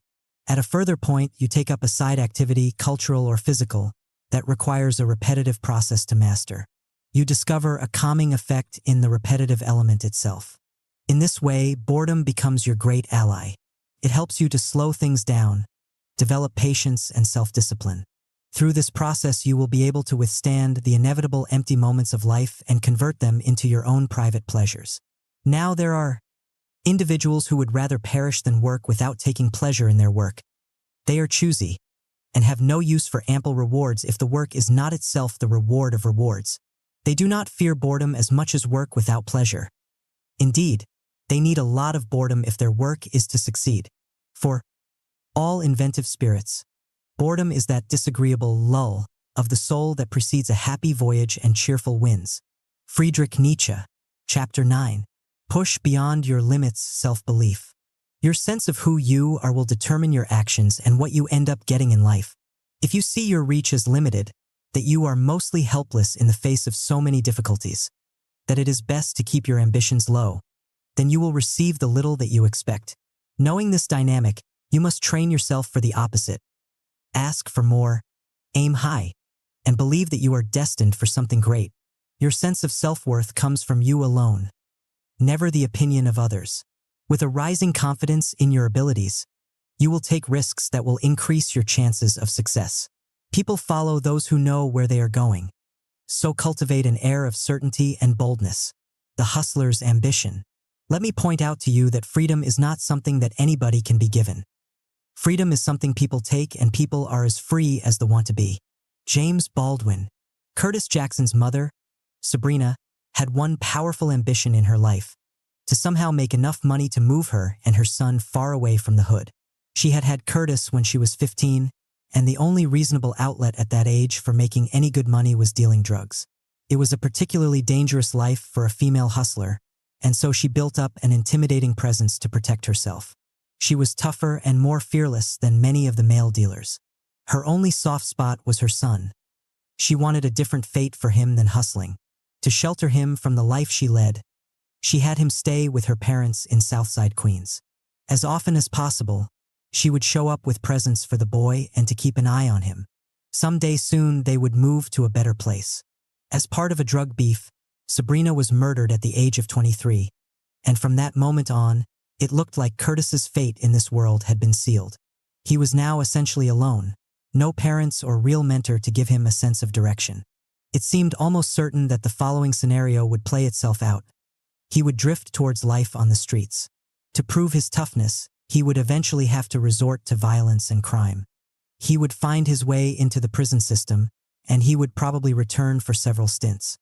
At a further point, you take up a side activity, cultural or physical, that requires a repetitive process to master. You discover a calming effect in the repetitive element itself. In this way, boredom becomes your great ally. It helps you to slow things down, develop patience and self-discipline. Through this process, you will be able to withstand the inevitable empty moments of life and convert them into your own private pleasures. Now there are individuals who would rather perish than work without taking pleasure in their work. They are choosy and have no use for ample rewards if the work is not itself the reward of rewards. They do not fear boredom as much as work without pleasure. Indeed, they need a lot of boredom if their work is to succeed. For all inventive spirits, boredom is that disagreeable lull of the soul that precedes a happy voyage and cheerful winds. Friedrich Nietzsche, Chapter 9. Push beyond your limits self-belief. Your sense of who you are will determine your actions and what you end up getting in life. If you see your reach as limited, that you are mostly helpless in the face of so many difficulties, that it is best to keep your ambitions low, then you will receive the little that you expect. Knowing this dynamic, you must train yourself for the opposite. Ask for more, aim high, and believe that you are destined for something great. Your sense of self-worth comes from you alone, never the opinion of others. With a rising confidence in your abilities, you will take risks that will increase your chances of success. People follow those who know where they are going. So cultivate an air of certainty and boldness, the hustler's ambition. Let me point out to you that freedom is not something that anybody can be given. Freedom is something people take, and people are as free as they want to be. James Baldwin. Curtis Jackson's mother, Sabrina, had one powerful ambition in her life: to somehow make enough money to move her and her son far away from the hood. She had had Curtis when she was 15, and the only reasonable outlet at that age for making any good money was dealing drugs. It was a particularly dangerous life for a female hustler, and so she built up an intimidating presence to protect herself. She was tougher and more fearless than many of the male dealers. Her only soft spot was her son. She wanted a different fate for him than hustling. To shelter him from the life she led, she had him stay with her parents in Southside Queens. As often as possible, she would show up with presents for the boy and to keep an eye on him. Someday soon they would move to a better place. As part of a drug beef, Sabrina was murdered at the age of 23, and from that moment on, it looked like Curtis's fate in this world had been sealed. He was now essentially alone, no parents or real mentor to give him a sense of direction. It seemed almost certain that the following scenario would play itself out. He would drift towards life on the streets. To prove his toughness, he would eventually have to resort to violence and crime. He would find his way into the prison system, and he would probably return for several stints.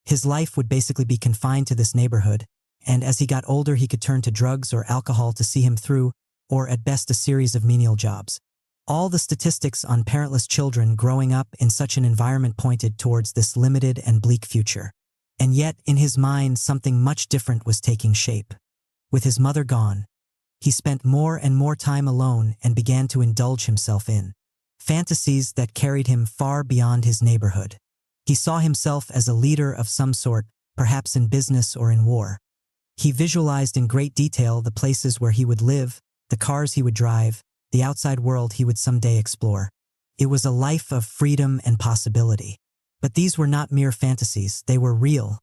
His life would basically be confined to this neighborhood, and as he got older he could turn to drugs or alcohol to see him through, or at best a series of menial jobs. All the statistics on parentless children growing up in such an environment pointed towards this limited and bleak future. And yet, in his mind, something much different was taking shape. With his mother gone, he spent more and more time alone and began to indulge himself in fantasies that carried him far beyond his neighborhood. He saw himself as a leader of some sort, perhaps in business or in war. He visualized in great detail the places where he would live, the cars he would drive, the outside world he would someday explore. It was a life of freedom and possibility. But these were not mere fantasies, they were real.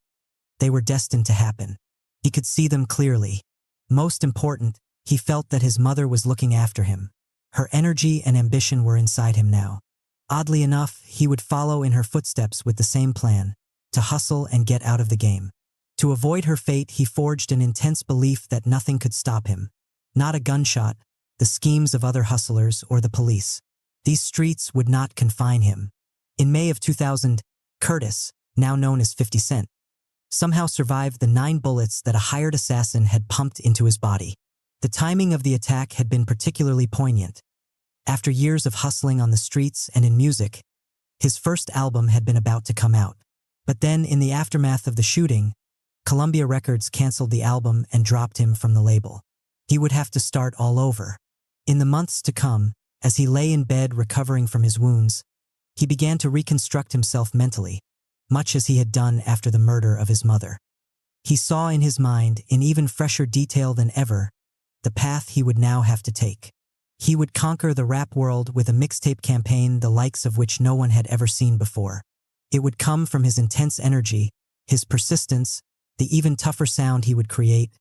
They were destined to happen. He could see them clearly. Most important, he felt that his mother was looking after him. Her energy and ambition were inside him now. Oddly enough, he would follow in her footsteps with the same plan: to hustle and get out of the game. To avoid her fate, he forged an intense belief that nothing could stop him. Not a gunshot, the schemes of other hustlers, or the police. These streets would not confine him. In May of 2000, Curtis, now known as 50 Cent, somehow survived the 9 bullets that a hired assassin had pumped into his body. The timing of the attack had been particularly poignant. After years of hustling on the streets and in music, his first album had been about to come out. But then, in the aftermath of the shooting, Columbia Records canceled the album and dropped him from the label. He would have to start all over. In the months to come, as he lay in bed recovering from his wounds, he began to reconstruct himself mentally, much as he had done after the murder of his mother. He saw in his mind, in even fresher detail than ever, the path he would now have to take. He would conquer the rap world with a mixtape campaign the likes of which no one had ever seen before. It would come from his intense energy, his persistence, the even tougher sound he would create,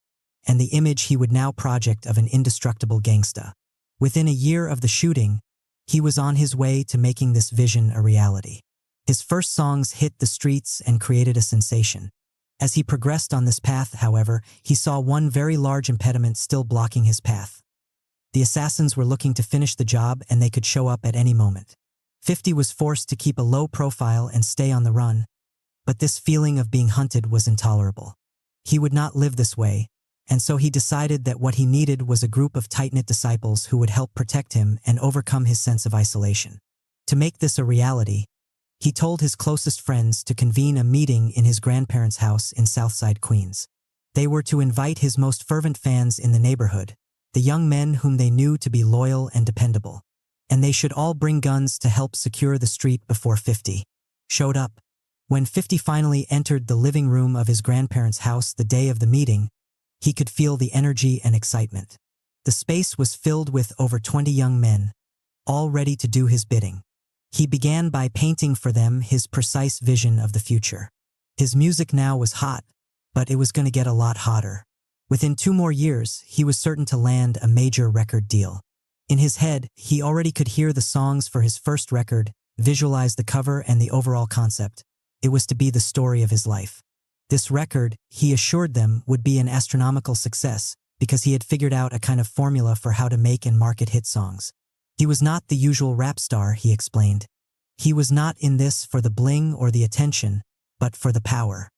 and the image he would now project of an indestructible gangsta. Within a year of the shooting, he was on his way to making this vision a reality. His first songs hit the streets and created a sensation. As he progressed on this path, however, he saw one very large impediment still blocking his path. The assassins were looking to finish the job, and they could show up at any moment. 50 was forced to keep a low profile and stay on the run, but this feeling of being hunted was intolerable. He would not live this way, and so he decided that what he needed was a group of tight-knit disciples who would help protect him and overcome his sense of isolation. To make this a reality, he told his closest friends to convene a meeting in his grandparents' house in Southside, Queens. They were to invite his most fervent fans in the neighborhood, the young men whom they knew to be loyal and dependable, and they should all bring guns to help secure the street before 50 showed up. When 50 finally entered the living room of his grandparents' house the day of the meeting, he could feel the energy and excitement. The space was filled with over 20 young men, all ready to do his bidding. He began by painting for them his precise vision of the future. His music now was hot, but it was going to get a lot hotter. Within 2 more years, he was certain to land a major record deal. In his head, he already could hear the songs for his first record, visualize the cover and the overall concept. It was to be the story of his life. This record, he assured them, would be an astronomical success because he had figured out a kind of formula for how to make and market hit songs. He was not the usual rap star, he explained. He was not in this for the bling or the attention, but for the power.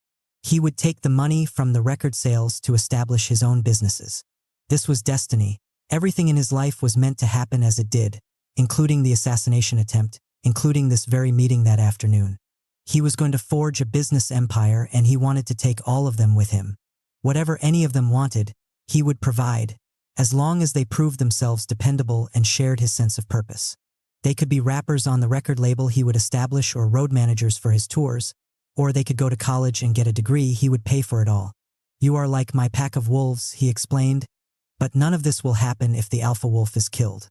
He would take the money from the record sales to establish his own businesses. This was destiny. Everything in his life was meant to happen as it did, including the assassination attempt, including this very meeting that afternoon. He was going to forge a business empire and he wanted to take all of them with him. Whatever any of them wanted, he would provide, as long as they proved themselves dependable and shared his sense of purpose. They could be rappers on the record label he would establish or road managers for his tours, or they could go to college and get a degree. He would pay for it all. You are like my pack of wolves, he explained, but none of this will happen if the alpha wolf is killed.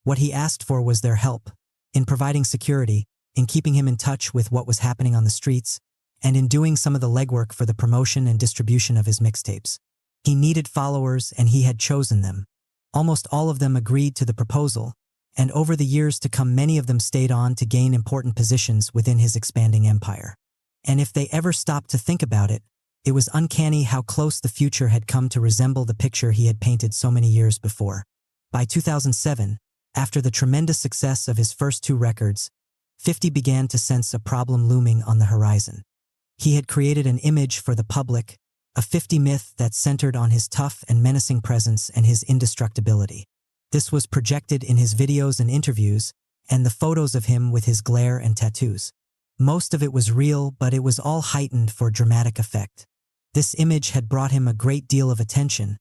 What he asked for was their help, in providing security, in keeping him in touch with what was happening on the streets, and in doing some of the legwork for the promotion and distribution of his mixtapes. He needed followers and he had chosen them. Almost all of them agreed to the proposal, and over the years to come many of them stayed on to gain important positions within his expanding empire. And if they ever stopped to think about it, it was uncanny how close the future had come to resemble the picture he had painted so many years before. By 2007, after the tremendous success of his first 2 records, 50 began to sense a problem looming on the horizon. He had created an image for the public, a 50 myth that centered on his tough and menacing presence and his indestructibility. This was projected in his videos and interviews, and the photos of him with his glare and tattoos. Most of it was real, but it was all heightened for dramatic effect. This image had brought him a great deal of attention,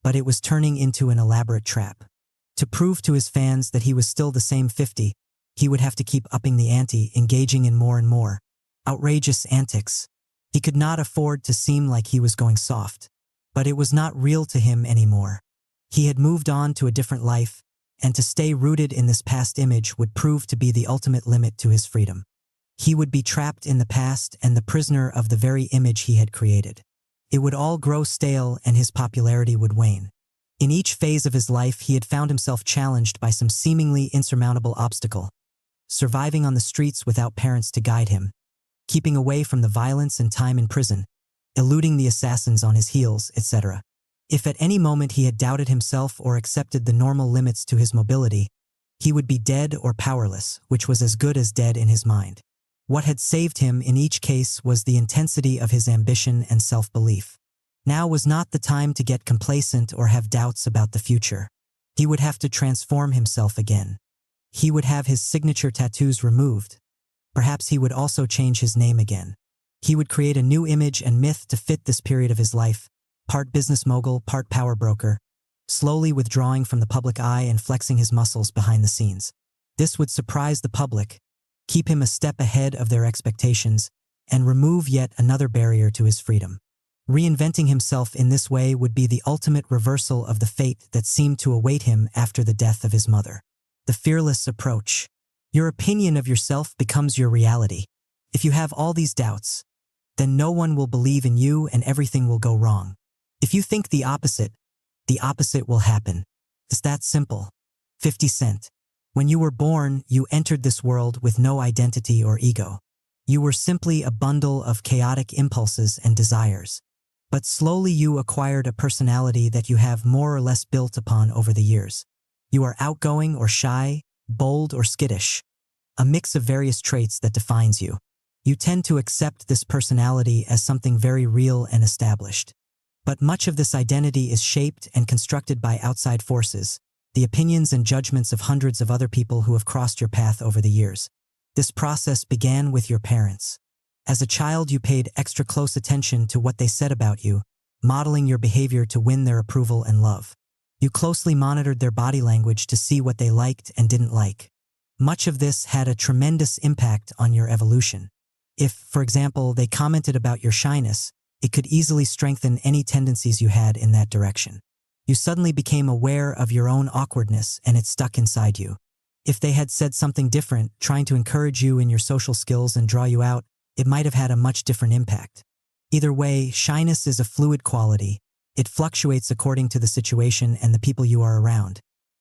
but it was turning into an elaborate trap. To prove to his fans that he was still the same 50, he would have to keep upping the ante, engaging in more and more outrageous antics. He could not afford to seem like he was going soft, but it was not real to him anymore. He had moved on to a different life, and to stay rooted in this past image would prove to be the ultimate limit to his freedom. He would be trapped in the past and the prisoner of the very image he had created. It would all grow stale and his popularity would wane. In each phase of his life, he had found himself challenged by some seemingly insurmountable obstacle. Surviving on the streets without parents to guide him, keeping away from the violence and time in prison, eluding the assassins on his heels, etc. If at any moment he had doubted himself or accepted the normal limits to his mobility, he would be dead or powerless, which was as good as dead in his mind. What had saved him in each case was the intensity of his ambition and self-belief. Now was not the time to get complacent or have doubts about the future. He would have to transform himself again. He would have his signature tattoos removed. Perhaps he would also change his name again. He would create a new image and myth to fit this period of his life, part business mogul, part power broker, slowly withdrawing from the public eye and flexing his muscles behind the scenes. This would surprise the public, keep him a step ahead of their expectations, and remove yet another barrier to his freedom. Reinventing himself in this way would be the ultimate reversal of the fate that seemed to await him after the death of his mother. The fearless approach. Your opinion of yourself becomes your reality. If you have all these doubts, then no one will believe in you and everything will go wrong. If you think the opposite will happen. It's that simple. 50 Cent. When you were born, you entered this world with no identity or ego. You were simply a bundle of chaotic impulses and desires. But slowly you acquired a personality that you have more or less built upon over the years. You are outgoing or shy, bold or skittish, a mix of various traits that defines you. You tend to accept this personality as something very real and established. But much of this identity is shaped and constructed by outside forces, the opinions and judgments of hundreds of other people who have crossed your path over the years. This process began with your parents. As a child, you paid extra close attention to what they said about you, modeling your behavior to win their approval and love. You closely monitored their body language to see what they liked and didn't like. Much of this had a tremendous impact on your evolution. If, for example, they commented about your shyness, it could easily strengthen any tendencies you had in that direction. You suddenly became aware of your own awkwardness and it stuck inside you. If they had said something different, trying to encourage you in your social skills and draw you out, it might have had a much different impact. Either way, shyness is a fluid quality. It fluctuates according to the situation and the people you are around.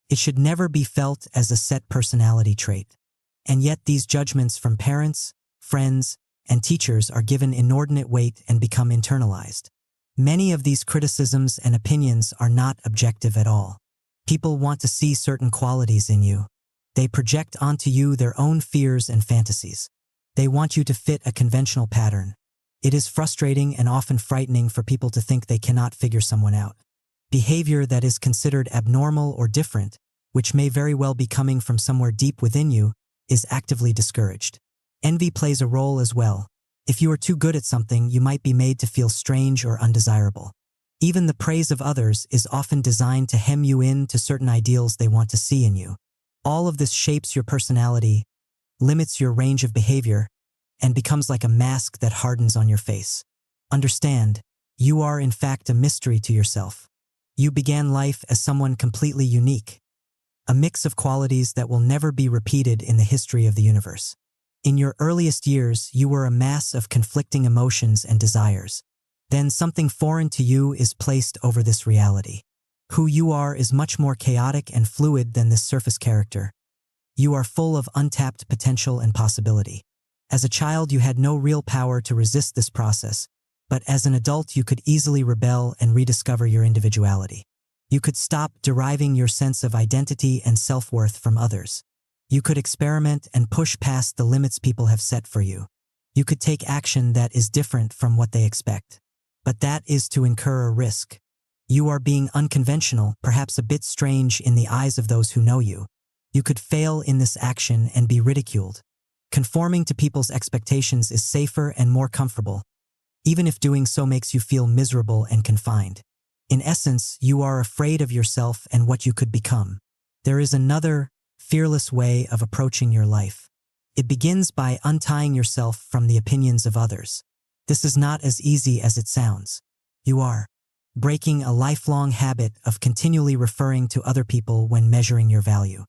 It should never be felt as a set personality trait. And yet these judgments from parents, friends, and teachers are given inordinate weight and become internalized. Many of these criticisms and opinions are not objective at all. People want to see certain qualities in you. They project onto you their own fears and fantasies. They want you to fit a conventional pattern. It is frustrating and often frightening for people to think they cannot figure someone out. Behavior that is considered abnormal or different, which may very well be coming from somewhere deep within you, is actively discouraged. Envy plays a role as well. If you are too good at something, you might be made to feel strange or undesirable. Even the praise of others is often designed to hem you in to certain ideals they want to see in you. All of this shapes your personality, limits your range of behavior, and becomes like a mask that hardens on your face. Understand, you are in fact a mystery to yourself. You began life as someone completely unique, a mix of qualities that will never be repeated in the history of the universe. In your earliest years, you were a mass of conflicting emotions and desires. Then something foreign to you is placed over this reality. Who you are is much more chaotic and fluid than this surface character. You are full of untapped potential and possibility. As a child, you had no real power to resist this process, but as an adult, you could easily rebel and rediscover your individuality. You could stop deriving your sense of identity and self-worth from others. You could experiment and push past the limits people have set for you. You could take action that is different from what they expect. But that is to incur a risk. You are being unconventional, perhaps a bit strange in the eyes of those who know you. You could fail in this action and be ridiculed. Conforming to people's expectations is safer and more comfortable, even if doing so makes you feel miserable and confined. In essence, you are afraid of yourself and what you could become. There is another, fearless way of approaching your life. It begins by untying yourself from the opinions of others. This is not as easy as it sounds. You are breaking a lifelong habit of continually referring to other people when measuring your value.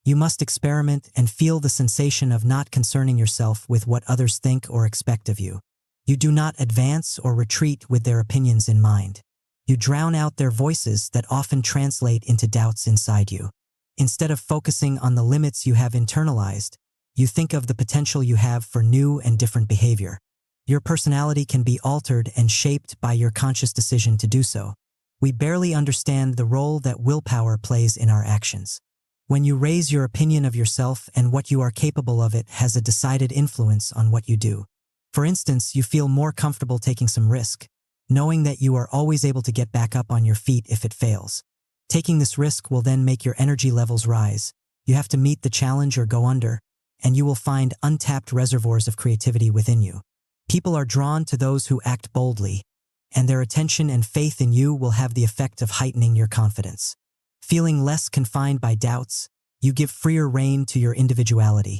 You must experiment and feel the sensation of not concerning yourself with what others think or expect of you. You do not advance or retreat with their opinions in mind. You drown out their voices that often translate into doubts inside you. Instead of focusing on the limits you have internalized, you think of the potential you have for new and different behavior. Your personality can be altered and shaped by your conscious decision to do so. We barely understand the role that willpower plays in our actions. When you raise your opinion of yourself and what you are capable of, it has a decided influence on what you do. For instance, you feel more comfortable taking some risk, knowing that you are always able to get back up on your feet if it fails. Taking this risk will then make your energy levels rise. You have to meet the challenge or go under, and you will find untapped reservoirs of creativity within you. People are drawn to those who act boldly, and their attention and faith in you will have the effect of heightening your confidence. Feeling less confined by doubts, you give freer rein to your individuality,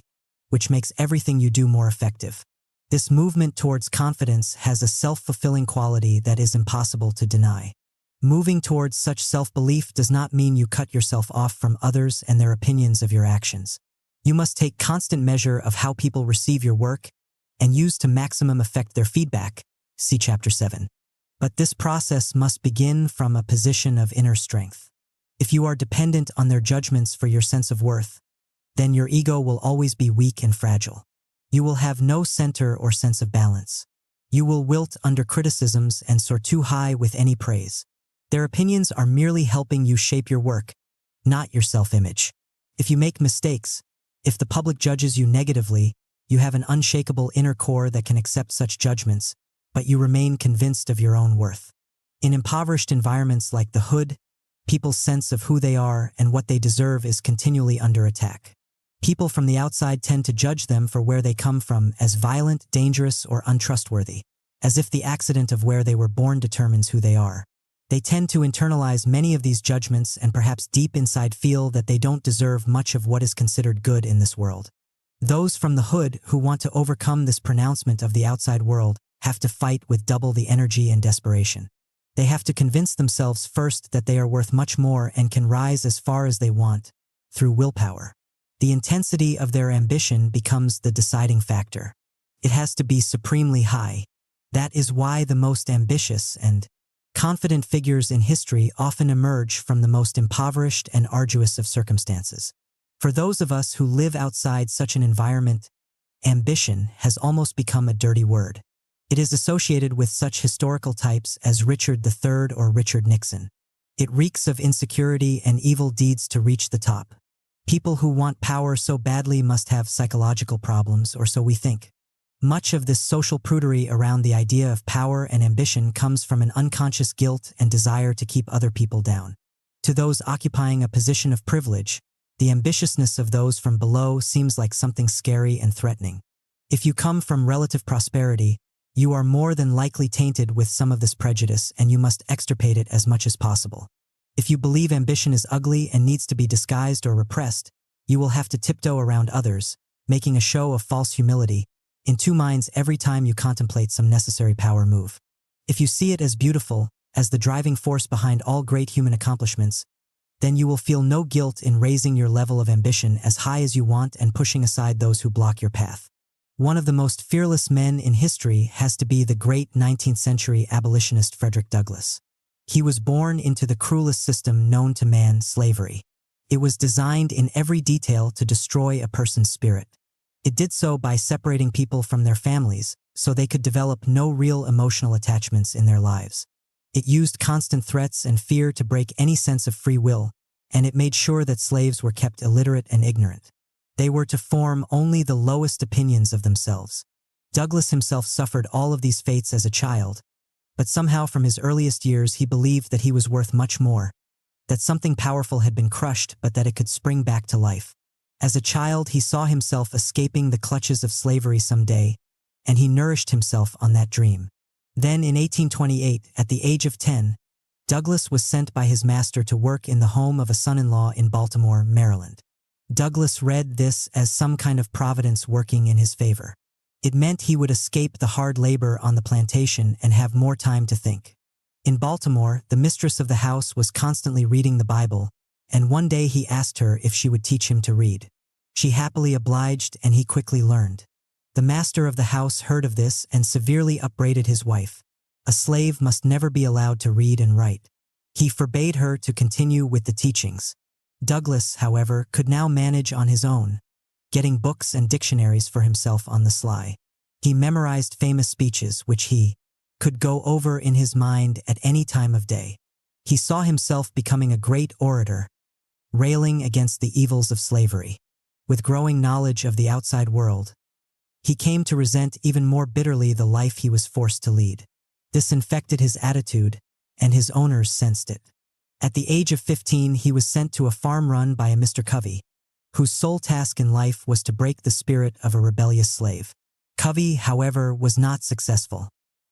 which makes everything you do more effective. This movement towards confidence has a self-fulfilling quality that is impossible to deny. Moving towards such self-belief does not mean you cut yourself off from others and their opinions of your actions. You must take constant measure of how people receive your work and use to maximum effect their feedback, see Chapter 7. But this process must begin from a position of inner strength. If you are dependent on their judgments for your sense of worth, then your ego will always be weak and fragile. You will have no center or sense of balance. You will wilt under criticisms and soar too high with any praise. Their opinions are merely helping you shape your work, not your self-image. If you make mistakes, if the public judges you negatively, You have an unshakable inner core that can accept such judgments, but you remain convinced of your own worth. In impoverished environments like the Hood, people's sense of who they are and what they deserve is continually under attack. People from the outside tend to judge them for where they come from as violent, dangerous, or untrustworthy, as if the accident of where they were born determines who they are. They tend to internalize many of these judgments and perhaps deep inside feel that they don't deserve much of what is considered good in this world. Those from the Hood who want to overcome this pronouncement of the outside world have to fight with double the energy and desperation. They have to convince themselves first that they are worth much more and can rise as far as they want, through willpower. The intensity of their ambition becomes the deciding factor. It has to be supremely high. That is why the most ambitious and confident figures in history often emerge from the most impoverished and arduous of circumstances. For those of us who live outside such an environment, ambition has almost become a dirty word. It is associated with such historical types as Richard III or Richard Nixon. It reeks of insecurity and evil deeds to reach the top. People who want power so badly must have psychological problems, or so we think. Much of this social prudery around the idea of power and ambition comes from an unconscious guilt and desire to keep other people down. To those occupying a position of privilege, the ambitiousness of those from below seems like something scary and threatening. If you come from relative prosperity, you are more than likely tainted with some of this prejudice, and you must extirpate it as much as possible. If you believe ambition is ugly and needs to be disguised or repressed, you will have to tiptoe around others, making a show of false humility, in two minds every time you contemplate some necessary power move. If you see it as beautiful, as the driving force behind all great human accomplishments, then you will feel no guilt in raising your level of ambition as high as you want and pushing aside those who block your path. One of the most fearless men in history has to be the great 19th century abolitionist Frederick Douglass. He was born into the cruelest system known to man, slavery. It was designed in every detail to destroy a person's spirit. It did so by separating people from their families so they could develop no real emotional attachments in their lives. It used constant threats and fear to break any sense of free will, and it made sure that slaves were kept illiterate and ignorant. They were to form only the lowest opinions of themselves. Douglass himself suffered all of these fates as a child, but somehow from his earliest years he believed that he was worth much more, that something powerful had been crushed but that it could spring back to life. As a child, he saw himself escaping the clutches of slavery someday, and he nourished himself on that dream. Then in 1828, at the age of 10, Douglass was sent by his master to work in the home of a son-in-law in Baltimore, Maryland. Douglass read this as some kind of providence working in his favor. It meant he would escape the hard labor on the plantation and have more time to think. In Baltimore, the mistress of the house was constantly reading the Bible, and one day he asked her if she would teach him to read. She happily obliged, and he quickly learned. The master of the house heard of this and severely upbraided his wife. A slave must never be allowed to read and write. He forbade her to continue with the teachings. Douglass, however, could now manage on his own, getting books and dictionaries for himself on the sly. He memorized famous speeches which he could go over in his mind at any time of day. He saw himself becoming a great orator, railing against the evils of slavery. With growing knowledge of the outside world, he came to resent even more bitterly the life he was forced to lead. This infected his attitude, and his owners sensed it. At the age of 15, he was sent to a farm run by a Mr. Covey, whose sole task in life was to break the spirit of a rebellious slave. Covey, however, was not successful.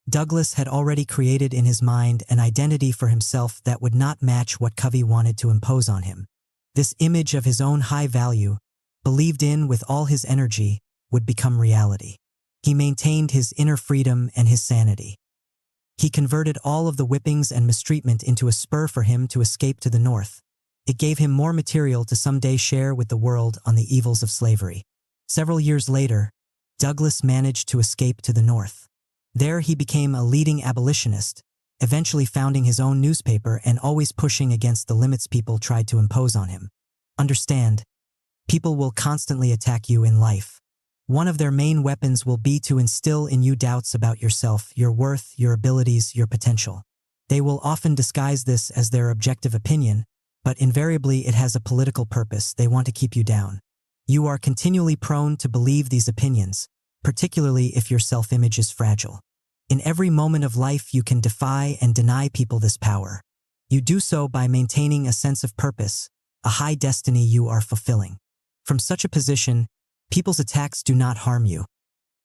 Douglass had already created in his mind an identity for himself that would not match what Covey wanted to impose on him. This image of his own high value, believed in with all his energy, would become reality. He maintained his inner freedom and his sanity. He converted all of the whippings and mistreatment into a spur for him to escape to the north. It gave him more material to someday share with the world on the evils of slavery. Several years later, Douglass managed to escape to the north. There he became a leading abolitionist, eventually founding his own newspaper and always pushing against the limits people tried to impose on him. Understand, people will constantly attack you in life. One of their main weapons will be to instill in you doubts about yourself, your worth, your abilities, your potential. They will often disguise this as their objective opinion, but invariably it has a political purpose. They want to keep you down. You are continually prone to believe these opinions, particularly if your self-image is fragile. In every moment of life, you can defy and deny people this power. You do so by maintaining a sense of purpose, a high destiny you are fulfilling. From such a position, people's attacks do not harm you.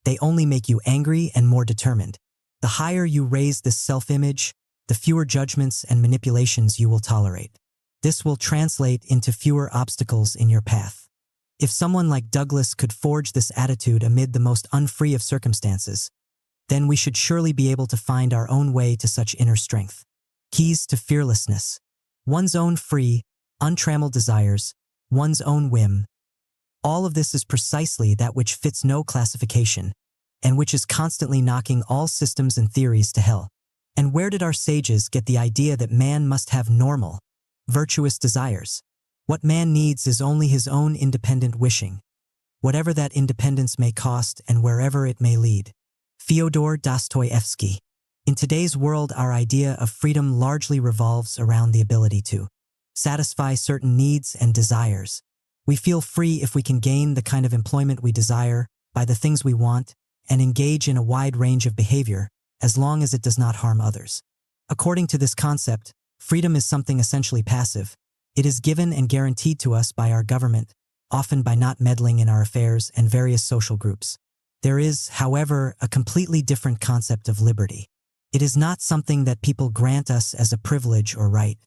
They only make you angry and more determined. The higher you raise this self-image, the fewer judgments and manipulations you will tolerate. This will translate into fewer obstacles in your path. If someone like Douglas could forge this attitude amid the most unfree of circumstances, then we should surely be able to find our own way to such inner strength. Keys to fearlessness. One's own free, untrammeled desires, one's own whim. All of this is precisely that which fits no classification, and which is constantly knocking all systems and theories to hell. And where did our sages get the idea that man must have normal, virtuous desires? What man needs is only his own independent wishing, whatever that independence may cost and wherever it may lead. Fyodor Dostoevsky. In today's world, our idea of freedom largely revolves around the ability to satisfy certain needs and desires. We feel free if we can gain the kind of employment we desire, buy the things we want, and engage in a wide range of behavior, as long as it does not harm others. According to this concept, freedom is something essentially passive. It is given and guaranteed to us by our government, often by not meddling in our affairs and various social groups. There is, however, a completely different concept of liberty. It is not something that people grant us as a privilege or right.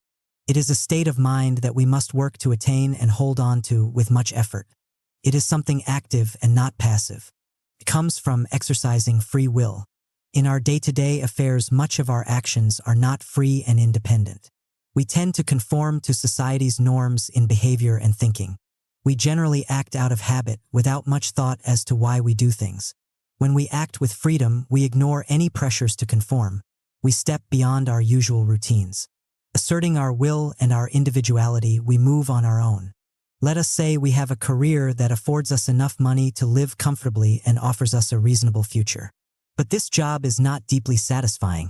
It is a state of mind that we must work to attain and hold on to with much effort. It is something active and not passive. It comes from exercising free will. In our day-to-day affairs, much of our actions are not free and independent. We tend to conform to society's norms in behavior and thinking. We generally act out of habit without much thought as to why we do things. When we act with freedom, we ignore any pressures to conform. We step beyond our usual routines. Asserting our will and our individuality, we move on our own. Let us say we have a career that affords us enough money to live comfortably and offers us a reasonable future. But this job is not deeply satisfying.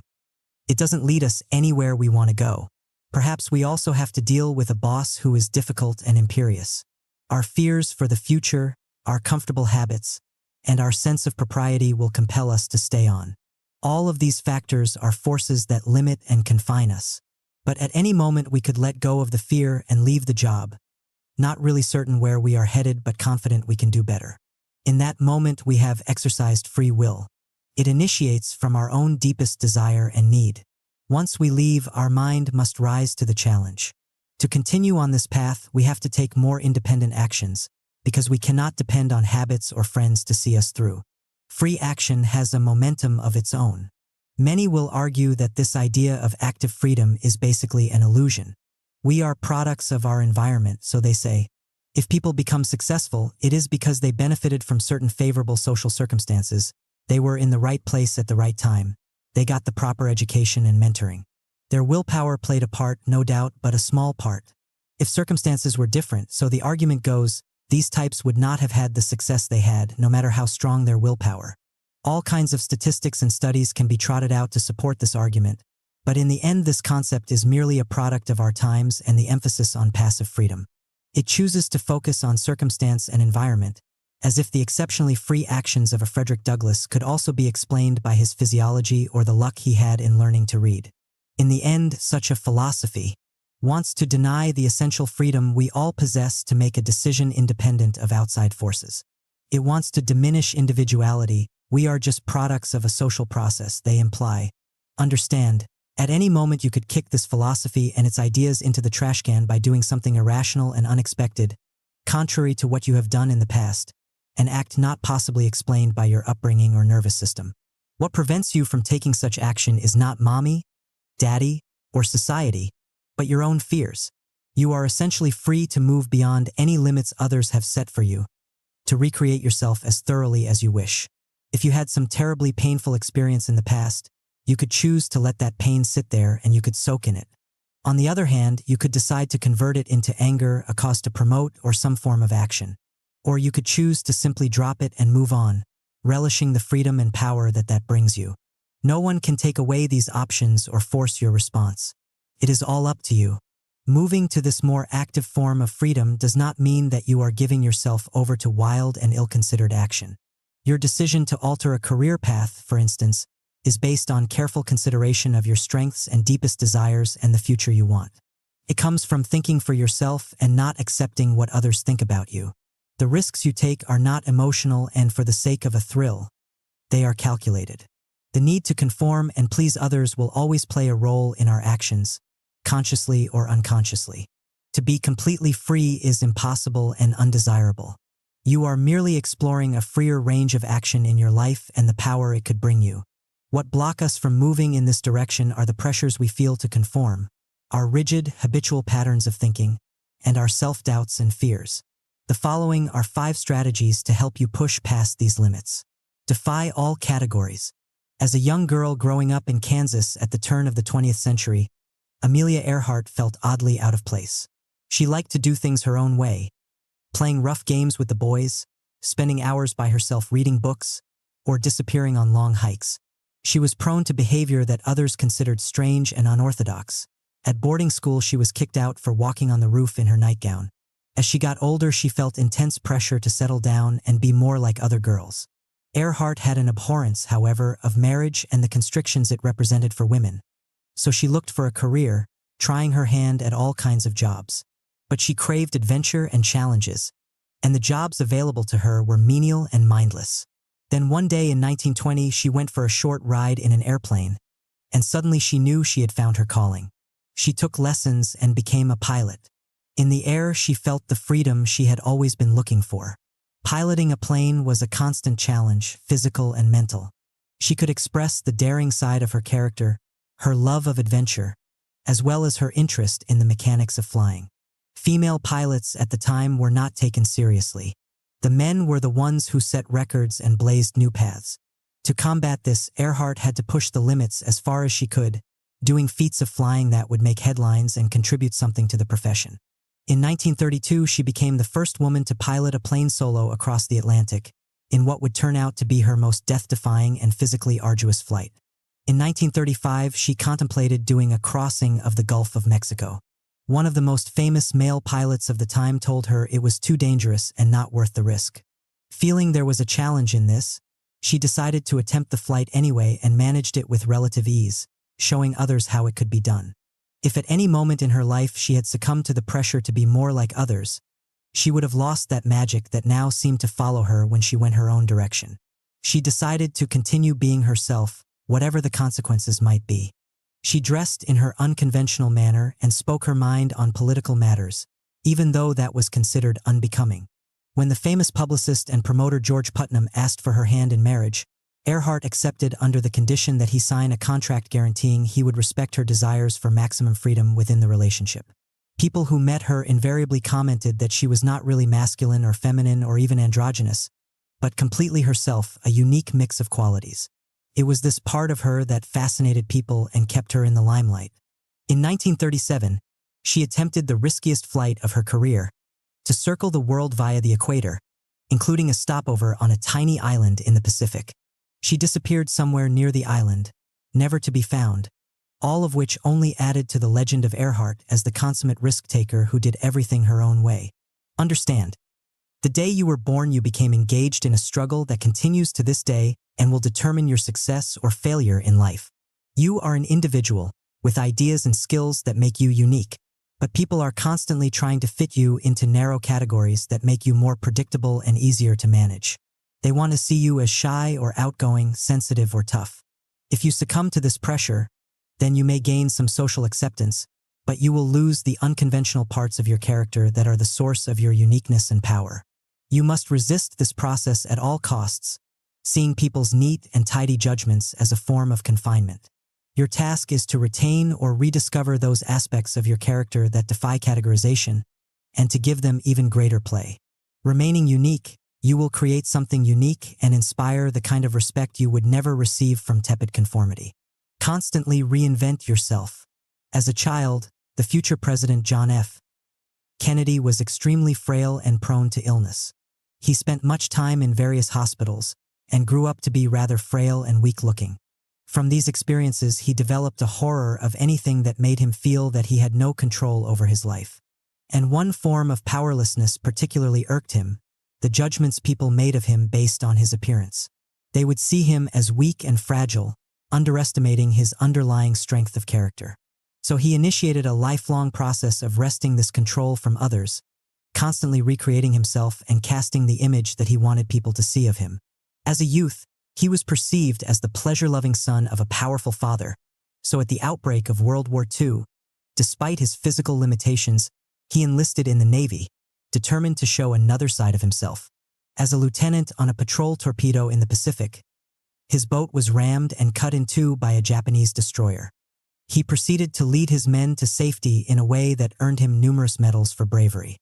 It doesn't lead us anywhere we want to go. Perhaps we also have to deal with a boss who is difficult and imperious. Our fears for the future, our comfortable habits, and our sense of propriety will compel us to stay on. All of these factors are forces that limit and confine us. But at any moment we could let go of the fear and leave the job, not really certain where we are headed but confident we can do better. In that moment we have exercised free will. It initiates from our own deepest desire and need. Once we leave, our mind must rise to the challenge. To continue on this path, we have to take more independent actions, because we cannot depend on habits or friends to see us through. Free action has a momentum of its own. Many will argue that this idea of active freedom is basically an illusion. We are products of our environment, so they say. If people become successful, it is because they benefited from certain favorable social circumstances. They were in the right place at the right time. They got the proper education and mentoring. Their willpower played a part, no doubt, but a small part. If circumstances were different, so the argument goes, these types would not have had the success they had, no matter how strong their willpower. All kinds of statistics and studies can be trotted out to support this argument, but in the end this concept is merely a product of our times and the emphasis on passive freedom. It chooses to focus on circumstance and environment, as if the exceptionally free actions of a Frederick Douglass could also be explained by his physiology or the luck he had in learning to read. In the end, such a philosophy wants to deny the essential freedom we all possess to make a decision independent of outside forces. It wants to diminish individuality. We are just products of a social process, they imply. Understand, at any moment you could kick this philosophy and its ideas into the trash can by doing something irrational and unexpected, contrary to what you have done in the past, an act not possibly explained by your upbringing or nervous system. What prevents you from taking such action is not mommy, daddy, or society, but your own fears. You are essentially free to move beyond any limits others have set for you, to recreate yourself as thoroughly as you wish. If you had some terribly painful experience in the past, you could choose to let that pain sit there and you could soak in it. On the other hand, you could decide to convert it into anger, a cause to promote, or some form of action. Or you could choose to simply drop it and move on, relishing the freedom and power that brings you. No one can take away these options or force your response. It is all up to you. Moving to this more active form of freedom does not mean that you are giving yourself over to wild and ill-considered action. Your decision to alter a career path, for instance, is based on careful consideration of your strengths and deepest desires and the future you want. It comes from thinking for yourself and not accepting what others think about you. The risks you take are not emotional and for the sake of a thrill. They are calculated. The need to conform and please others will always play a role in our actions, consciously or unconsciously. To be completely free is impossible and undesirable. You are merely exploring a freer range of action in your life and the power it could bring you. What block us from moving in this direction are the pressures we feel to conform, our rigid, habitual patterns of thinking, and our self-doubts and fears. The following are 5 strategies to help you push past these limits. Defy all categories. As a young girl growing up in Kansas at the turn of the 20th century, Amelia Earhart felt oddly out of place. She liked to do things her own way, playing rough games with the boys, spending hours by herself reading books, or disappearing on long hikes. She was prone to behavior that others considered strange and unorthodox. At boarding school, she was kicked out for walking on the roof in her nightgown. As she got older, she felt intense pressure to settle down and be more like other girls. Earhart had an abhorrence, however, of marriage and the constrictions it represented for women. So she looked for a career, trying her hand at all kinds of jobs. But she craved adventure and challenges, and the jobs available to her were menial and mindless. Then one day in 1920, she went for a short ride in an airplane, and suddenly she knew she had found her calling. She took lessons and became a pilot. In the air, she felt the freedom she had always been looking for. Piloting a plane was a constant challenge, physical and mental. She could express the daring side of her character, her love of adventure, as well as her interest in the mechanics of flying. Female pilots at the time were not taken seriously. The men were the ones who set records and blazed new paths. To combat this, Earhart had to push the limits as far as she could, doing feats of flying that would make headlines and contribute something to the profession. In 1932, she became the first woman to pilot a plane solo across the Atlantic, in what would turn out to be her most death-defying and physically arduous flight. In 1935, she contemplated doing a crossing of the Gulf of Mexico. One of the most famous male pilots of the time told her it was too dangerous and not worth the risk. Feeling there was a challenge in this, she decided to attempt the flight anyway and managed it with relative ease, showing others how it could be done. If at any moment in her life she had succumbed to the pressure to be more like others, she would have lost that magic that now seemed to follow her when she went her own direction. She decided to continue being herself, whatever the consequences might be. She dressed in her unconventional manner and spoke her mind on political matters, even though that was considered unbecoming. When the famous publicist and promoter George Putnam asked for her hand in marriage, Earhart accepted under the condition that he sign a contract guaranteeing he would respect her desires for maximum freedom within the relationship. People who met her invariably commented that she was not really masculine or feminine or even androgynous, but completely herself, a unique mix of qualities. It was this part of her that fascinated people and kept her in the limelight. In 1937, she attempted the riskiest flight of her career, to circle the world via the equator, including a stopover on a tiny island in the Pacific. She disappeared somewhere near the island, never to be found, all of which only added to the legend of Earhart as the consummate risk-taker who did everything her own way. Understand, the day you were born you became engaged in a struggle that continues to this day and will determine your success or failure in life. You are an individual, with ideas and skills that make you unique, but people are constantly trying to fit you into narrow categories that make you more predictable and easier to manage. They want to see you as shy or outgoing, sensitive or tough. If you succumb to this pressure, then you may gain some social acceptance, but you will lose the unconventional parts of your character that are the source of your uniqueness and power. You must resist this process at all costs, seeing people's neat and tidy judgments as a form of confinement. Your task is to retain or rediscover those aspects of your character that defy categorization, and to give them even greater play. Remaining unique, you will create something unique and inspire the kind of respect you would never receive from tepid conformity. Constantly reinvent yourself. As a child, the future President John F. Kennedy was extremely frail and prone to illness. He spent much time in various hospitals and grew up to be rather frail and weak-looking. From these experiences, he developed a horror of anything that made him feel that he had no control over his life. And one form of powerlessness particularly irked him: the judgments people made of him based on his appearance. They would see him as weak and fragile, underestimating his underlying strength of character. So he initiated a lifelong process of wresting this control from others, constantly recreating himself and casting the image that he wanted people to see of him. As a youth, he was perceived as the pleasure-loving son of a powerful father, so at the outbreak of World War II, despite his physical limitations, he enlisted in the Navy, determined to show another side of himself. As a lieutenant on a patrol torpedo in the Pacific, his boat was rammed and cut in two by a Japanese destroyer. He proceeded to lead his men to safety in a way that earned him numerous medals for bravery.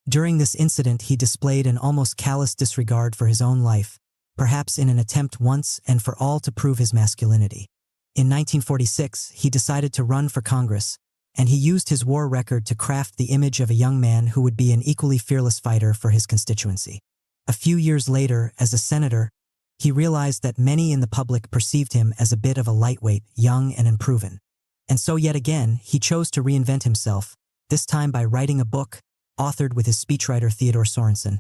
During this incident, he displayed an almost callous disregard for his own life, perhaps in an attempt once and for all to prove his masculinity. In 1946, he decided to run for Congress, and he used his war record to craft the image of a young man who would be an equally fearless fighter for his constituency. A few years later, as a senator, he realized that many in the public perceived him as a bit of a lightweight, young and unproven. And so yet again, he chose to reinvent himself, this time by writing a book, authored with his speechwriter Theodore Sorensen,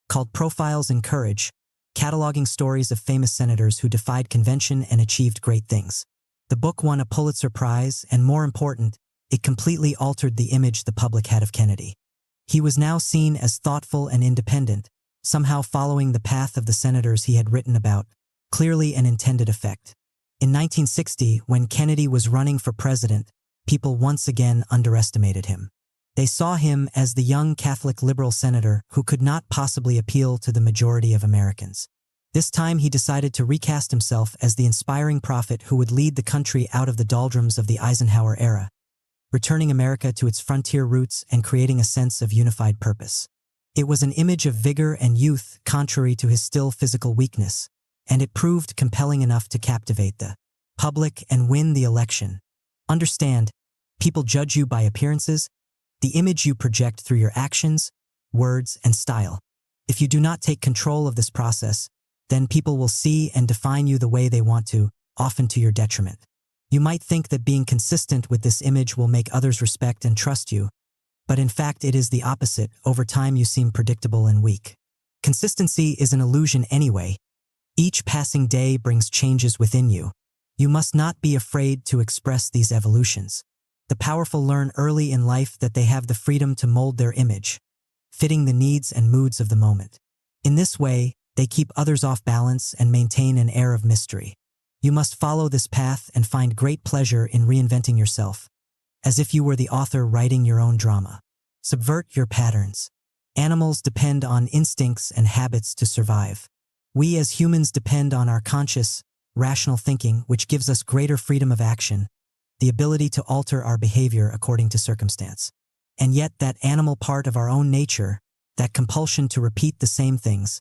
called Profiles in Courage, cataloging stories of famous senators who defied convention and achieved great things. The book won a Pulitzer Prize, and more important, it completely altered the image the public had of Kennedy. He was now seen as thoughtful and independent, somehow following the path of the senators he had written about, clearly an intended effect. In 1960, when Kennedy was running for president, people once again underestimated him. They saw him as the young Catholic liberal senator who could not possibly appeal to the majority of Americans. This time he decided to recast himself as the inspiring prophet who would lead the country out of the doldrums of the Eisenhower era, returning America to its frontier roots and creating a sense of unified purpose. It was an image of vigor and youth contrary to his still physical weakness, and it proved compelling enough to captivate the public and win the election. Understand, people judge you by appearances, the image you project through your actions, words, and style. If you do not take control of this process, then people will see and define you the way they want to, often to your detriment. You might think that being consistent with this image will make others respect and trust you, but in fact it is the opposite. Over time you seem predictable and weak. Consistency is an illusion anyway. Each passing day brings changes within you. You must not be afraid to express these evolutions. The powerful learn early in life that they have the freedom to mold their image, fitting the needs and moods of the moment. In this way, they keep others off balance and maintain an air of mystery. You must follow this path and find great pleasure in reinventing yourself, as if you were the author writing your own drama. Subvert your patterns. Animals depend on instincts and habits to survive. We as humans depend on our conscious, rational thinking, which gives us greater freedom of action, the ability to alter our behavior according to circumstance. And yet that animal part of our own nature, that compulsion to repeat the same things,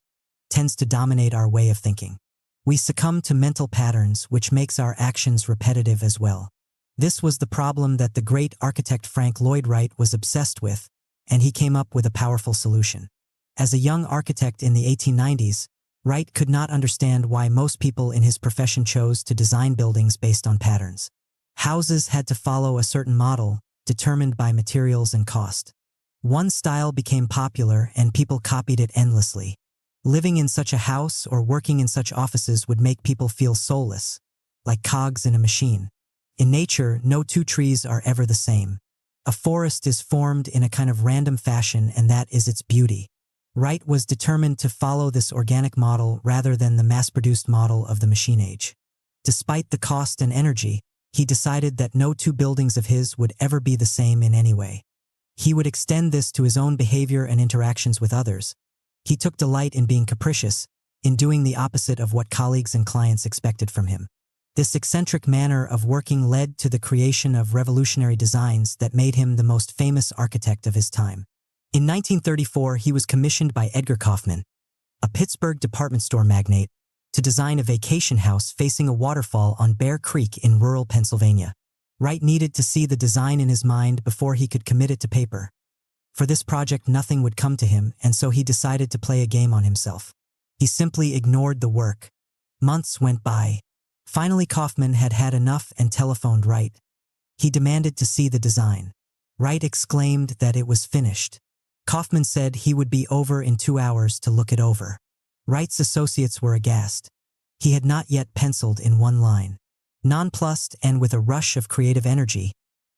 tends to dominate our way of thinking. We succumb to mental patterns, which makes our actions repetitive as well. This was the problem that the great architect Frank Lloyd Wright was obsessed with, and he came up with a powerful solution. As a young architect in the 1890s, Wright could not understand why most people in his profession chose to design buildings based on patterns. Houses had to follow a certain model, determined by materials and cost. One style became popular and people copied it endlessly. Living in such a house or working in such offices would make people feel soulless, like cogs in a machine. In nature, no two trees are ever the same. A forest is formed in a kind of random fashion, and that is its beauty. Wright was determined to follow this organic model rather than the mass-produced model of the machine age. Despite the cost and energy, he decided that no two buildings of his would ever be the same in any way. He would extend this to his own behavior and interactions with others. He took delight in being capricious, in doing the opposite of what colleagues and clients expected from him. This eccentric manner of working led to the creation of revolutionary designs that made him the most famous architect of his time. In 1934, he was commissioned by Edgar Kaufman, a Pittsburgh department store magnate, to design a vacation house facing a waterfall on Bear Creek in rural Pennsylvania. Wright needed to see the design in his mind before he could commit it to paper. For this project, nothing would come to him, and so he decided to play a game on himself. He simply ignored the work. Months went by. Finally, Kaufman had had enough and telephoned Wright. He demanded to see the design. Wright exclaimed that it was finished. Kaufman said he would be over in 2 hours to look it over. Wright's associates were aghast. He had not yet penciled in one line. Nonplussed and with a rush of creative energy,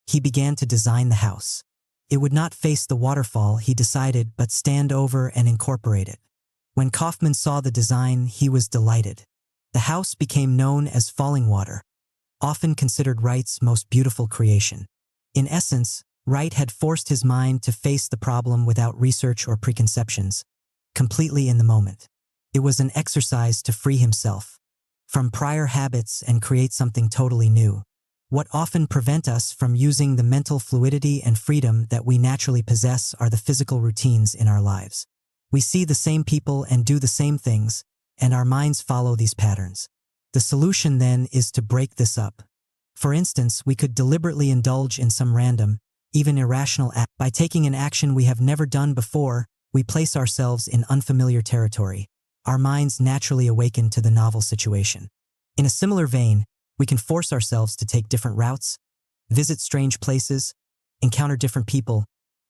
he began to design the house. It would not face the waterfall, he decided, but stand over and incorporate it. When Kaufman saw the design, he was delighted. The house became known as Falling Water, often considered Wright's most beautiful creation. In essence, Wright had forced his mind to face the problem without research or preconceptions, completely in the moment. It was an exercise to free himself from prior habits and create something totally new. What often prevent us from using the mental fluidity and freedom that we naturally possess are the physical routines in our lives. We see the same people and do the same things, and our minds follow these patterns. The solution then is to break this up. For instance, we could deliberately indulge in some random, even irrational act. By taking an action we have never done before, we place ourselves in unfamiliar territory. Our minds naturally awaken to the novel situation. In a similar vein, we can force ourselves to take different routes, visit strange places, encounter different people,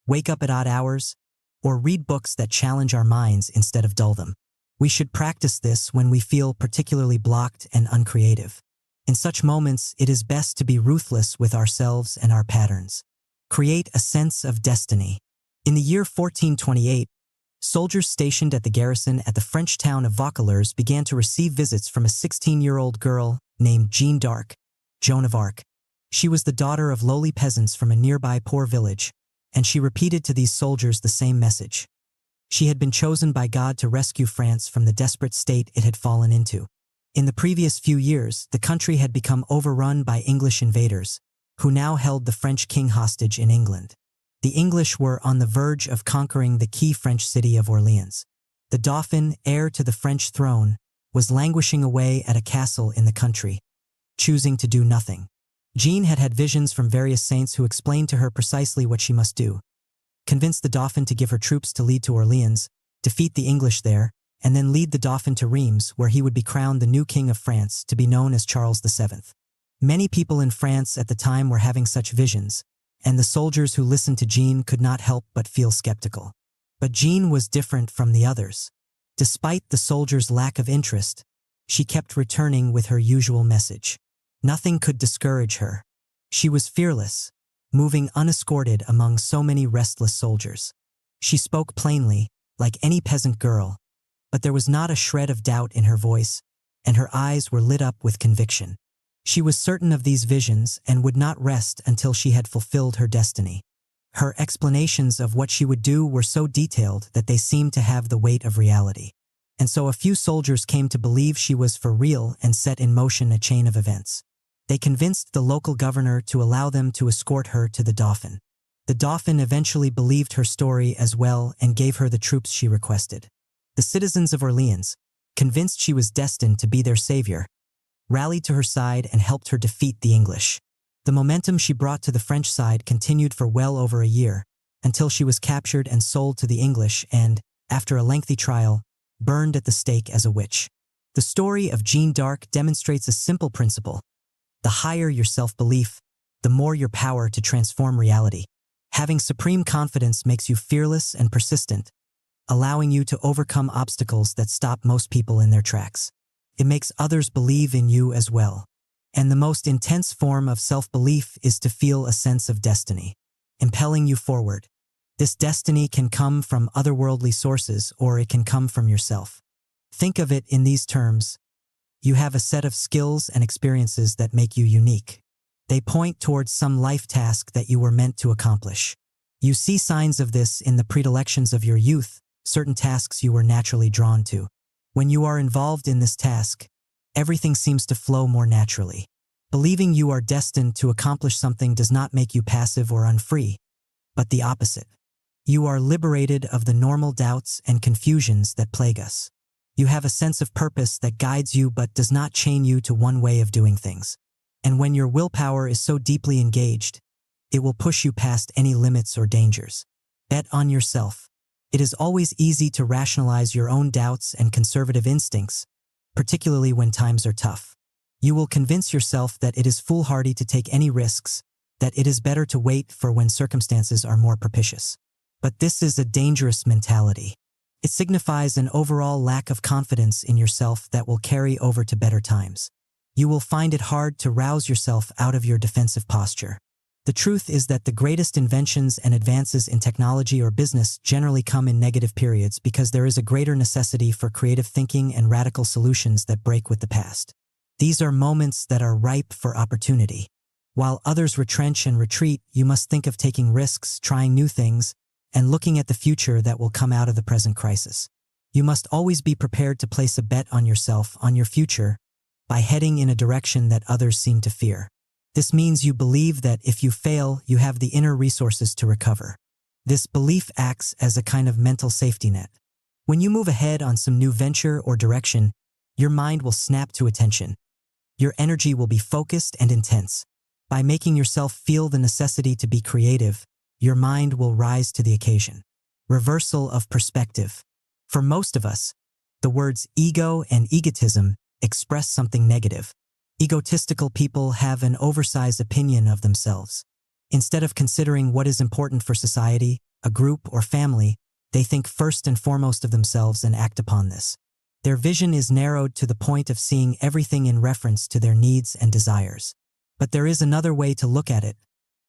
wake up at odd hours, or read books that challenge our minds instead of dull them. We should practice this when we feel particularly blocked and uncreative. In such moments, it is best to be ruthless with ourselves and our patterns. Create a sense of destiny. In the year 1428, soldiers stationed at the garrison at the French town of Vaucouleurs began to receive visits from a 16-year-old girl named Jeanne d'Arc, Joan of Arc. She was the daughter of lowly peasants from a nearby poor village, and she repeated to these soldiers the same message. She had been chosen by God to rescue France from the desperate state it had fallen into. In the previous few years, the country had become overrun by English invaders, who now held the French king hostage in England. The English were on the verge of conquering the key French city of Orleans. The Dauphin, heir to the French throne, was languishing away at a castle in the country, choosing to do nothing. Jeanne had had visions from various saints who explained to her precisely what she must do. Convince the Dauphin to give her troops to lead to Orleans, defeat the English there, and then lead the Dauphin to Reims, where he would be crowned the new king of France, to be known as Charles VII. Many people in France at the time were having such visions, and the soldiers who listened to Jeanne could not help but feel skeptical. But Jeanne was different from the others. Despite the soldiers' lack of interest, she kept returning with her usual message. Nothing could discourage her. She was fearless, moving unescorted among so many restless soldiers. She spoke plainly, like any peasant girl, but there was not a shred of doubt in her voice, and her eyes were lit up with conviction. She was certain of these visions and would not rest until she had fulfilled her destiny. Her explanations of what she would do were so detailed that they seemed to have the weight of reality. And so a few soldiers came to believe she was for real and set in motion a chain of events. They convinced the local governor to allow them to escort her to the Dauphin. The Dauphin eventually believed her story as well and gave her the troops she requested. The citizens of Orleans, convinced she was destined to be their savior, rallied to her side and helped her defeat the English. The momentum she brought to the French side continued for well over a year, until she was captured and sold to the English and, after a lengthy trial, burned at the stake as a witch. The story of Jeanne d'Arc demonstrates a simple principle. The higher your self-belief, the more your power to transform reality. Having supreme confidence makes you fearless and persistent, allowing you to overcome obstacles that stop most people in their tracks. It makes others believe in you as well. And the most intense form of self-belief is to feel a sense of destiny, impelling you forward. This destiny can come from otherworldly sources or it can come from yourself. Think of it in these terms. You have a set of skills and experiences that make you unique. They point towards some life task that you were meant to accomplish. You see signs of this in the predilections of your youth, certain tasks you were naturally drawn to. When you are involved in this task, everything seems to flow more naturally. Believing you are destined to accomplish something does not make you passive or unfree, but the opposite. You are liberated of the normal doubts and confusions that plague us. You have a sense of purpose that guides you but does not chain you to one way of doing things. And when your willpower is so deeply engaged, it will push you past any limits or dangers. Bet on yourself. It is always easy to rationalize your own doubts and conservative instincts, particularly when times are tough. You will convince yourself that it is foolhardy to take any risks, that it is better to wait for when circumstances are more propitious. But this is a dangerous mentality. It signifies an overall lack of confidence in yourself that will carry over to better times. You will find it hard to rouse yourself out of your defensive posture. The truth is that the greatest inventions and advances in technology or business generally come in negative periods because there is a greater necessity for creative thinking and radical solutions that break with the past. These are moments that are ripe for opportunity. While others retrench and retreat, you must think of taking risks, trying new things, and looking at the future that will come out of the present crisis. You must always be prepared to place a bet on yourself, on your future, by heading in a direction that others seem to fear. This means you believe that if you fail, you have the inner resources to recover. This belief acts as a kind of mental safety net. When you move ahead on some new venture or direction, your mind will snap to attention. Your energy will be focused and intense. By making yourself feel the necessity to be creative, your mind will rise to the occasion. Reversal of perspective. For most of us, the words ego and egotism express something negative. Egotistical people have an oversized opinion of themselves. Instead of considering what is important for society, a group, or family, they think first and foremost of themselves and act upon this. Their vision is narrowed to the point of seeing everything in reference to their needs and desires. But there is another way to look at it.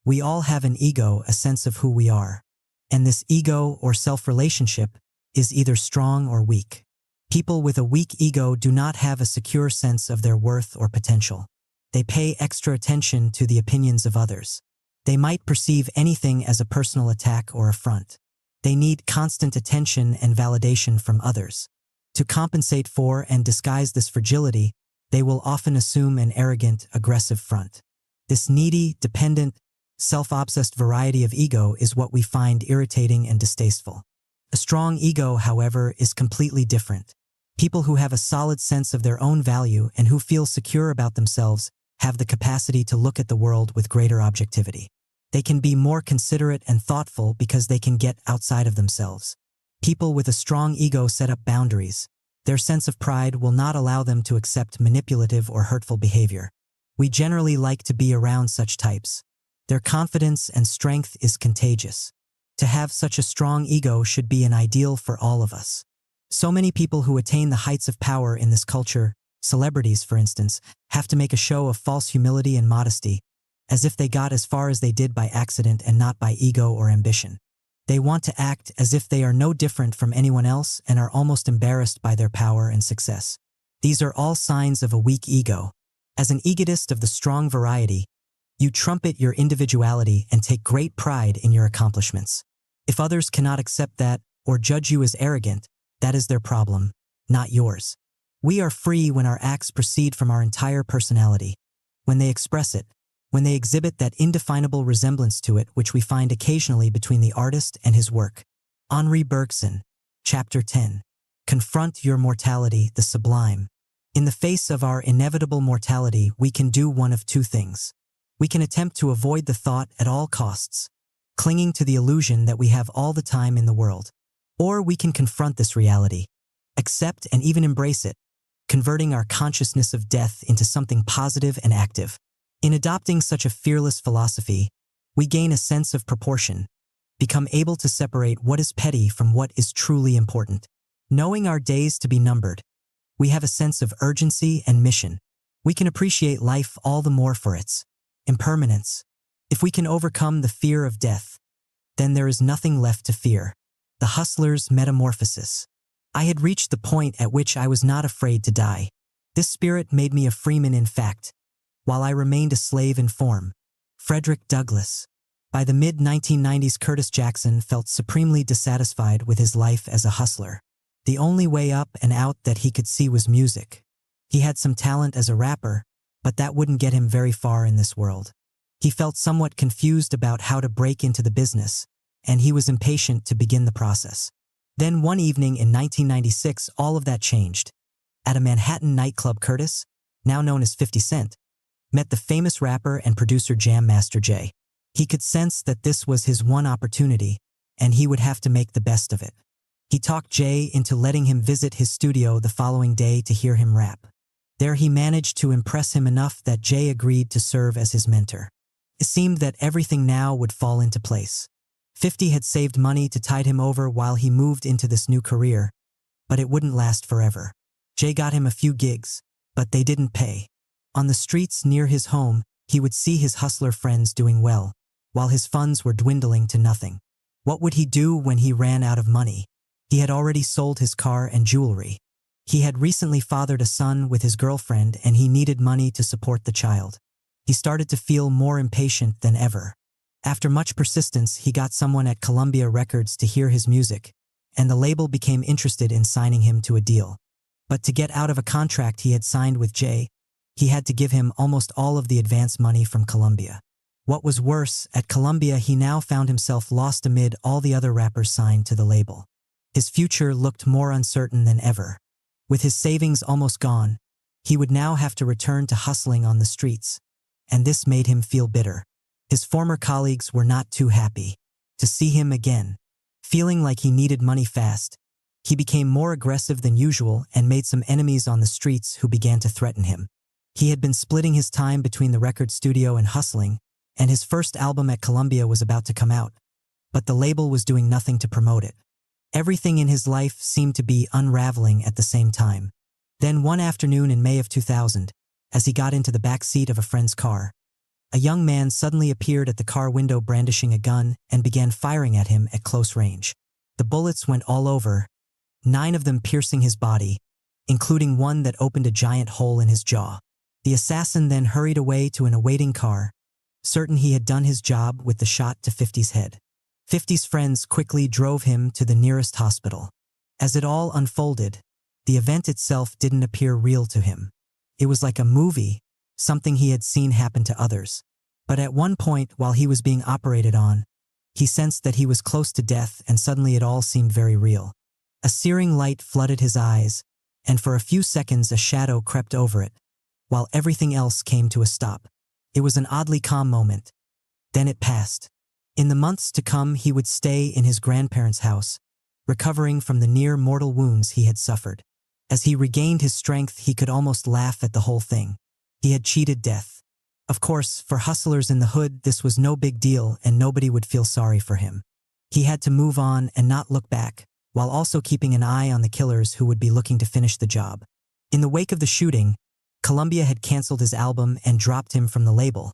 We all have an ego, a sense of who we are. And this ego or self-relationship is either strong or weak. People with a weak ego do not have a secure sense of their worth or potential. They pay extra attention to the opinions of others. They might perceive anything as a personal attack or affront. They need constant attention and validation from others. To compensate for and disguise this fragility, they will often assume an arrogant, aggressive front. This needy, dependent, self-obsessed variety of ego is what we find irritating and distasteful. A strong ego, however, is completely different. People who have a solid sense of their own value and who feel secure about themselves have the capacity to look at the world with greater objectivity. They can be more considerate and thoughtful because they can get outside of themselves. People with a strong ego set up boundaries. Their sense of pride will not allow them to accept manipulative or hurtful behavior. We generally like to be around such types. Their confidence and strength is contagious. To have such a strong ego should be an ideal for all of us. So many people who attain the heights of power in this culture, celebrities for instance, have to make a show of false humility and modesty, as if they got as far as they did by accident and not by ego or ambition. They want to act as if they are no different from anyone else and are almost embarrassed by their power and success. These are all signs of a weak ego. As an egotist of the strong variety, you trumpet your individuality and take great pride in your accomplishments. If others cannot accept that or judge you as arrogant, that is their problem, not yours. We are free when our acts proceed from our entire personality, when they express it, when they exhibit that indefinable resemblance to it which we find occasionally between the artist and his work. Henri Bergson, Chapter 10. Confront your mortality, the sublime. In the face of our inevitable mortality, we can do one of two things. We can attempt to avoid the thought at all costs, clinging to the illusion that we have all the time in the world. Or we can confront this reality, accept and even embrace it, converting our consciousness of death into something positive and active. In adopting such a fearless philosophy, we gain a sense of proportion, become able to separate what is petty from what is truly important. Knowing our days to be numbered, we have a sense of urgency and mission. We can appreciate life all the more for its impermanence. If we can overcome the fear of death, then there is nothing left to fear. The hustler's metamorphosis. I had reached the point at which I was not afraid to die. This spirit made me a freeman in fact, while I remained a slave in form. Frederick Douglass. By the mid-1990s, Curtis Jackson felt supremely dissatisfied with his life as a hustler. The only way up and out that he could see was music. He had some talent as a rapper, but that wouldn't get him very far in this world. He felt somewhat confused about how to break into the business, and he was impatient to begin the process. Then one evening in 1996, all of that changed. At a Manhattan nightclub, Curtis, now known as 50 Cent, met the famous rapper and producer Jam Master Jay. He could sense that this was his one opportunity, and he would have to make the best of it. He talked Jay into letting him visit his studio the following day to hear him rap. There he managed to impress him enough that Jay agreed to serve as his mentor. It seemed that everything now would fall into place. 50 had saved money to tide him over while he moved into this new career, but it wouldn't last forever. Jay got him a few gigs, but they didn't pay. On the streets near his home, he would see his hustler friends doing well, while his funds were dwindling to nothing. What would he do when he ran out of money? He had already sold his car and jewelry. He had recently fathered a son with his girlfriend and he needed money to support the child. He started to feel more impatient than ever. After much persistence, he got someone at Columbia Records to hear his music, and the label became interested in signing him to a deal. But to get out of a contract he had signed with Jay, he had to give him almost all of the advance money from Columbia. What was worse, at Columbia he now found himself lost amid all the other rappers signed to the label. His future looked more uncertain than ever. With his savings almost gone, he would now have to return to hustling on the streets, and this made him feel bitter. His former colleagues were not too happy to see him again. Feeling like he needed money fast, he became more aggressive than usual and made some enemies on the streets who began to threaten him. He had been splitting his time between the record studio and hustling, and his first album at Columbia was about to come out, but the label was doing nothing to promote it. Everything in his life seemed to be unraveling at the same time. Then one afternoon in May of 2000, as he got into the back seat of a friend's car, a young man suddenly appeared at the car window brandishing a gun and began firing at him at close range. The bullets went all over, 9 of them piercing his body, including one that opened a giant hole in his jaw. The assassin then hurried away to an awaiting car, certain he had done his job with the shot to 50's head. 50's friends quickly drove him to the nearest hospital. As it all unfolded, the event itself didn't appear real to him. It was like a movie, something he had seen happen to others. But at one point while he was being operated on, he sensed that he was close to death and suddenly it all seemed very real. A searing light flooded his eyes, and for a few seconds a shadow crept over it, while everything else came to a stop. It was an oddly calm moment. Then it passed. In the months to come he would stay in his grandparents' house, recovering from the near-mortal wounds he had suffered. As he regained his strength he could almost laugh at the whole thing. He had cheated death. Of course, for hustlers in the hood this was no big deal and nobody would feel sorry for him. He had to move on and not look back, while also keeping an eye on the killers who would be looking to finish the job. In the wake of the shooting, Columbia had cancelled his album and dropped him from the label.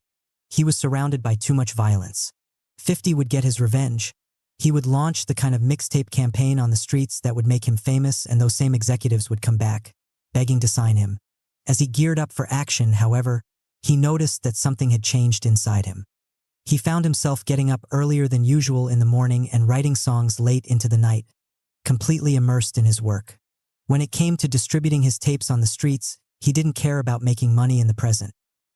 He was surrounded by too much violence. 50 would get his revenge. He would launch the kind of mixtape campaign on the streets that would make him famous, and those same executives would come back, begging to sign him. As he geared up for action, however, he noticed that something had changed inside him. He found himself getting up earlier than usual in the morning and writing songs late into the night, completely immersed in his work. When it came to distributing his tapes on the streets, he didn't care about making money in the present.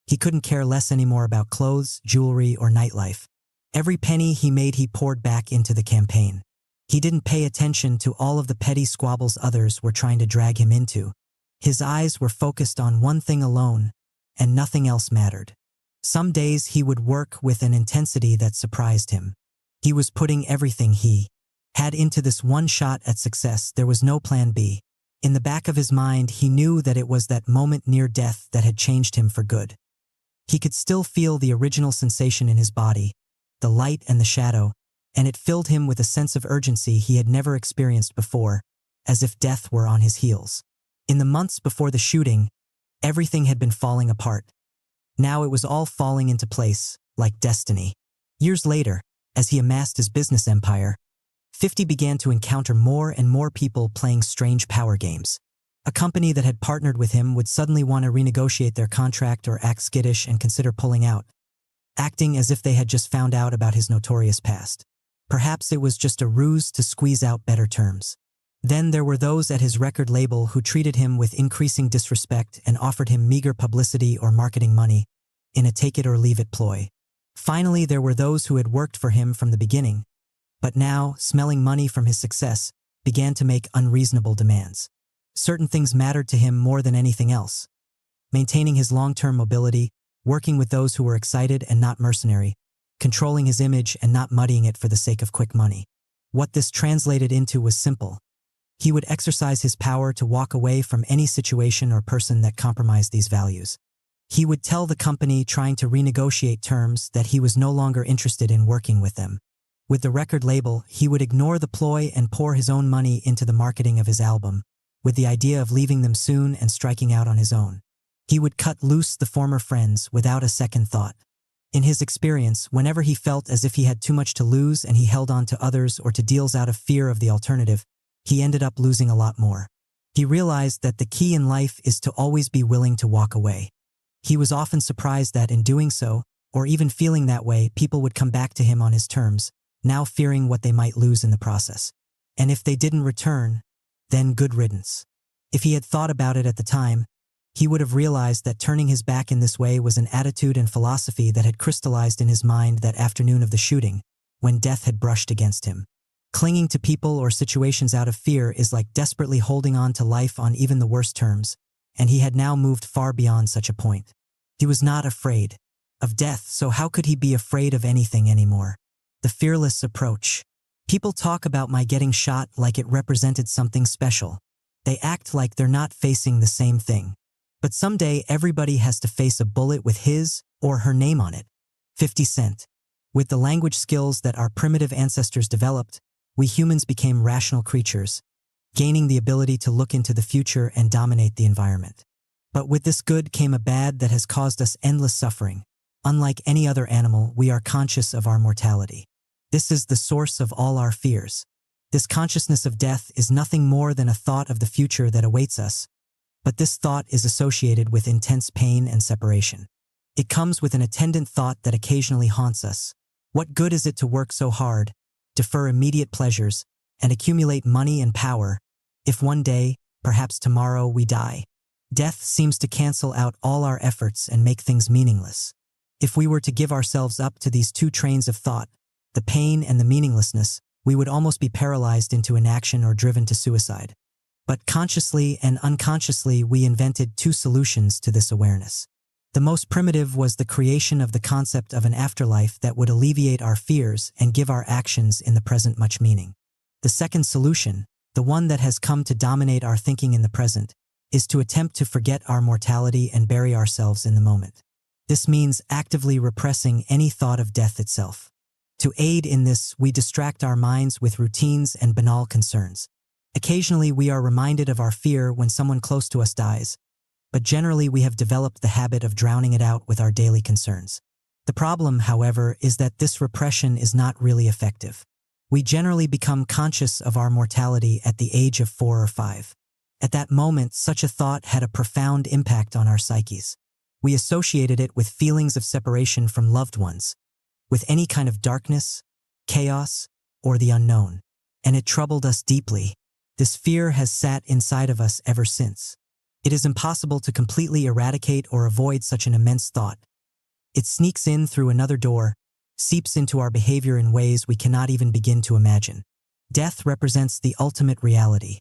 He couldn't care less anymore about clothes, jewelry, or nightlife. Every penny he made he poured back into the campaign. He didn't pay attention to all of the petty squabbles others were trying to drag him into. His eyes were focused on one thing alone, and nothing else mattered. Some days he would work with an intensity that surprised him. He was putting everything he had into this one shot at success. There was no plan B. In the back of his mind, he knew that it was that moment near death that had changed him for good. He could still feel the original sensation in his body, the light and the shadow, and it filled him with a sense of urgency he had never experienced before, as if death were on his heels. In the months before the shooting, everything had been falling apart. Now it was all falling into place, like destiny. Years later, as he amassed his business empire, 50 began to encounter more and more people playing strange power games. A company that had partnered with him would suddenly want to renegotiate their contract or act skittish and consider pulling out, acting as if they had just found out about his notorious past. Perhaps it was just a ruse to squeeze out better terms. Then there were those at his record label who treated him with increasing disrespect and offered him meager publicity or marketing money in a take-it-or-leave-it ploy. Finally, there were those who had worked for him from the beginning, but now, smelling money from his success, began to make unreasonable demands. Certain things mattered to him more than anything else. Maintaining his long-term mobility, working with those who were excited and not mercenary, controlling his image and not muddying it for the sake of quick money. What this translated into was simple. He would exercise his power to walk away from any situation or person that compromised these values. He would tell the company trying to renegotiate terms that he was no longer interested in working with them. With the record label, he would ignore the ploy and pour his own money into the marketing of his album, with the idea of leaving them soon and striking out on his own. He would cut loose the former friends without a second thought. In his experience, whenever he felt as if he had too much to lose and he held on to others or to deals out of fear of the alternative, he ended up losing a lot more. He realized that the key in life is to always be willing to walk away. He was often surprised that in doing so, or even feeling that way, people would come back to him on his terms, now fearing what they might lose in the process. And if they didn't return, then good riddance. If he had thought about it at the time, he would have realized that turning his back in this way was an attitude and philosophy that had crystallized in his mind that afternoon of the shooting, when death had brushed against him. Clinging to people or situations out of fear is like desperately holding on to life on even the worst terms, and he had now moved far beyond such a point. He was not afraid of death, so how could he be afraid of anything anymore? The fearless approach. People talk about my getting shot like it represented something special. They act like they're not facing the same thing. But someday everybody has to face a bullet with his or her name on it. 50 Cent. With the language skills that our primitive ancestors developed, we humans became rational creatures, gaining the ability to look into the future and dominate the environment. But with this good came a bad that has caused us endless suffering. Unlike any other animal, we are conscious of our mortality. This is the source of all our fears. This consciousness of death is nothing more than a thought of the future that awaits us, but this thought is associated with intense pain and separation. It comes with an attendant thought that occasionally haunts us. What good is it to work so hard, defer immediate pleasures, and accumulate money and power, if one day, perhaps tomorrow, we die? Death seems to cancel out all our efforts and make things meaningless. If we were to give ourselves up to these two trains of thought, the pain and the meaninglessness, we would almost be paralyzed into inaction or driven to suicide. But consciously and unconsciously, we invented two solutions to this awareness. The most primitive was the creation of the concept of an afterlife that would alleviate our fears and give our actions in the present much meaning. The second solution, the one that has come to dominate our thinking in the present, is to attempt to forget our mortality and bury ourselves in the moment. This means actively repressing any thought of death itself. To aid in this, we distract our minds with routines and banal concerns. Occasionally, we are reminded of our fear when someone close to us dies, but generally we have developed the habit of drowning it out with our daily concerns. The problem, however, is that this repression is not really effective. We generally become conscious of our mortality at the age of 4 or 5. At that moment, such a thought had a profound impact on our psyches. We associated it with feelings of separation from loved ones, with any kind of darkness, chaos, or the unknown, and it troubled us deeply. This fear has sat inside of us ever since. It is impossible to completely eradicate or avoid such an immense thought. It sneaks in through another door, seeps into our behavior in ways we cannot even begin to imagine. Death represents the ultimate reality,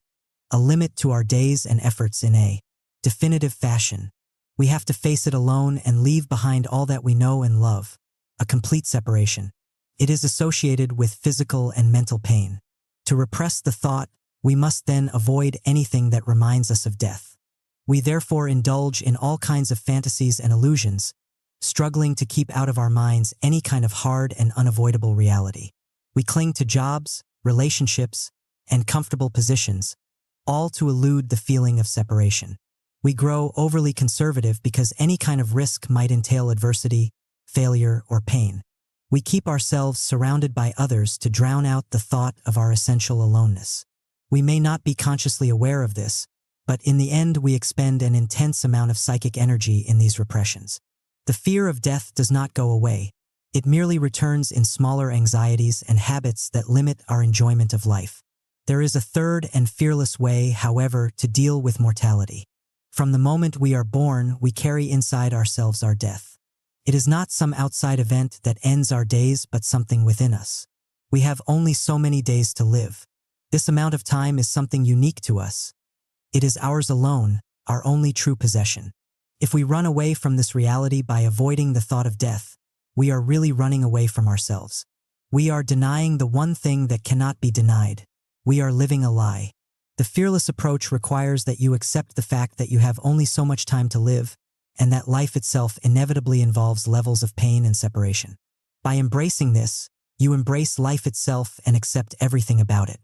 a limit to our days and efforts in a definitive fashion. We have to face it alone and leave behind all that we know and love, a complete separation. It is associated with physical and mental pain. To repress the thought, we must then avoid anything that reminds us of death. We therefore indulge in all kinds of fantasies and illusions, struggling to keep out of our minds any kind of hard and unavoidable reality. We cling to jobs, relationships, and comfortable positions, all to elude the feeling of separation. We grow overly conservative because any kind of risk might entail adversity, failure, or pain. We keep ourselves surrounded by others to drown out the thought of our essential aloneness. We may not be consciously aware of this, but in the end we expend an intense amount of psychic energy in these repressions. The fear of death does not go away. It merely returns in smaller anxieties and habits that limit our enjoyment of life. There is a third and fearless way, however, to deal with mortality. From the moment we are born, we carry inside ourselves our death. It is not some outside event that ends our days, but something within us. We have only so many days to live. This amount of time is something unique to us. It is ours alone, our only true possession. If we run away from this reality by avoiding the thought of death, we are really running away from ourselves. We are denying the one thing that cannot be denied. We are living a lie. The fearless approach requires that you accept the fact that you have only so much time to live, and that life itself inevitably involves levels of pain and separation. By embracing this, you embrace life itself and accept everything about it.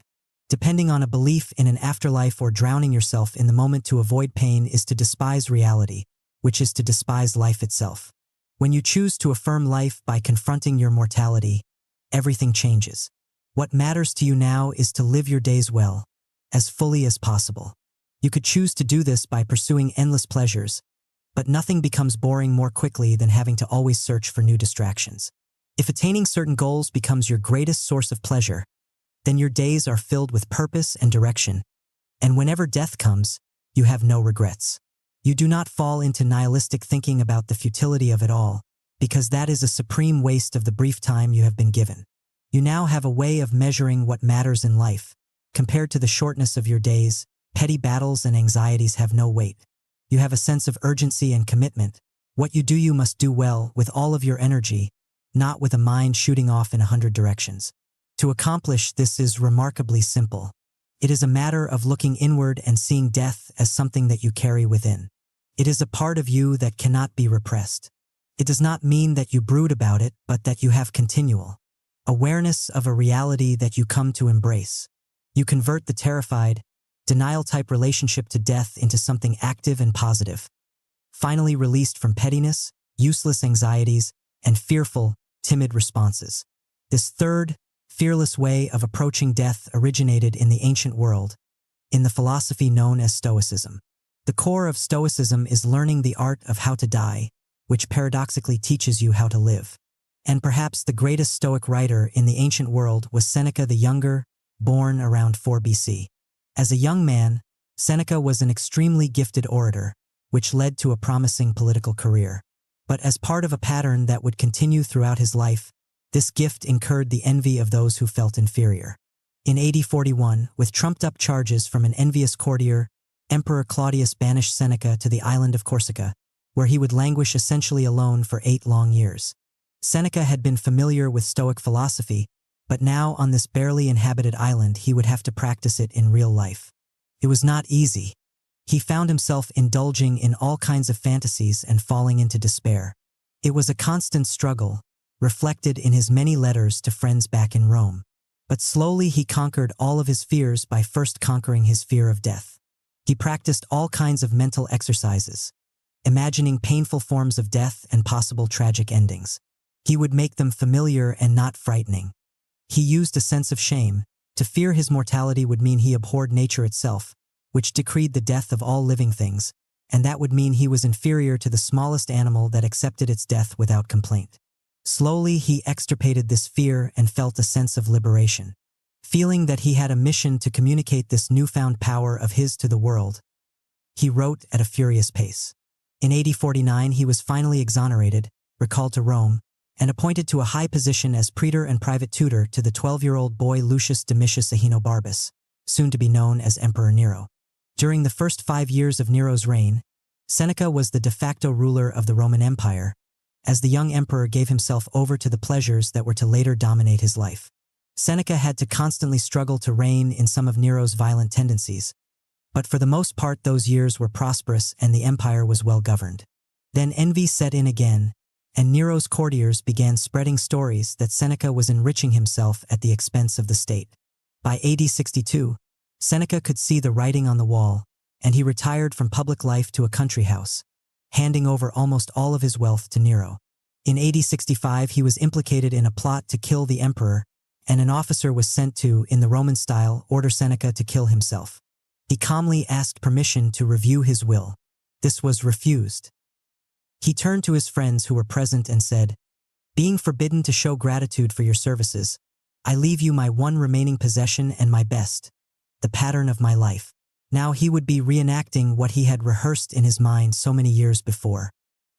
Depending on a belief in an afterlife or drowning yourself in the moment to avoid pain is to despise reality, which is to despise life itself. When you choose to affirm life by confronting your mortality, everything changes. What matters to you now is to live your days well, as fully as possible. You could choose to do this by pursuing endless pleasures, but nothing becomes boring more quickly than having to always search for new distractions. If attaining certain goals becomes your greatest source of pleasure, then your days are filled with purpose and direction, and whenever death comes, you have no regrets. You do not fall into nihilistic thinking about the futility of it all, because that is a supreme waste of the brief time you have been given. You now have a way of measuring what matters in life. Compared to the shortness of your days, petty battles and anxieties have no weight. You have a sense of urgency and commitment. What you do, you must do well with all of your energy, not with a mind shooting off in 100 directions. To accomplish this is remarkably simple. It is a matter of looking inward and seeing death as something that you carry within. It is a part of you that cannot be repressed. It does not mean that you brood about it, but that you have continual awareness of a reality that you come to embrace. You convert the terrified, denial-type relationship to death into something active and positive. Finally released from pettiness, useless anxieties, and fearful, timid responses. This third, fearless way of approaching death originated in the ancient world, in the philosophy known as Stoicism. The core of Stoicism is learning the art of how to die, which paradoxically teaches you how to live. And perhaps the greatest Stoic writer in the ancient world was Seneca the Younger, born around 4 BC. As a young man, Seneca was an extremely gifted orator, which led to a promising political career. But as part of a pattern that would continue throughout his life, this gift incurred the envy of those who felt inferior. In AD 41, with trumped-up charges from an envious courtier, Emperor Claudius banished Seneca to the island of Corsica, where he would languish essentially alone for 8 long years. Seneca had been familiar with Stoic philosophy, but now on this barely inhabited island he would have to practice it in real life. It was not easy. He found himself indulging in all kinds of fantasies and falling into despair. It was a constant struggle, reflected in his many letters to friends back in Rome. But slowly he conquered all of his fears by first conquering his fear of death. He practiced all kinds of mental exercises, imagining painful forms of death and possible tragic endings. He would make them familiar and not frightening. He used a sense of shame. To fear his mortality would mean he abhorred nature itself, which decreed the death of all living things, and that would mean he was inferior to the smallest animal that accepted its death without complaint. Slowly he extirpated this fear and felt a sense of liberation. Feeling that he had a mission to communicate this newfound power of his to the world, he wrote at a furious pace. In AD 49 he was finally exonerated, recalled to Rome, and appointed to a high position as praetor and private tutor to the 12-year-old boy Lucius Domitius Ahenobarbus, soon to be known as Emperor Nero. During the first 5 years of Nero's reign, Seneca was the de facto ruler of the Roman Empire, as the young emperor gave himself over to the pleasures that were to later dominate his life. Seneca had to constantly struggle to rein in some of Nero's violent tendencies, but for the most part those years were prosperous and the empire was well governed. Then envy set in again, and Nero's courtiers began spreading stories that Seneca was enriching himself at the expense of the state. By AD 62, Seneca could see the writing on the wall, and he retired from public life to a country house, handing over almost all of his wealth to Nero. In AD 65 he was implicated in a plot to kill the emperor, and an officer was sent to, in the Roman style, order Seneca to kill himself. He calmly asked permission to review his will. This was refused. He turned to his friends who were present and said, "Being forbidden to show gratitude for your services, I leave you my one remaining possession and my best, the pattern of my life." Now he would be reenacting what he had rehearsed in his mind so many years before.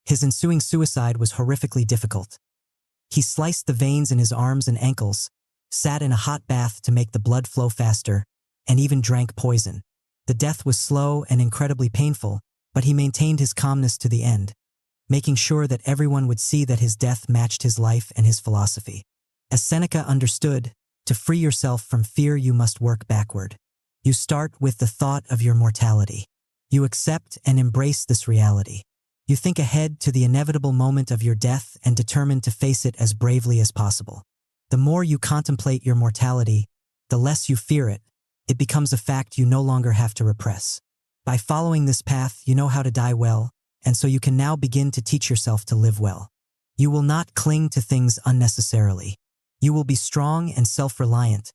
His ensuing suicide was horrifically difficult. He sliced the veins in his arms and ankles, sat in a hot bath to make the blood flow faster, and even drank poison. The death was slow and incredibly painful, but he maintained his calmness to the end, making sure that everyone would see that his death matched his life and his philosophy. As Seneca understood, to free yourself from fear you must work backward. You start with the thought of your mortality. You accept and embrace this reality. You think ahead to the inevitable moment of your death and determine to face it as bravely as possible. The more you contemplate your mortality, the less you fear it. It becomes a fact you no longer have to repress. By following this path, you know how to die well, and so you can now begin to teach yourself to live well. You will not cling to things unnecessarily. You will be strong and self-reliant,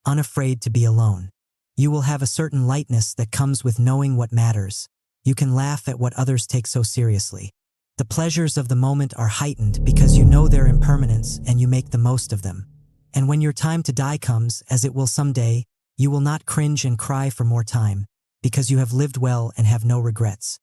unafraid to be alone. You will have a certain lightness that comes with knowing what matters. You can laugh at what others take so seriously. The pleasures of the moment are heightened because you know their impermanence and you make the most of them. And when your time to die comes, as it will someday, you will not cringe and cry for more time, because you have lived well and have no regrets.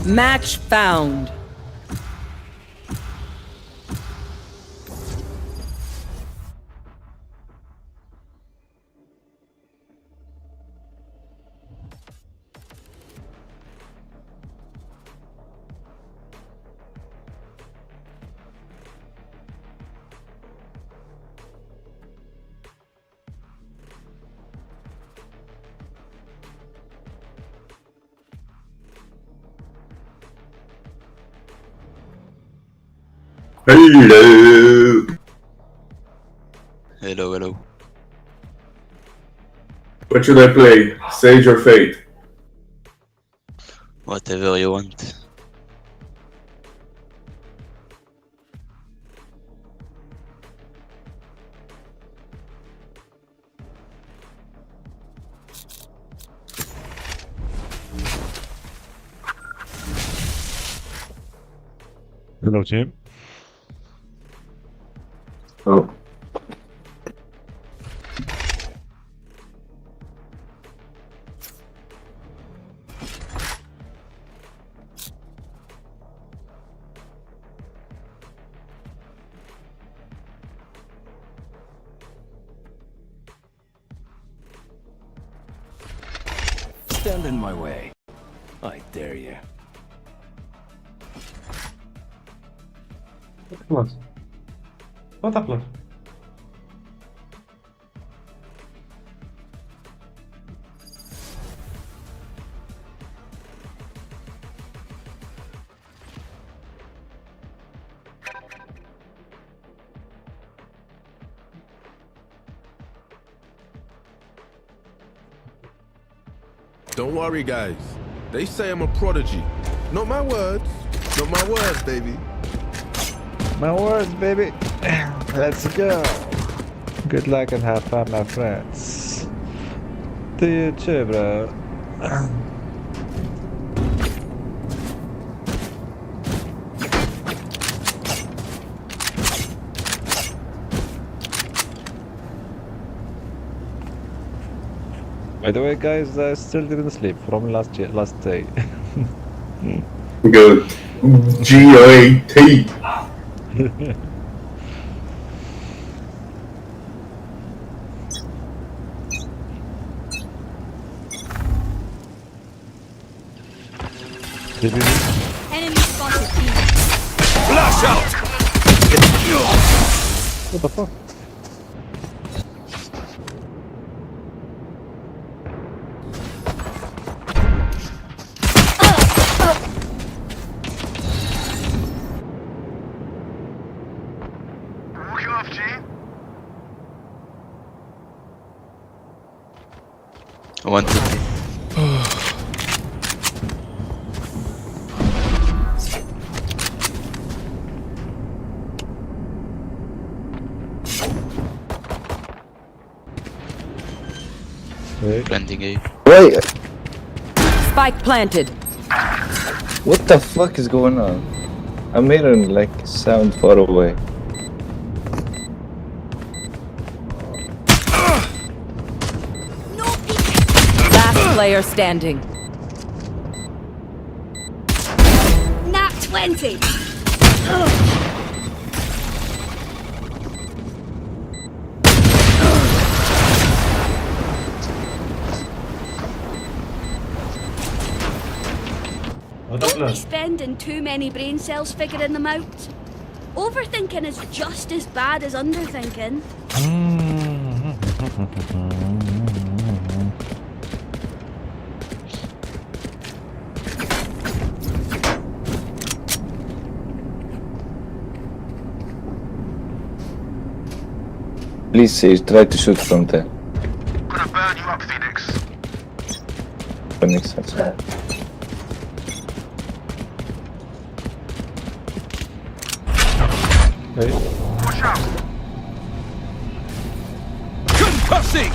Match found. Hello. Hello, hello. What should I play? Sage or Fate? Whatever you want. Hello, team. Oh. Stand in my way. I dare you. خلاص ما تقلق. Don't worry, guys. They say I'm a prodigy. Not my words. Not my words, baby. My words, baby. Let's go. Good luck and have fun, my friends. To you too, bro. By the way, guys, I still didn't sleep from last day. Good. G-O-A-T. Enemy spotted B. Flash out! What the fuck? One to three. Planting A. Wait, Spike planted. what the fuck is going on? I'm hearing like sound far away. Last player standing. Nat 20. Don't be spending too many brain cells figuring them out. Overthinking is just as bad as underthinking. Please, Sage, try to shoot from there. Gonna burn you up, Phoenix. Phoenix, that's right. Hey. Watch out. Concussing!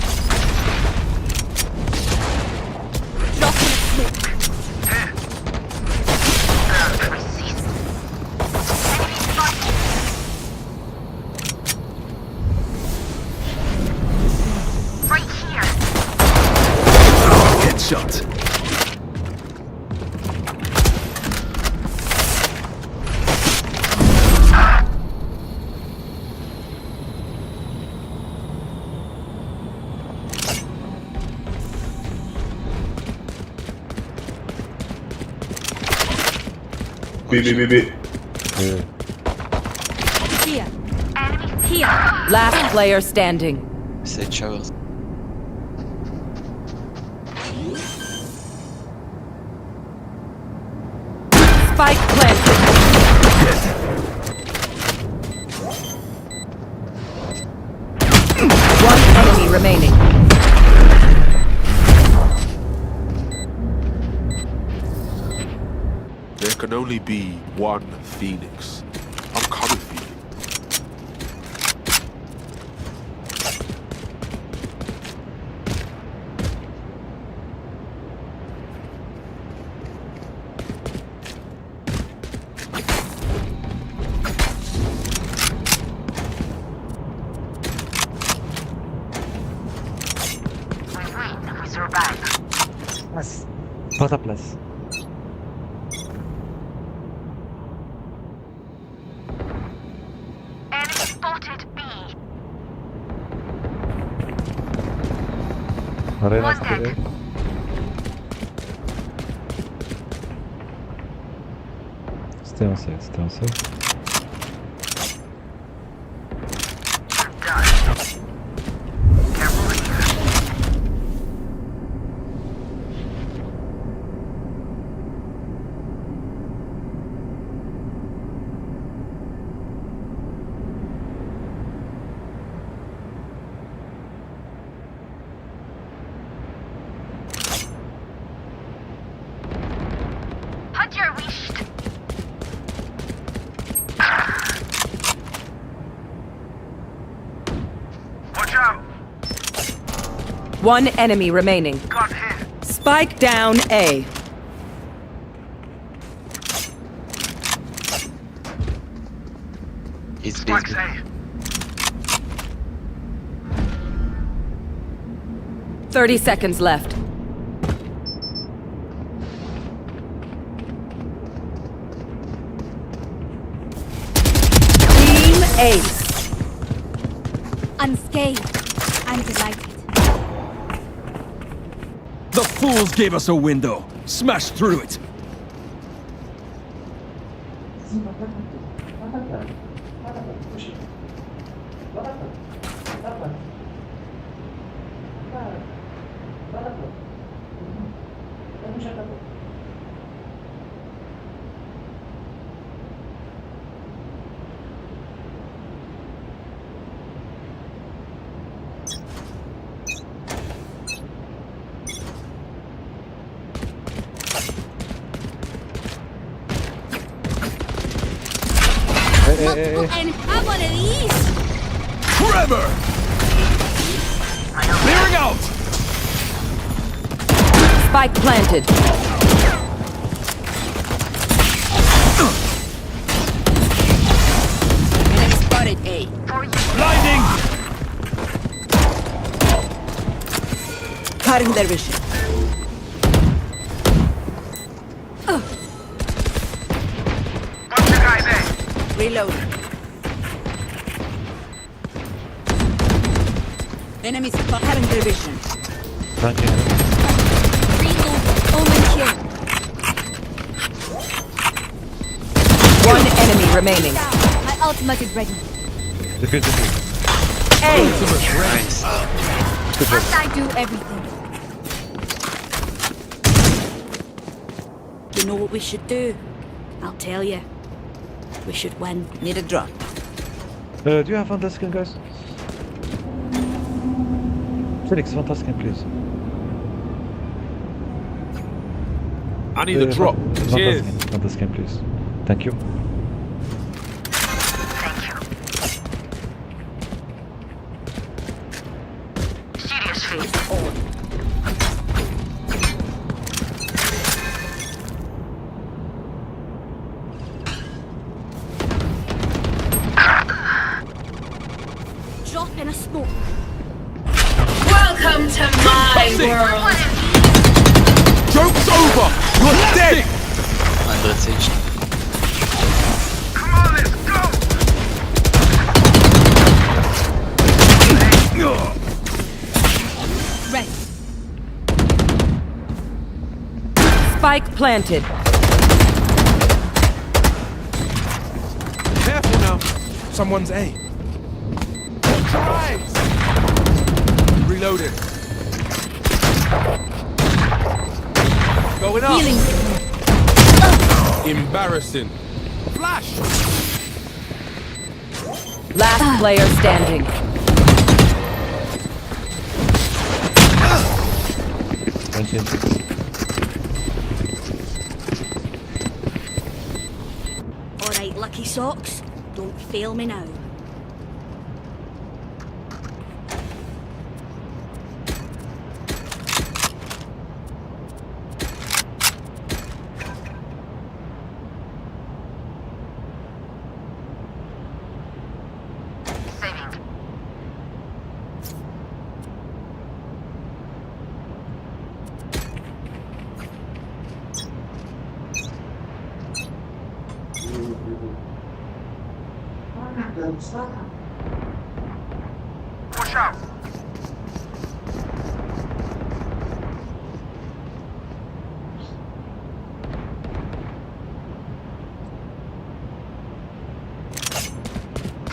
Drop in a smoke. Right here. Headshot. B. Here. Here. Last player standing. Set showers. Spike planted. One enemy remaining. can only be one Phoenix. I'm coming for you. Prends ta place. Enemy spotted B. Reyna spotted. Stay on safe, stay on safe. One enemy remaining. Spike down A. He's busy. 30 seconds left. Team Ace. Unscathed. I'm delighted. The fools gave us a window. Smash through it. And have one of these. Forever! Clearing out! Spike planted. Enemy spotted A. Blinding! Cutting their vision. Reloading. Enemies cutting their vision. Reload. Omen here. One enemy remaining. My ultimate is ready. A. Must I do everything? You know what we should do? I'll tell you. We should win. Need a drop. Do you have Fantaskin, guys? Felix, Fantaskin, please. I need a drop. Cheers. Fantaskin, please. Thank you. Serious face on. Drop in a smoke. Welcome to my world. Joke's over! You're dead! 100 CG. Come on, let's go! Right. Spike planted. Careful now. Someone's A. Tries. Reloaded. Going up. Healing. Embarrassing. Flash. Last player standing. lucky socks. Don't fail me now. Push out.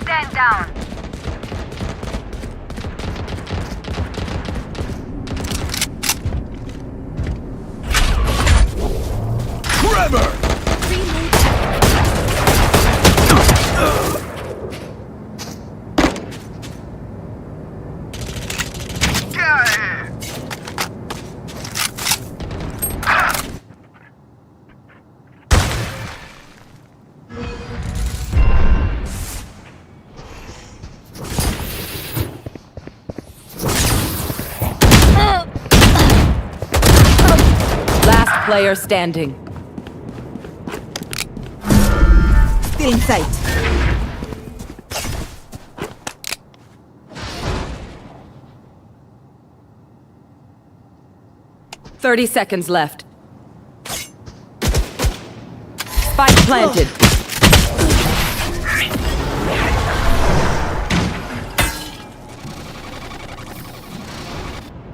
Stand down. Trevor! Last player standing. Still in sight. Thirty seconds left. Spike planted.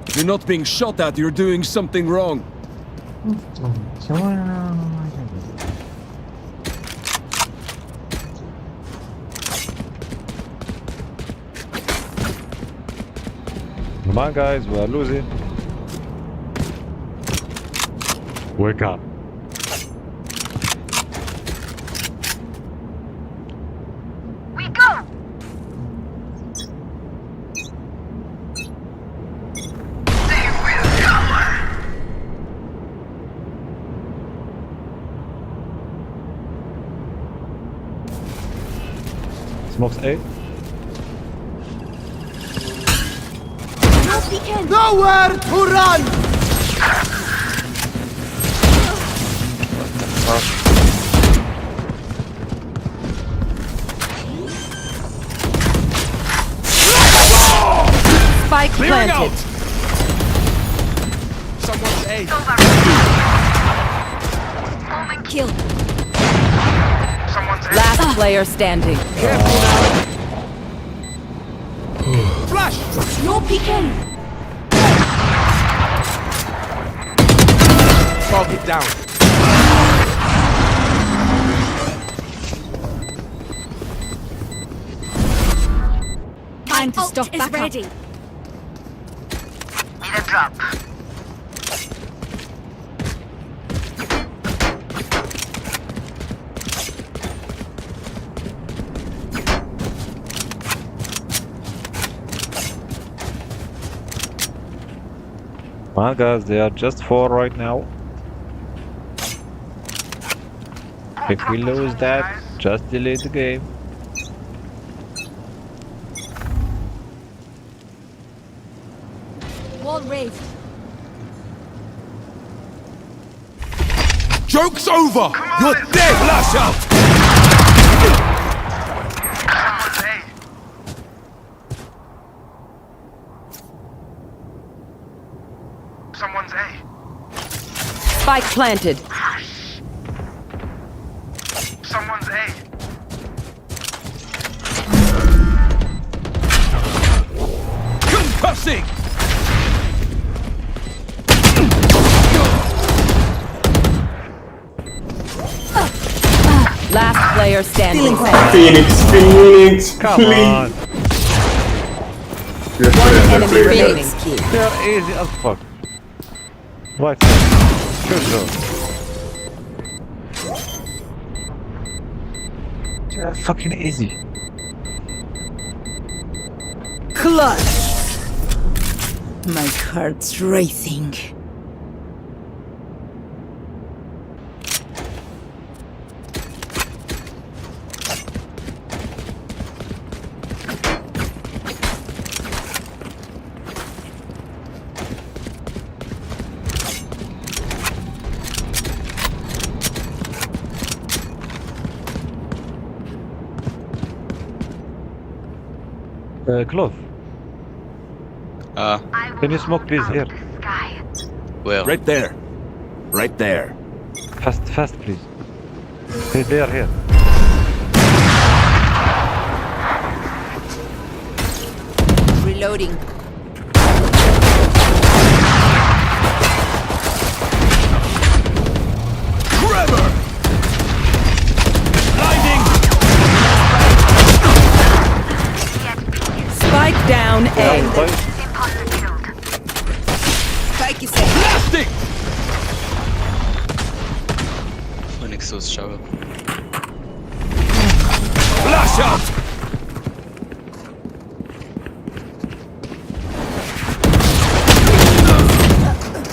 If you're not being shot at, you're doing something wrong. Come on, guys, we are losing. Wake up. We go. They will cower. Smokes A. Nowhere to run! Spike planted. Out. Someone's A. Omen Kill. Someone's A. Last player standing. Careful now. Flash! No peeking. Target down. Time to Ult stop is back ready. up. Need a drop. Come on, guys, they are just 4 right now. If we lose that, just delete the game. Wall raised. Joke's over! You're dead! Flash out! Someone's A. Spike planted. Someone's A. Concussing! Last player standing. Phoenix, Come please. on. One enemy remaining. They are easy as fuck. What? Killjoy. They are fucking easy. Clutch. My heart's racing. Clove. Can you smoke please here? Well. Right there. Right there. Fast please. Hey, they are here. Reloading. Trevor! Blinding! Spike down A. Spike is safe. Blasting! Phoenix was strzał. Flash out!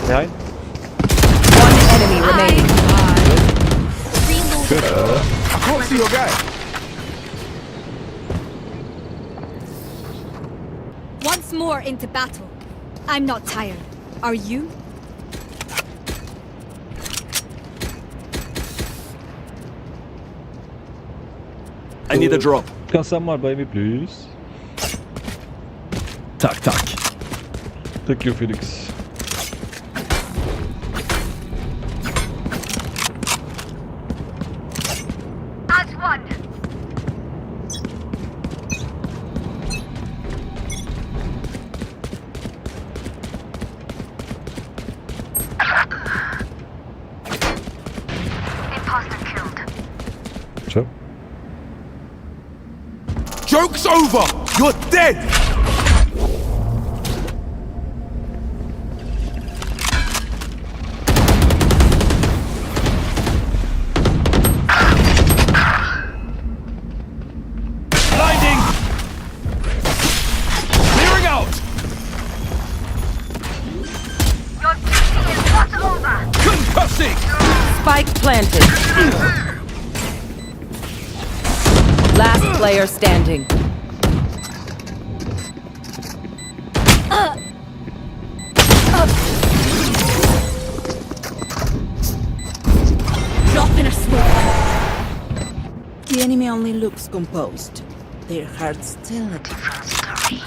Behind. One enemy remaining. I can't see your guy. Once more into battle. I'm not tired. Are you? I need a drop. Can someone buy me please? Tack. Thank you, Felix. As one. Imposter killed. Sure. Joke's over! You're dead! Blinding! Clearing out! Your duty is not over. Concussing! Spike planted. Last player standing. Drop in a smoke. The enemy only looks composed. Their hearts tell a different story.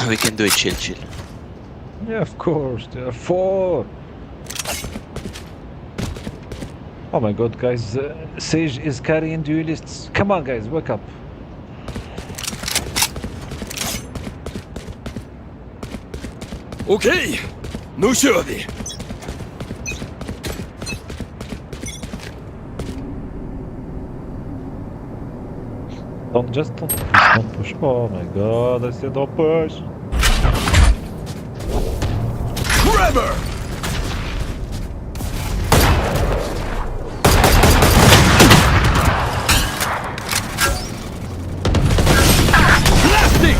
We can do it chill. Yeah, of course. There are 4. Oh my god, guys. Sage is carrying duelists. Come on, guys. Wake up. Okay, nu kör vi! Don't push. Oh my god, I said don't push. Trevor! Blasting!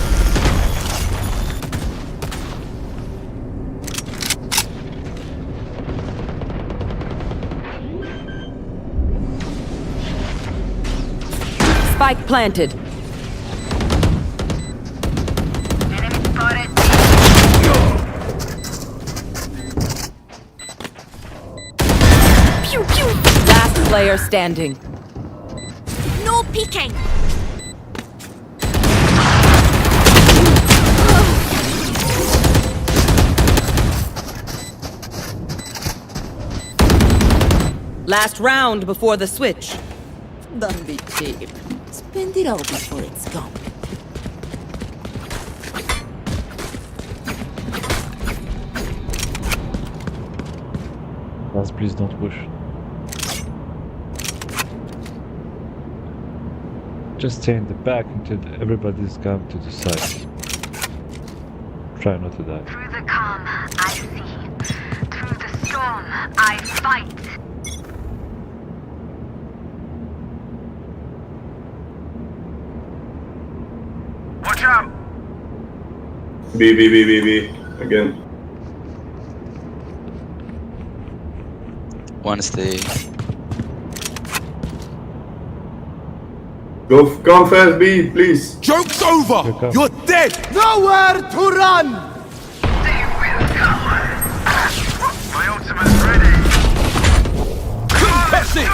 Spike planted. Enemy spotted. Pew pew. Last player standing. No peeking. Last round before the switch. Don't be cheap. Spend it all before it's gone. Guys, please don't push. Just stay in the back until everybody's come to the side. Try not to die. Through the calm, I see. Through the storm, I fight. Watch out! B. Again. One stay. Come fast, B, please. Joke's over! You're dead! Nowhere to run! They will cower. My ultimate's ready. Concussing!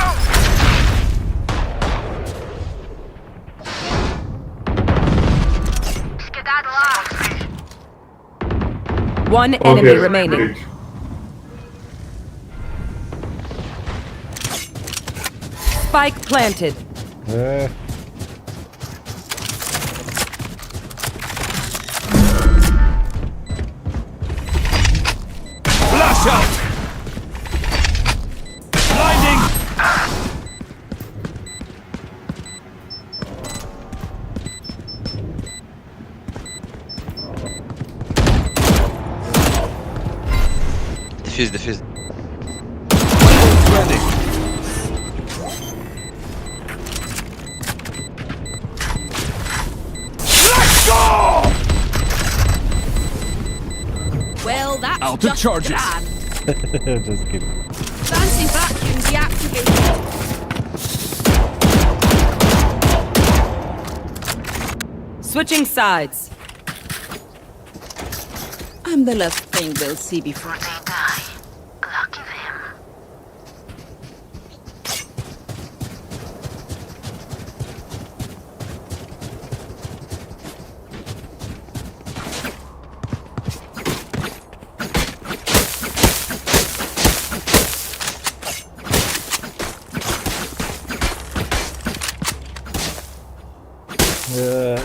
One enemy remaining. Bridge. Spike planted. Flash out! Blinding! Defuse. Ready. Let's go! Well, that's Out of just charges. grand. Just kidding. Fancy vacuum deactivated. Switching sides. I'm the last thing they'll see before they die. Lucky them.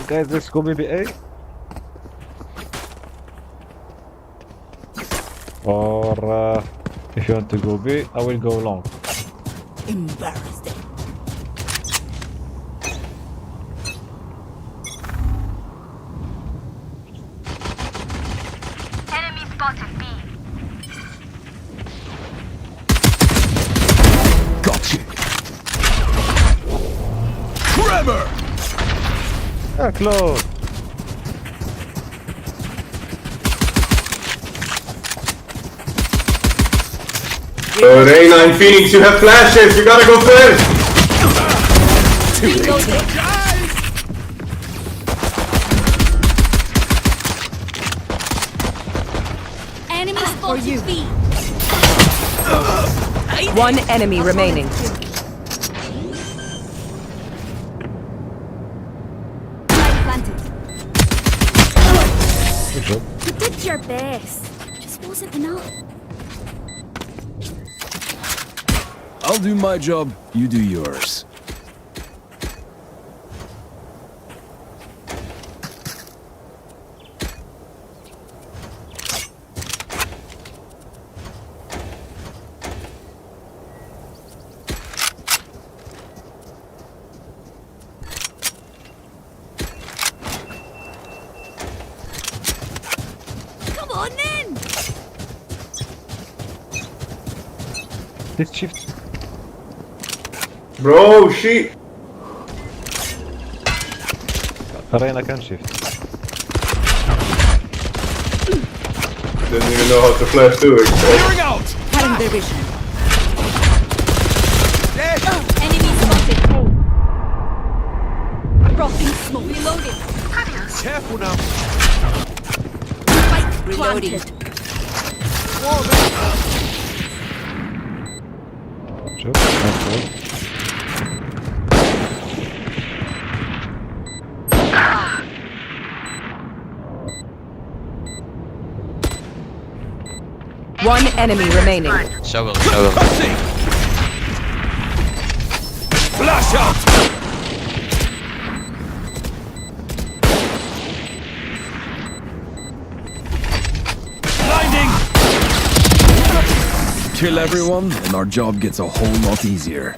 Guys, let's go maybe A. Or if you want to go B, I will go long. Embarrassing. Enemy spotted B. Gotcha. Trevor! Ah, close. Reyna and Phoenix, you have flashes. You gotta go first. Enemy spotted B. One enemy remaining. Good job. You did your best. Just wasn't enough. I'll do my job, you do yours. Come on then. Let's shift. Bro, shit. Reyna can shift. Doesn't even know how to flash too. Clearing out! Cutting their vision. Enemy spotted. Rocking smoke. Reloading. Careful now. Spike Reloading. planted. Sure. Nice ball. One enemy remaining. Shovel. Concussing! Flash out! Blinding! Kill everyone, and our job gets a whole lot easier.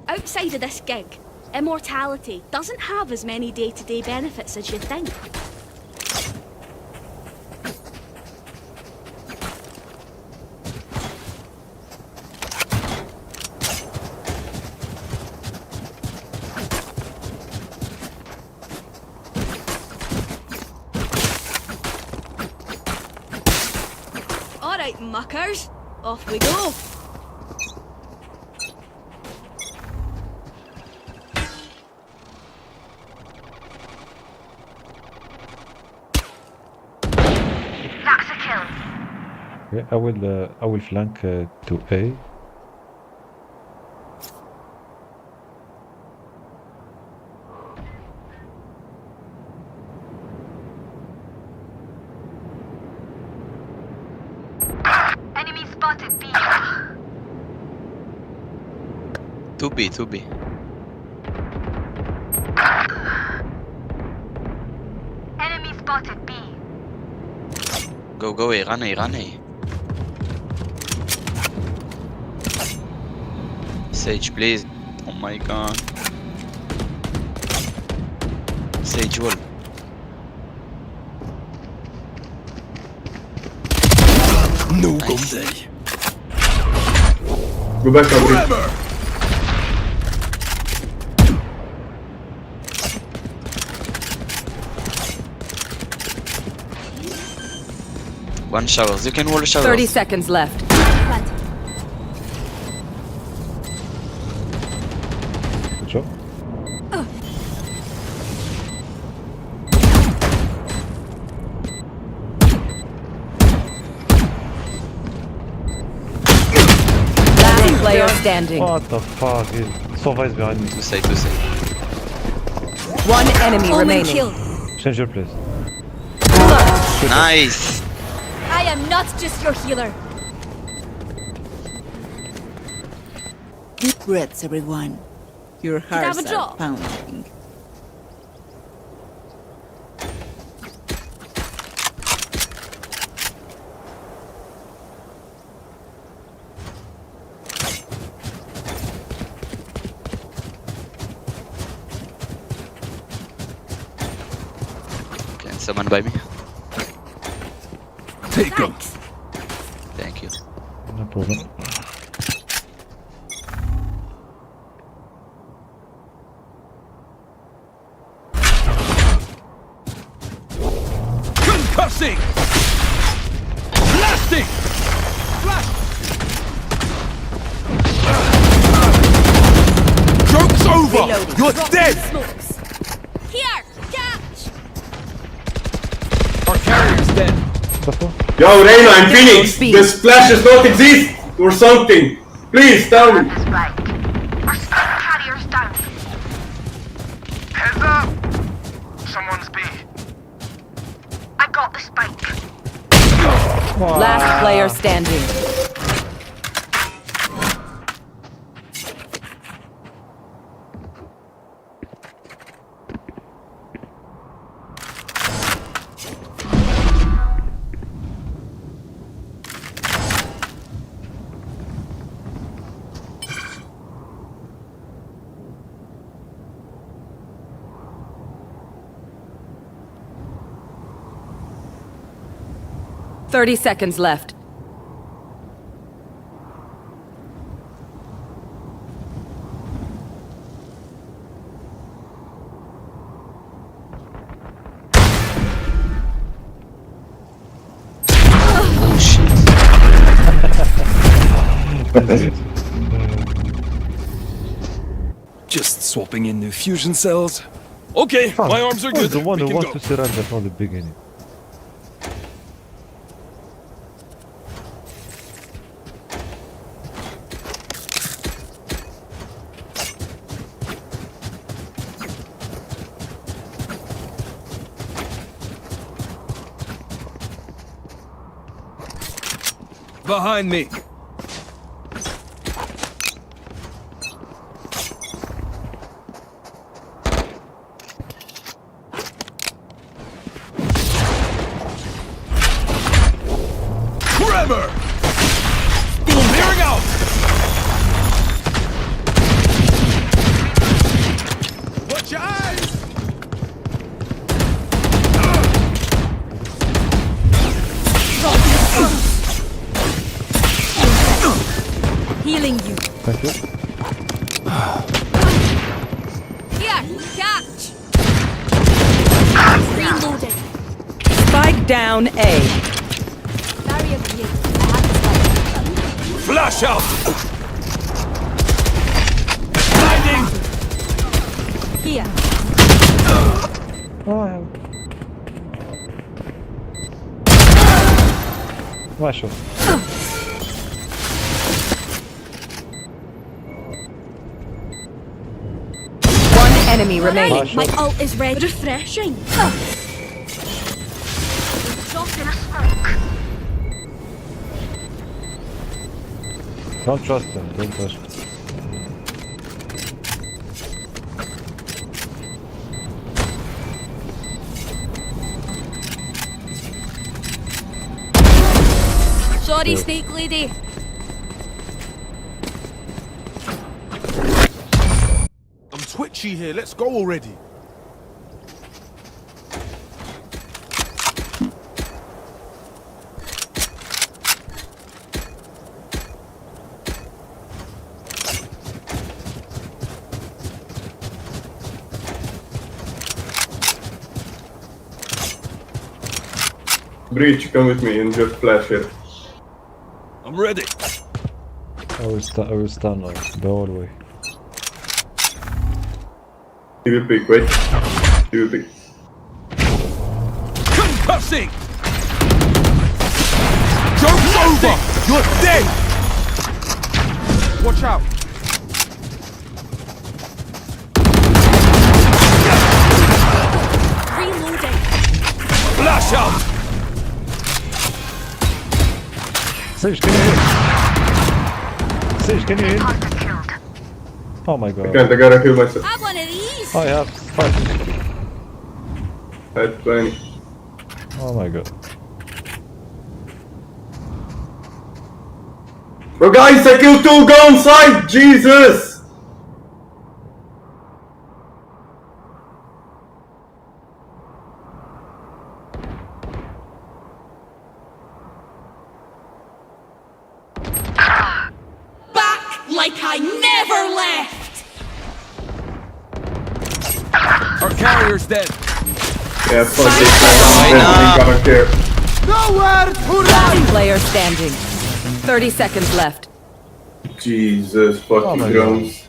Outside of this gig, immortality doesn't have as many day-to-day benefits as you think. Alright, muckers, off we go. That's a kill. Okay, I will flank to A. spotted B. 2B. Enemy spotted B. Go, run A. Sage, please. Oh my god. Sage wall. No Nice. go day. Go back up. Forever. One showers. You can wall showers. 30 seconds left. Good job. Last player standing. What the fuck? Sova is behind me. Two side. One enemy Omen remaining. killed. Change your place. Nice. I am not just your healer. Deep breaths, everyone. Your I have hearts a are job? pounding. Can someone buy me? Take him. Thank you. No problem. Concussing. Blasting. Joke's over. Reloading. You're dead. Here, catch. Our carrier's dead. Yo, Reyna, I'm Phoenix. This flash does not exist or something. Please tell me. Our spike carrier's down. Heads up! Someone's B. I got the spike. Last player standing. Thirty seconds left. Oh shit. Just swapping in new fusion cells. Okay, my arms are good. The one We who can wants go. to surrender from the beginning. Behind me. Forever. Clearing out. Watch your eyes! Healing you. Thank you. Here, catch. Reloading. Spike down A. Barrier created. I have the spike. Flash out. Blinding. Here. Вашу. One enemy remaining. My ult is ready. Refreshing. Dropped in a smoke. Don't trust him, don't trust him. Sorry, Yeah. Snake Lady. I'm twitchy here. Let's go already. Breach, come with me and just flash it. I'm ready. I will stand now, the whole way. He will pick, wait. He will pick. Concussing! Joke's over! You're dead! Watch out. Reloading. Flash out! Sage, can you heal? Sage, can you heal? Oh my god. I can't, I gotta heal myself. Have one of these. I have 5. I had 20. Oh my god. Bro, guys, I killed 2, go inside! Jesus! Back like I never left. Our carrier's dead. Yeah, fuck this guy. I don't care. Nowhere to Last player standing. 30 seconds left. Jesus fucking my drones.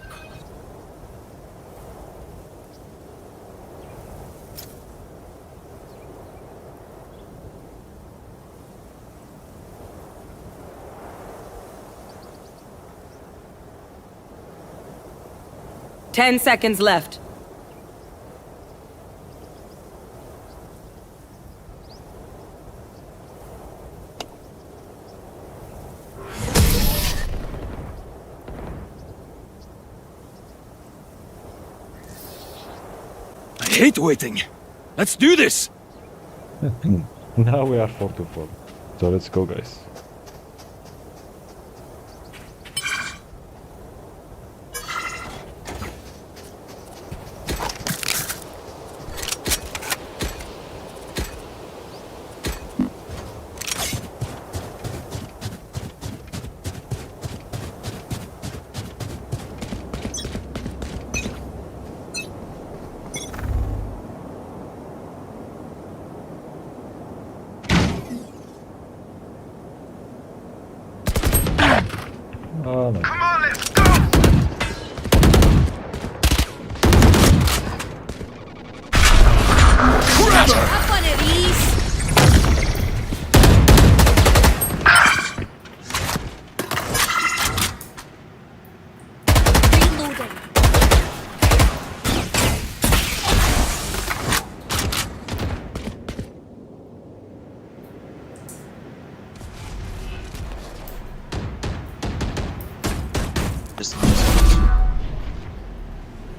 Ten seconds left. I hate waiting. Let's do this. Now we are 4-4. So let's go, guys. Oh no. Come on, let's go! Have one of these. Reloading.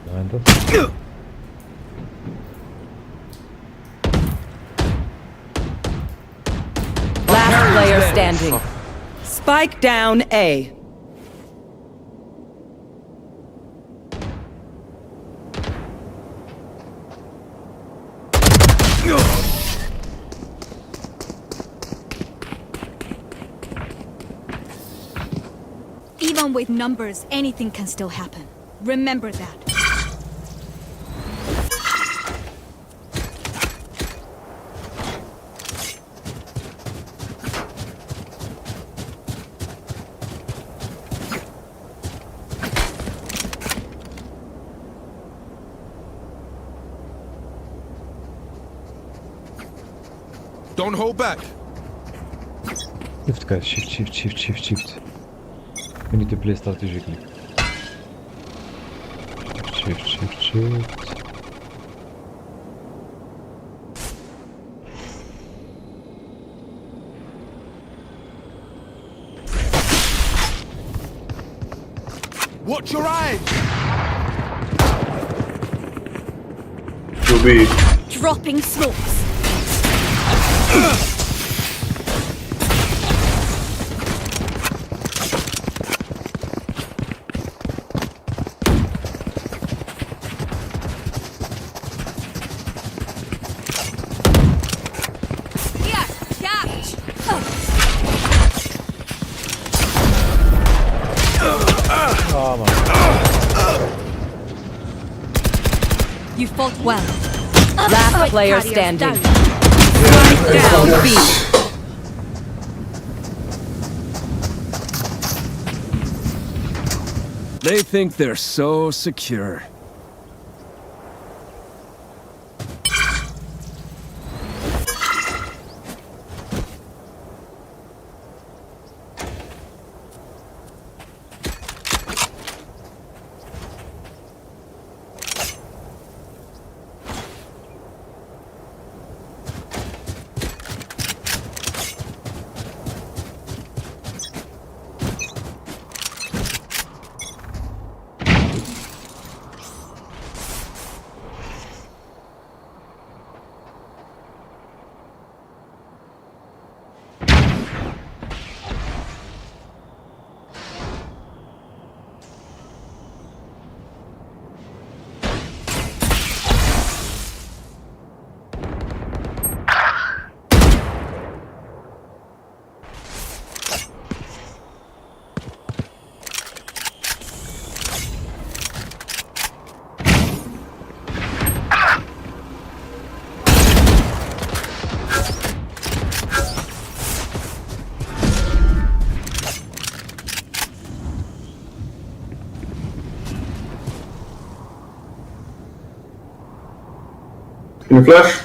Behind us. Last player standing. Spike down A. Even with numbers, anything can still happen. Remember that. Don't hold back. Shift, guys. Shift. We need to play strategically. Shift. Watch your eyes! To be. Dropping smokes. Here, catch! Oh my. You fought well. Last player Carriers standing. down. Down B. They think they're so secure. In flash.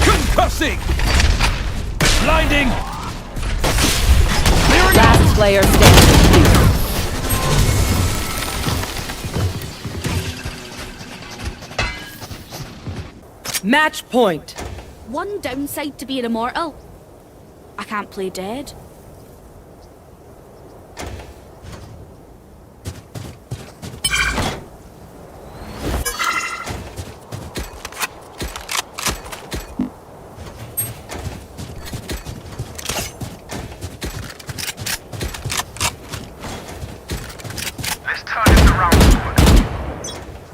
Concussing! Blinding! Last player standing. Match point. One downside to being immortal. I can't play dead.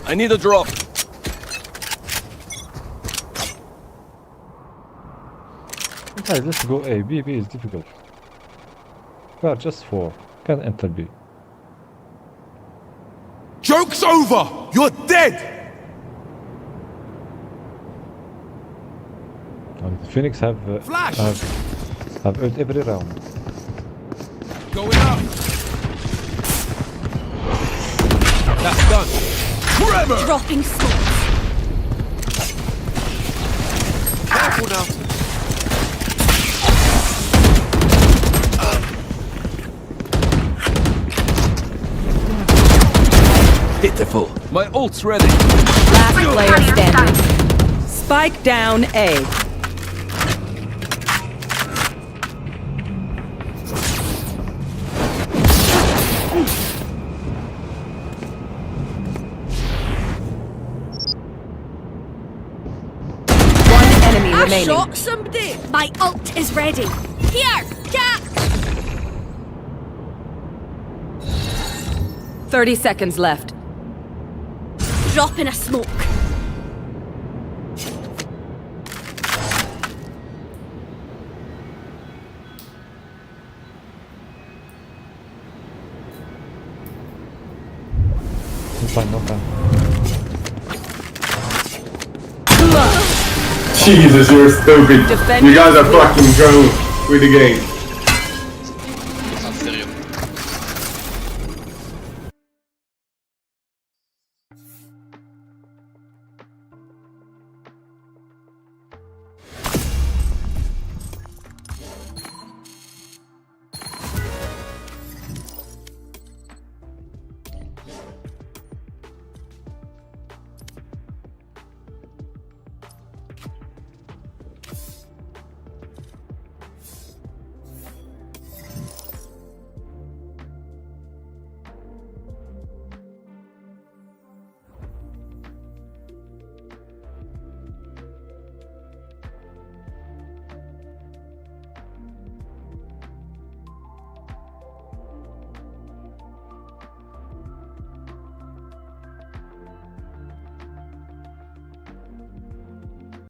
I need a drop. Guys, let's go A. B is difficult. We are just 4. Can't enter B. Joke's over! You're dead! And Phoenix have Flash! have ult every round. Going up! That's done! Forever! Dropping smokes. Careful now! Pitiful. My ult's ready. Last player standing. Spike down A. One enemy I remaining. shot somebody. My ult is ready. Here, catch! 30 seconds left. Dropping a smoke. No time. Jesus, you're stupid. You guys are fucking drunk with the game.